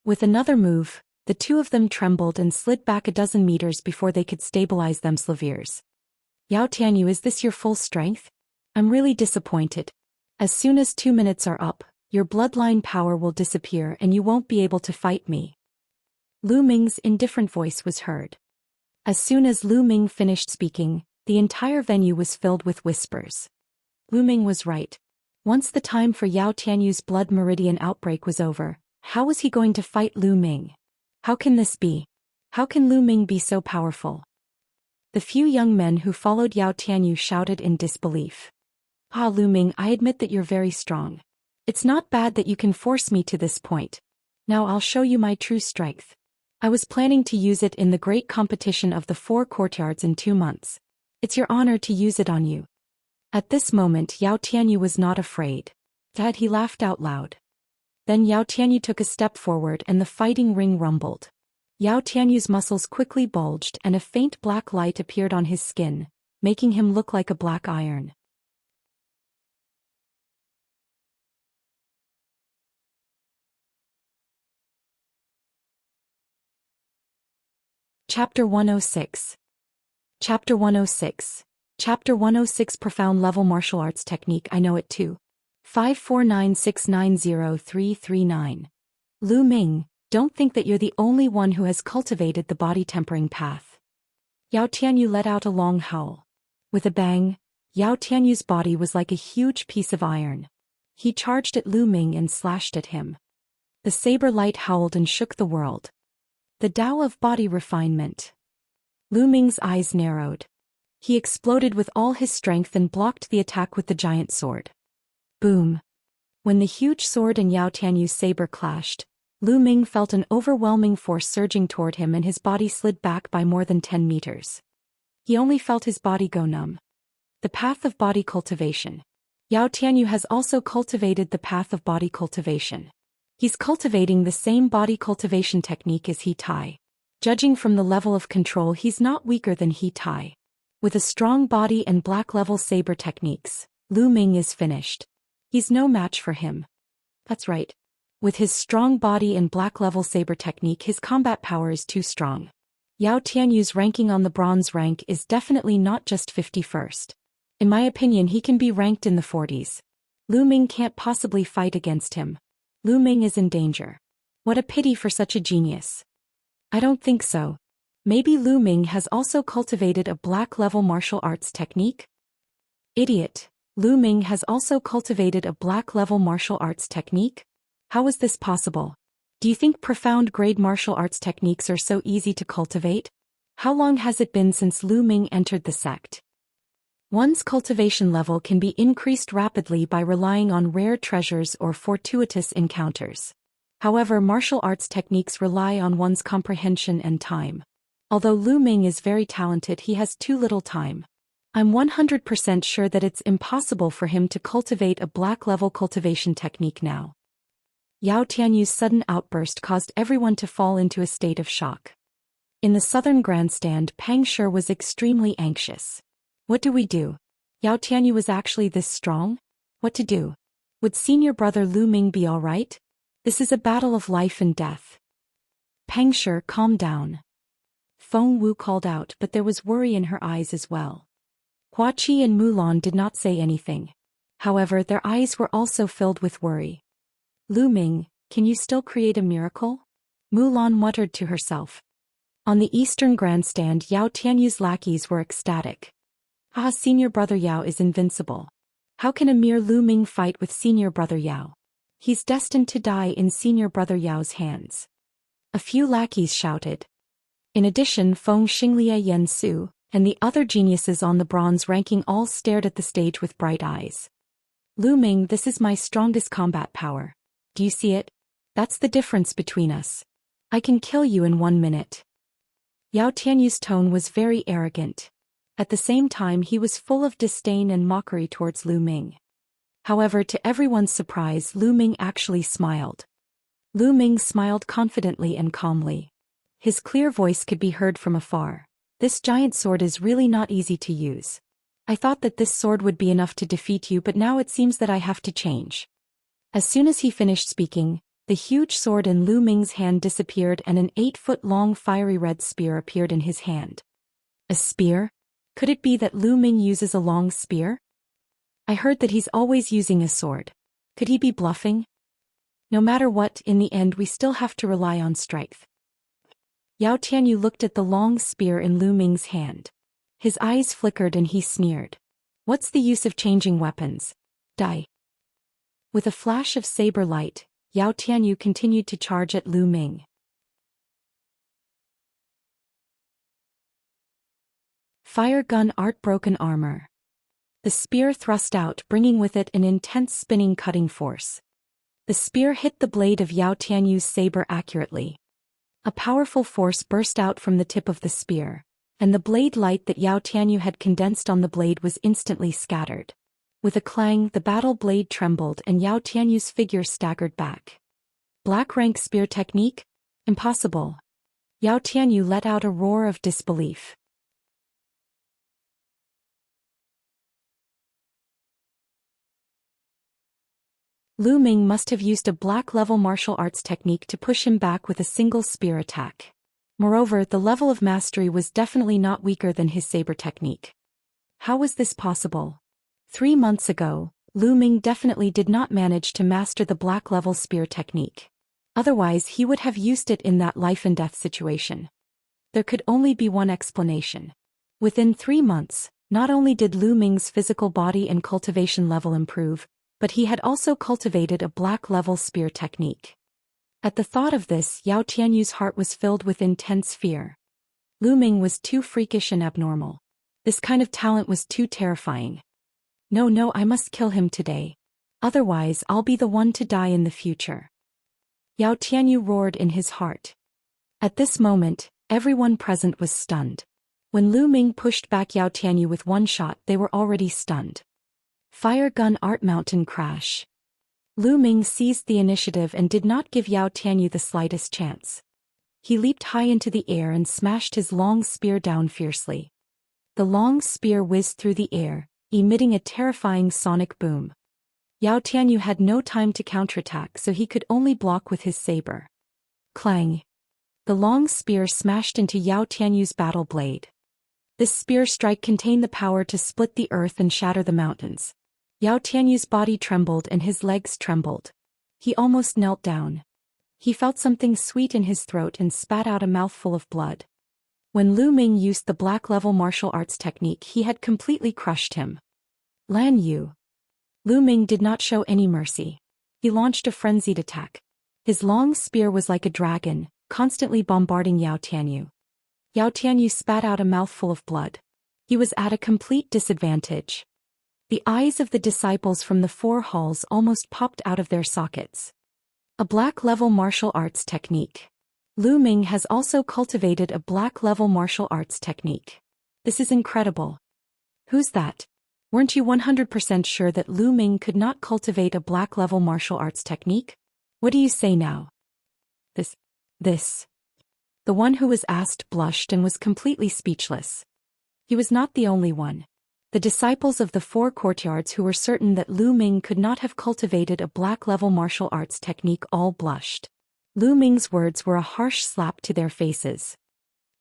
With another move, the two of them trembled and slid back a dozen meters before they could stabilize themselves. Yao Tianyu, is this your full strength? I'm really disappointed. As soon as 2 minutes are up, your bloodline power will disappear and you won't be able to fight me. Lu Ming's indifferent voice was heard. As soon as Lu Ming finished speaking, the entire venue was filled with whispers. Lu Ming was right. Once the time for Yao Tianyu's blood meridian outbreak was over, how was he going to fight Lu Ming? How can this be? How can Lu Ming be so powerful? The few young men who followed Yao Tianyu shouted in disbelief. Ah, Lu Ming, I admit that you're very strong. It's not bad that you can force me to this point. Now I'll show you my true strength. I was planning to use it in the great competition of the 4 courtyards in 2 months. It's your honor to use it on you. At this moment Yao Tianyu was not afraid. Dad, he laughed out loud. Then Yao Tianyu took a step forward and the fighting ring rumbled. Yao Tianyu's muscles quickly bulged and a faint black light appeared on his skin, making him look like a black iron. Chapter 106. Chapter 106. Chapter 106 Profound Level Martial Arts Technique. I know it too. 549690339. Lu Ming, don't think that you're the only one who has cultivated the body tempering path. Yao Tianyu let out a long howl. With a bang, Yao Tianyu's body was like a huge piece of iron. He charged at Lu Ming and slashed at him. The saber light howled and shook the world. The Tao of body refinement. Lu Ming's eyes narrowed. He exploded with all his strength and blocked the attack with the giant sword. Boom. When the huge sword and Yao Tianyu's saber clashed, Lu Ming felt an overwhelming force surging toward him and his body slid back by more than 10 meters. He only felt his body go numb. The path of body cultivation. Yao Tianyu has also cultivated the path of body cultivation. He's cultivating the same body cultivation technique as He Tai. Judging from the level of control, he's not weaker than He Tai. With a strong body and black-level saber techniques, Lu Ming is finished. He's no match for him. That's right. With his strong body and black-level saber technique, his combat power is too strong. Yao Tianyu's ranking on the bronze rank is definitely not just 51st. In my opinion, he can be ranked in the 40s. Lu Ming can't possibly fight against him. Lu Ming is in danger. What a pity for such a genius. I don't think so. Maybe Lu Ming has also cultivated a black-level martial arts technique? Idiot. Lu Ming has also cultivated a black-level martial arts technique? How is this possible? Do you think profound grade martial arts techniques are so easy to cultivate? How long has it been since Lu Ming entered the sect? One's cultivation level can be increased rapidly by relying on rare treasures or fortuitous encounters. However, martial arts techniques rely on one's comprehension and time. Although Lu Ming is very talented, he has too little time. I'm 100% sure that it's impossible for him to cultivate a black-level cultivation technique now. Yao Tianyu's sudden outburst caused everyone to fall into a state of shock. In the southern grandstand, Pang Shi was extremely anxious. What do we do? Yao Tianyu was actually this strong? What to do? Would senior brother Lu Ming be all right? This is a battle of life and death. Pang Shi, calm down. Feng Wu called out, but there was worry in her eyes as well. Hua Qi and Mulan did not say anything. However, their eyes were also filled with worry. Lu Ming, can you still create a miracle? Mulan muttered to herself. On the eastern grandstand, Yao Tianyu's lackeys were ecstatic. Ah, senior brother Yao is invincible. How can a mere Lu Ming fight with senior brother Yao? He's destined to die in senior brother Yao's hands. A few lackeys shouted. In addition, Feng Xinglia Yen Su, and the other geniuses on the bronze ranking all stared at the stage with bright eyes. Lu Ming, this is my strongest combat power. Do you see it? That's the difference between us. I can kill you in 1 minute. Yao Tianyu's tone was very arrogant. At the same time, he was full of disdain and mockery towards Lu Ming. However, to everyone's surprise, Lu Ming actually smiled. Lu Ming smiled confidently and calmly. His clear voice could be heard from afar. This giant sword is really not easy to use. I thought that this sword would be enough to defeat you, but now it seems that I have to change. As soon as he finished speaking, the huge sword in Lu Ming's hand disappeared and an 8-foot-long fiery red spear appeared in his hand. A spear? Could it be that Lu Ming uses a long spear? I heard that he's always using a sword. Could he be bluffing? No matter what, in the end we still have to rely on strength. Yao Tianyu looked at the long spear in Lu Ming's hand. His eyes flickered and he sneered. What's the use of changing weapons? Die. With a flash of saber light, Yao Tianyu continued to charge at Lu Ming. Fire gun art broken armor. The spear thrust out, bringing with it an intense spinning cutting force. The spear hit the blade of Yao Tianyu's saber accurately. A powerful force burst out from the tip of the spear, and the blade light that Yao Tianyu had condensed on the blade was instantly scattered. With a clang, the battle blade trembled and Yao Tianyu's figure staggered back. Black rank spear technique? Impossible. Yao Tianyu let out a roar of disbelief. Lu Ming must have used a black-level martial arts technique to push him back with a single spear attack. Moreover, the level of mastery was definitely not weaker than his saber technique. How was this possible? 3 months ago, Lu Ming definitely did not manage to master the black level spear technique. Otherwise he would have used it in that life and death situation. There could only be one explanation. Within 3 months, not only did Lu Ming's physical body and cultivation level improve, but he had also cultivated a black level spear technique. At the thought of this, Yao Tianyu's heart was filled with intense fear. Lu Ming was too freakish and abnormal. This kind of talent was too terrifying. No, I must kill him today. Otherwise I'll be the one to die in the future. Yao Tianyu roared in his heart. At this moment, everyone present was stunned. When Lu Ming pushed back Yao Tianyu with one shot, they were already stunned. Fire gun art mountain crash. Lu Ming seized the initiative and did not give Yao Tianyu the slightest chance. He leaped high into the air and smashed his long spear down fiercely. The long spear whizzed through the air, emitting a terrifying sonic boom. Yao Tianyu had no time to counterattack, so he could only block with his saber. Clang! The long spear smashed into Yao Tianyu's battle blade. This spear strike contained the power to split the earth and shatter the mountains. Yao Tianyu's body trembled and his legs trembled. He almost knelt down. He felt something sweet in his throat and spat out a mouthful of blood. When Lu Ming used the black level martial arts technique, he had completely crushed him. Lan Yu. Lu Ming did not show any mercy. He launched a frenzied attack. His long spear was like a dragon, constantly bombarding Yao Tianyu. Yao Tianyu spat out a mouthful of blood. He was at a complete disadvantage. The eyes of the disciples from the 4 halls almost popped out of their sockets. A black-level martial arts technique. Lu Ming has also cultivated a black-level martial arts technique. This is incredible. Who's that? Weren't you 100% sure that Lu Ming could not cultivate a black-level martial arts technique? What do you say now? This. The one who was asked blushed and was completely speechless. He was not the only one. The disciples of the 4 courtyards who were certain that Lu Ming could not have cultivated a black-level martial arts technique all blushed. Lu Ming's words were a harsh slap to their faces.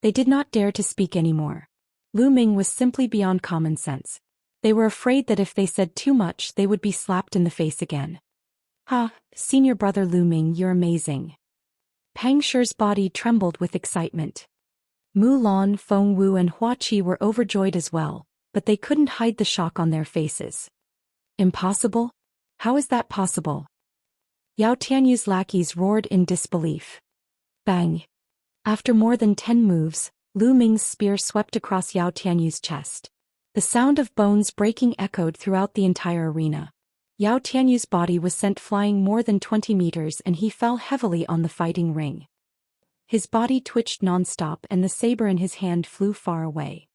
They did not dare to speak anymore. Lu Ming was simply beyond common sense. They were afraid that if they said too much, they would be slapped in the face again. Ha, senior brother Lu Ming, you're amazing. Pang Shi's body trembled with excitement. Mu Lan, Feng Wu and Hua Qi were overjoyed as well, but they couldn't hide the shock on their faces. Impossible? How is that possible? Yao Tianyu's lackeys roared in disbelief. Bang! After more than 10 moves, Lu Ming's spear swept across Yao Tianyu's chest. The sound of bones breaking echoed throughout the entire arena. Yao Tianyu's body was sent flying more than 20 meters and he fell heavily on the fighting ring. His body twitched non-stop and the saber in his hand flew far away.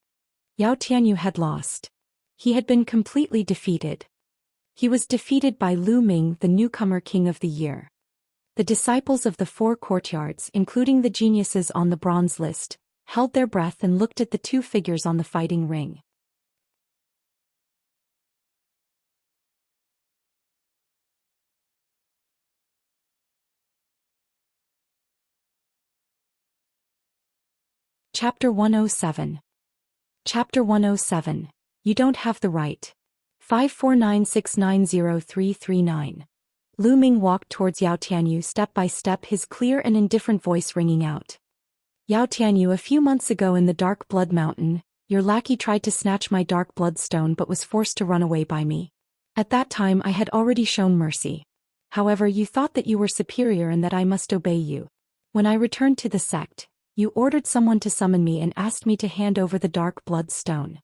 Yao Tianyu had lost. He had been completely defeated. He was defeated by Lu Ming, the newcomer king of the year. The disciples of the 4 courtyards, including the geniuses on the bronze list, held their breath and looked at the 2 figures on the fighting ring. Chapter 107. Chapter 107. You don't have the right. 549690339. Lu Ming walked towards Yao Tianyu step by step, his clear and indifferent voice ringing out. Yao Tianyu, a few months ago in the Dark Blood Mountain, your lackey tried to snatch my Dark Blood Stone but was forced to run away by me. At that time I had already shown mercy. However, you thought that you were superior and that I must obey you. When I returned to the sect, you ordered someone to summon me and asked me to hand over the Dark Blood Stone.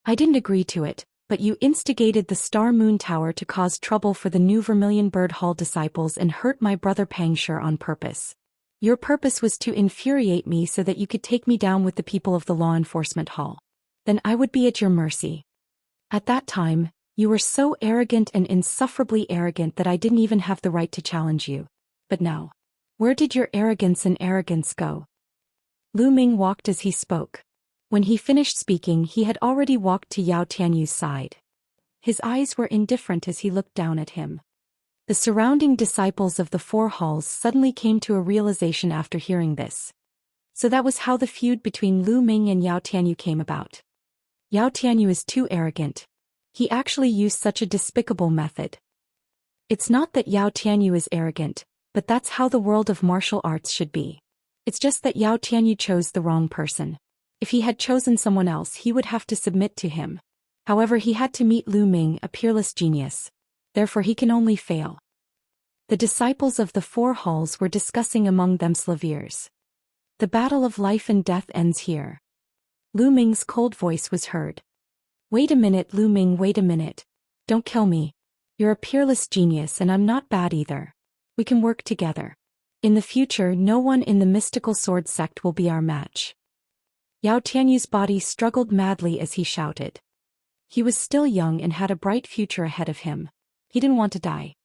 I didn't agree to it, but you instigated the Star Moon Tower to cause trouble for the new Vermilion Bird Hall disciples and hurt my brother Pang Shi on purpose. Your purpose was to infuriate me so that you could take me down with the people of the Law Enforcement Hall. Then I would be at your mercy. At that time, you were so arrogant and insufferably arrogant that I didn't even have the right to challenge you. But now, where did your arrogance go? Lu Ming walked as he spoke. When he finished speaking, he had already walked to Yao Tianyu's side. His eyes were indifferent as he looked down at him. The surrounding disciples of the 4 halls suddenly came to a realization after hearing this. So that was how the feud between Lu Ming and Yao Tianyu came about. Yao Tianyu is too arrogant. He actually used such a despicable method. It's not that Yao Tianyu is arrogant, but that's how the world of martial arts should be. It's just that Yao Tianyu chose the wrong person. If he had chosen someone else, he would have to submit to him. However, he had to meet Lu Ming, a peerless genius. Therefore he can only fail. The disciples of the four halls were discussing among themselves. The battle of life and death ends here. Lu Ming's cold voice was heard. Wait a minute, Lu Ming, wait a minute. Don't kill me. You're a peerless genius and I'm not bad either. We can work together. In the future, no one in the mystical sword sect will be our match. Yao Tianyu's body struggled madly as he shouted. He was still young and had a bright future ahead of him. He didn't want to die.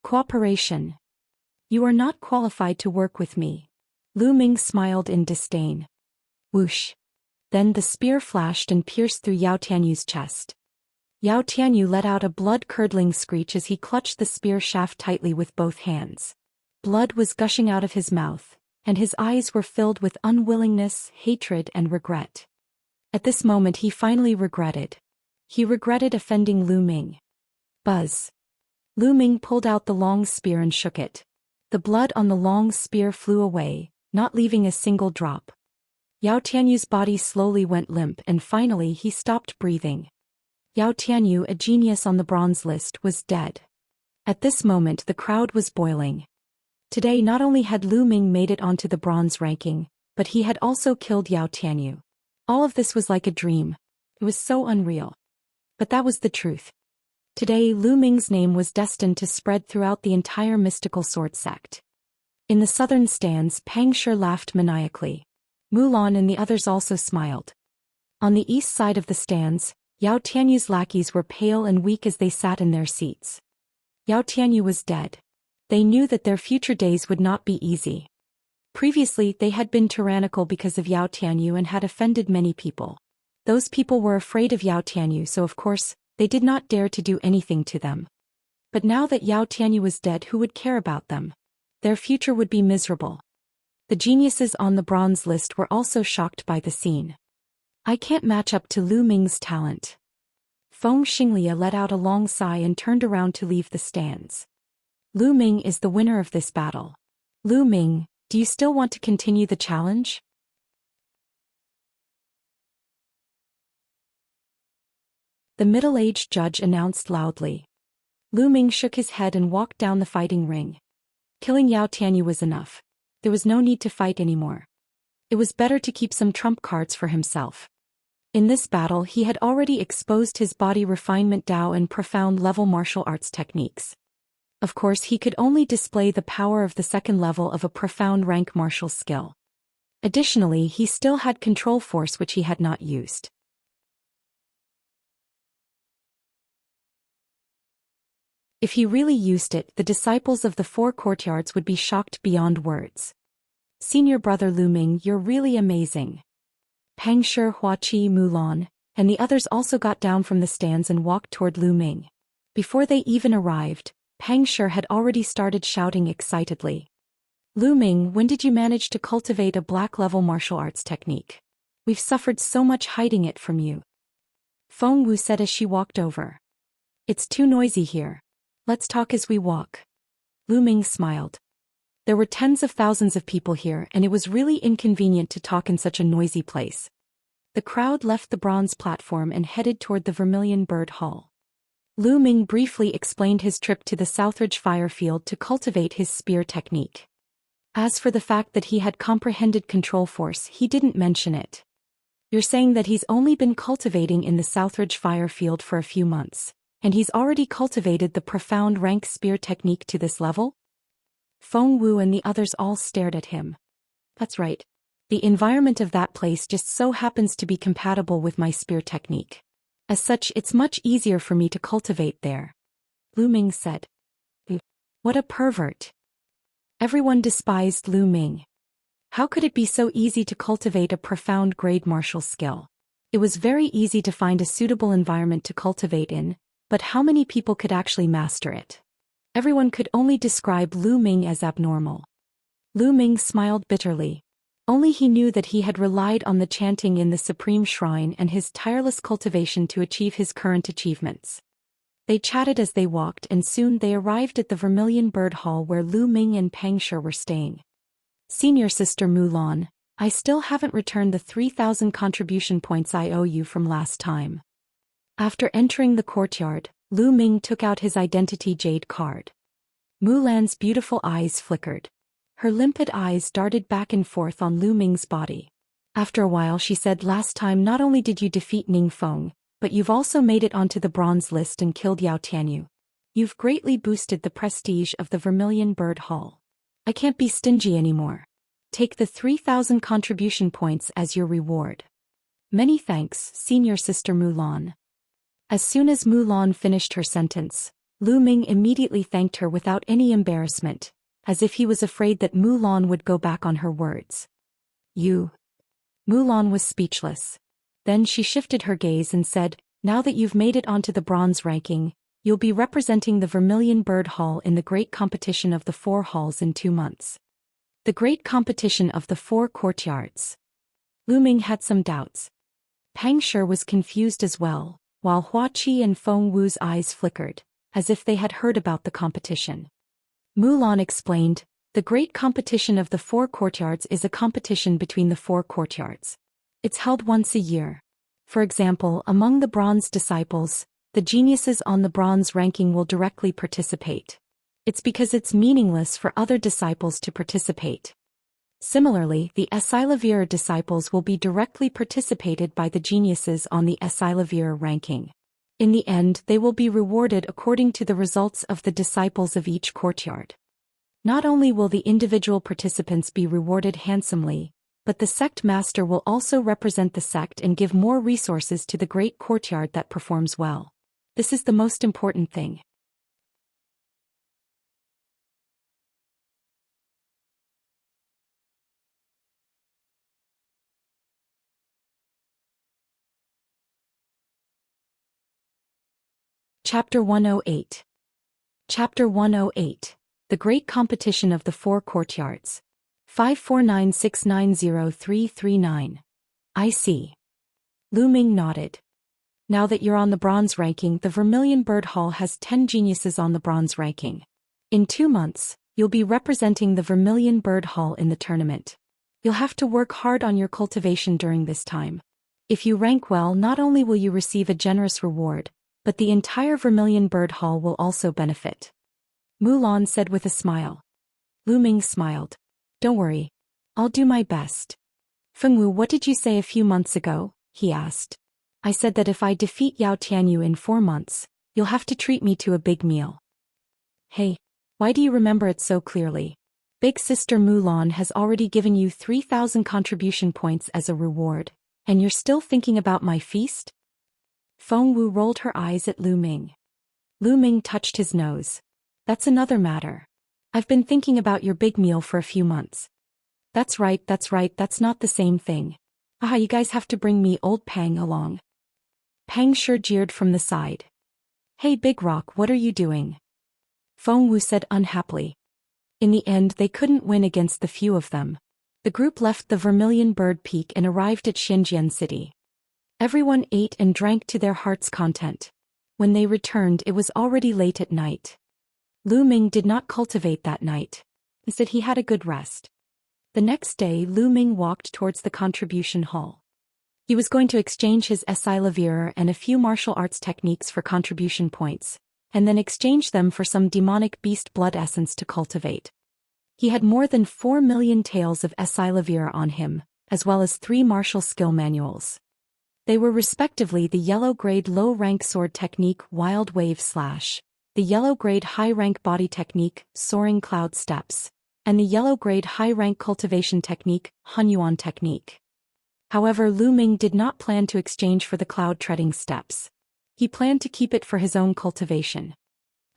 Cooperation. You are not qualified to work with me. Lu Ming smiled in disdain. Whoosh. Then the spear flashed and pierced through Yao Tianyu's chest. Yao Tianyu let out a blood-curdling screech as he clutched the spear shaft tightly with both hands. Blood was gushing out of his mouth, and his eyes were filled with unwillingness, hatred, and regret. At this moment he finally regretted. He regretted offending Lu Ming. Buzz. Lu Ming pulled out the long spear and shook it. The blood on the long spear flew away, not leaving a single drop. Yao Tianyu's body slowly went limp and finally he stopped breathing. Yao Tianyu, a genius on the bronze list, was dead. At this moment the crowd was boiling. Today not only had Lu Ming made it onto the bronze ranking, but he had also killed Yao Tianyu. All of this was like a dream. It was so unreal. But that was the truth. Today Lu Ming's name was destined to spread throughout the entire mystical sword sect. In the southern stands, Pang Shi laughed maniacally. Mulan and the others also smiled. On the east side of the stands, Yao Tianyu's lackeys were pale and weak as they sat in their seats. Yao Tianyu was dead. They knew that their future days would not be easy. Previously they had been tyrannical because of Yao Tianyu and had offended many people. Those people were afraid of Yao Tianyu, so of course, they did not dare to do anything to them. But now that Yao Tianyu was dead, who would care about them? Their future would be miserable. The geniuses on the bronze list were also shocked by the scene. I can't match up to Lu Ming's talent. Feng Xinglia let out a long sigh and turned around to leave the stands. Lu Ming is the winner of this battle. Lu Ming, do you still want to continue the challenge? The middle-aged judge announced loudly. Lu Ming shook his head and walked down the fighting ring. Killing Yao Tianyu was enough. There was no need to fight anymore. It was better to keep some trump cards for himself. In this battle he had already exposed his body refinement Dao and profound level martial arts techniques. Of course he could only display the power of the second level of a profound rank martial skill. Additionally he still had control force which he had not used. If he really used it, the disciples of the four courtyards would be shocked beyond words. Senior brother Lu Ming, you're really amazing. Pang Shi, Huaqi, Mulan, and the others also got down from the stands and walked toward Lu Ming. Before they even arrived, Pang Shi had already started shouting excitedly. Lu Ming, when did you manage to cultivate a black-level martial arts technique? We've suffered so much hiding it from you. Feng Wu said as she walked over. It's too noisy here. Let's talk as we walk. Lu Ming smiled. There were tens of thousands of people here and it was really inconvenient to talk in such a noisy place. The crowd left the bronze platform and headed toward the Vermilion Bird Hall. Lu Ming briefly explained his trip to the Southridge Fire Field to cultivate his spear technique. As for the fact that he had comprehended control force, he didn't mention it. You're saying that he's only been cultivating in the Southridge Fire Field for a few months, and he's already cultivated the profound rank spear technique to this level? Feng Wu and the others all stared at him. That's right. The environment of that place just so happens to be compatible with my spear technique. As such, it's much easier for me to cultivate there. Lu Ming said. What a pervert. Everyone despised Lu Ming. How could it be so easy to cultivate a profound grade martial skill? It was very easy to find a suitable environment to cultivate in, but how many people could actually master it? Everyone could only describe Lu Ming as abnormal. Lu Ming smiled bitterly. Only he knew that he had relied on the chanting in the Supreme Shrine and his tireless cultivation to achieve his current achievements. They chatted as they walked, and soon they arrived at the Vermilion Bird Hall where Lu Ming and Pang Shi were staying. "Senior Sister Mulan, I still haven't returned the 3,000 contribution points I owe you from last time." After entering the courtyard, Lu Ming took out his identity jade card. Mulan's beautiful eyes flickered. Her limpid eyes darted back and forth on Lu Ming's body. After a while she said, "Last time not only did you defeat Ning Feng, but you've also made it onto the bronze list and killed Yao Tianyu. You've greatly boosted the prestige of the Vermilion Bird Hall. I can't be stingy anymore. Take the 3,000 contribution points as your reward." "Many thanks, Senior Sister Mulan." As soon as Mulan finished her sentence, Lu Ming immediately thanked her without any embarrassment, as if he was afraid that Mulan would go back on her words. "You." Mulan was speechless. Then she shifted her gaze and said, "Now that you've made it onto the bronze ranking, you'll be representing the Vermilion Bird Hall in the Great Competition of the 4 Halls in 2 months. The Great Competition of the 4 Courtyards." Lu Ming had some doubts. Pang Shi was confused as well, while Hua Qi and Feng Wu's eyes flickered, as if they had heard about the competition. Mulan explained, "The Great Competition of the 4 Courtyards is a competition between the 4 courtyards. It's held once a year. For example, among the bronze disciples, the geniuses on the bronze ranking will directly participate. It's because it's meaningless for other disciples to participate. Similarly, the Esilavir disciples will be directly participated by the geniuses on the Esilavir ranking. In the end, they will be rewarded according to the results of the disciples of each courtyard. Not only will the individual participants be rewarded handsomely, but the sect master will also represent the sect and give more resources to the great courtyard that performs well. This is the most important thing." Chapter 108. Chapter 108. The Great Competition of the 4 Courtyards. 549690339. "I see." Lu Ming nodded. "Now that you're on the bronze ranking, the Vermilion Bird Hall has 10 geniuses on the bronze ranking. In 2 months, you'll be representing the Vermilion Bird Hall in the tournament. You'll have to work hard on your cultivation during this time. If you rank well, not only will you receive a generous reward, but the entire Vermilion Bird Hall will also benefit," Mulan said with a smile. Lu Ming smiled. "Don't worry. I'll do my best." "Fengwu, what did you say a few months ago?" he asked. "I said that if I defeat Yao Tianyu in 4 months, you'll have to treat me to a big meal." "Hey, why do you remember it so clearly? Big Sister Mulan has already given you 3,000 contribution points as a reward, and you're still thinking about my feast?" Feng Wu rolled her eyes at Lu Ming. Lu Ming touched his nose. "That's another matter. I've been thinking about your big meal for a few months." That's right, that's not the same thing. "Ah, you guys have to bring me old Pang along." Pang Shi jeered from the side. "Hey Big Rock, what are you doing?" Feng Wu said unhappily. In the end, they couldn't win against the few of them. The group left the Vermilion Bird Peak and arrived at Xianxia City. Everyone ate and drank to their heart's content. When they returned, it was already late at night. Lu Ming did not cultivate that night. Instead, he had a good rest. The next day, Lu Ming walked towards the contribution hall. He was going to exchange his Esilavir and a few martial arts techniques for contribution points, and then exchange them for some demonic beast blood essence to cultivate. He had more than 4 million taels of Esilavir on him, as well as 3 martial skill manuals. They were respectively the yellow-grade low-rank sword technique Wild Wave Slash, the yellow-grade high-rank body technique Soaring Cloud Steps, and the yellow-grade high-rank cultivation technique Hunyuan technique. However, Lu Ming did not plan to exchange for the cloud-treading steps. He planned to keep it for his own cultivation.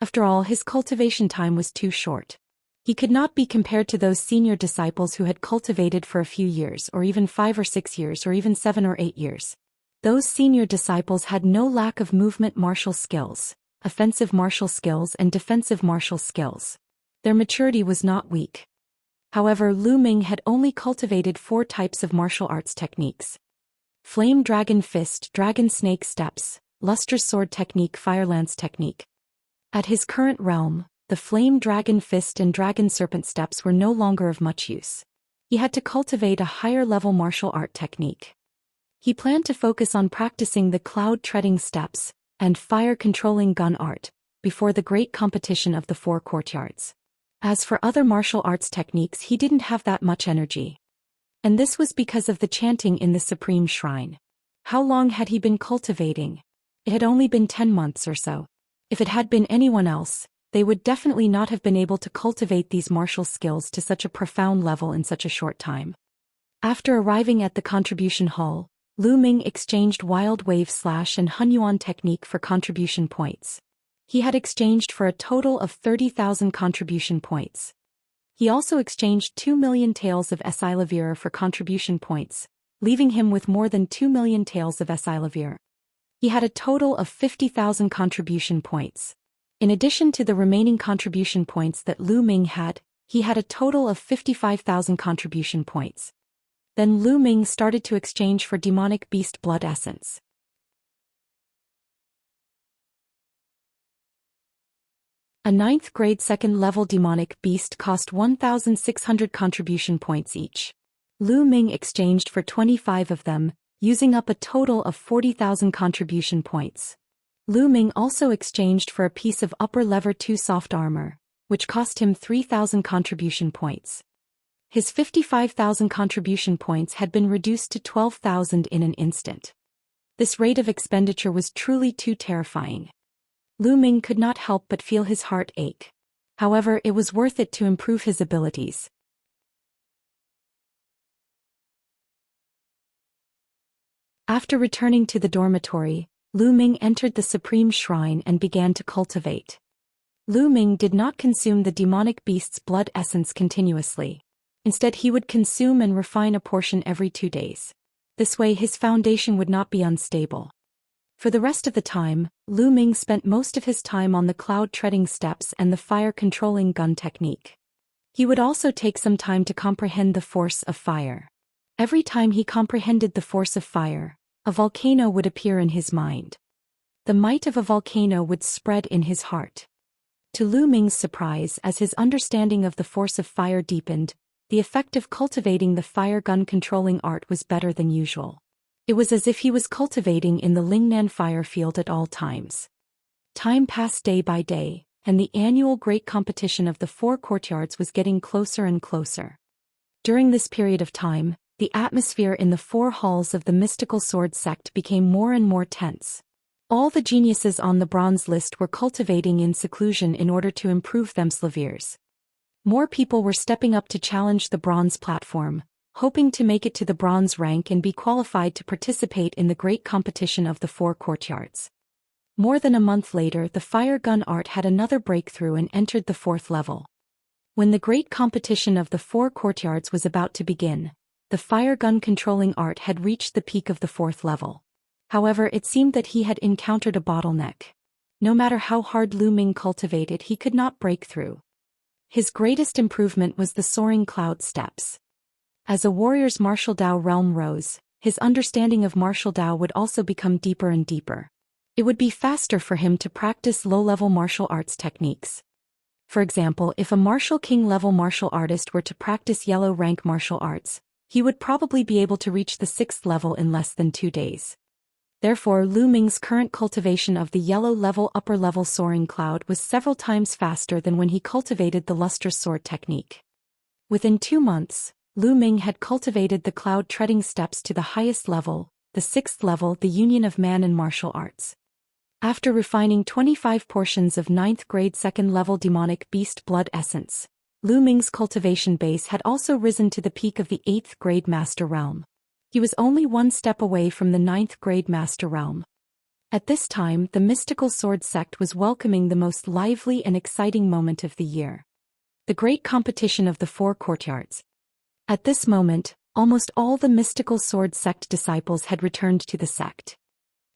After all, his cultivation time was too short. He could not be compared to those senior disciples who had cultivated for a few years, or even 5 or 6 years, or even 7 or 8 years. Those senior disciples had no lack of movement martial skills, offensive martial skills and defensive martial skills. Their maturity was not weak. However, Lu Ming had only cultivated 4 types of martial arts techniques: Flame Dragon Fist, Dragon Snake Steps, Lustrous Sword Technique, Fire Lance Technique. At his current realm, the Flame Dragon Fist and Dragon Serpent Steps were no longer of much use. He had to cultivate a higher-level martial art technique. He planned to focus on practicing the Cloud Treading Steps and Fire-Controlling Gun Art before the great competition of the 4 courtyards. As for other martial arts techniques, he didn't have that much energy. And this was because of the chanting in the Supreme Shrine. How long had he been cultivating? It had only been 10 months or so. If it had been anyone else, they would definitely not have been able to cultivate these martial skills to such a profound level in such a short time. After arriving at the contribution hall, Lu Ming exchanged Wild Wave Slash and Hunyuan technique for contribution points. He had exchanged for a total of 30,000 contribution points. He also exchanged 2 million taels of Esilavir for contribution points, leaving him with more than 2 million taels of Esilavir. He had a total of 50,000 contribution points. In addition to the remaining contribution points that Lu Ming had, he had a total of 55,000 contribution points. Then Lu Ming started to exchange for Demonic Beast Blood Essence. A 9th grade 2nd level Demonic Beast cost 1,600 contribution points each. Lu Ming exchanged for 25 of them, using up a total of 40,000 contribution points. Lu Ming also exchanged for a piece of Upper Lever 2 soft armor, which cost him 3,000 contribution points. His 55,000 contribution points had been reduced to 12,000 in an instant. This rate of expenditure was truly too terrifying. Lu Ming could not help but feel his heart ache. However, it was worth it to improve his abilities. After returning to the dormitory, Lu Ming entered the Supreme Shrine and began to cultivate. Lu Ming did not consume the demonic beast's blood essence continuously. Instead, he would consume and refine a portion every 2 days. This way his foundation would not be unstable. For the rest of the time, Lu Ming spent most of his time on the Cloud Treading Steps and the Fire-Controlling Gun technique. He would also take some time to comprehend the force of fire. Every time he comprehended the force of fire, a volcano would appear in his mind. The might of a volcano would spread in his heart. To Lu Ming's surprise, as his understanding of the force of fire deepened, the effect of cultivating the fire gun controlling art was better than usual. It was as if he was cultivating in the Lingnan fire field at all times. Time passed day by day, and the annual great competition of the 4 courtyards was getting closer and closer. During this period of time, the atmosphere in the 4 halls of the mystical sword sect became more and more tense. All the geniuses on the bronze list were cultivating in seclusion in order to improve themselves. More people were stepping up to challenge the bronze platform, hoping to make it to the bronze rank and be qualified to participate in the great competition of the 4 courtyards. More than a month later, the fire gun art had another breakthrough and entered the 4th level. When the great competition of the 4 courtyards was about to begin, the fire gun controlling art had reached the peak of the 4th level. However, it seemed that he had encountered a bottleneck. No matter how hard Lu Ming cultivated, he could not break through. His greatest improvement was the soaring cloud steps. As a warrior's martial Dao realm rose, his understanding of martial Dao would also become deeper and deeper. It would be faster for him to practice low-level martial arts techniques. For example, if a martial king-level martial artist were to practice yellow rank martial arts, he would probably be able to reach the 6th level in less than 2 days. Therefore, Lu Ming's current cultivation of the yellow-level upper-level soaring cloud was several times faster than when he cultivated the lustrous sword technique. Within 2 months, Lu Ming had cultivated the cloud treading steps to the highest level, the 6th level, the union of man and martial arts. After refining 25 portions of 9th grade 2nd level demonic beast blood essence, Lu Ming's cultivation base had also risen to the peak of the 8th grade master realm. He was only 1 step away from the 9th grade master realm. At this time, the mystical sword sect was welcoming the most lively and exciting moment of the year: the great competition of the 4 courtyards. At this moment, almost all the mystical sword sect disciples had returned to the sect.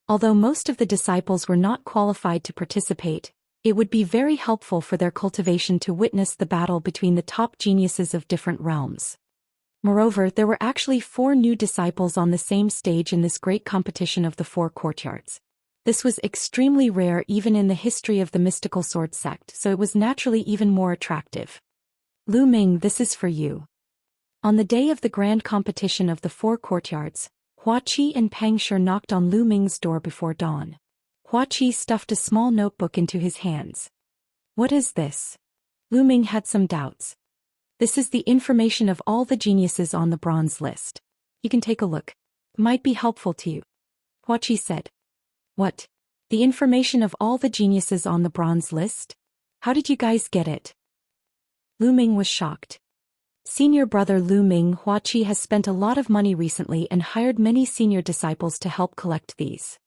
Although most of the disciples were not qualified to participate, It would be very helpful for their cultivation to witness the battle between the top geniuses of different realms. Moreover, there were actually 4 new disciples on the same stage in this great competition of the 4 courtyards. This was extremely rare even in the history of the mystical sword sect, so it was naturally even more attractive. Lu Ming, this is for you. On the day of the grand competition of the 4 courtyards, Hua Qi and Pang Shi knocked on Lu Ming's door before dawn. Hua Qi stuffed a small notebook into his hands. What is this? Lu Ming had some doubts. This is the information of all the geniuses on the bronze list. You can take a look. Might be helpful to you. Hua Qi said. What? The information of all the geniuses on the bronze list? How did you guys get it? Lu Ming was shocked. Senior brother Lu Ming, Hua Qi, has spent a lot of money recently and hired many senior disciples to help collect these.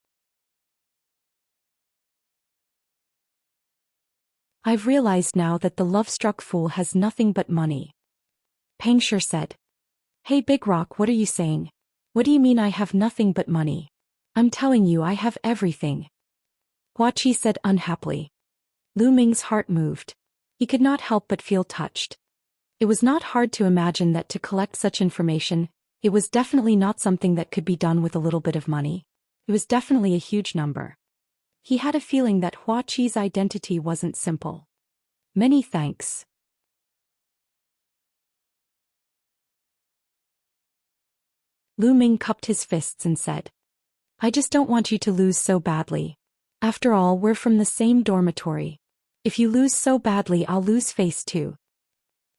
I've realized now that the love-struck fool has nothing but money. Pang Shi said. Hey Big Rock, what are you saying? What do you mean I have nothing but money? I'm telling you I have everything. Hua Qi said unhappily. Lu Ming's heart moved. He could not help but feel touched. It was not hard to imagine that to collect such information, it was definitely not something that could be done with a little bit of money. It was definitely a huge number. He had a feeling that Hua Qi's identity wasn't simple. Many thanks. Lu Ming cupped his fists and said. I just don't want you to lose so badly. After all, we're from the same dormitory. If you lose so badly, I'll lose face too.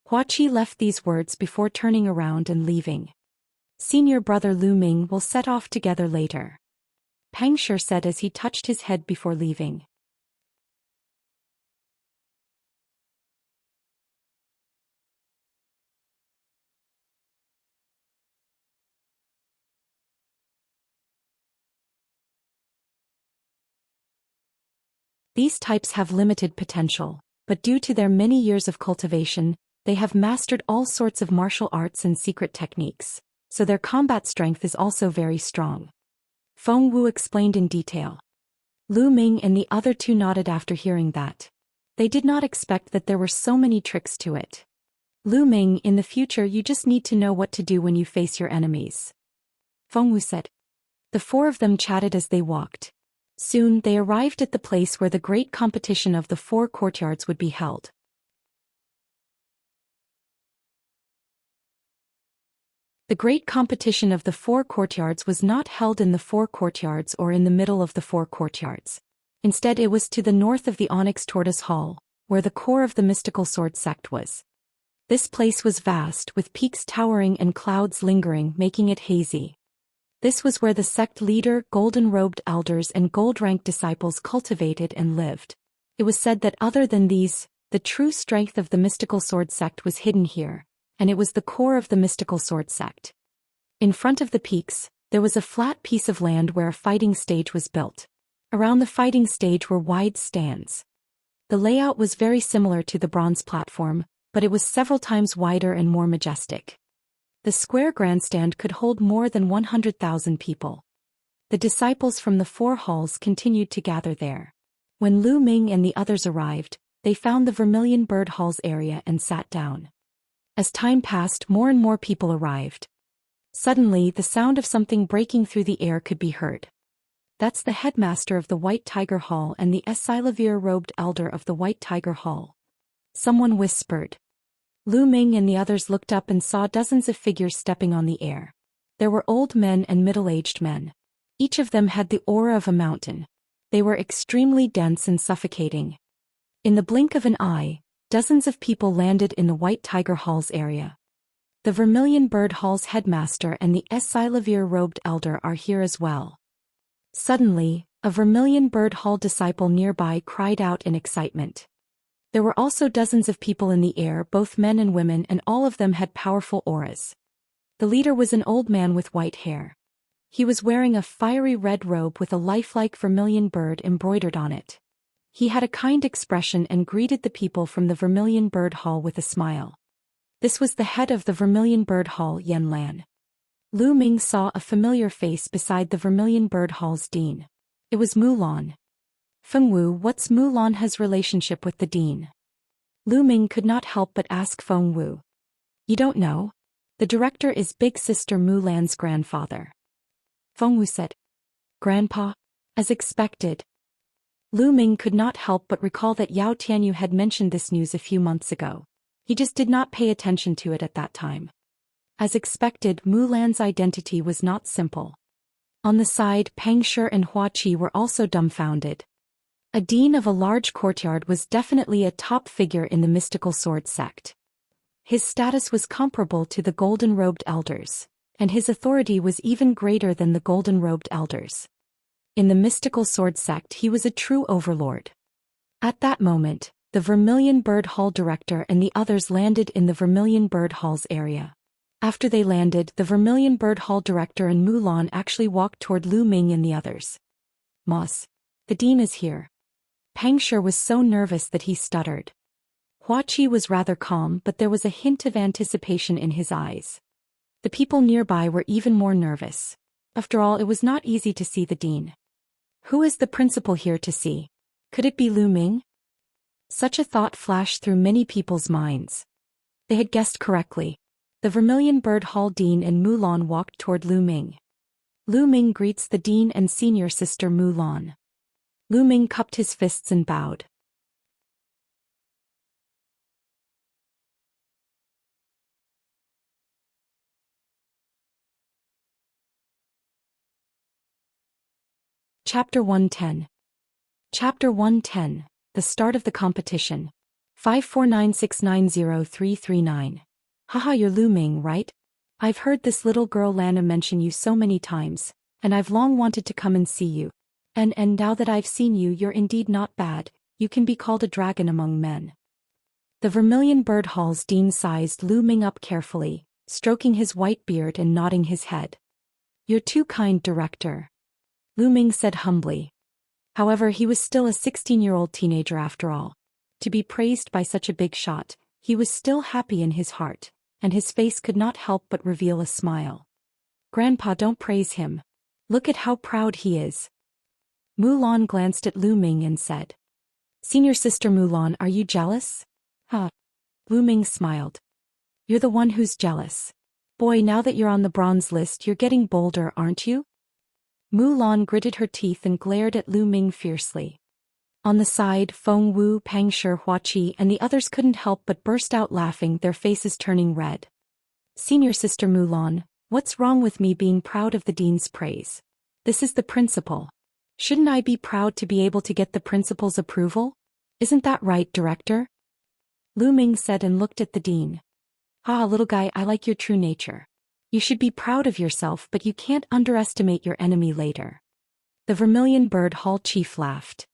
Hua Qi left these words before turning around and leaving. Senior brother Lu Ming will set off together later. Pang Shi said as he touched his head before leaving. These types have limited potential, but due to their many years of cultivation, they have mastered all sorts of martial arts and secret techniques, so their combat strength is also very strong. Feng Wu explained in detail. Lu Ming and the other 2 nodded after hearing that. They did not expect that there were so many tricks to it. Lu Ming, in the future you just need to know what to do when you face your enemies. Feng Wu said. The 4 of them chatted as they walked. Soon they arrived at the place where the great competition of the 4 courtyards would be held. The great competition of the 4 courtyards was not held in the 4 courtyards or in the middle of the 4 courtyards. Instead, it was to the north of the Onyx Tortoise Hall, where the core of the mystical sword sect was. This place was vast, with peaks towering and clouds lingering, making it hazy. This was where the sect leader, golden-robed elders and gold-ranked disciples cultivated and lived. It was said that other than these, the true strength of the mystical sword sect was hidden here, and it was the core of the mystical sword sect. In front of the peaks, there was a flat piece of land where a fighting stage was built. Around the fighting stage were wide stands. The layout was very similar to the bronze platform, but it was several times wider and more majestic. The square grandstand could hold more than 100,000 people. The disciples from the 4 halls continued to gather there. When Lu Ming and the others arrived, they found the Vermilion Bird Halls area and sat down. As time passed, more and more people arrived. Suddenly, the sound of something breaking through the air could be heard. That's the headmaster of the White Tiger Hall and the Esilavir-robed elder of the White Tiger Hall. Someone whispered. Lu Ming and the others looked up and saw dozens of figures stepping on the air. There were old men and middle-aged men. Each of them had the aura of a mountain. They were extremely dense and suffocating. In the blink of an eye, dozens of people landed in the White Tiger Hall's area. The Vermilion Bird Hall's headmaster and the Esilavir-robed elder are here as well. Suddenly, a Vermilion Bird Hall disciple nearby cried out in excitement. There were also dozens of people in the air, both men and women, and all of them had powerful auras. The leader was an old man with white hair. He was wearing a fiery red robe with a lifelike vermilion bird embroidered on it. He had a kind expression and greeted the people from the Vermilion Bird Hall with a smile. This was the head of the Vermilion Bird Hall, Yan Lan. Lu Ming saw a familiar face beside the Vermilion Bird Hall's dean. It was Mulan. Fengwu, what's Mulan's relationship with the dean? Lu Ming could not help but ask Fengwu. You don't know? The director is big sister Mulan's grandfather. Fengwu said. Grandpa? As expected. Lu Ming could not help but recall that Yao Tianyu had mentioned this news a few months ago. He just did not pay attention to it at that time. As expected, Mulan's identity was not simple. On the side, Pang Shi and Hua Qi were also dumbfounded. A dean of a large courtyard was definitely a top figure in the mystical sword sect. His status was comparable to the golden-robed elders, and his authority was even greater than the golden-robed elders. In the mystical sword sect he was a true overlord. At that moment, the Vermilion Bird Hall director and the others landed in the Vermilion Bird Hall's area. After they landed, the Vermilion Bird Hall director and Mulan actually walked toward Lu Ming and the others. Moss. The dean is here. Pang Shi was so nervous that he stuttered. Hua Qi was rather calm, but there was a hint of anticipation in his eyes. The people nearby were even more nervous. After all, it was not easy to see the dean. Who is the principal here to see? Could it be Lu Ming? Such a thought flashed through many people's minds. They had guessed correctly. The Vermilion Bird Hall dean and Mulan walked toward Lu Ming. Lu Ming greets the dean and senior sister Mulan. Lu Ming cupped his fists and bowed. Chapter 110. Chapter 110. The start of the competition. 549690339. Haha, you're Lu Ming, right? I've heard this little girl Lana mention you so many times, and I've long wanted to come and see you. And now that I've seen you, you're indeed not bad. You can be called a dragon among men. The Vermilion Bird Hall's dean sized Lu Ming up carefully, stroking his white beard and nodding his head. You're too kind, director. Lu Ming said humbly. However, he was still a 16-year-old teenager after all. To be praised by such a big shot, he was still happy in his heart, and his face could not help but reveal a smile. Grandpa, don't praise him. Look at how proud he is. Mulan glanced at Lu Ming and said. Senior sister Mulan, are you jealous? Huh. Lu Ming smiled. You're the one who's jealous. Boy, now that you're on the bronze list, you're getting bolder, aren't you? Mulan gritted her teeth and glared at Lu Ming fiercely. On the side, Fengwu, Pang Shi, Hua Qi and the others couldn't help but burst out laughing, their faces turning red. Senior sister Mulan, what's wrong with me being proud of the dean's praise? This is the principal. Shouldn't I be proud to be able to get the principal's approval? Isn't that right, director? Lu Ming said and looked at the dean. Ah, little guy, I like your true nature. You should be proud of yourself, but you can't underestimate your enemy later. The Vermilion Bird Hall chief laughed.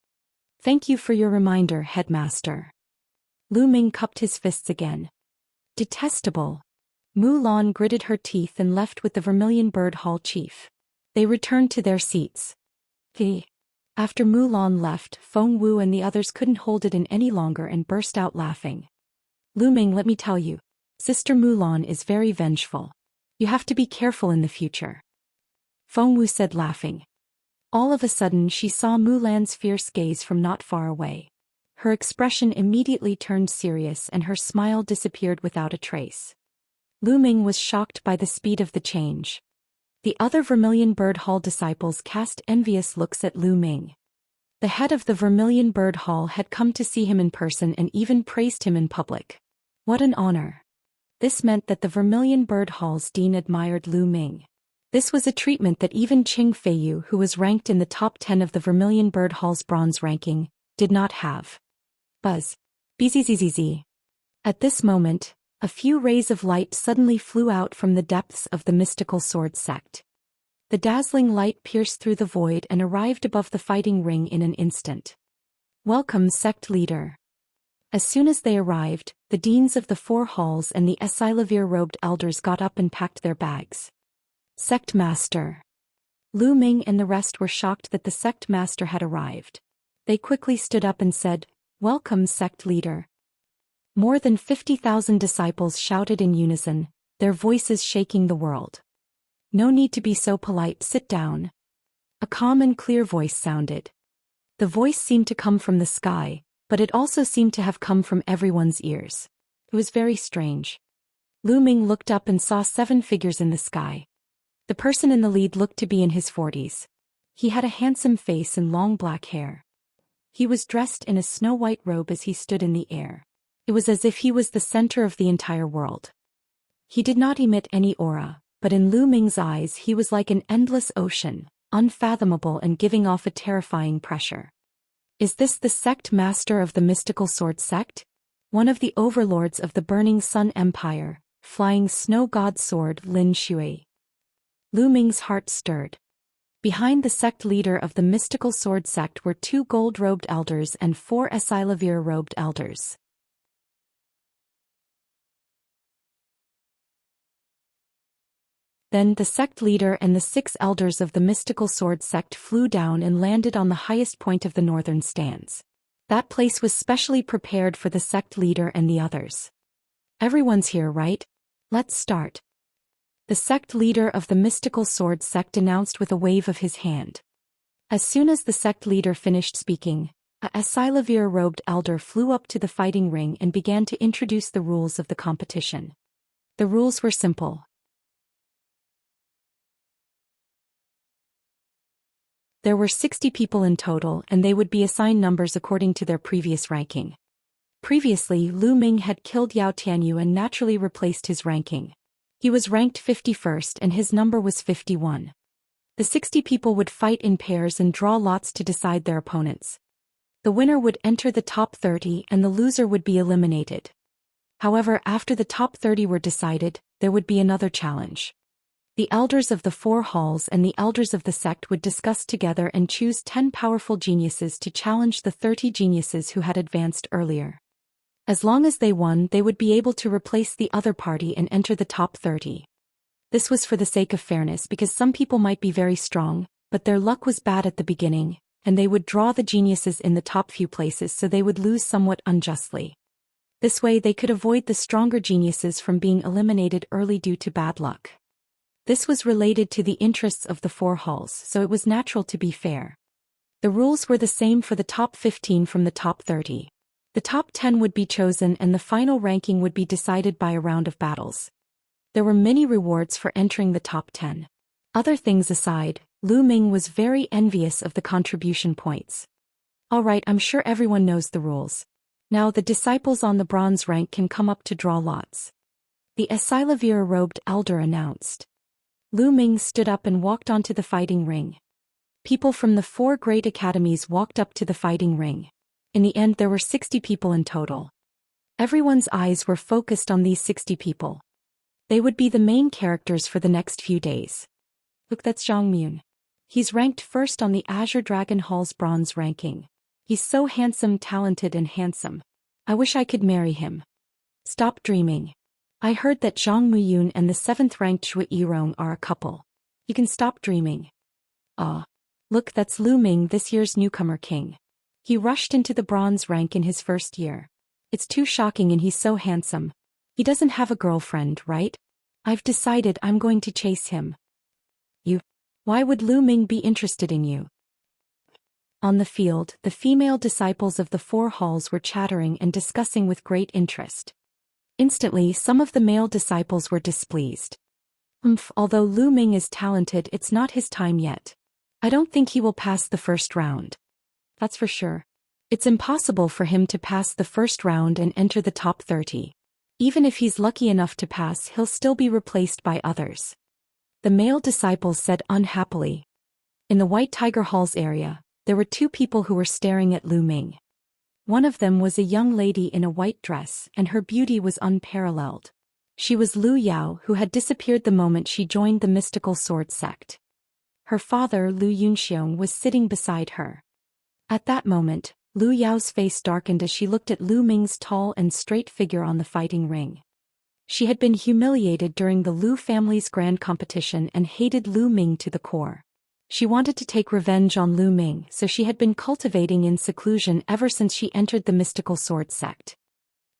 Thank you for your reminder, headmaster. Lu Ming cupped his fists again. Detestable. Mulan gritted her teeth and left with the Vermilion Bird Hall chief. They returned to their seats. After Mulan left, Fengwu and the others couldn't hold it in any longer and burst out laughing. Lu Ming, let me tell you, Sister Mulan is very vengeful. You have to be careful in the future. Fengwu said, laughing. All of a sudden she saw Mulan's fierce gaze from not far away. Her expression immediately turned serious and her smile disappeared without a trace. Lu Ming was shocked by the speed of the change. The other Vermilion Bird Hall disciples cast envious looks at Lu Ming. The head of the Vermilion Bird Hall had come to see him in person and even praised him in public. What an honor. This meant that the Vermilion Bird Hall's dean admired Lu Ming. This was a treatment that even Qing Feiyu, who was ranked in the top 10 of the Vermilion Bird Hall's bronze ranking, did not have. Buzz. Bzzz. At this moment, a few rays of light suddenly flew out from the depths of the mystical sword sect. The dazzling light pierced through the void and arrived above the fighting ring in an instant. Welcome, sect leader. As soon as they arrived, the deans of the 4 halls and the Esilavir-robed elders got up and packed their bags. Sect master. Lu Ming and the rest were shocked that the sect master had arrived. They quickly stood up and said, Welcome, sect leader. More than 50,000 disciples shouted in unison, their voices shaking the world. No need to be so polite, sit down. A calm and clear voice sounded. The voice seemed to come from the sky, but it also seemed to have come from everyone's ears. It was very strange. Lu Ming looked up and saw 7 figures in the sky. The person in the lead looked to be in his 40s. He had a handsome face and long black hair. He was dressed in a snow-white robe as he stood in the air. It was as if he was the center of the entire world. He did not emit any aura, but in Lu Ming's eyes he was like an endless ocean, unfathomable and giving off a terrifying pressure. Is this the sect master of the mystical sword sect? One of the overlords of the Burning Sun Empire, flying snow god sword Lin Shui. Lu Ming's heart stirred. Behind the sect leader of the mystical sword sect were 2 gold-robed elders and 4 Asilavir-robed elders. Then the sect leader and the 6 elders of the mystical sword sect flew down and landed on the highest point of the northern stands. That place was specially prepared for the sect leader and the others. Everyone's here, right? Let's start. The sect leader of the mystical sword sect announced with a wave of his hand. As soon as the sect leader finished speaking, a Asilavir-robed elder flew up to the fighting ring and began to introduce the rules of the competition. The rules were simple. There were 60 people in total and they would be assigned numbers according to their previous ranking. Previously, Lu Ming had killed Yao Tianyu and naturally replaced his ranking. He was ranked 51st and his number was 51. The 60 people would fight in pairs and draw lots to decide their opponents. The winner would enter the top 30 and the loser would be eliminated. However, after the top 30 were decided, there would be another challenge. The elders of the 4 halls and the elders of the sect would discuss together and choose 10 powerful geniuses to challenge the 30 geniuses who had advanced earlier. As long as they won, they would be able to replace the other party and enter the top 30. This was for the sake of fairness because some people might be very strong, but their luck was bad at the beginning, and they would draw the geniuses in the top few places so they would lose somewhat unjustly. This way they could avoid the stronger geniuses from being eliminated early due to bad luck. This was related to the interests of the 4 halls, so it was natural to be fair. The rules were the same for the top 15 from the top 30. The top 10 would be chosen and the final ranking would be decided by a round of battles. There were many rewards for entering the top 10. Other things aside, Lu Ming was very envious of the contribution points. Alright, I'm sure everyone knows the rules. Now the disciples on the bronze rank can come up to draw lots. The Asilavir-robed elder announced. Lu Ming stood up and walked onto the fighting ring. People from the 4 great academies walked up to the fighting ring. In the end there were 60 people in total. Everyone's eyes were focused on these 60 people. They would be the main characters for the next few days. Look, that's Zhang Mun. He's ranked first on the Azure Dragon Hall's bronze ranking. He's so handsome, talented and handsome. I wish I could marry him. Stop dreaming. I heard that Zhang Muyun and the 7th ranked Shui Yirong are a couple. You can stop dreaming. Look, that's Lu Ming, this year's newcomer king. He rushed into the bronze rank in his first year. It's too shocking and he's so handsome. He doesn't have a girlfriend, right? I've decided I'm going to chase him. You? Why would Lu Ming be interested in you? On the field, the female disciples of the 4 halls were chattering and discussing with great interest. Instantly, some of the male disciples were displeased. Although Lu Ming is talented, it's not his time yet. I don't think he will pass the first round. That's for sure. It's impossible for him to pass the first round and enter the top 30. Even if he's lucky enough to pass, he'll still be replaced by others. The male disciples said unhappily. In the White Tiger Halls area, there were 2 people who were staring at Lu Ming. One of them was a young lady in a white dress, and her beauty was unparalleled. She was Lu Yao, who had disappeared the moment she joined the mystical sword sect. Her father, Lu Yunxiong, was sitting beside her. At that moment, Lu Yao's face darkened as she looked at Lu Ming's tall and straight figure on the fighting ring. She had been humiliated during the Lu family's grand competition and hated Lu Ming to the core. She wanted to take revenge on Lu Ming, so she had been cultivating in seclusion ever since she entered the mystical sword sect.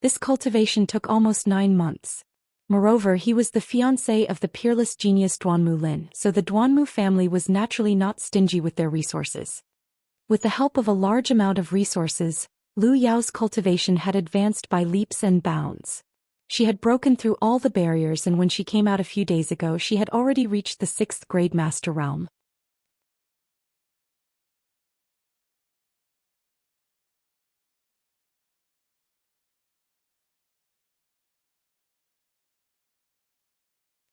This cultivation took almost 9 months. Moreover, he was the fiancé of the peerless genius Duanmu Lin, so the Duanmu family was naturally not stingy with their resources. With the help of a large amount of resources, Lu Yao's cultivation had advanced by leaps and bounds. She had broken through all the barriers, and when she came out a few days ago she had already reached the 6th grade master realm.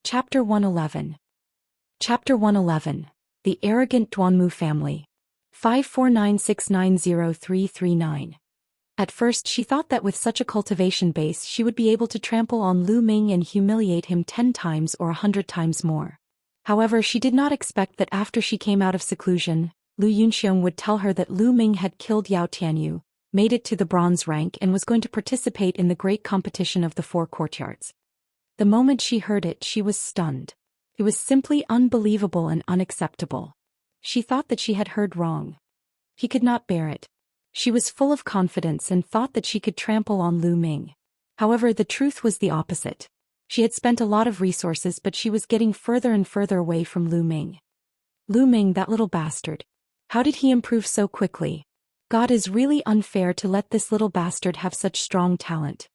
Chapter 111. Chapter 111. The Arrogant Duanmu Family. 549690339. At first she thought that with such a cultivation base she would be able to trample on Lu Ming and humiliate him 10 times or 100 times more. However, she did not expect that after she came out of seclusion, Lu Yunxiong would tell her that Lu Ming had killed Yao Tianyu, made it to the bronze rank, and was going to participate in the great competition of the 4 courtyards. The moment she heard it, she was stunned. It was simply unbelievable and unacceptable. She thought that she had heard wrong. He could not bear it. She was full of confidence and thought that she could trample on Lu Ming. However, the truth was the opposite. She had spent a lot of resources, but she was getting further and further away from Lu Ming. Lu Ming, that little bastard. How did he improve so quickly? God is really unfair to let this little bastard have such strong talent.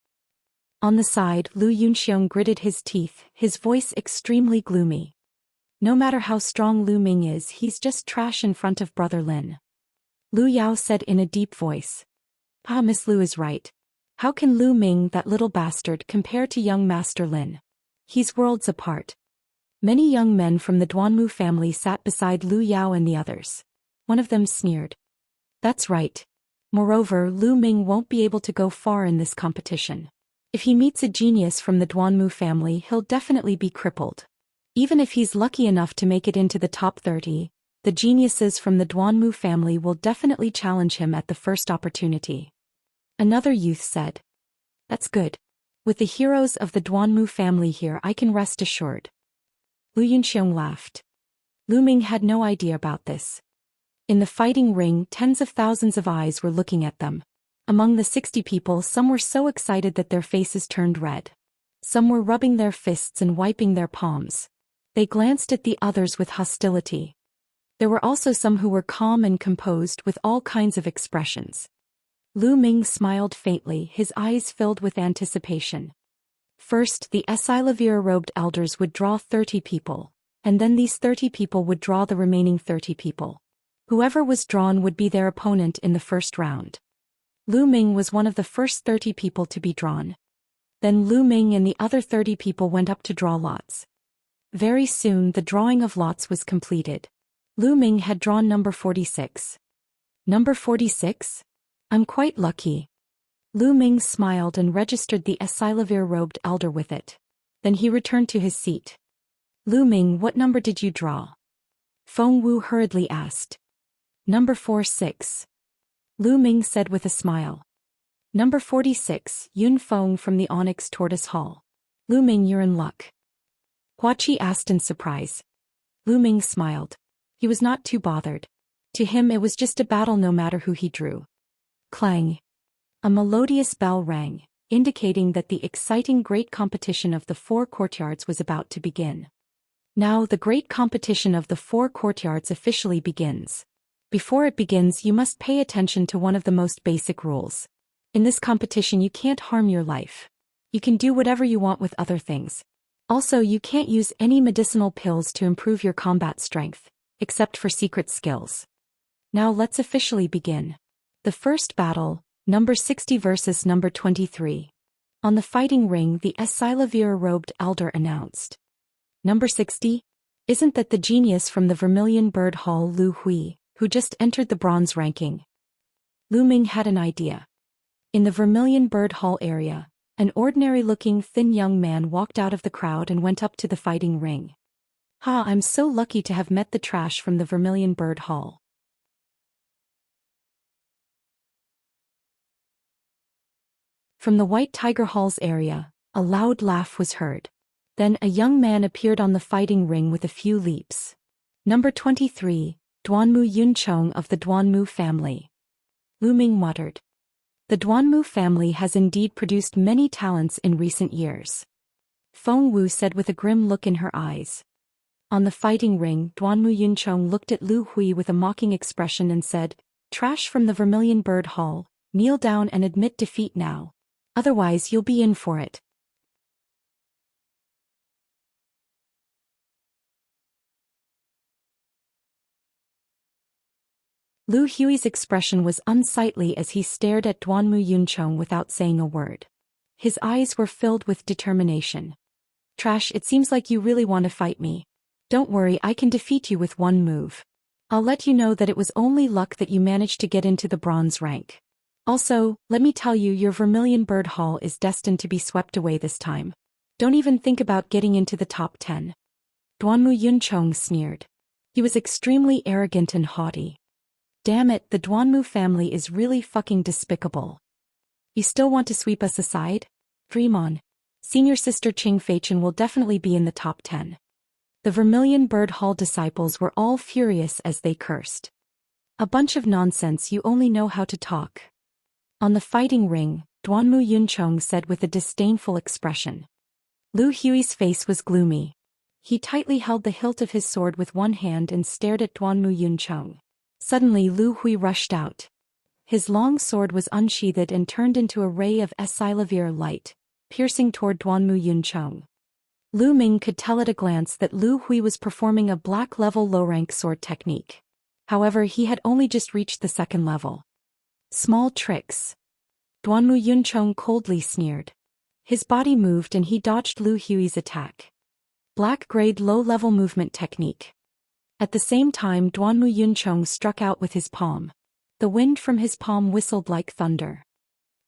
On the side, Lu Yunxiong gritted his teeth, his voice extremely gloomy. No matter how strong Lu Ming is, he's just trash in front of Brother Lin. Lu Yao said in a deep voice. Miss Lu is right. How can Lu Ming, that little bastard, compare to young Master Lin? He's worlds apart. Many young men from the Duanmu family sat beside Lu Yao and the others. One of them sneered. That's right. Moreover, Lu Ming won't be able to go far in this competition. If he meets a genius from the Duanmu family, he'll definitely be crippled. Even if he's lucky enough to make it into the top 30, the geniuses from the Duanmu family will definitely challenge him at the first opportunity. Another youth said. That's good. With the heroes of the Duanmu family here, I can rest assured. Lu Yunxiong laughed. Lu Ming had no idea about this. In the fighting ring, tens of thousands of eyes were looking at them. Among the 60 people, some were so excited that their faces turned red. Some were rubbing their fists and wiping their palms. They glanced at the others with hostility. There were also some who were calm and composed with all kinds of expressions. Lu Ming smiled faintly, his eyes filled with anticipation. First, the Esilavir-robed elders would draw 30 people, and then these 30 people would draw the remaining 30 people. Whoever was drawn would be their opponent in the first round. Lu Ming was one of the first 30 people to be drawn. Then Lu Ming and the other 30 people went up to draw lots. Very soon the drawing of lots was completed. Lu Ming had drawn number 46. Number 46? I'm quite lucky. Lu Ming smiled and registered the Esilavir-robed elder with it. Then he returned to his seat. Lu Ming, what number did you draw? Feng Wu hurriedly asked. Number 46. Lu Ming said with a smile. Number 46, Yun Feng from the Onyx Tortoise Hall. Lu Ming, you're in luck. Hua Qi asked in surprise. Lu Ming smiled. He was not too bothered. To him it was just a battle no matter who he drew. Clang. A melodious bell rang, indicating that the exciting great competition of the 4 courtyards was about to begin. Now the great competition of the 4 courtyards officially begins. Before it begins, you must pay attention to one of the most basic rules. In this competition you can't harm your life. You can do whatever you want with other things. Also, you can't use any medicinal pills to improve your combat strength, except for secret skills. Now let's officially begin. The first battle, number 60 versus number 23. On the fighting ring, the Esilavir-robed elder announced. Number 60? Isn't that the genius from the Vermilion Bird Hall, Lu Hui, who just entered the bronze ranking? Lu Ming had an idea. In the Vermilion Bird Hall area, an ordinary-looking thin young man walked out of the crowd and went up to the fighting ring. I'm so lucky to have met the trash from the Vermilion Bird Hall. From the White Tiger Hall's area, a loud laugh was heard. Then a young man appeared on the fighting ring with a few leaps. Number 23, Duanmu Yunchong of the Duanmu family. Lu Ming muttered. The Duanmu family has indeed produced many talents in recent years. Feng Wu said with a grim look in her eyes. On the fighting ring, Duanmu Yunchong looked at Lu Hui with a mocking expression and said, Trash from the Vermilion Bird Hall, kneel down and admit defeat now. Otherwise you'll be in for it. Lu Hui's expression was unsightly as he stared at Duanmu Yuncheng without saying a word. His eyes were filled with determination. Trash, it seems like you really want to fight me. Don't worry, I can defeat you with one move. I'll let you know that it was only luck that you managed to get into the bronze rank. Also, let me tell you, your Vermilion Bird Hall is destined to be swept away this time. Don't even think about getting into the top 10. Duanmu Yuncheng sneered. He was extremely arrogant and haughty. Damn it, the Duanmu family is really fucking despicable. You still want to sweep us aside? Dream on. Senior sister Qing Feichen will definitely be in the top 10. The Vermilion Bird Hall disciples were all furious as they cursed. A bunch of nonsense, you only know how to talk. On the fighting ring, Duanmu Yuncheng said with a disdainful expression. Lu Hui's face was gloomy. He tightly held the hilt of his sword with one hand and stared at Duanmu Yuncheng. Suddenly Lu Hui rushed out. His long sword was unsheathed and turned into a ray of Silavir light, piercing toward Duanmu Yuncheng. Lu Ming could tell at a glance that Lu Hui was performing a black-level low-rank sword technique. However, he had only just reached the second level. Small tricks. Duanmu Yuncheng coldly sneered. His body moved and he dodged Lu Hui's attack. Black-grade low-level movement technique. At the same time, Duanmu Yuncheng struck out with his palm. The wind from his palm whistled like thunder.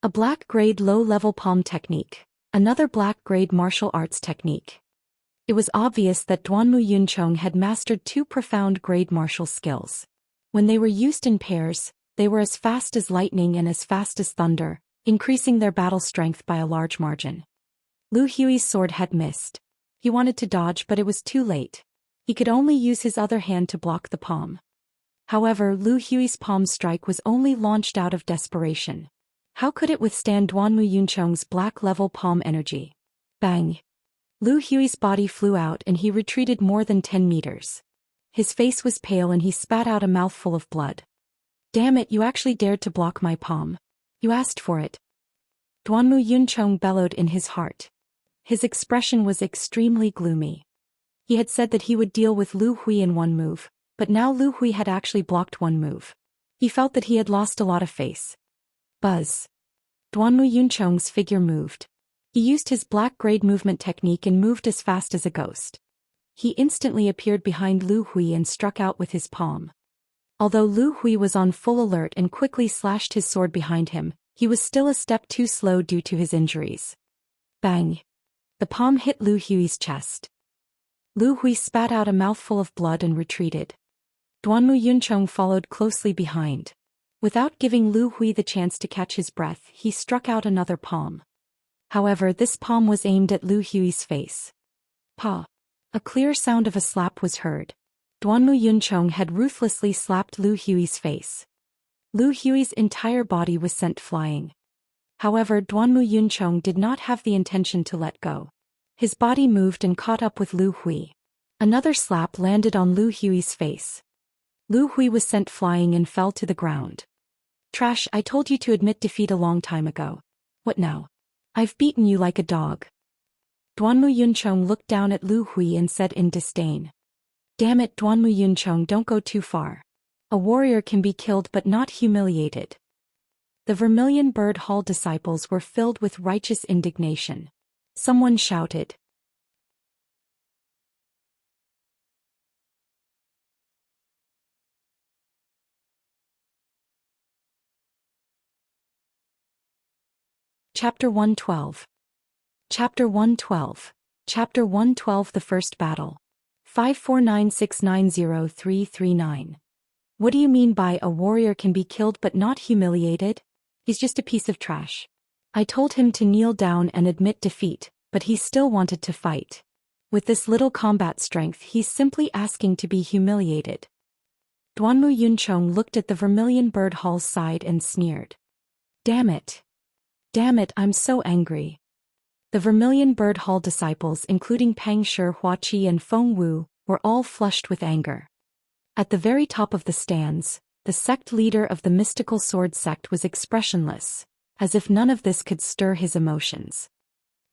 A black-grade low-level palm technique. Another black-grade martial arts technique. It was obvious that Duanmu Yuncheng had mastered two profound grade martial skills. When they were used in pairs, they were as fast as lightning and as fast as thunder, increasing their battle strength by a large margin. Lu Hui's sword had missed. He wanted to dodge, but it was too late. He could only use his other hand to block the palm. However, Lu Hui's palm strike was only launched out of desperation. How could it withstand Duanmu Yuncheng's black-level palm energy? Bang! Lu Hui's body flew out and he retreated more than 10 meters. His face was pale and he spat out a mouthful of blood. Damn it, you actually dared to block my palm. You asked for it. Duanmu Yuncheng bellowed in his heart. His expression was extremely gloomy. He had said that he would deal with Lu Hui in one move, but now Lu Hui had actually blocked one move. He felt that he had lost a lot of face. Buzz. Duanmu Yuncheng's figure moved. He used his black-grade movement technique and moved as fast as a ghost. He instantly appeared behind Lu Hui and struck out with his palm. Although Lu Hui was on full alert and quickly slashed his sword behind him, he was still a step too slow due to his injuries. Bang! The palm hit Lu Hui's chest. Lu Hui spat out a mouthful of blood and retreated. Duanmu Yuncheng followed closely behind. Without giving Lu Hui the chance to catch his breath, he struck out another palm. However, this palm was aimed at Lu Hui's face. Pa! A clear sound of a slap was heard. Duanmu Yuncheng had ruthlessly slapped Lu Hui's face. Lu Hui's entire body was sent flying. However, Duanmu Yuncheng did not have the intention to let go. His body moved and caught up with Lu Hui. Another slap landed on Lu Hui's face. Lu Hui was sent flying and fell to the ground. Trash, I told you to admit defeat a long time ago. What now? I've beaten you like a dog. Duanmu Yuncheng looked down at Lu Hui and said in disdain. Damn it, Duanmu Yuncheng, don't go too far. A warrior can be killed but not humiliated. The Vermilion Bird Hall disciples were filled with righteous indignation. Someone shouted. Chapter 112. Chapter 112. Chapter 112. The First Battle. 549690339. What do you mean by a warrior can be killed but not humiliated? He's just a piece of trash. I told him to kneel down and admit defeat, but he still wanted to fight. With this little combat strength, he's simply asking to be humiliated. Duanmu Yuncheng looked at the Vermilion Bird Hall's side and sneered. Damn it. Damn it, I'm so angry. The Vermilion Bird Hall disciples, including Pang Shi, Hua Qi and Feng Wu, were all flushed with anger. At the very top of the stands, the sect leader of the mystical sword sect, was expressionless, as if none of this could stir his emotions.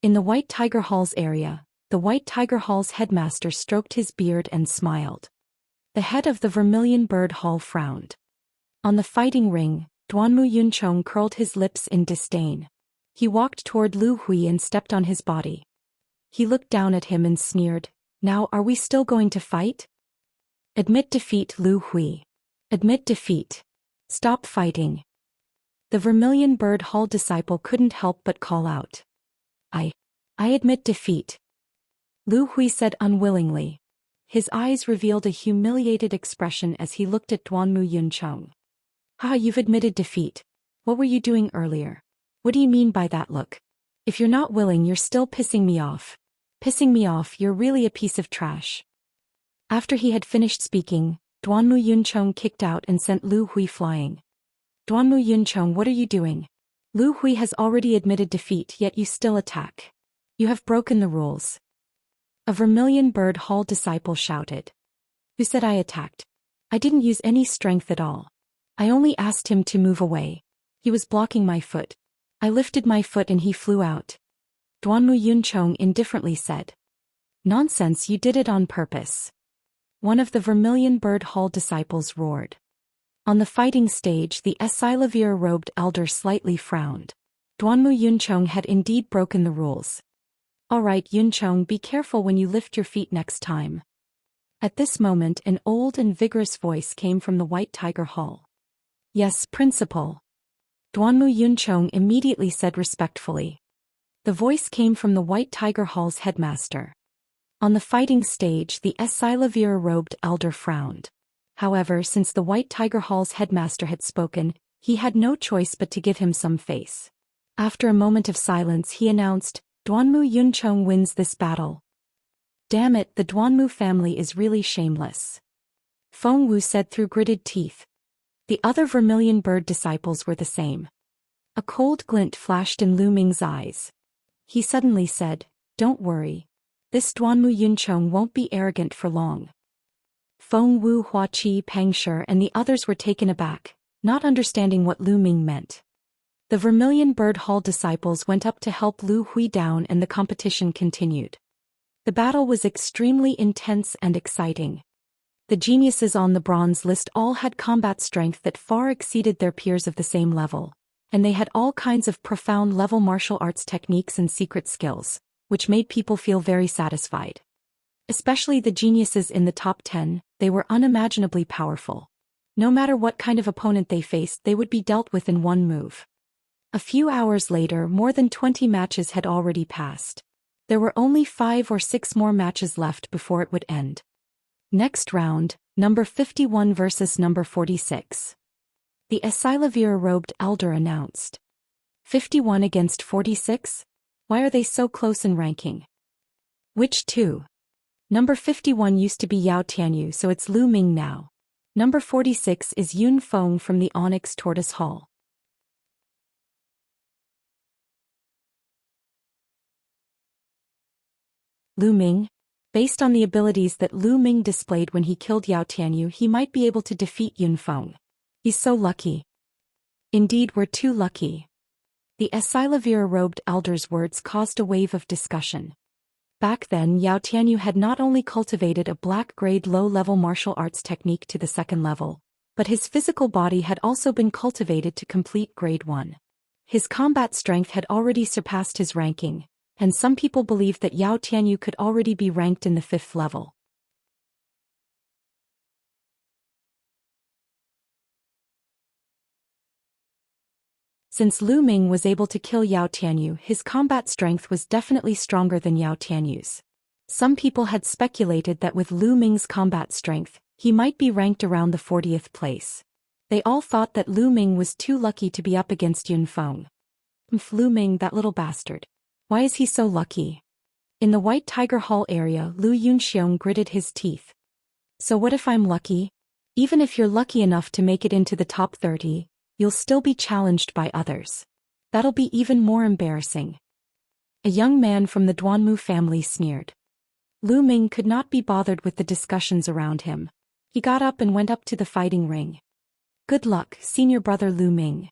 In the White Tiger Hall's area, the White Tiger Hall's headmaster stroked his beard and smiled. The head of the Vermilion Bird Hall frowned. On the fighting ring, Duanmu Yuncheng curled his lips in disdain. He walked toward Lu Hui and stepped on his body. He looked down at him and sneered, "Now are we still going to fight? Admit defeat, Lu Hui. Admit defeat. Stop fighting." The Vermilion Bird Hall disciple couldn't help but call out. I admit defeat," Lu Hui said unwillingly. His eyes revealed a humiliated expression as he looked at Duanmu Yuncheng. "Ah, you've admitted defeat. What were you doing earlier? What do you mean by that look? If you're not willing, you're still pissing me off. Pissing me off, you're really a piece of trash." After he had finished speaking, Duanmu Yuncheng kicked out and sent Lu Hui flying. "Duanmu Yuncheng, what are you doing? Lu Hui has already admitted defeat, yet you still attack. You have broken the rules." A Vermilion Bird Hall disciple shouted. "Who said I attacked? I didn't use any strength at all. I only asked him to move away. He was blocking my foot. I lifted my foot and he flew out," Duanmu Yuncheng indifferently said. "Nonsense, you did it on purpose," one of the Vermilion Bird Hall disciples roared. On the fighting stage, the Esilavir-robed elder slightly frowned. Duanmu Yuncheng had indeed broken the rules. "All right, Yuncheng, be careful when you lift your feet next time." At this moment, an old and vigorous voice came from the White Tiger Hall. "Yes, Principal," Duanmu Yuncheng immediately said respectfully. The voice came from the White Tiger Hall's headmaster. On the fighting stage, the Esilavir-robed elder frowned. However, since the White Tiger Hall's headmaster had spoken, he had no choice but to give him some face. After a moment of silence, he announced, "Duanmu Yuncheng wins this battle." "Damn it, the Duanmu family is really shameless," Feng Wu said through gritted teeth. The other Vermilion Bird disciples were the same. A cold glint flashed in Lu Ming's eyes. He suddenly said, "Don't worry. This Duanmu Yuncheng won't be arrogant for long." Feng Wu, Hua Qi, Peng Shi, and the others were taken aback, not understanding what Lu Ming meant. The Vermilion Bird Hall disciples went up to help Lu Hui down and the competition continued. The battle was extremely intense and exciting. The geniuses on the bronze list all had combat strength that far exceeded their peers of the same level, and they had all kinds of profound level martial arts techniques and secret skills, which made people feel very satisfied. Especially the geniuses in the top 10, they were unimaginably powerful. No matter what kind of opponent they faced, they would be dealt with in one move. A few hours later, more than 20 matches had already passed. There were only 5 or 6 more matches left before it would end. Next round, number 51 versus number 46. The Esilavir-robed elder announced. 51 against 46? Why are they so close in ranking? Which two? Number 51 used to be Yao Tianyu, so it's Lu Ming now. Number 46 is Yun Feng from the Onyx Tortoise Hall. Lu Ming? Based on the abilities that Lu Ming displayed when he killed Yao Tianyu, he might be able to defeat Yun Feng. He's so lucky. Indeed, we're too lucky. The Esilavir-robed elder's words caused a wave of discussion. Back then, Yao Tianyu had not only cultivated a black-grade low-level martial arts technique to the second level, but his physical body had also been cultivated to complete grade 1. His combat strength had already surpassed his ranking, and some people believed that Yao Tianyu could already be ranked in the 5th level. Since Lu Ming was able to kill Yao Tianyu, his combat strength was definitely stronger than Yao Tianyu's. Some people had speculated that with Lu Ming's combat strength, he might be ranked around the 40th place. They all thought that Lu Ming was too lucky to be up against Yun Feng. Lu Ming, that little bastard. Why is he so lucky? In the White Tiger Hall area, Lu Yunxiong gritted his teeth. So what if I'm lucky? Even if you're lucky enough to make it into the top 30, you'll still be challenged by others. That'll be even more embarrassing. A young man from the Duanmu family sneered. Lu Ming could not be bothered with the discussions around him. He got up and went up to the fighting ring. Good luck, senior brother Lu Ming.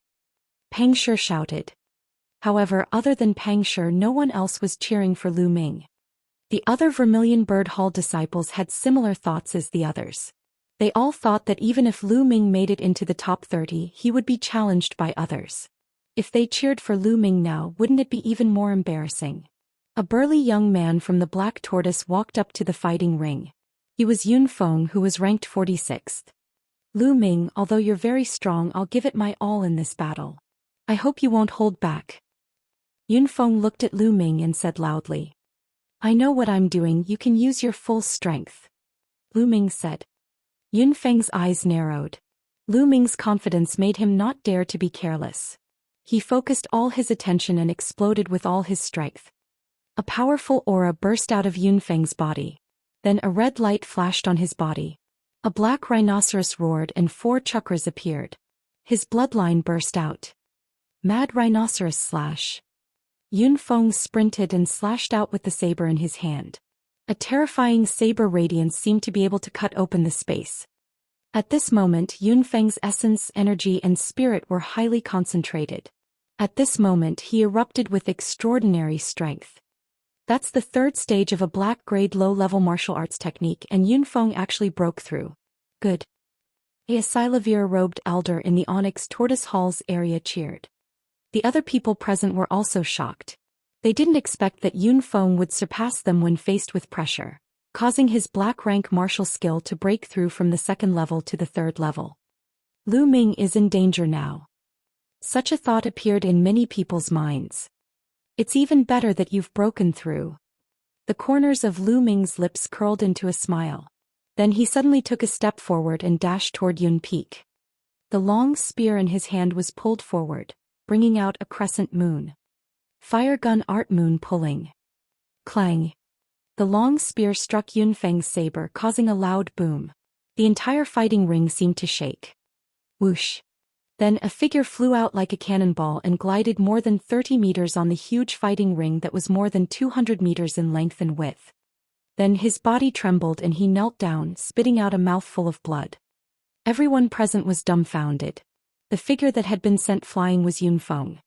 Pang Shi shouted. However, other than Pang Shi, no one else was cheering for Lu Ming. The other Vermilion Bird Hall disciples had similar thoughts as the others. They all thought that even if Lu Ming made it into the top 30, he would be challenged by others. If they cheered for Lu Ming now, wouldn't it be even more embarrassing? A burly young man from the Black Tortoise walked up to the fighting ring. He was Yun Feng, who was ranked 46th. Lu Ming, although you're very strong, I'll give it my all in this battle. I hope you won't hold back. Yun Feng looked at Lu Ming and said loudly. I know what I'm doing, you can use your full strength. Lu Ming said. Yun Feng's eyes narrowed. Lu Ming's confidence made him not dare to be careless. He focused all his attention and exploded with all his strength. A powerful aura burst out of Yun Feng's body. Then a red light flashed on his body. A black rhinoceros roared and 4 chakras appeared. His bloodline burst out. Mad rhinoceros slash. Yun Feng sprinted and slashed out with the saber in his hand. A terrifying saber radiance seemed to be able to cut open the space. At this moment, Yun Feng's essence, energy, and spirit were highly concentrated. At this moment, he erupted with extraordinary strength. That's the 3rd stage of a black-grade low-level martial arts technique, and Yun Feng actually broke through. Good. A Silavir-robed elder in the Onyx Tortoise Hall's area cheered. The other people present were also shocked. They didn't expect that Yun Feng would surpass them when faced with pressure, causing his black-rank martial skill to break through from the 2nd level to the 3rd level. Lu Ming is in danger now. Such a thought appeared in many people's minds. It's even better that you've broken through. The corners of Lu Ming's lips curled into a smile. Then he suddenly took a step forward and dashed toward Yun Peak. The long spear in his hand was pulled forward, bringing out a crescent moon. Fire gun art moon pulling. Clang. The long spear struck Yun Feng's saber, causing a loud boom. The entire fighting ring seemed to shake. Whoosh. Then a figure flew out like a cannonball and glided more than 30 meters on the huge fighting ring that was more than 200 meters in length and width. Then his body trembled and he knelt down, spitting out a mouthful of blood. Everyone present was dumbfounded. The figure that had been sent flying was Yun Feng.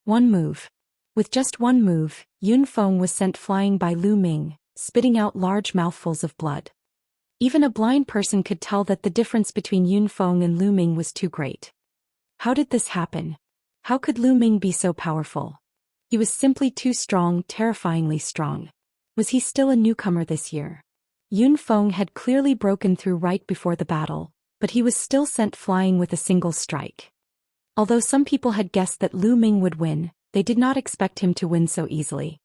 One move. With just one move, Yun Feng was sent flying by Lu Ming, spitting out large mouthfuls of blood. Even a blind person could tell that the difference between Yun Feng and Lu Ming was too great. How did this happen? How could Lu Ming be so powerful? He was simply too strong, terrifyingly strong. Was he still a newcomer this year? Yun Feng had clearly broken through right before the battle, but he was still sent flying with a single strike. Although some people had guessed that Lu Ming would win, they did not expect him to win so easily.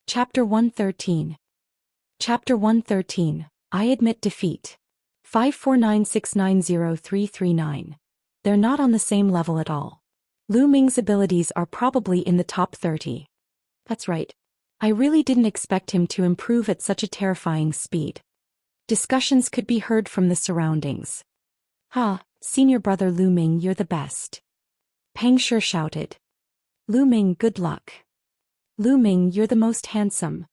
Chapter 113. Chapter 113. I admit defeat. 549690339. They're not on the same level at all. Lu Ming's abilities are probably in the top 30. That's right. I really didn't expect him to improve at such a terrifying speed. Discussions could be heard from the surroundings. Ha, senior brother Lu Ming, you're the best. Pang Shi shouted. Lu Ming, good luck. Lu Ming, you're the most handsome.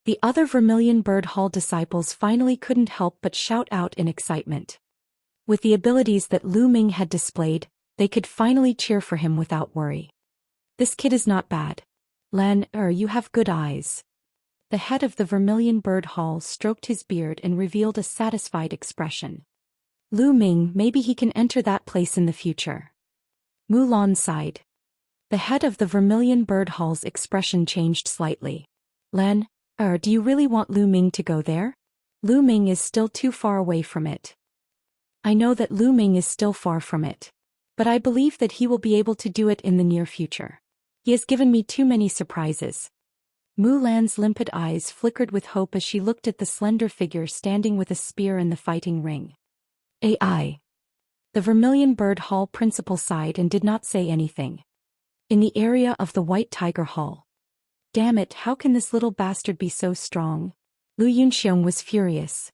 The other Vermilion Bird Hall disciples finally couldn't help but shout out in excitement. With the abilities that Lu Ming had displayed, they could finally cheer for him without worry. This kid is not bad. Lan, you have good eyes. The head of the Vermilion Bird Hall stroked his beard and revealed a satisfied expression. Lu Ming, maybe he can enter that place in the future. Mulan sighed. The head of the Vermilion Bird Hall's expression changed slightly. Lan, do you really want Lu Ming to go there? Lu Ming is still too far away from it. I know that Lu Ming is still far from it. But I believe that he will be able to do it in the near future. He has given me too many surprises. Mulan's limpid eyes flickered with hope as she looked at the slender figure standing with a spear in the fighting ring. AI. The Vermilion Bird Hall principal sighed and did not say anything. In the area of the White Tiger Hall. Damn it, how can this little bastard be so strong? Lu Yunxiong was furious.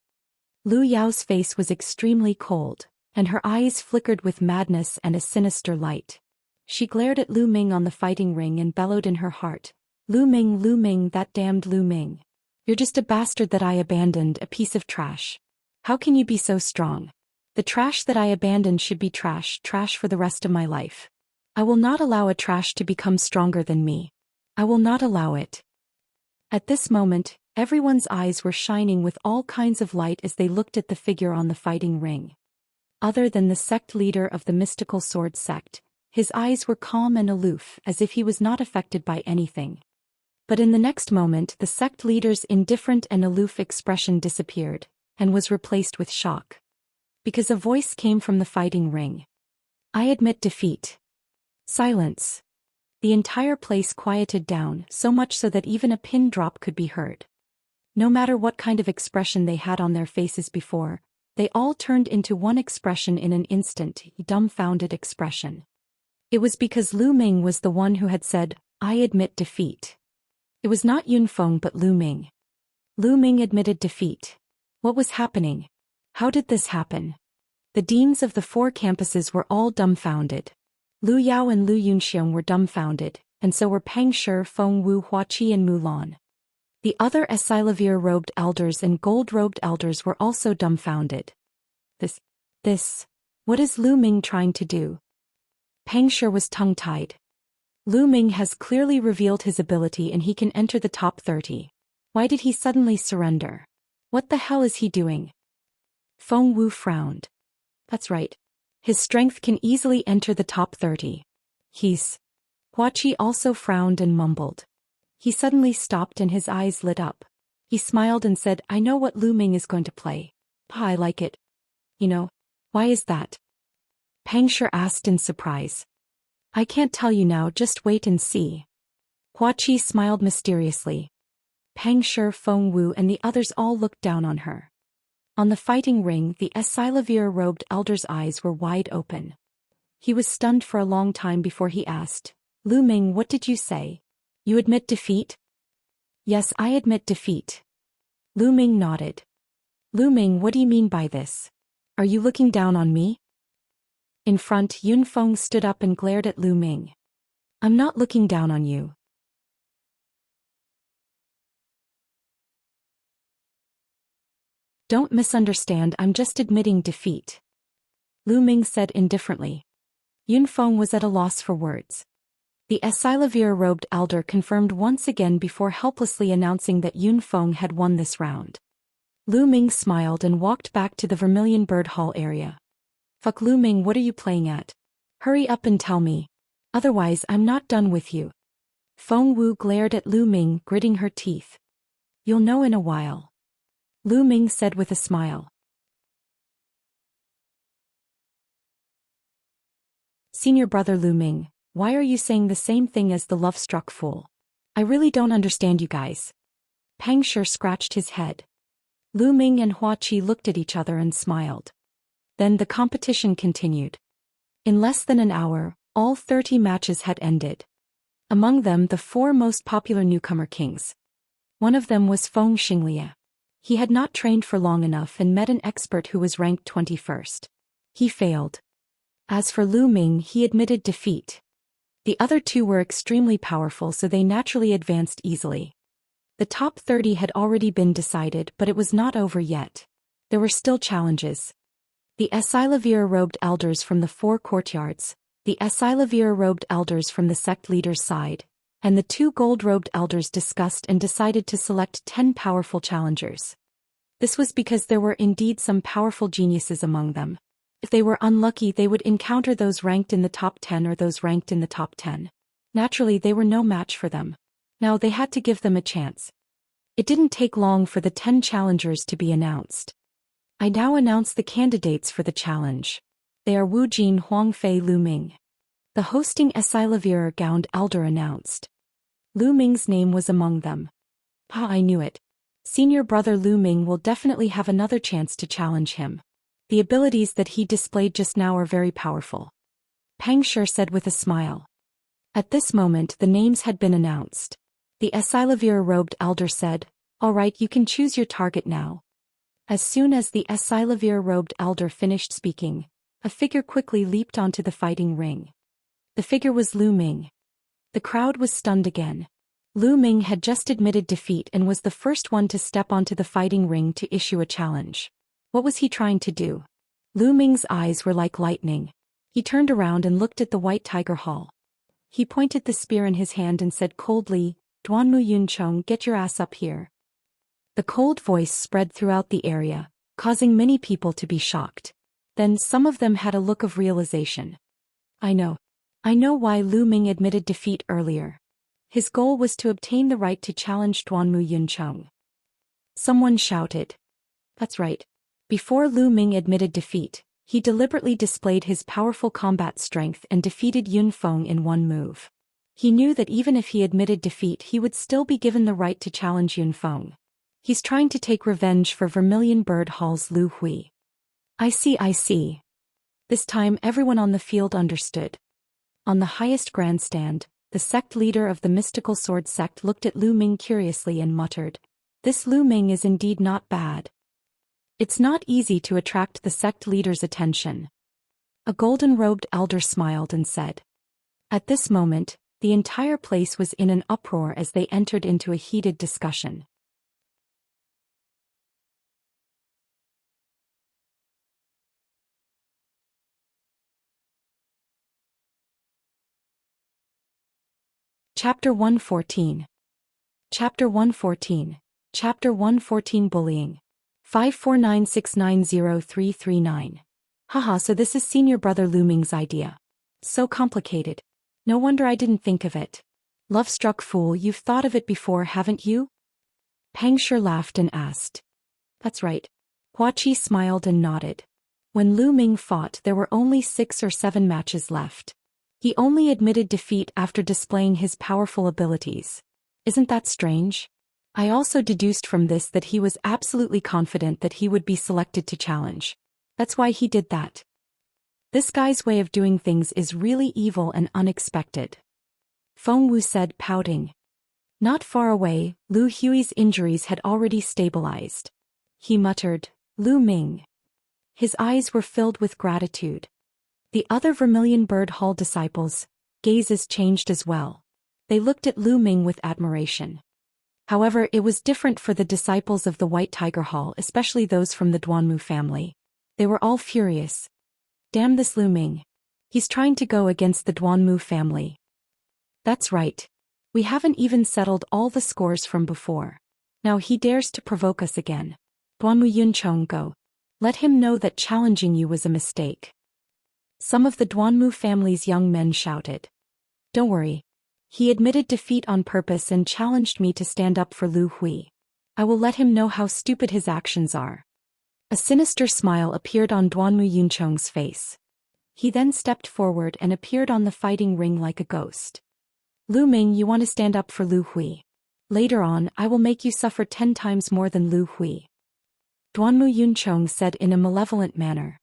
Lu Yao's face was extremely cold, and her eyes flickered with madness and a sinister light. She glared at Lu Ming on the fighting ring and bellowed in her heart. Lu Ming, that damned Lu Ming. You're just a bastard that I abandoned, a piece of trash. How can you be so strong? The trash that I abandoned should be trash for the rest of my life. I will not allow a trash to become stronger than me. I will not allow it. At this moment, everyone's eyes were shining with all kinds of light as they looked at the figure on the fighting ring. Other than the sect leader of the mystical sword sect, his eyes were calm and aloof, as if he was not affected by anything. But in the next moment, the sect leader's indifferent and aloof expression disappeared, and was replaced with shock. Because a voice came from the fighting ring. I admit defeat. Silence. The entire place quieted down, so much so that even a pin drop could be heard. No matter what kind of expression they had on their faces before, they all turned into one expression in an instant, a dumbfounded expression. It was because Lu Ming was the one who had said, I admit defeat. It was not Yunfeng but Lu Ming. Lu Ming admitted defeat. What was happening? How did this happen? The deans of the 4 campuses were all dumbfounded. Lu Yao and Lu Yunxiang were dumbfounded, and so were Peng Shi, Feng Wu, Huaqi and Mulan. The other Asilavir-robed elders and gold-robed elders were also dumbfounded. What is Lu Ming trying to do? Peng Shi was tongue-tied. Lu Ming has clearly revealed his ability and he can enter the top 30. Why did he suddenly surrender? What the hell is he doing? Feng Wu frowned. That's right. His strength can easily enter the top 30. Huaqi also frowned and mumbled. He suddenly stopped and his eyes lit up. He smiled and said, I know what Lu Ming is going to play. I like it. You know, why is that? Peng Shi asked in surprise. I can't tell you now, just wait and see. Huaqi smiled mysteriously. Peng Shi, Feng Wu and the others all looked down on her. On the fighting ring, the Asilavir-robed elder's eyes were wide open. He was stunned for a long time before he asked, Lu Ming, what did you say? You admit defeat? Yes, I admit defeat. Lu Ming nodded. Lu Ming, what do you mean by this? Are you looking down on me? In front, Yunfeng stood up and glared at Lu Ming. I'm not looking down on you. Don't misunderstand, I'm just admitting defeat. Lu Ming said indifferently. Yunfeng was at a loss for words. The Asilavir-robed elder confirmed once again before helplessly announcing that Yunfeng had won this round. Lu Ming smiled and walked back to the Vermilion Bird Hall area. Fuck Lu Ming, what are you playing at? Hurry up and tell me. Otherwise I'm not done with you. Feng Wu glared at Lu Ming, gritting her teeth. You'll know in a while. Lu Ming said with a smile. Senior brother Lu Ming, why are you saying the same thing as the love-struck fool? I really don't understand you guys. Peng Shi scratched his head. Lu Ming and Huaqi looked at each other and smiled. Then the competition continued. In less than an hour, all 30 matches had ended. Among them the 4 most popular newcomer kings. One of them was Feng Xinglia. He had not trained for long enough and met an expert who was ranked 21st. He failed. As for Lu Ming, he admitted defeat. The other 2 were extremely powerful, so they naturally advanced easily. The top 30 had already been decided, but it was not over yet. There were still challenges. The Asilavir-robed elders from the 4 courtyards, the Asilavir-robed elders from the sect leader's side, and the 2 gold-robed elders discussed and decided to select 10 powerful challengers. This was because there were indeed some powerful geniuses among them. If they were unlucky, they would encounter those ranked in the top 10 or those ranked in the top 10. Naturally, they were no match for them. Now they had to give them a chance. It didn't take long for the 10 challengers to be announced. I now announce the candidates for the challenge. They are Wu Jin, Huang Fei, Lu Ming. The hosting Asilavir-gowned elder announced. Lu Ming's name was among them. I knew it. Senior brother Lu Ming will definitely have another chance to challenge him. The abilities that he displayed just now are very powerful. Peng Shi said with a smile. At this moment the names had been announced. The Asilavir-robed elder said, All right, you can choose your target now. As soon as the Asilavir-robed elder finished speaking, a figure quickly leaped onto the fighting ring. The figure was Lu Ming. The crowd was stunned again. Lu Ming had just admitted defeat and was the first one to step onto the fighting ring to issue a challenge. What was he trying to do? Lu Ming's eyes were like lightning. He turned around and looked at the White Tiger Hall. He pointed the spear in his hand and said coldly, "Duanmu Yuncheng, get your ass up here." The cold voice spread throughout the area, causing many people to be shocked. Then some of them had a look of realization. I know why Lu Ming admitted defeat earlier. His goal was to obtain the right to challenge Duanmu Yuncheng. Someone shouted. That's right. Before Lu Ming admitted defeat, he deliberately displayed his powerful combat strength and defeated Yun Feng in one move. He knew that even if he admitted defeat he would still be given the right to challenge Yun Feng. He's trying to take revenge for Vermilion Bird Hall's Lu Hui. I see. This time everyone on the field understood. On the highest grandstand, the sect leader of the mystical sword sect looked at Lu Ming curiously and muttered, "This Lu Ming is indeed not bad." It's not easy to attract the sect leader's attention. A golden-robed elder smiled and said. At this moment, the entire place was in an uproar as they entered into a heated discussion. Chapter 114. Chapter 114. Chapter 114 Bullying. 549690339. Haha, so this is senior brother Lu Ming's idea. So complicated. No wonder I didn't think of it. Love-struck fool, you've thought of it before, haven't you? Pang Shi laughed and asked. That's right. Hua Qi smiled and nodded. When Lu Ming fought there were only 6 or 7 matches left. He only admitted defeat after displaying his powerful abilities. Isn't that strange? I also deduced from this that he was absolutely confident that he would be selected to challenge. That's why he did that. This guy's way of doing things is really evil and unexpected. Feng Wu said, pouting. Not far away, Lu Hui's injuries had already stabilized. He muttered, "Lu Ming." His eyes were filled with gratitude. The other Vermilion Bird Hall disciples' gazes changed as well. They looked at Lu Ming with admiration. However, it was different for the disciples of the White Tiger Hall, especially those from the Duanmu family. They were all furious. Damn this Lu Ming. He's trying to go against the Duanmu family. That's right. We haven't even settled all the scores from before. Now he dares to provoke us again. Duanmu Yuncheng, go. Let him know that challenging you was a mistake. Some of the Duanmu family's young men shouted. Don't worry. He admitted defeat on purpose and challenged me to stand up for Lu Hui. I will let him know how stupid his actions are. A sinister smile appeared on Duanmu Yuncheng's face. He then stepped forward and appeared on the fighting ring like a ghost. Lu Ming, you want to stand up for Lu Hui? Later on, I will make you suffer 10 times more than Lu Hui. Duanmu Yuncheng said in a malevolent manner.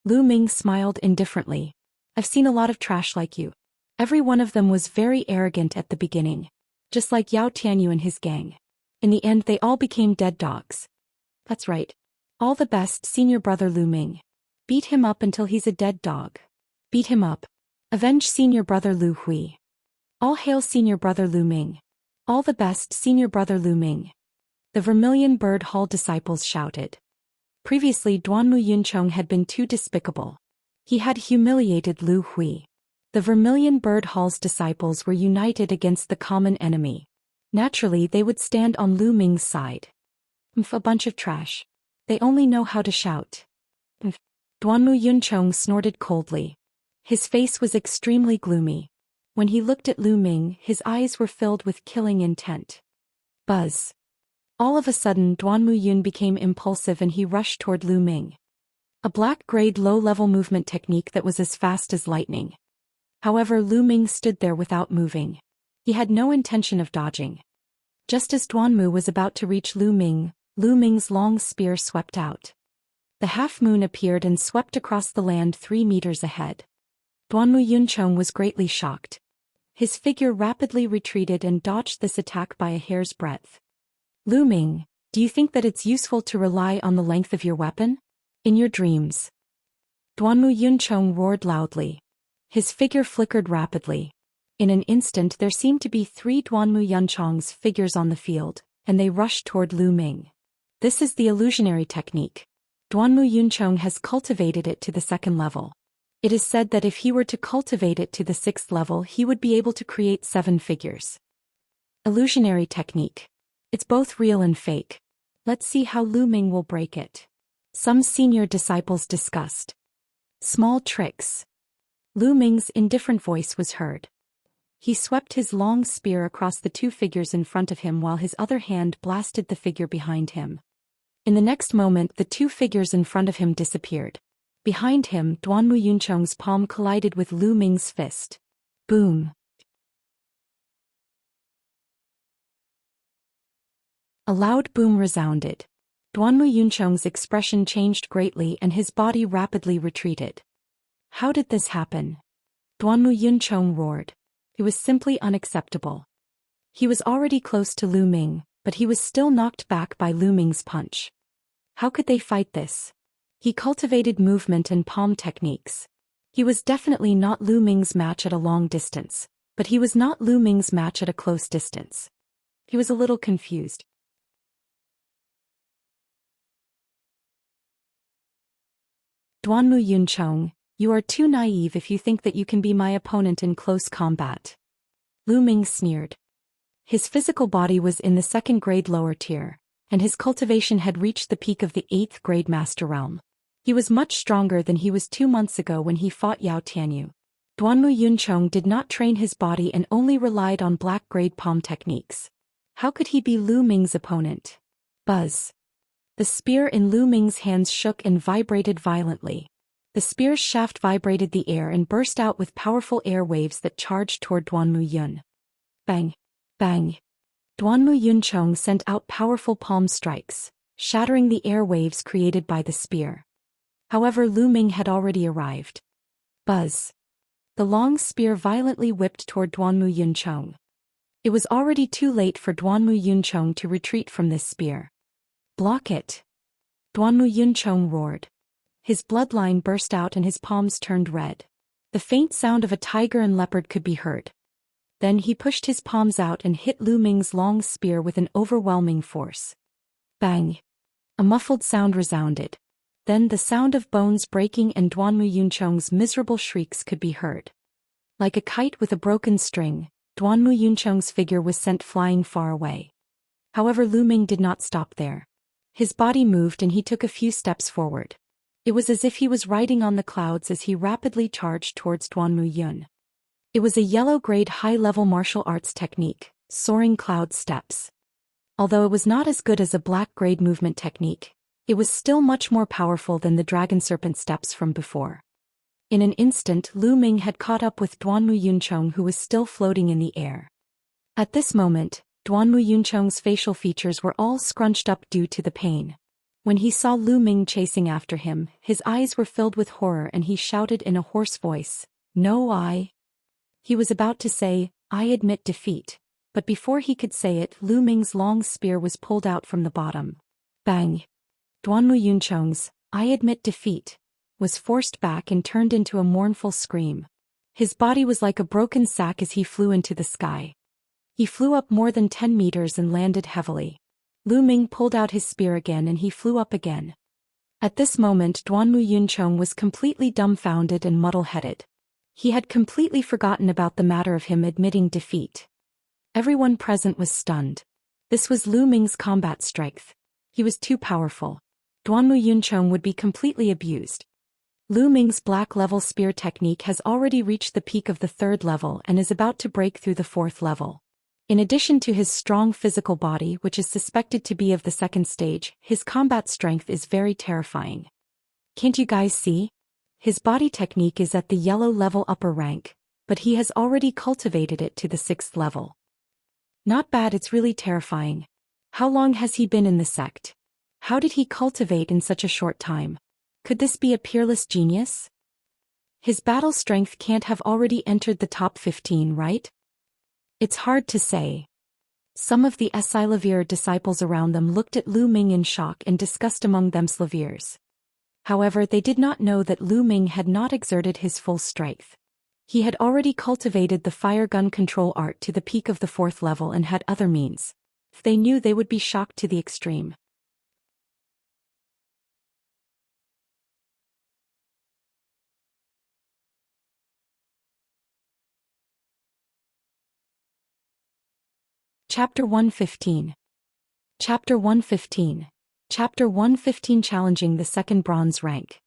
Lu Ming smiled indifferently. I've seen a lot of trash like you. Every one of them was very arrogant at the beginning. Just like Yao Tianyu and his gang. In the end they all became dead dogs. That's right. All the best, senior brother Lu Ming. Beat him up until he's a dead dog. Beat him up. Avenge senior brother Lu Hui. All hail senior brother Lu Ming. All the best, senior brother Lu Ming. The Vermilion Bird Hall disciples shouted. Previously Duanmu Yuncheng had been too despicable. He had humiliated Lu Hui. The Vermilion Bird Hall's disciples were united against the common enemy. Naturally they would stand on Lu Ming's side. A bunch of trash. They only know how to shout. Duanmu Yuncheng snorted coldly. His face was extremely gloomy. When he looked at Lu Ming, his eyes were filled with killing intent. Buzz. All of a sudden Duanmu Yun became impulsive and he rushed toward Lu Ming. A black-grade low-level movement technique that was as fast as lightning. However, Lu Ming stood there without moving. He had no intention of dodging. Just as Duanmu was about to reach Lu Ming's long spear swept out. The half-moon appeared and swept across the land 3 meters ahead. Duanmu Yuncheng was greatly shocked. His figure rapidly retreated and dodged this attack by a hair's breadth. Lu Ming, do you think that it's useful to rely on the length of your weapon? In your dreams. Duanmu Yuncheng roared loudly. His figure flickered rapidly. In an instant there seemed to be 3 Duanmu Yunchong's figures on the field, and they rushed toward Lu Ming. This is the illusionary technique. Duanmu Yunchong has cultivated it to the 2nd level. It is said that if he were to cultivate it to the 6th level he would be able to create 7 figures. Illusionary technique. It's both real and fake. Let's see how Lu Ming will break it. Some senior disciples discussed. Small tricks. Lu Ming's indifferent voice was heard. He swept his long spear across the 2 figures in front of him while his other hand blasted the figure behind him. In the next moment the 2 figures in front of him disappeared. Behind him, Duanmu Yunchong's palm collided with Lu Ming's fist. Boom. A loud boom resounded. Duanmu Yunchong's expression changed greatly and his body rapidly retreated. How did this happen? Duanmu Yunchong roared. It was simply unacceptable. He was already close to Lu Ming, but he was still knocked back by Lu Ming's punch. How could they fight this? He cultivated movement and palm techniques. He was definitely not Lu Ming's match at a long distance, but he was not Lu Ming's match at a close distance. He was a little confused. Duanmu Yunchong, you are too naive if you think that you can be my opponent in close combat. Lu Ming sneered. His physical body was in the 2nd grade lower tier, and his cultivation had reached the peak of the 8th grade master realm. He was much stronger than he was 2 months ago when he fought Yao Tianyu. Duanmu Yunchong did not train his body and only relied on black grade palm techniques. How could he be Lu Ming's opponent? Buzz. The spear in Lu Ming's hands shook and vibrated violently. The spear's shaft vibrated the air and burst out with powerful air waves that charged toward Duanmu Yun. Bang! Bang! Duanmu Yunchong sent out powerful palm strikes, shattering the air waves created by the spear. However, Lu Ming had already arrived. Buzz! The long spear violently whipped toward Duanmu Yunchong. It was already too late for Duanmu Yunchong to retreat from this spear. Block it! Duanmu Yunchong roared. His bloodline burst out and his palms turned red. The faint sound of a tiger and leopard could be heard. Then he pushed his palms out and hit Lu Ming's long spear with an overwhelming force. Bang! A muffled sound resounded. Then the sound of bones breaking and Duanmu Yunchong's miserable shrieks could be heard. Like a kite with a broken string, Duanmu Yunchong's figure was sent flying far away. However, Lu Ming did not stop there. His body moved and he took a few steps forward. It was as if he was riding on the clouds as he rapidly charged towards Duanmu Yun. It was a yellow-grade high-level martial arts technique, soaring cloud steps. Although it was not as good as a black-grade movement technique, it was still much more powerful than the dragon serpent steps from before. In an instant, Lu Ming had caught up with Duanmu Yunchong, who was still floating in the air. At this moment, Duanmu Yunchong's facial features were all scrunched up due to the pain. When he saw Lu Ming chasing after him, his eyes were filled with horror and he shouted in a hoarse voice, "No, I..." He was about to say, "I admit defeat," but before he could say it, Lu Ming's long spear was pulled out from the bottom. Bang! Duanmu Yunchong's, "I admit defeat," was forced back and turned into a mournful scream. His body was like a broken sack as he flew into the sky. He flew up more than 10 meters and landed heavily. Lu Ming pulled out his spear again and he flew up again. At this moment Duanmu Yunchong was completely dumbfounded and muddle-headed. He had completely forgotten about the matter of him admitting defeat. Everyone present was stunned. This was Lu Ming's combat strength. He was too powerful. Duanmu Yunchong would be completely abused. Lu Ming's black-level spear technique has already reached the peak of the 3rd level and is about to break through the 4th level. In addition to his strong physical body, which is suspected to be of the 2nd stage, his combat strength is very terrifying. Can't you guys see? His body technique is at the yellow level upper rank, but he has already cultivated it to the 6th level. Not bad, it's really terrifying. How long has he been in the sect? How did he cultivate in such a short time? Could this be a peerless genius? His battle strength can't have already entered the top 15, right? It's hard to say. Some of the Slavir disciples around them looked at Lu Ming in shock and discussed among them Slavirs. However, they did not know that Lu Ming had not exerted his full strength. He had already cultivated the fire gun control art to the peak of the 4th level and had other means. If they knew, they would be shocked to the extreme. Chapter 115. Chapter 115. Chapter 115 Challenging the Second Bronze Rank.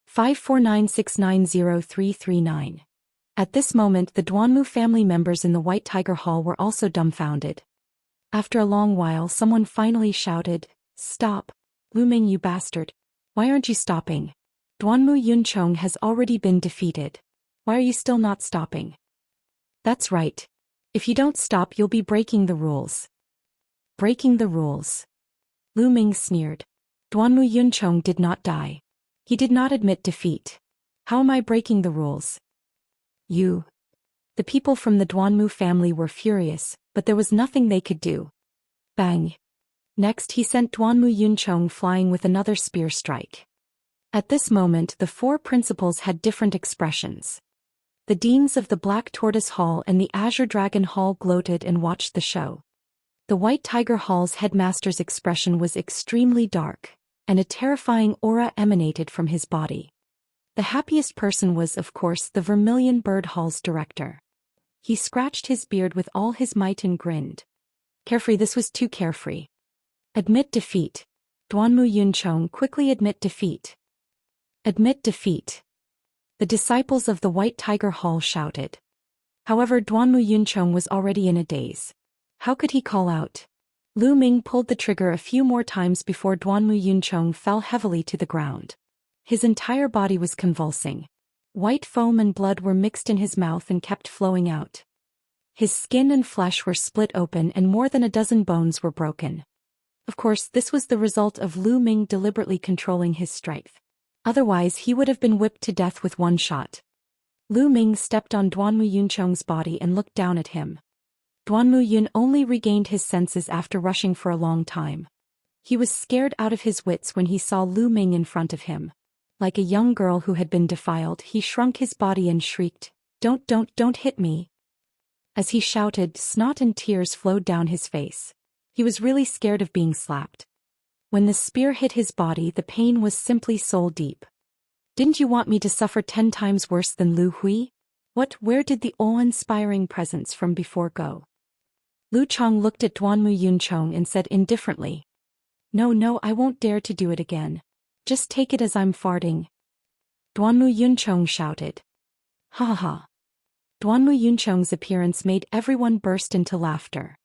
549690339. At this moment the Duanmu family members in the White Tiger Hall were also dumbfounded. After a long while someone finally shouted, "Stop! Luming, you bastard! Why aren't you stopping? Duanmu Yunchong has already been defeated. Why are you still not stopping?" "That's right. If you don't stop you'll be breaking the rules." "Breaking the rules?" Lu Ming sneered. "Duanmu Yunchong did not die. He did not admit defeat. How am I breaking the rules?" "You." The people from the Duanmu family were furious, but there was nothing they could do. Bang. Next he sent Duanmu Yunchong flying with another spear strike. At this moment the 4 principals had different expressions. The deans of the Black Tortoise Hall and the Azure Dragon Hall gloated and watched the show. The White Tiger Hall's headmaster's expression was extremely dark, and a terrifying aura emanated from his body. The happiest person was, of course, the Vermilion Bird Hall's director. He scratched his beard with all his might and grinned. Carefree, this was too carefree. "Admit defeat. Duanmu Yunchong, quickly admit defeat. Admit defeat." The disciples of the White Tiger Hall shouted. However, Duanmu Yunchong was already in a daze. How could he call out? Lu Ming pulled the trigger a few more times before Duanmu Yunchong fell heavily to the ground. His entire body was convulsing. White foam and blood were mixed in his mouth and kept flowing out. His skin and flesh were split open and more than a dozen bones were broken. Of course, this was the result of Lu Ming deliberately controlling his strength. Otherwise he would have been whipped to death with one shot. Lu Ming stepped on Duanmu Yunchong's body and looked down at him. Duanmu Yun only regained his senses after rushing for a long time. He was scared out of his wits when he saw Lu Ming in front of him. Like a young girl who had been defiled, he shrunk his body and shrieked, Don't hit me." As he shouted, snot and tears flowed down his face. He was really scared of being slapped. When the spear hit his body, the pain was simply soul deep. "Didn't you want me to suffer 10 times worse than Lu Hui? Where did the awe-inspiring presence from before go?" Lu Chong looked at Duanmu Yunchong and said indifferently, No, I won't dare to do it again. Just take it as I'm farting." Duanmu Yunchong shouted. Ha ha ha. Duanmu Yunchong's appearance made everyone burst into laughter.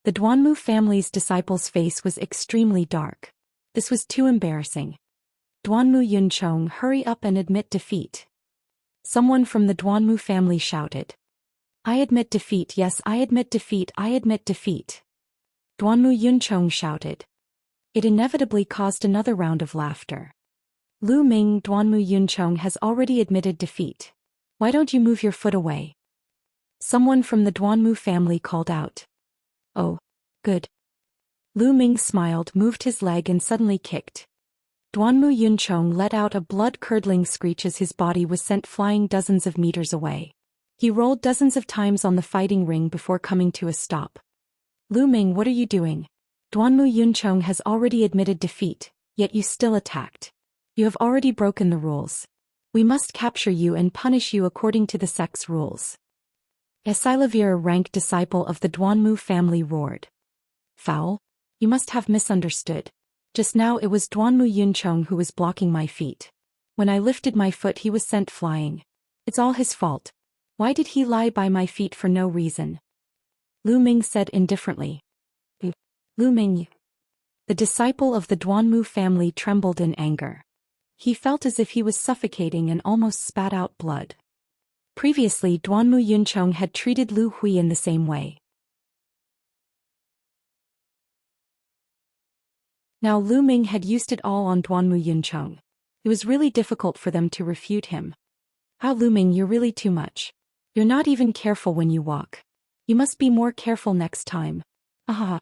The Duanmu family's disciple's face was extremely dark. This was too embarrassing. "Duanmu Yunchong, hurry up and admit defeat." Someone from the Duanmu family shouted. "I admit defeat, yes, I admit defeat, I admit defeat." Duanmu Yunchong shouted. It inevitably caused another round of laughter. "Lu Ming, Duanmu Yunchong has already admitted defeat. Why don't you move your foot away?" Someone from the Duanmu family called out. "Oh, good." Lu Ming smiled, moved his leg and suddenly kicked. Duanmu Yunchong let out a blood-curdling screech as his body was sent flying dozens of meters away. He rolled dozens of times on the fighting ring before coming to a stop. "Lu Ming, what are you doing? Duanmu Yunchong has already admitted defeat, yet you still attacked. You have already broken the rules. We must capture you and punish you according to the sect's rules." A Silavir-ranked disciple of the Duanmu family roared. "Foul? You must have misunderstood. Just now it was Duanmu Yunchong who was blocking my feet. When I lifted my foot he was sent flying. It's all his fault. Why did he lie by my feet for no reason?" Lu Ming said indifferently. "Lu Ming." The disciple of the Duanmu family trembled in anger. He felt as if he was suffocating and almost spat out blood. Previously, Duanmu Yunchong had treated Lu Hui in the same way. Now Lu Ming had used it all on Duanmu Yunchong. It was really difficult for them to refute him. "Ah, Lu Ming, you're really too much. You're not even careful when you walk. You must be more careful next time." Ah.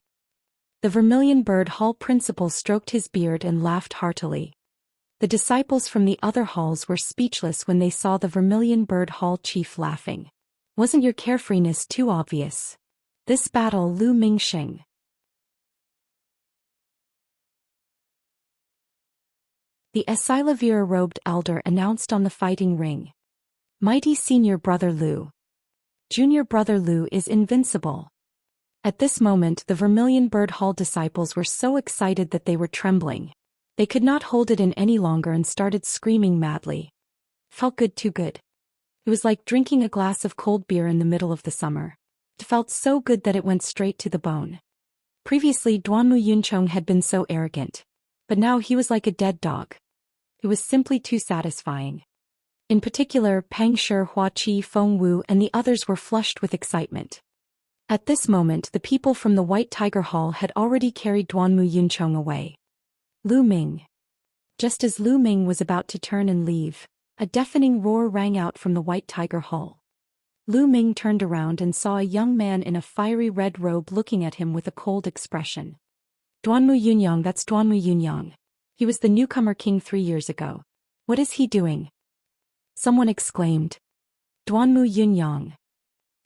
The Vermilion Bird Hall principal stroked his beard and laughed heartily. The disciples from the other halls were speechless when they saw the Vermilion Bird Hall chief laughing. Wasn't your carefreeness too obvious? This battle, Lu Mingsheng. The Asilavira-robed elder announced on the fighting ring. Mighty senior brother Lu. Junior brother Lu is invincible. At this moment the Vermilion Bird Hall disciples were so excited that they were trembling. They could not hold it in any longer and started screaming madly. Felt good, too good. It was like drinking a glass of cold beer in the middle of the summer. It felt so good that it went straight to the bone. Previously Duanmu Yunchong had been so arrogant. But now he was like a dead dog. It was simply too satisfying. In particular, Pang Shi, Hua Qi, Feng Wu and the others were flushed with excitement. At this moment the people from the White Tiger Hall had already carried Duanmu Yunchong away. Lu Ming. Just as Lu Ming was about to turn and leave, a deafening roar rang out from the White Tiger Hall. Lu Ming turned around and saw a young man in a fiery red robe looking at him with a cold expression. Duanmu Yunyang, that's Duanmu Yunyang. He was the newcomer king 3 years ago. What is he doing? Someone exclaimed. Duanmu Yunyang.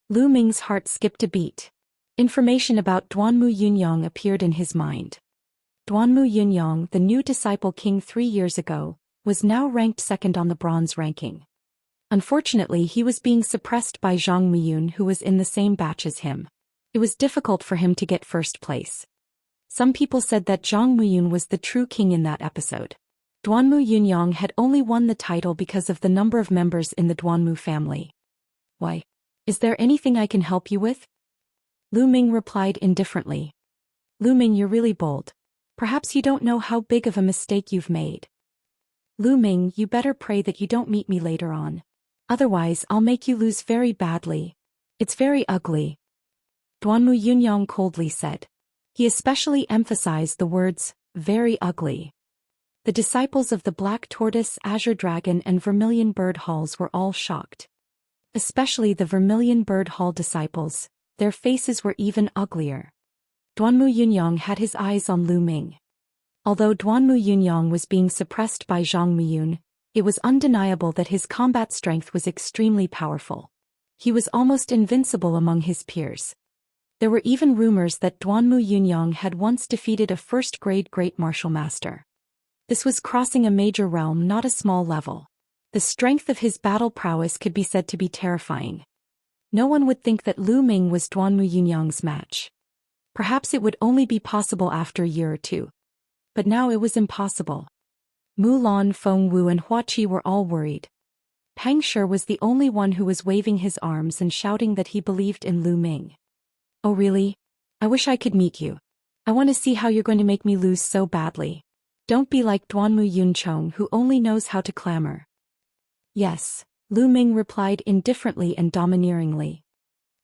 Lu Ming's heart skipped a beat. Information about Duanmu Yunyang appeared in his mind. Duanmu Yunyang, the new disciple king 3 years ago, was now ranked second on the bronze ranking. Unfortunately he was being suppressed by Zhang Miyun, who was in the same batch as him. It was difficult for him to get first place. Some people said that Zhang Miyun was the true king in that episode. Duanmu Yunyang had only won the title because of the number of members in the Duanmu family. Why? Is there anything I can help you with? Lu Ming replied indifferently. Lu Ming, you're really bold. Perhaps you don't know how big of a mistake you've made. Lu Ming, you better pray that you don't meet me later on. Otherwise I'll make you lose very badly. It's very ugly. Duanmu Yunyang coldly said. He especially emphasized the words, very ugly. The disciples of the Black Tortoise, Azure Dragon and Vermilion Bird Halls were all shocked. Especially the Vermilion Bird Hall disciples, their faces were even uglier. Duanmu Yunyang had his eyes on Lu Ming. Although Duanmu Yunyang was being suppressed by Zhang Miyun, it was undeniable that his combat strength was extremely powerful. He was almost invincible among his peers. There were even rumors that Duanmu Yunyang had once defeated a first-grade great martial master. This was crossing a major realm, not a small level. The strength of his battle prowess could be said to be terrifying. No one would think that Lu Ming was Duanmu Yunyang's match. Perhaps it would only be possible after a year or two. But now it was impossible. Mulan, Feng Wu and Hua Qi were all worried. Pang Shi was the only one who was waving his arms and shouting that he believed in Lu Ming. Oh really? I wish I could meet you. I want to see how you're going to make me lose so badly. Don't be like Duanmu Yunchong, who only knows how to clamor. Yes, Lu Ming replied indifferently and domineeringly.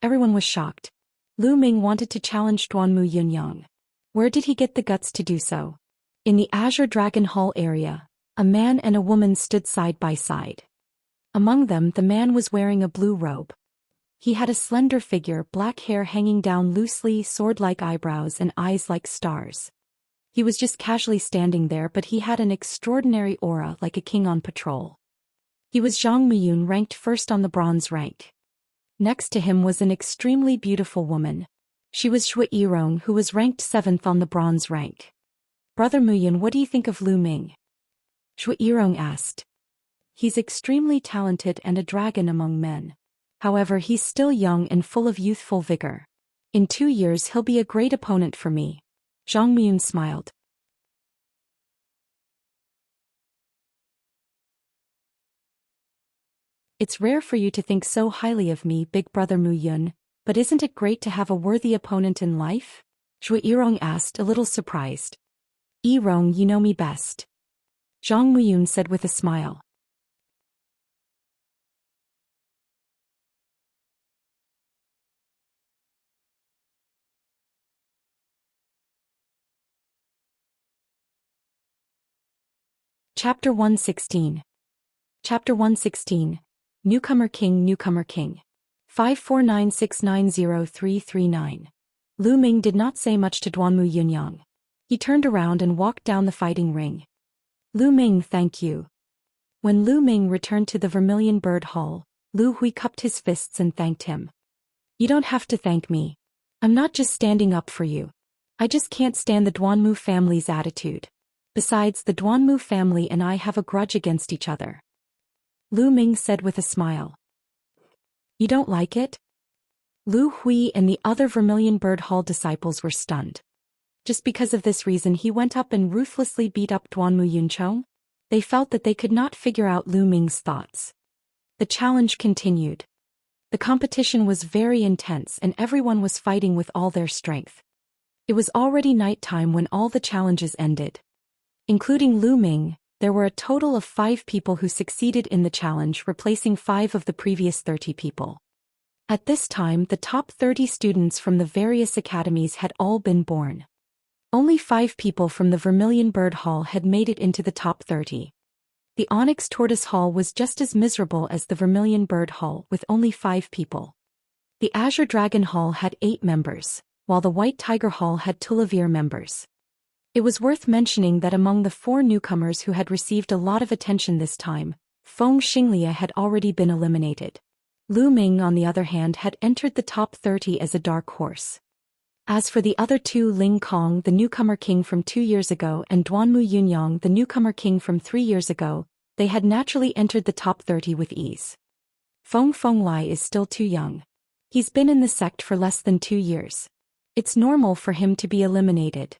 Everyone was shocked. Lu Ming wanted to challenge Duanmu Yunyang. Where did he get the guts to do so? In the Azure Dragon Hall area, a man and a woman stood side by side. Among them, the man was wearing a blue robe. He had a slender figure, black hair hanging down loosely, sword-like eyebrows and eyes like stars. He was just casually standing there, but he had an extraordinary aura like a king on patrol. He was Zhang Miyun, ranked first on the bronze rank. Next to him was an extremely beautiful woman. She was Zhui Yirong, who was ranked 7th on the bronze rank. Brother Muyun, what do you think of Lu Ming? Zhui Yirong asked. He's extremely talented and a dragon among men. However, he's still young and full of youthful vigor. In 2 years he'll be a great opponent for me. Zhang Miyun smiled. It's rare for you to think so highly of me, big brother Muyun, but isn't it great to have a worthy opponent in life? Zhui Yirong asked, a little surprised. Yirong, you know me best. Zhang Muyun said with a smile. Chapter 116. Chapter 116. Newcomer King, Newcomer King. 549690339. Lu Ming did not say much to Duanmu Yunyang. He turned around and walked down the fighting ring. Lu Ming, thank you. When Lu Ming returned to the Vermilion Bird Hall, Lu Hui cupped his fists and thanked him. You don't have to thank me. I'm not just standing up for you. I just can't stand the Duanmu family's attitude. Besides, the Duanmu family and I have a grudge against each other. Lu Ming said with a smile. You don't like it? Lu Hui and the other Vermilion Bird Hall disciples were stunned. Just because of this reason he went up and ruthlessly beat up Duanmu Yunchong? They felt that they could not figure out Lu Ming's thoughts. The challenge continued. The competition was very intense and everyone was fighting with all their strength. It was already nighttime when all the challenges ended. Including Lu Ming, there were a total of 5 people who succeeded in the challenge, replacing 5 of the previous 30 people. At this time, the top 30 students from the various academies had all been born. Only 5 people from the Vermilion Bird Hall had made it into the top 30. The Onyx Tortoise Hall was just as miserable as the Vermilion Bird Hall with only 5 people. The Azure Dragon Hall had 8 members, while the White Tiger Hall had 2 members. It was worth mentioning that among the 4 newcomers who had received a lot of attention this time, Feng Xinglia had already been eliminated. Lu Ming, on the other hand, had entered the top 30 as a dark horse. As for the other 2, Ling Kong, the newcomer king from 2 years ago, and Duanmu Yunyang, the newcomer king from 3 years ago, they had naturally entered the top 30 with ease. Feng Fenglai is still too young. He's been in the sect for less than 2 years. It's normal for him to be eliminated.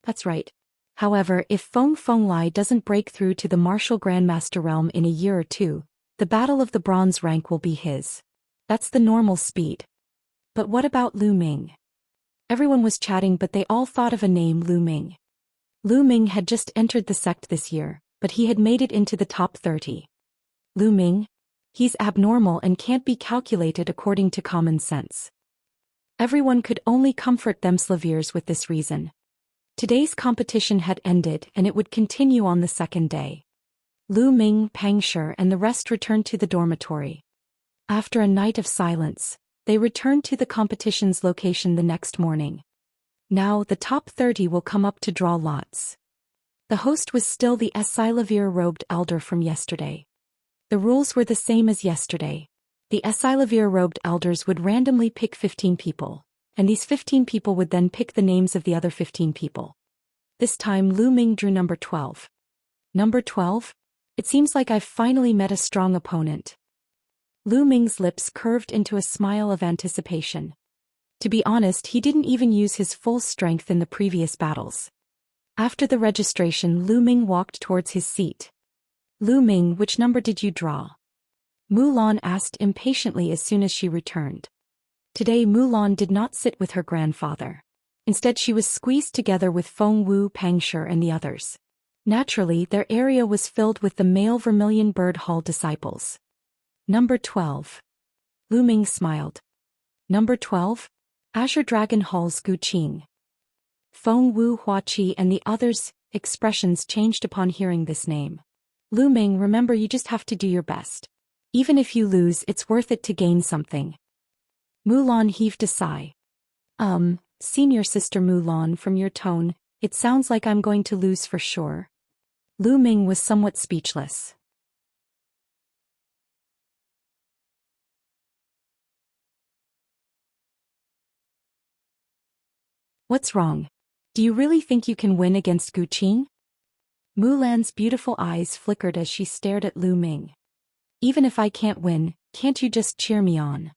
That's right. However, if Feng Fenglai doesn't break through to the Martial Grandmaster realm in a year or 2, the battle of the bronze rank will be his. That's the normal speed. But what about Lu Ming? Everyone was chatting, but they all thought of a name: Lu Ming. Lu Ming had just entered the sect this year, but he had made it into the top 30. Lu Ming? He's abnormal and can't be calculated according to common sense. Everyone could only comfort themselves with this reason. Today's competition had ended and it would continue on the second day. Lu Ming, Pang Shi, and the rest returned to the dormitory. After a night of silence, they returned to the competition's location the next morning. Now the top 30 will come up to draw lots. The host was still the Esilavir-robed elder from yesterday. The rules were the same as yesterday. The Esilavir-robed elders would randomly pick 15 people, and these 15 people would then pick the names of the other 15 people. This time Lu Ming drew number 12. Number 12? It seems like I've finally met a strong opponent. Lu Ming's lips curved into a smile of anticipation. To be honest, he didn't even use his full strength in the previous battles. After the registration, Lu Ming walked towards his seat. Lu Ming, which number did you draw? Mulan asked impatiently as soon as she returned. Today Mulan did not sit with her grandfather. Instead she was squeezed together with Feng Wu, Pang Shi, and the others. Naturally, their area was filled with the male Vermilion Bird Hall disciples. Number 12. Lu Ming smiled. Number 12? Azure Dragon Hall's Gu Qing. Feng Wu, Hua Qi, and the others' expressions changed upon hearing this name. Lu Ming, remember, you just have to do your best. Even if you lose, it's worth it to gain something. Mulan heaved a sigh. Senior sister Mulan, from your tone, it sounds like I'm going to lose for sure. Lu Ming was somewhat speechless. What's wrong? Do you really think you can win against Gu Qing? Mulan's beautiful eyes flickered as she stared at Lu Ming. Even if I can't win, can't you just cheer me on?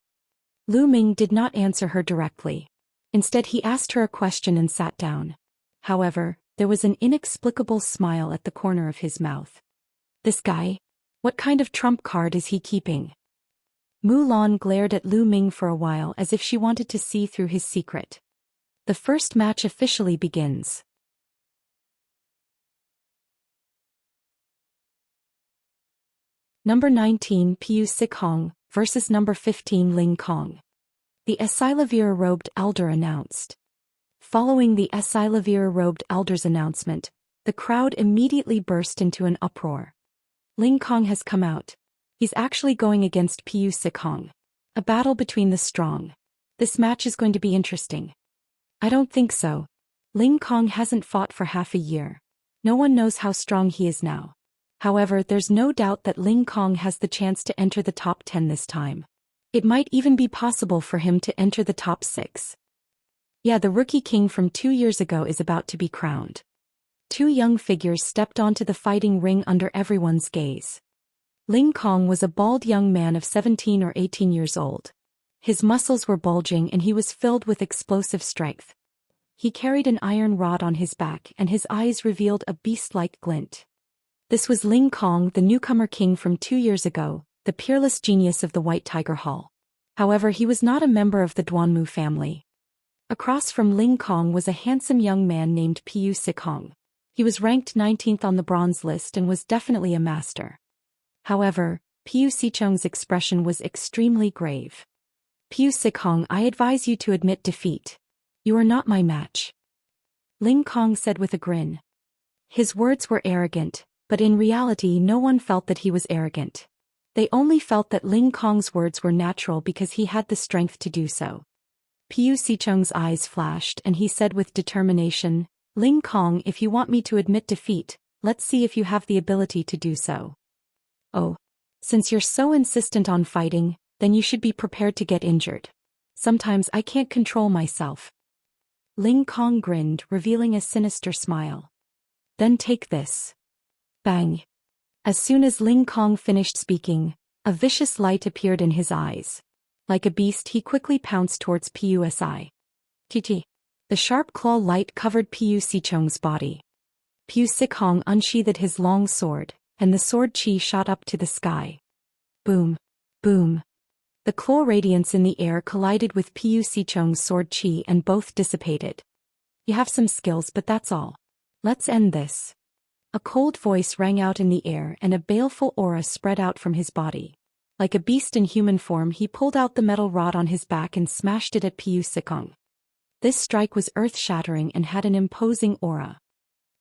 Lu Ming did not answer her directly. Instead he asked her a question and sat down. However, there was an inexplicable smile at the corner of his mouth. This guy? What kind of trump card is he keeping? Mulan glared at Lu Ming for a while as if she wanted to see through his secret. The first match officially begins. Number 19 Piu Sikhong versus number 15 Ling Kong. The Esilavir-robed elder announced. Following the Esilavir-robed elder's announcement, the crowd immediately burst into an uproar. Ling Kong has come out. He's actually going against Piu Sikhong. A battle between the strong. This match is going to be interesting. I don't think so. Ling Kong hasn't fought for half a year. No one knows how strong he is now. However, there's no doubt that Ling Kong has the chance to enter the top 10 this time. It might even be possible for him to enter the top 6. Yeah, the rookie king from 2 years ago is about to be crowned. 2 young figures stepped onto the fighting ring under everyone's gaze. Ling Kong was a bald young man of 17 or 18 years old. His muscles were bulging and he was filled with explosive strength. He carried an iron rod on his back and his eyes revealed a beast-like glint. This was Ling Kong, the newcomer king from 2 years ago, the peerless genius of the White Tiger Hall. However, he was not a member of the Duanmu family. Across from Ling Kong was a handsome young man named Piu Sikong. He was ranked 19th on the bronze list and was definitely a master. However, Piu Sicheng's expression was extremely grave. Piu Sikong, I advise you to admit defeat. You are not my match. Ling Kong said with a grin. His words were arrogant, but in reality no one felt that he was arrogant. They only felt that Ling Kong's words were natural because he had the strength to do so. Piu Sicheng's eyes flashed and he said with determination, Ling Kong, if you want me to admit defeat, let's see if you have the ability to do so. Oh. Since you're so insistent on fighting, then you should be prepared to get injured. Sometimes I can't control myself. Ling Kong grinned, revealing a sinister smile. Then take this. Bang. As soon as Ling Kong finished speaking, a vicious light appeared in his eyes. Like a beast, he quickly pounced towards Piu Si. Titi. The sharp claw light covered Piu Sicheng's body. Piu Sikong unsheathed his long sword, and the sword chi shot up to the sky. Boom. Boom. The claw radiance in the air collided with Piu Sicheng's sword chi and both dissipated. You have some skills, but that's all. Let's end this. A cold voice rang out in the air and a baleful aura spread out from his body. Like a beast in human form, he pulled out the metal rod on his back and smashed it at Piu Sikong. This strike was earth-shattering and had an imposing aura.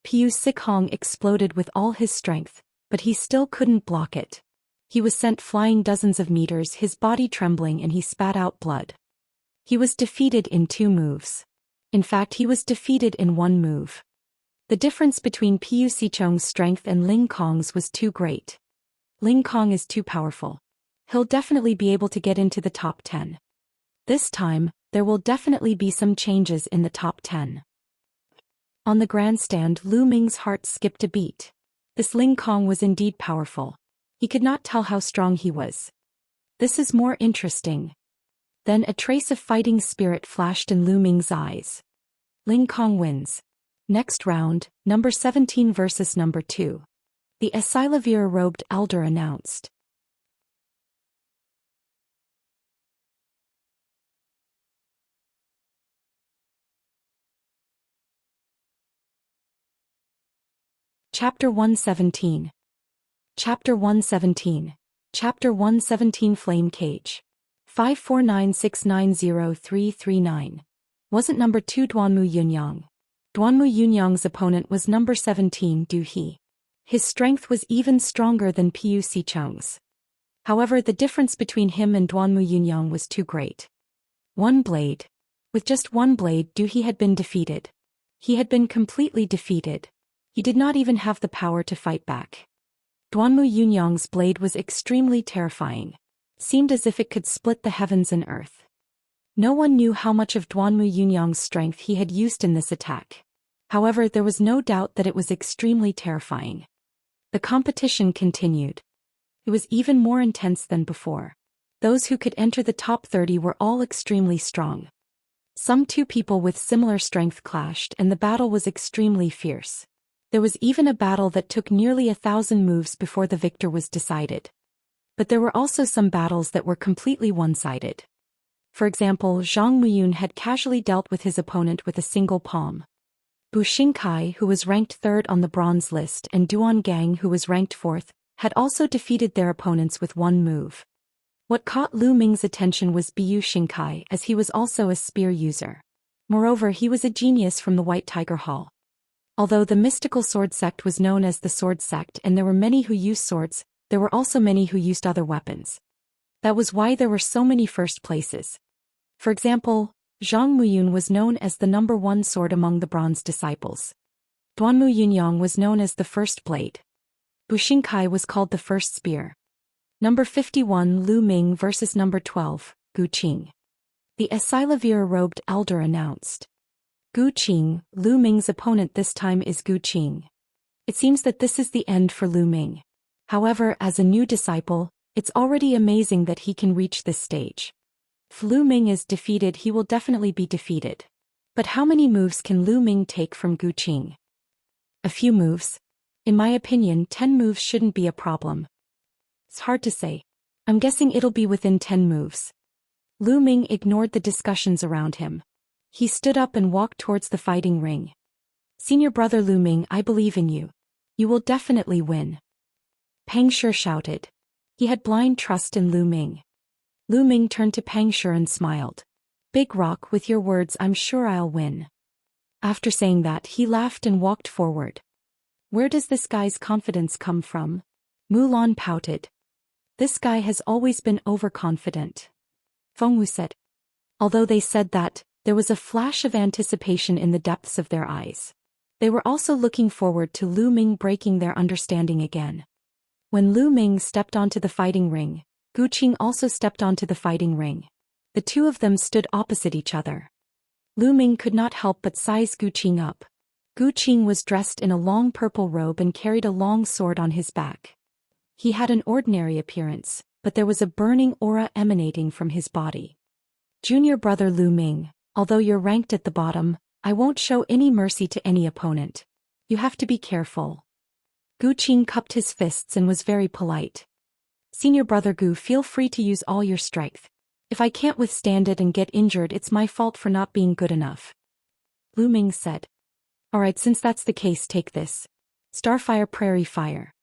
Piu Sikong exploded with all his strength, but he still couldn't block it. He was sent flying dozens of meters, his body trembling, and he spat out blood. He was defeated in 2 moves. In fact, he was defeated in 1 move. The difference between Piu Sicheng's strength and Ling Kong's was too great. Ling Kong is too powerful. He'll definitely be able to get into the top 10. This time, there will definitely be some changes in the top 10. On the grandstand, Lu Ming's heart skipped a beat. This Ling Kong was indeed powerful. He could not tell how strong he was. This is more interesting. Then a trace of fighting spirit flashed in Lu Ming's eyes. Ling Kong wins. Next round, number 17 versus number 2. The Asilavir-robed elder announced. Chapter 117. Chapter 117. Chapter 117 Flame Cage. 549690339. Wasn't number 2 Duanmu Yunyang. Duanmu Yunyang's opponent was number 17 Du He. His strength was even stronger than Piu Sicheng's. However, the difference between him and Duanmu Yunyang was too great. 1 blade. With just 1 blade, Du He had been defeated. He had been completely defeated. He did not even have the power to fight back. Duanmu Yunyang's blade was extremely terrifying. Seemed as if it could split the heavens and earth. No one knew how much of Duanmu Yunyang's strength he had used in this attack. However, there was no doubt that it was extremely terrifying. The competition continued. It was even more intense than before. Those who could enter the top 30 were all extremely strong. Some 2 people with similar strength clashed and the battle was extremely fierce. There was even a battle that took nearly 1,000 moves before the victor was decided. But there were also some battles that were completely one-sided. For example, Zhang Muyun had casually dealt with his opponent with a single palm. Bu Xingkai, who was ranked 3rd on the bronze list, and Duan Gang, who was ranked 4th, had also defeated their opponents with 1 move. What caught Lu Ming's attention was Bu Xingkai, as he was also a spear user. Moreover, he was a genius from the White Tiger Hall. Although the mystical sword sect was known as the Sword Sect and there were many who used swords, there were also many who used other weapons. That was why there were so many first places. For example, Zhang Muyun was known as the number 1 sword among the bronze disciples. Duanmu Yunyang was known as the first blade. Bushinkai was called the first spear. Number 51 Lu Ming versus number 12, Gu Qing. The Asilavir-robed elder announced. Gu Qing, Lu Ming's opponent this time is Gu Qing. It seems that this is the end for Lu Ming. However, as a new disciple, it's already amazing that he can reach this stage. If Lu Ming is defeated, he will definitely be defeated. But how many moves can Lu Ming take from Gu Qing? A few moves. In my opinion, 10 moves shouldn't be a problem. It's hard to say. I'm guessing it'll be within 10 moves. Lu Ming ignored the discussions around him. He stood up and walked towards the fighting ring. Senior brother Lu Ming, I believe in you. You will definitely win. Pang Shi shouted. He had blind trust in Lu Ming. Lu Ming turned to Pang Shi and smiled. Big Rock, with your words I'm sure I'll win. After saying that, he laughed and walked forward. Where does this guy's confidence come from? Mulan pouted. This guy has always been overconfident. Fengwu said. Although they said that, there was a flash of anticipation in the depths of their eyes. They were also looking forward to Lu Ming breaking their understanding again. When Lu Ming stepped onto the fighting ring, Gu Qing also stepped onto the fighting ring. The two of them stood opposite each other. Lu Ming could not help but size Gu Qing up. Gu Qing was dressed in a long purple robe and carried a long sword on his back. He had an ordinary appearance, but there was a burning aura emanating from his body. Junior brother Lu Ming, although you're ranked at the bottom, I won't show any mercy to any opponent. You have to be careful. Gu Qing cupped his fists and was very polite. Senior brother Gu, feel free to use all your strength. If I can't withstand it and get injured, it's my fault for not being good enough. Lu Ming said. Alright, since that's the case, take this. Starfire Prairie Fire.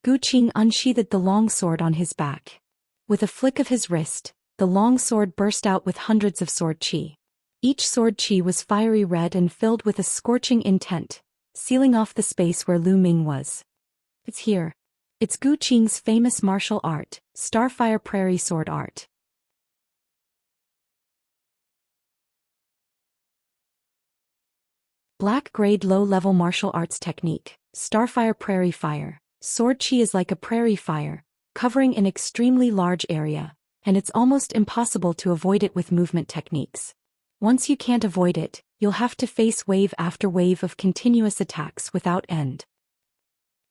Gu Qing unsheathed the long sword on his back. With a flick of his wrist, the long sword burst out with hundreds of sword chi. Each sword chi was fiery red and filled with a scorching intent, sealing off the space where Lu Ming was. It's here. It's Gu Qing's famous martial art, Starfire Prairie Sword Art. Black Grade Low-Level Martial Arts Technique, Starfire Prairie Fire. Sword chi is like a prairie fire, covering an extremely large area, and it's almost impossible to avoid it with movement techniques. Once you can't avoid it, you'll have to face wave after wave of continuous attacks without end.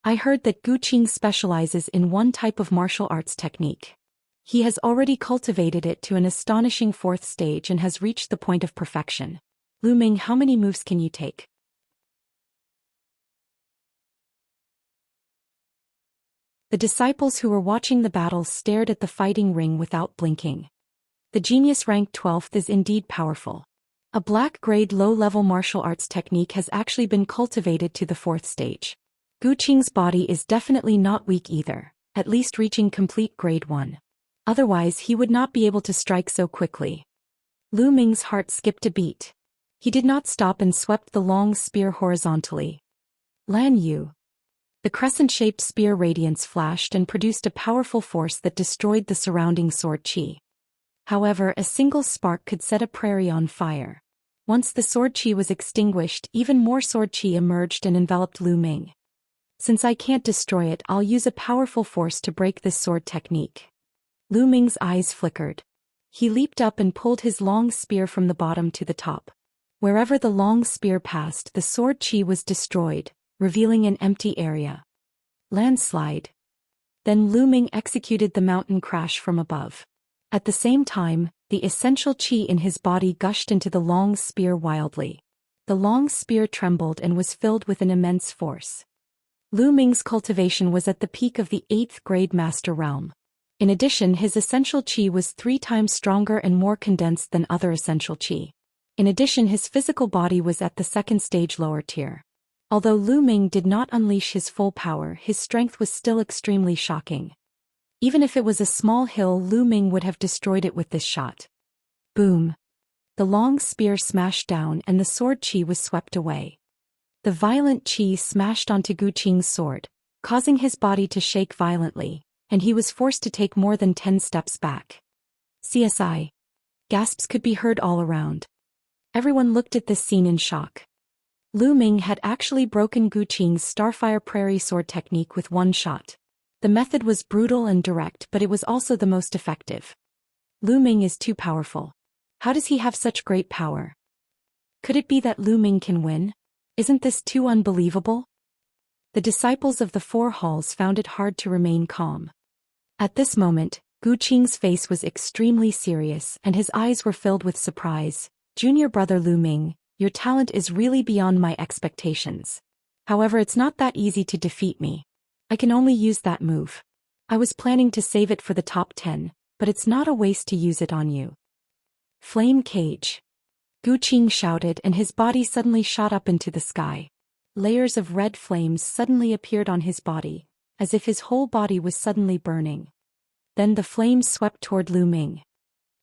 I heard that Gu Qing specializes in one type of martial arts technique. He has already cultivated it to an astonishing 4th stage and has reached the point of perfection. Lu Ming, how many moves can you take? The disciples who were watching the battle stared at the fighting ring without blinking. The genius rank 12th is indeed powerful. A black grade low-level martial arts technique has actually been cultivated to the 4th stage. Gu Qing's body is definitely not weak either, at least reaching complete grade 1. Otherwise he would not be able to strike so quickly. Lu Ming's heart skipped a beat. He did not stop and swept the long spear horizontally. Lan Yu. The crescent-shaped spear radiance flashed and produced a powerful force that destroyed the surrounding sword chi. However, a single spark could set a prairie on fire. Once the sword chi was extinguished, even more sword chi emerged and enveloped Lu Ming. Since I can't destroy it, I'll use a powerful force to break this sword technique. Lu Ming's eyes flickered. He leaped up and pulled his long spear from the bottom to the top. Wherever the long spear passed, the sword chi was destroyed, revealing an empty area. Landslide. Then Lu Ming executed the mountain crash from above. At the same time, the essential chi in his body gushed into the long spear wildly. The long spear trembled and was filled with an immense force. Lu Ming's cultivation was at the peak of the 8th grade master realm. In addition, his essential chi was 3 times stronger and more condensed than other essential chi. In addition, his physical body was at the 2nd stage lower tier. Although Lu Ming did not unleash his full power, his strength was still extremely shocking. Even if it was a small hill, Lu Ming would have destroyed it with this shot. Boom. The long spear smashed down and the sword chi was swept away. The violent chi smashed onto Gu Qing's sword, causing his body to shake violently, and he was forced to take more than 10 steps back. CSI. Gasps could be heard all around. Everyone looked at this scene in shock. Lu Ming had actually broken Gu Qing's Starfire Prairie Sword technique with one shot. The method was brutal and direct, but it was also the most effective. Lu Ming is too powerful. How does he have such great power? Could it be that Lu Ming can win? Isn't this too unbelievable? The disciples of the Four Halls found it hard to remain calm. At this moment, Gu Qing's face was extremely serious and his eyes were filled with surprise. Junior brother Lu Ming, your talent is really beyond my expectations. However, it's not that easy to defeat me. I can only use that move. I was planning to save it for the top 10, but it's not a waste to use it on you. Flame Cage. Gu Qing shouted and his body suddenly shot up into the sky. Layers of red flames suddenly appeared on his body, as if his whole body was suddenly burning. Then the flames swept toward Lu Ming.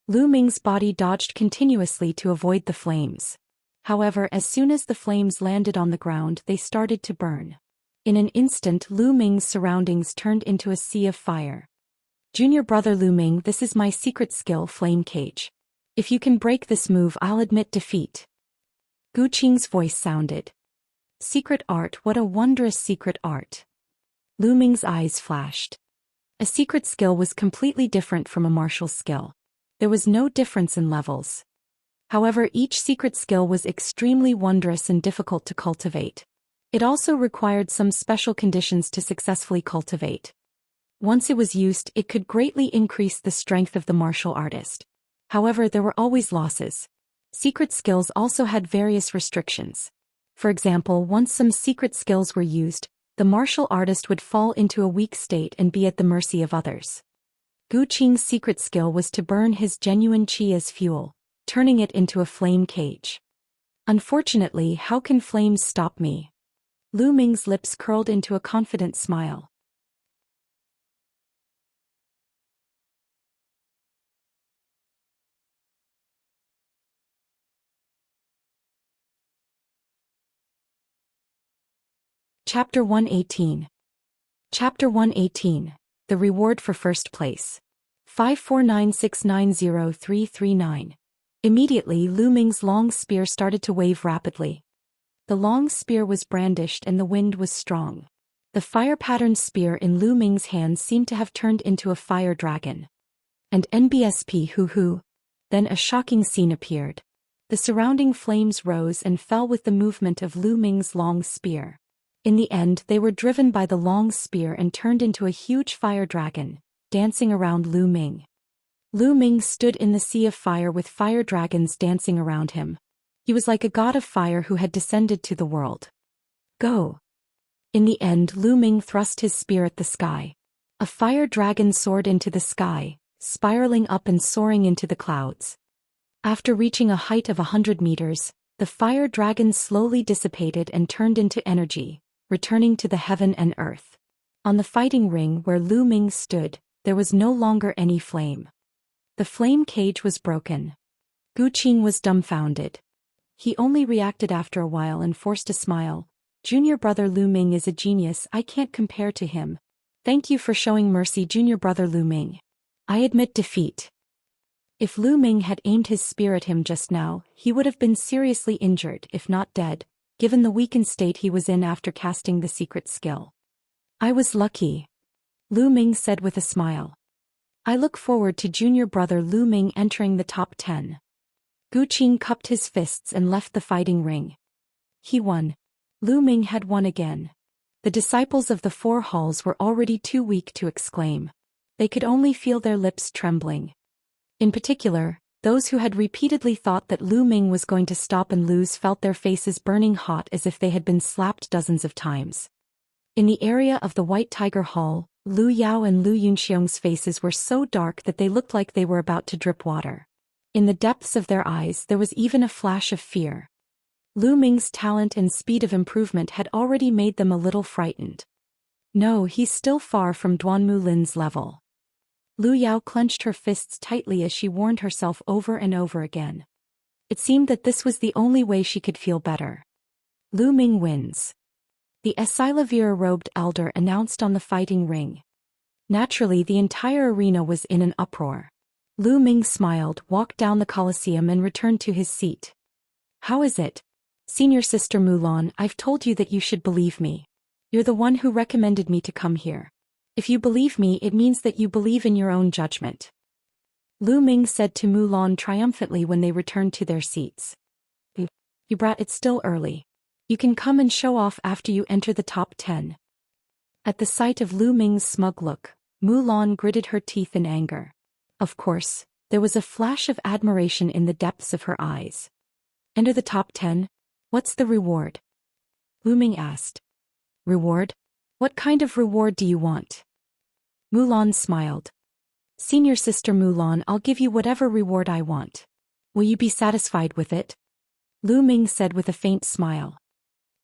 Lu Ming's body dodged continuously to avoid the flames. However, as soon as the flames landed on the ground, they started to burn. In an instant, Lu Ming's surroundings turned into a sea of fire. Junior brother Lu Ming, this is my secret skill, Flame Cage. If you can break this move, I'll admit defeat. Gu Qing's voice sounded. Secret art, what a wondrous secret art. Lu Ming's eyes flashed. A secret skill was completely different from a martial skill. There was no difference in levels. However, each secret skill was extremely wondrous and difficult to cultivate. It also required some special conditions to successfully cultivate. Once it was used, it could greatly increase the strength of the martial artist. However, there were always losses. Secret skills also had various restrictions. For example, once some secret skills were used, the martial artist would fall into a weak state and be at the mercy of others. Gu Qing's secret skill was to burn his genuine qi as fuel, turning it into a flame cage. Unfortunately, how can flames stop me? Lu Ming's lips curled into a confident smile. Chapter 118. Chapter 118. The Reward for First Place. 549690339. Immediately, Lu Ming's long spear started to wave rapidly. The long spear was brandished and the wind was strong. The fire-patterned spear in Lu Ming's hands seemed to have turned into a fire dragon. And NBSP hoo-hoo. Then a shocking scene appeared. The surrounding flames rose and fell with the movement of Lu Ming's long spear. In the end, they were driven by the long spear and turned into a huge fire dragon, dancing around Lu Ming. Lu Ming stood in the sea of fire with fire dragons dancing around him. He was like a god of fire who had descended to the world. Go! In the end, Lu Ming thrust his spear at the sky. A fire dragon soared into the sky, spiraling up and soaring into the clouds. After reaching a height of 100 meters, the fire dragon slowly dissipated and turned into energy, returning to the heaven and earth. On the fighting ring where Lu Ming stood, there was no longer any flame. The flame cage was broken. Gu Qing was dumbfounded. He only reacted after a while and forced a smile. Junior brother Lu Ming is a genius, I can't compare to him. Thank you for showing mercy, junior brother Lu Ming. I admit defeat. If Lu Ming had aimed his spear at him just now, he would have been seriously injured, if not dead, given the weakened state he was in after casting the secret skill. I was lucky. Lu Ming said with a smile. I look forward to junior brother Lu Ming entering the top 10. Gu Qing cupped his fists and left the fighting ring. He won. Lu Ming had won again. The disciples of the Four Halls were already too weak to exclaim. They could only feel their lips trembling. In particular, those who had repeatedly thought that Lu Ming was going to stop and lose felt their faces burning hot as if they had been slapped dozens of times. In the area of the White Tiger Hall, Lu Yao and Lu Yunxiong's faces were so dark that they looked like they were about to drip water. In the depths of their eyes there was even a flash of fear. Lu Ming's talent and speed of improvement had already made them a little frightened. No, he's still far from Duanmu Lin's level. Lu Yao clenched her fists tightly as she warned herself over and over again. It seemed that this was the only way she could feel better. Lu Ming wins. The Esilavira-robed elder announced on the fighting ring. Naturally, the entire arena was in an uproar. Lu Ming smiled, walked down the Colosseum and returned to his seat. How is it? Senior Sister Mulan, I've told you that you should believe me. You're the one who recommended me to come here. If you believe me, it means that you believe in your own judgment. Lu Ming said to Mulan triumphantly when they returned to their seats. You brat, it's still early. You can come and show off after you enter the top 10. At the sight of Lu Ming's smug look, Mulan gritted her teeth in anger. Of course, there was a flash of admiration in the depths of her eyes. Enter the top 10? What's the reward? Lu Ming asked. Reward? What kind of reward do you want? Mulan smiled. Senior Sister Mulan, I'll give you whatever reward I want. Will you be satisfied with it? Lu Ming said with a faint smile.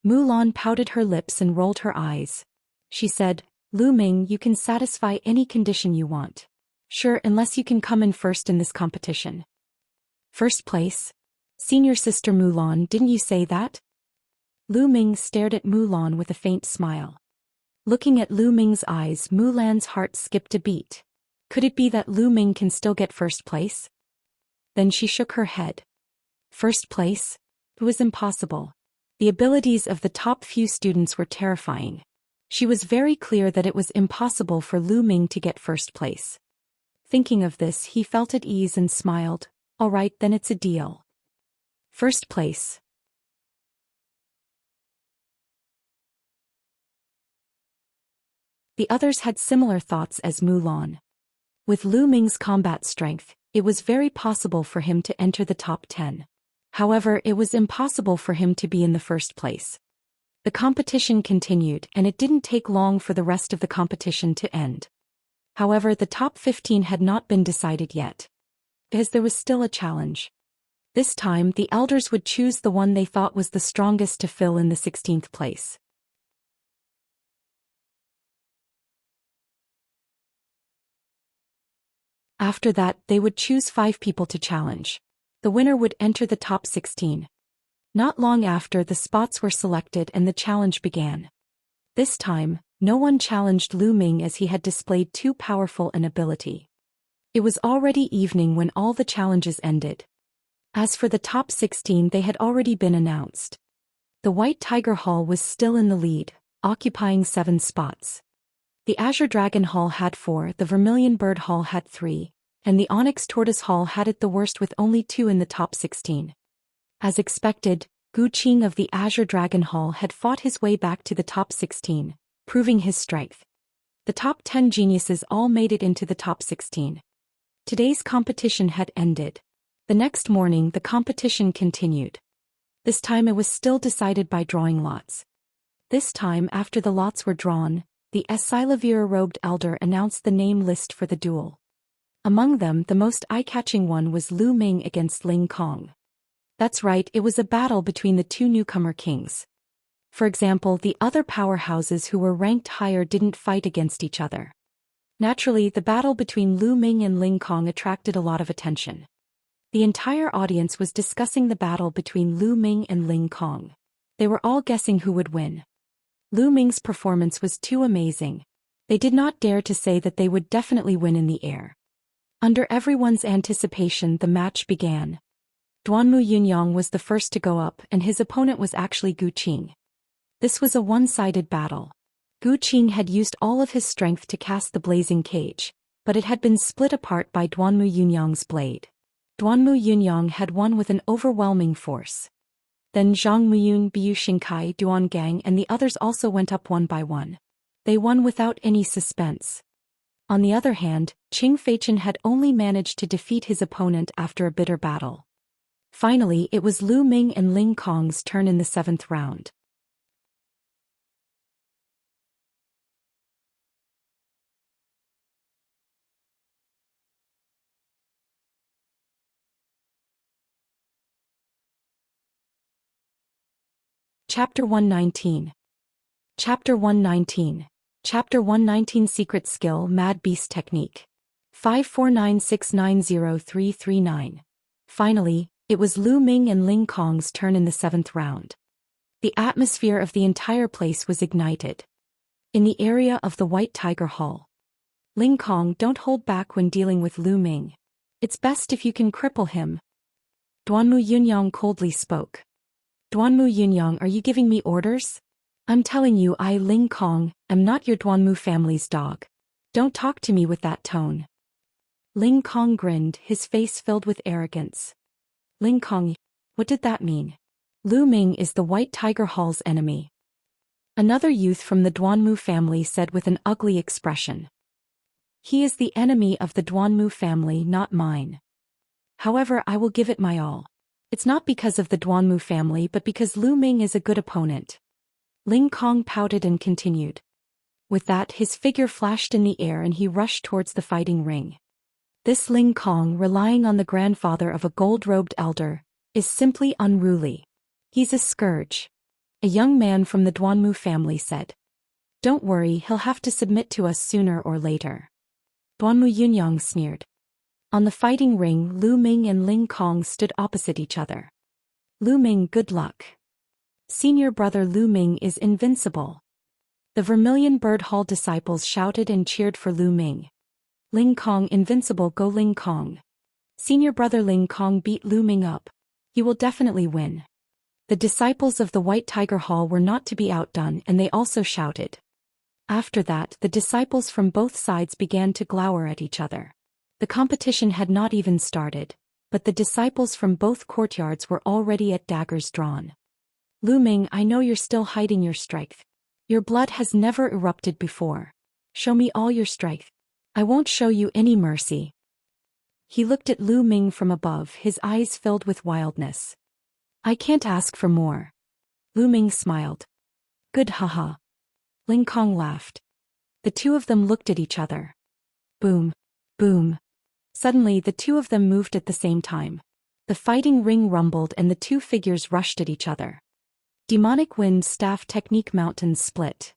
Mulan pouted her lips and rolled her eyes. She said, Lu Ming, you can satisfy any condition you want. Sure, unless you can come in first in this competition. First place? Senior Sister Mulan, didn't you say that? Lu Ming stared at Mulan with a faint smile. Looking at Lu Ming's eyes, Mulan's heart skipped a beat. Could it be that Lu Ming can still get first place? Then she shook her head. First place? It was impossible. The abilities of the top few students were terrifying. She was very clear that it was impossible for Lu Ming to get first place. Thinking of this, he felt at ease and smiled. All right, then it's a deal. First place. The others had similar thoughts as Mulan. With Lu Ming's combat strength, it was very possible for him to enter the top 10. However, it was impossible for him to be in the first place. The competition continued, and it didn't take long for the rest of the competition to end. However, the top 15 had not been decided yet, as there was still a challenge. This time, the elders would choose the one they thought was the strongest to fill in the 16th place. After that, they would choose 5 people to challenge. The winner would enter the top 16. Not long after, the spots were selected and the challenge began. This time, no one challenged Lu Ming as he had displayed too powerful an ability. It was already evening when all the challenges ended. As for the top 16, they had already been announced. The White Tiger Hall was still in the lead, occupying 7 spots. The Azure Dragon Hall had 4, the Vermilion Bird Hall had 3, and the Onyx Tortoise Hall had it the worst with only 2 in the top 16. As expected, Gu Qing of the Azure Dragon Hall had fought his way back to the top 16, proving his strength. The top 10 geniuses all made it into the top 16. Today's competition had ended. The next morning, the competition continued. This time it was still decided by drawing lots. This time, after the lots were drawn, the Esilavira-robed elder announced the name list for the duel. Among them, the most eye-catching one was Lu Ming against Ling Kong. That's right, it was a battle between the 2 newcomer kings. For example, the other powerhouses who were ranked higher didn't fight against each other. Naturally, the battle between Lu Ming and Ling Kong attracted a lot of attention. The entire audience was discussing the battle between Lu Ming and Ling Kong. They were all guessing who would win. Lu Ming's performance was too amazing. They did not dare to say that they would definitely win in the air. Under everyone's anticipation, the match began. Duanmu Yunyang was the first to go up, and his opponent was actually Gu Qing. This was a one-sided battle. Gu Qing had used all of his strength to cast the blazing cage, but it had been split apart by Duanmu Yunyang's blade. Duanmu Yunyang had won with an overwhelming force. Then Zhang Muyun, Biu Xingkai, Duan Gang and the others also went up one by one. They won without any suspense. On the other hand, Qing Feichen had only managed to defeat his opponent after a bitter battle. Finally, it was Lu Ming and Ling Kong's turn in the 7th round. Chapter 119. Chapter 119. Chapter 119 Secret Skill Mad Beast Technique. 549690339. Finally, it was Lu Ming and Ling Kong's turn in the 7th round. The atmosphere of the entire place was ignited. In the area of the White Tiger Hall. Ling Kong, don't hold back when dealing with Lu Ming. It's best if you can cripple him. Duanmu Yunyang coldly spoke. Duanmu Yunyang, are you giving me orders? I'm telling you, I, Ling Kong, am not your Duanmu family's dog. Don't talk to me with that tone. Ling Kong grinned, his face filled with arrogance. Ling Kong, what did that mean? Lu Ming is the White Tiger Hall's enemy. Another youth from the Duanmu family said with an ugly expression. He is the enemy of the Duanmu family, not mine. However, I will give it my all. It's not because of the Duanmu family but because Lu Ming is a good opponent. Ling Kong pouted and continued. With that, his figure flashed in the air and he rushed towards the fighting ring. This Ling Kong, relying on the grandfather of a gold-robed elder, is simply unruly. He's a scourge. A young man from the Duanmu family said. Don't worry, he'll have to submit to us sooner or later. Duanmu Yunyang sneered. On the fighting ring, Lu Ming and Ling Kong stood opposite each other. Lu Ming, good luck. Senior brother Lu Ming is invincible. The Vermilion Bird Hall disciples shouted and cheered for Lu Ming. Ling Kong, invincible, go Ling Kong. Senior brother Ling Kong beat Lu Ming up. He will definitely win. The disciples of the White Tiger Hall were not to be outdone and they also shouted. After that, the disciples from both sides began to glower at each other. The competition had not even started, but the disciples from both courtyards were already at daggers drawn. Lu Ming, I know you're still hiding your strength. Your blood has never erupted before. Show me all your strength. I won't show you any mercy. He looked at Lu Ming from above, his eyes filled with wildness. I can't ask for more. Lu Ming smiled. Good, haha. Ling Kong laughed. The two of them looked at each other. Boom. Boom. Suddenly, the two of them moved at the same time. The fighting ring rumbled and the two figures rushed at each other. Demonic Wind Staff Technique Mountains split.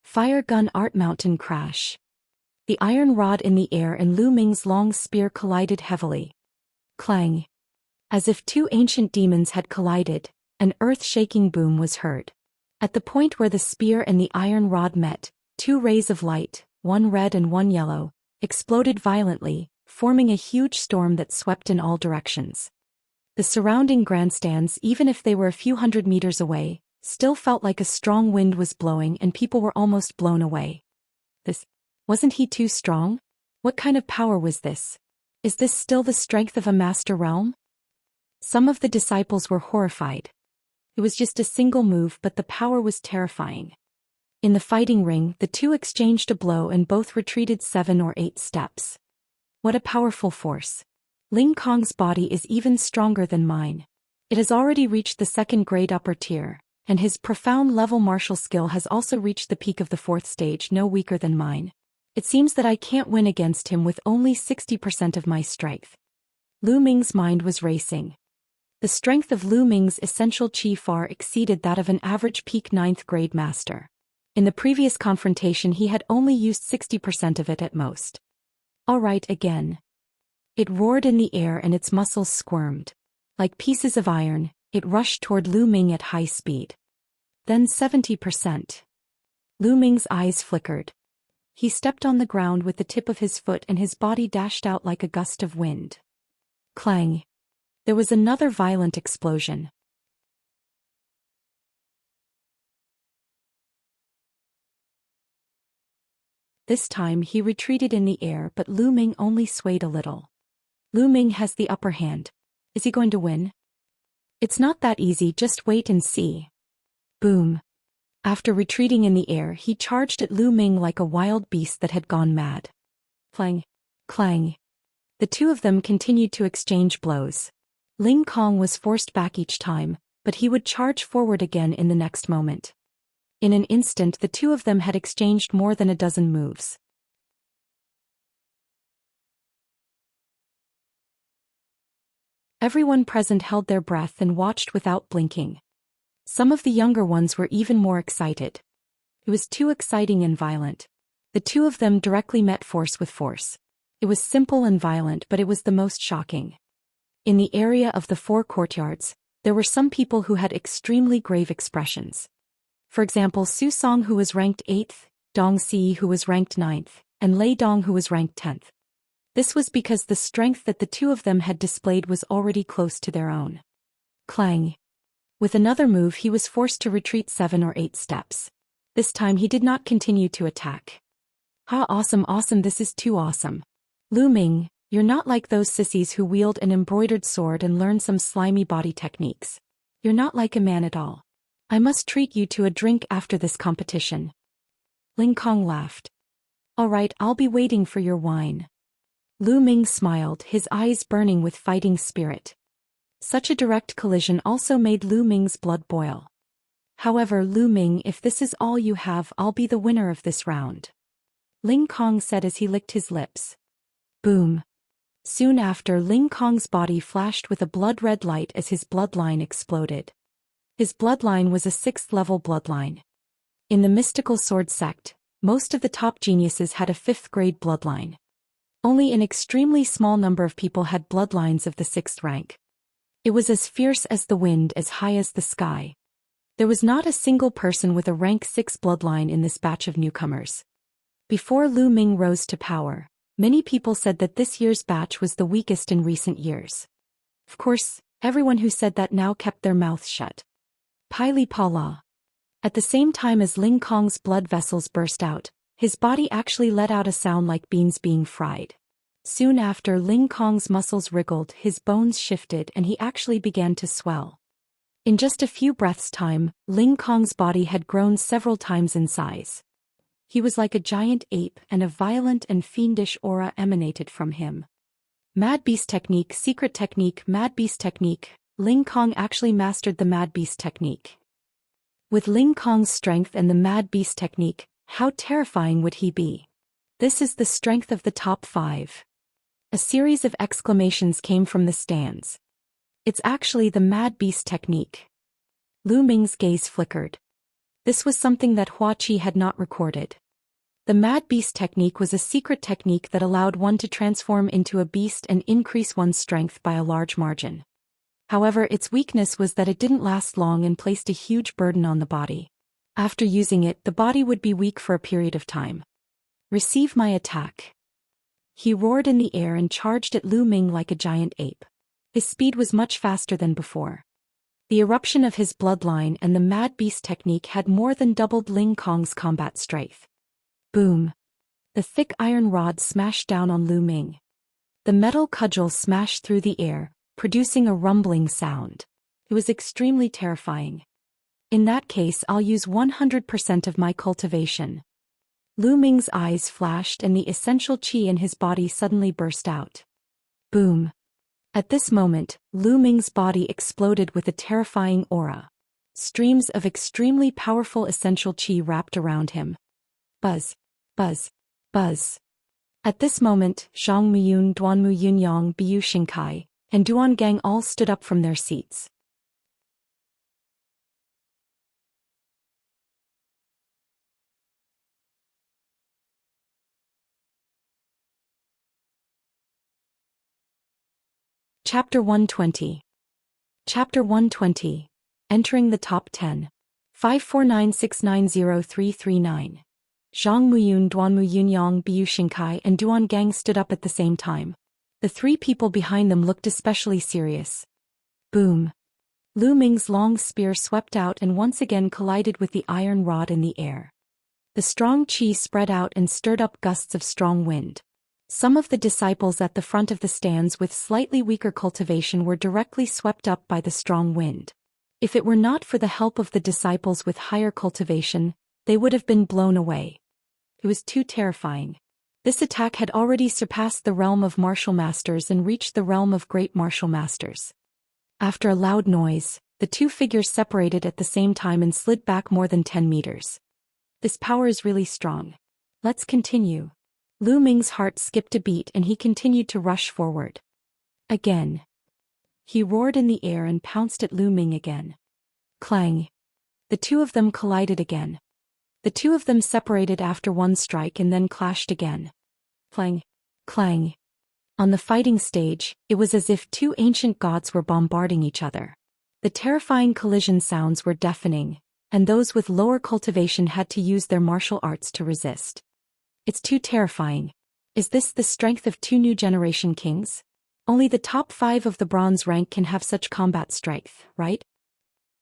Fire Gun Art Mountain crash. The iron rod in the air and Lu Ming's long spear collided heavily. Clang. As if two ancient demons had collided, an earth-shaking boom was heard. At the point where the spear and the iron rod met, two rays of light, one red and one yellow, exploded violently, forming a huge storm that swept in all directions. The surrounding grandstands, even if they were a few hundred meters away, still felt like a strong wind was blowing and people were almost blown away. Wasn't he too strong? What kind of power was this? Is this still the strength of a master realm? Some of the disciples were horrified. It was just a single move, but the power was terrifying. In the fighting ring, the two exchanged a blow and both retreated 7 or 8 steps. What a powerful force. Ling Kong's body is even stronger than mine. It has already reached the 2nd grade upper tier, and his profound level martial skill has also reached the peak of the 4th stage, no weaker than mine. It seems that I can't win against him with only 60% of my strength. Lu Ming's mind was racing. The strength of Lu Ming's essential chi far exceeded that of an average peak 9th grade master. In the previous confrontation he had only used 60% of it at most. All right, again. It roared in the air and its muscles squirmed. Like pieces of iron, it rushed toward Lu Ming at high speed. Then 70%. Lu Ming's eyes flickered. He stepped on the ground with the tip of his foot and his body dashed out like a gust of wind. Clang. There was another violent explosion. This time he retreated in the air, but Lu Ming only swayed a little. Lu Ming has the upper hand. Is he going to win? It's not that easy, just wait and see. Boom. After retreating in the air, he charged at Lu Ming like a wild beast that had gone mad. Clang. Clang. The two of them continued to exchange blows. Ling Kong was forced back each time, but he would charge forward again in the next moment. In an instant, the two of them had exchanged more than a dozen moves. Everyone present held their breath and watched without blinking. Some of the younger ones were even more excited. It was too exciting and violent. The two of them directly met force with force. It was simple and violent, but it was the most shocking. In the area of the 4 courtyards, there were some people who had extremely grave expressions. For example, Su Song, who was ranked 8th, Dong Si, who was ranked 9th, and Lei Dong, who was ranked 10th. This was because the strength that the two of them had displayed was already close to their own. Clang. With another move he was forced to retreat 7 or 8 steps. This time he did not continue to attack. "Ha, awesome, this is too awesome. Lu Ming, you're not like those sissies who wield an embroidered sword and learn some slimy body techniques. You're not like a man at all. I must treat you to a drink after this competition." Ling Kong laughed. "All right, I'll be waiting for your wine." Lu Ming smiled, his eyes burning with fighting spirit. Such a direct collision also made Lu Ming's blood boil. "However, Lu Ming, if this is all you have, I'll be the winner of this round," Ling Kong said as he licked his lips. Boom. Soon after, Ling Kong's body flashed with a blood-red light as his bloodline exploded. His bloodline was a 6th-level bloodline. In the mystical sword sect, most of the top geniuses had a 5th-grade bloodline. Only an extremely small number of people had bloodlines of the 6th rank. It was as fierce as the wind, as high as the sky. There was not a single person with a rank 6 bloodline in this batch of newcomers. Before Lu Ming rose to power, many people said that this year's batch was the weakest in recent years. Of course, everyone who said that now kept their mouths shut. Pili Pala. At the same time as Ling Kong's blood vessels burst out, his body actually let out a sound like beans being fried. Soon after, Ling Kong's muscles wriggled, his bones shifted, and he actually began to swell. In just a few breaths' time, Ling Kong's body had grown several times in size. He was like a giant ape, and a violent and fiendish aura emanated from him. Mad Beast Technique, Secret Technique, Mad Beast Technique. Ling Kong actually mastered the Mad Beast Technique. With Ling Kong's strength and the Mad Beast Technique, how terrifying would he be? This is the strength of the top 5. A series of exclamations came from the stands. It's actually the Mad Beast Technique. Lu Ming's gaze flickered. This was something that Hua Qi had not recorded. The Mad Beast Technique was a secret technique that allowed one to transform into a beast and increase one's strength by a large margin. However, its weakness was that it didn't last long and placed a huge burden on the body. After using it, the body would be weak for a period of time. "Receive my attack." He roared in the air and charged at Lu Ming like a giant ape. His speed was much faster than before. The eruption of his bloodline and the Mad Beast Technique had more than doubled Ling Kong's combat strength. Boom. The thick iron rod smashed down on Lu Ming. The metal cudgel smashed through the air, producing a rumbling sound. It was extremely terrifying. "In that case, I'll use 100% of my cultivation." Lu Ming's eyes flashed and the essential qi in his body suddenly burst out. Boom. At this moment, Lu Ming's body exploded with a terrifying aura. Streams of extremely powerful essential qi wrapped around him. Buzz. Buzz. Buzz. At this moment, Zhang Muyun, Duanmu Yunyang, Biu Xingkai, and Duan Gang all stood up from their seats. Chapter 120. Chapter 120. Entering the Top 10. 549690339. Zhang Muyun, Duanmu Yunyang, Biu Xingkai, and Duan Gang stood up at the same time. The 3 people behind them looked especially serious. Boom. Lu Ming's long spear swept out and once again collided with the iron rod in the air. The strong qi spread out and stirred up gusts of strong wind. Some of the disciples at the front of the stands with slightly weaker cultivation were directly swept up by the strong wind. If it were not for the help of the disciples with higher cultivation, they would have been blown away. It was too terrifying. This attack had already surpassed the realm of martial masters and reached the realm of great martial masters. After a loud noise, the 2 figures separated at the same time and slid back more than 10 meters. This power is really strong. Let's continue. Lu Ming's heart skipped a beat and he continued to rush forward. Again. He roared in the air and pounced at Lu Ming again. Clang. The 2 of them collided again. The 2 of them separated after one strike and then clashed again. Clang. Clang. On the fighting stage, it was as if 2 ancient gods were bombarding each other. The terrifying collision sounds were deafening, and those with lower cultivation had to use their martial arts to resist. It's too terrifying. Is this the strength of 2 new generation kings? Only the top 5 of the bronze rank can have such combat strength, right?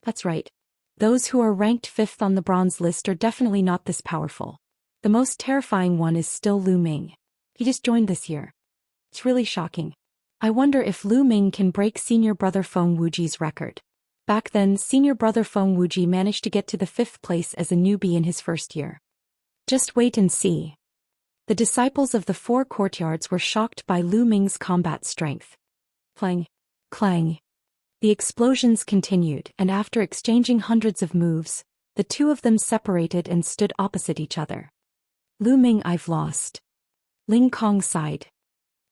That's right. Those who are ranked 5th on the bronze list are definitely not this powerful. The most terrifying one is still Lu Ming. He just joined this year. It's really shocking. I wonder if Lu Ming can break senior brother Feng Wuji's record. Back then, senior brother Feng Wuji managed to get to the 5th place as a newbie in his first year. Just wait and see. The disciples of the 4 courtyards were shocked by Lu Ming's combat strength. Clang, clang. The explosions continued, and after exchanging hundreds of moves, the two of them separated and stood opposite each other. Lu Ming, I've lost. Ling Kong sighed.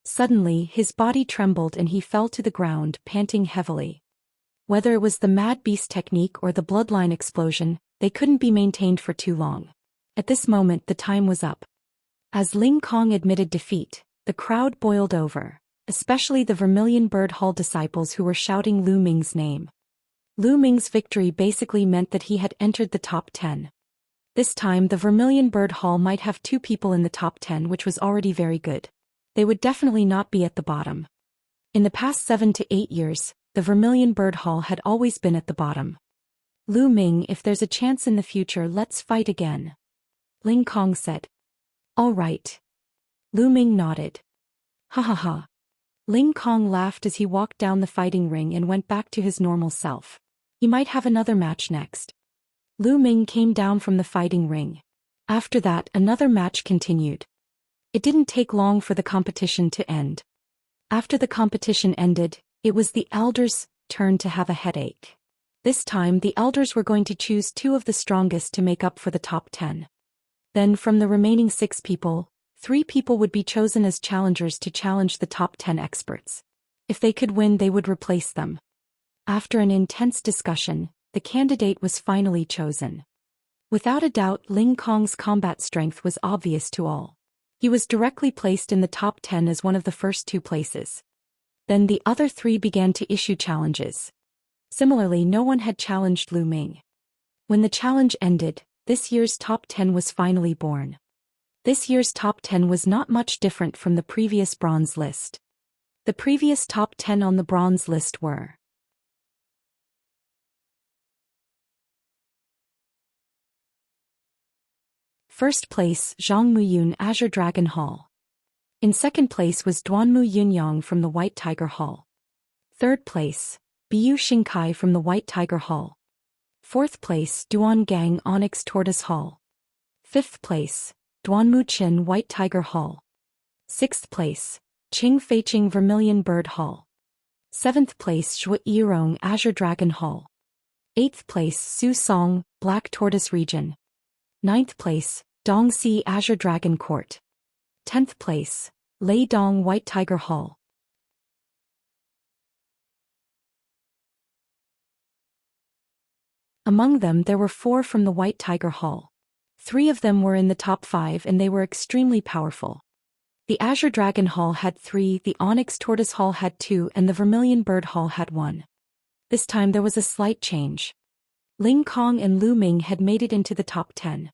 Suddenly, his body trembled and he fell to the ground, panting heavily. Whether it was the Mad Beast technique or the bloodline explosion, they couldn't be maintained for too long. At this moment, the time was up. As Ling Kong admitted defeat, the crowd boiled over, especially the Vermilion Bird Hall disciples who were shouting Lu Ming's name. Lu Ming's victory basically meant that he had entered the top 10. This time, the Vermilion Bird Hall might have 2 people in the top 10, which was already very good. They would definitely not be at the bottom. In the past 7 to 8 years, the Vermilion Bird Hall had always been at the bottom. Lu Ming, if there's a chance in the future, let's fight again. Ling Kong said. All right. Lu Ming nodded. Ha ha ha. Ling Kong laughed as he walked down the fighting ring and went back to his normal self. He might have another match next. Lu Ming came down from the fighting ring. After that, another match continued. It didn't take long for the competition to end. After the competition ended, it was the elders' turn to have a headache. This time, the elders were going to choose 2 of the strongest to make up for the top 10. Then from the remaining 6 people, 3 people would be chosen as challengers to challenge the top 10 experts. If they could win, they would replace them. After an intense discussion, the candidate was finally chosen. Without a doubt, Ling Kong's combat strength was obvious to all. He was directly placed in the top 10 as one of the first 2 places. Then the other 3 began to issue challenges. Similarly, no one had challenged Lu Ming. When the challenge ended, this year's top 10 was finally born. This year's top 10 was not much different from the previous bronze list. The previous top 10 on the bronze list were First place, Zhang Muyun, Azure Dragon Hall. In second place was Duanmu Yunyang from the White Tiger Hall. Third place, Biu Xingkai from the White Tiger Hall. Fourth place, Duan Gang Onyx Tortoise Hall. Fifth place, Duanmu Qin White Tiger Hall. Sixth place, Qing Feiqing Vermilion Bird Hall. Seventh place, Shui Yirong Azure Dragon Hall. Eighth place, Su Song, Black Tortoise Region. Ninth place, Dongxi Azure Dragon Court. 10th place, Lei Dong White Tiger Hall. Among them there were 4 from the White Tiger Hall. 3 of them were in the top 5 and they were extremely powerful. The Azure Dragon Hall had 3, the Onyx Tortoise Hall had 2 and the Vermilion Bird Hall had 1. This time there was a slight change. Ling Kong and Lu Ming had made it into the top 10.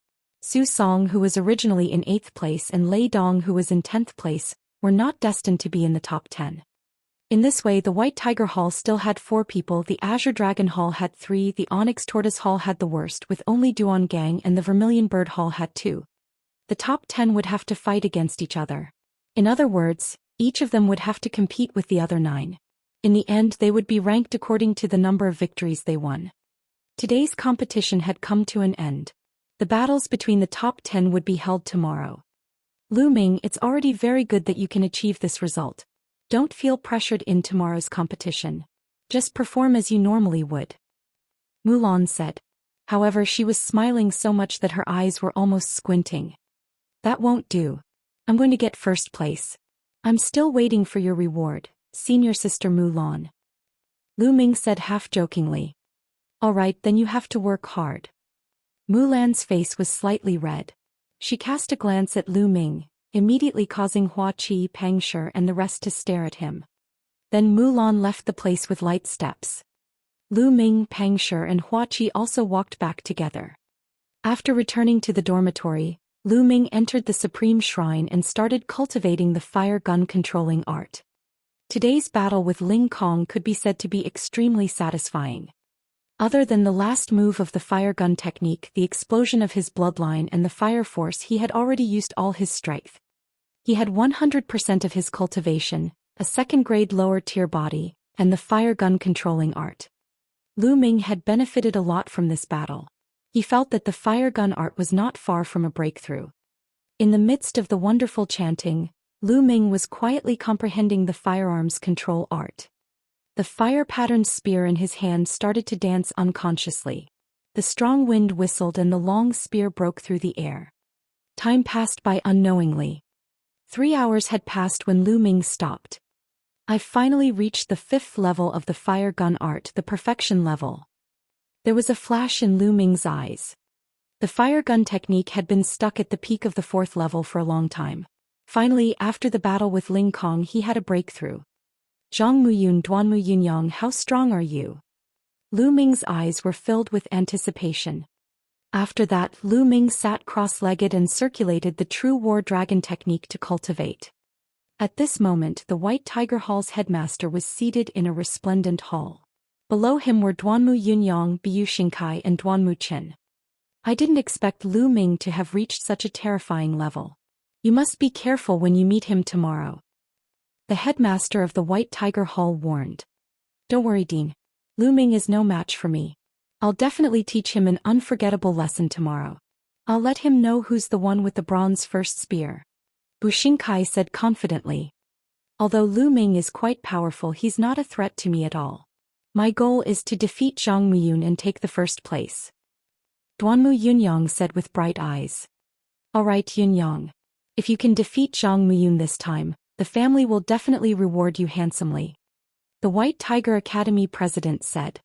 Su Song, who was originally in 8th place, and Lei Dong, who was in 10th place, were not destined to be in the top 10. In this way, the White Tiger Hall still had 4 people, the Azure Dragon Hall had 3, the Onyx Tortoise Hall had the worst with only Duan Gang, and the Vermilion Bird Hall had 2. The top 10 would have to fight against each other. In other words, each of them would have to compete with the other 9. In the end, they would be ranked according to the number of victories they won. Today's competition had come to an end. The battles between the top 10 would be held tomorrow. Lu Ming, it's already very good that you can achieve this result. Don't feel pressured in tomorrow's competition. Just perform as you normally would. Mulan said. However, she was smiling so much that her eyes were almost squinting. That won't do. I'm going to get first place. I'm still waiting for your reward, senior sister Mulan. Lu Ming said half-jokingly. All right, then you have to work hard. Mulan's face was slightly red. She cast a glance at Lu Ming, immediately causing Hua Qi, Pang Shi, and the rest to stare at him. Then Mulan left the place with light steps. Lu Ming, Pang Shi, and Hua Qi also walked back together. After returning to the dormitory, Lu Ming entered the Supreme Shrine and started cultivating the fire gun controlling art. Today's battle with Ling Kong could be said to be extremely satisfying. Other than the last move of the fire gun technique, the explosion of his bloodline and the fire force, he had already used all his strength. He had 100% of his cultivation, a second-grade lower-tier body, and the fire gun controlling art. Lu Ming had benefited a lot from this battle. He felt that the fire gun art was not far from a breakthrough. In the midst of the wonderful chanting, Lu Ming was quietly comprehending the firearms control art. The fire-patterned spear in his hand started to dance unconsciously. The strong wind whistled and the long spear broke through the air. Time passed by unknowingly. 3 hours had passed when Lu Ming stopped. I finally reached the 5th level of the fire gun art, the perfection level. There was a flash in Lu Ming's eyes. The fire gun technique had been stuck at the peak of the 4th level for a long time. Finally, after the battle with Ling Kong, he had a breakthrough. Zhang Muyun Duanmu Yunyang, how strong are you? Lu Ming's eyes were filled with anticipation. After that, Lu Ming sat cross-legged and circulated the true war dragon technique to cultivate. At this moment, the White Tiger Hall's headmaster was seated in a resplendent hall. Below him were Duanmu Yunyang, Biu Xingkai, and Duanmu Chen. I didn't expect Lu Ming to have reached such a terrifying level. You must be careful when you meet him tomorrow. The headmaster of the White Tiger Hall warned. Don't worry, Dean. Lu Ming is no match for me. I'll definitely teach him an unforgettable lesson tomorrow. I'll let him know who's the one with the bronze first spear. Bu Xingkai said confidently. Although Lu Ming is quite powerful, he's not a threat to me at all. My goal is to defeat Zhang Muyun and take the first place. Duanmu Yunyang said with bright eyes. All right, Yunyang. If you can defeat Zhang Muyun this time, the family will definitely reward you handsomely. The White Tiger Academy president said.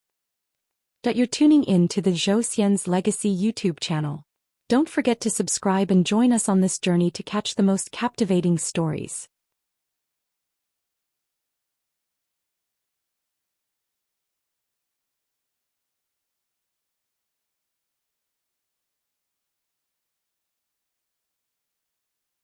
That you're tuning in to the Zhou Xian's Legacy YouTube channel. Don't forget to subscribe and join us on this journey to catch the most captivating stories.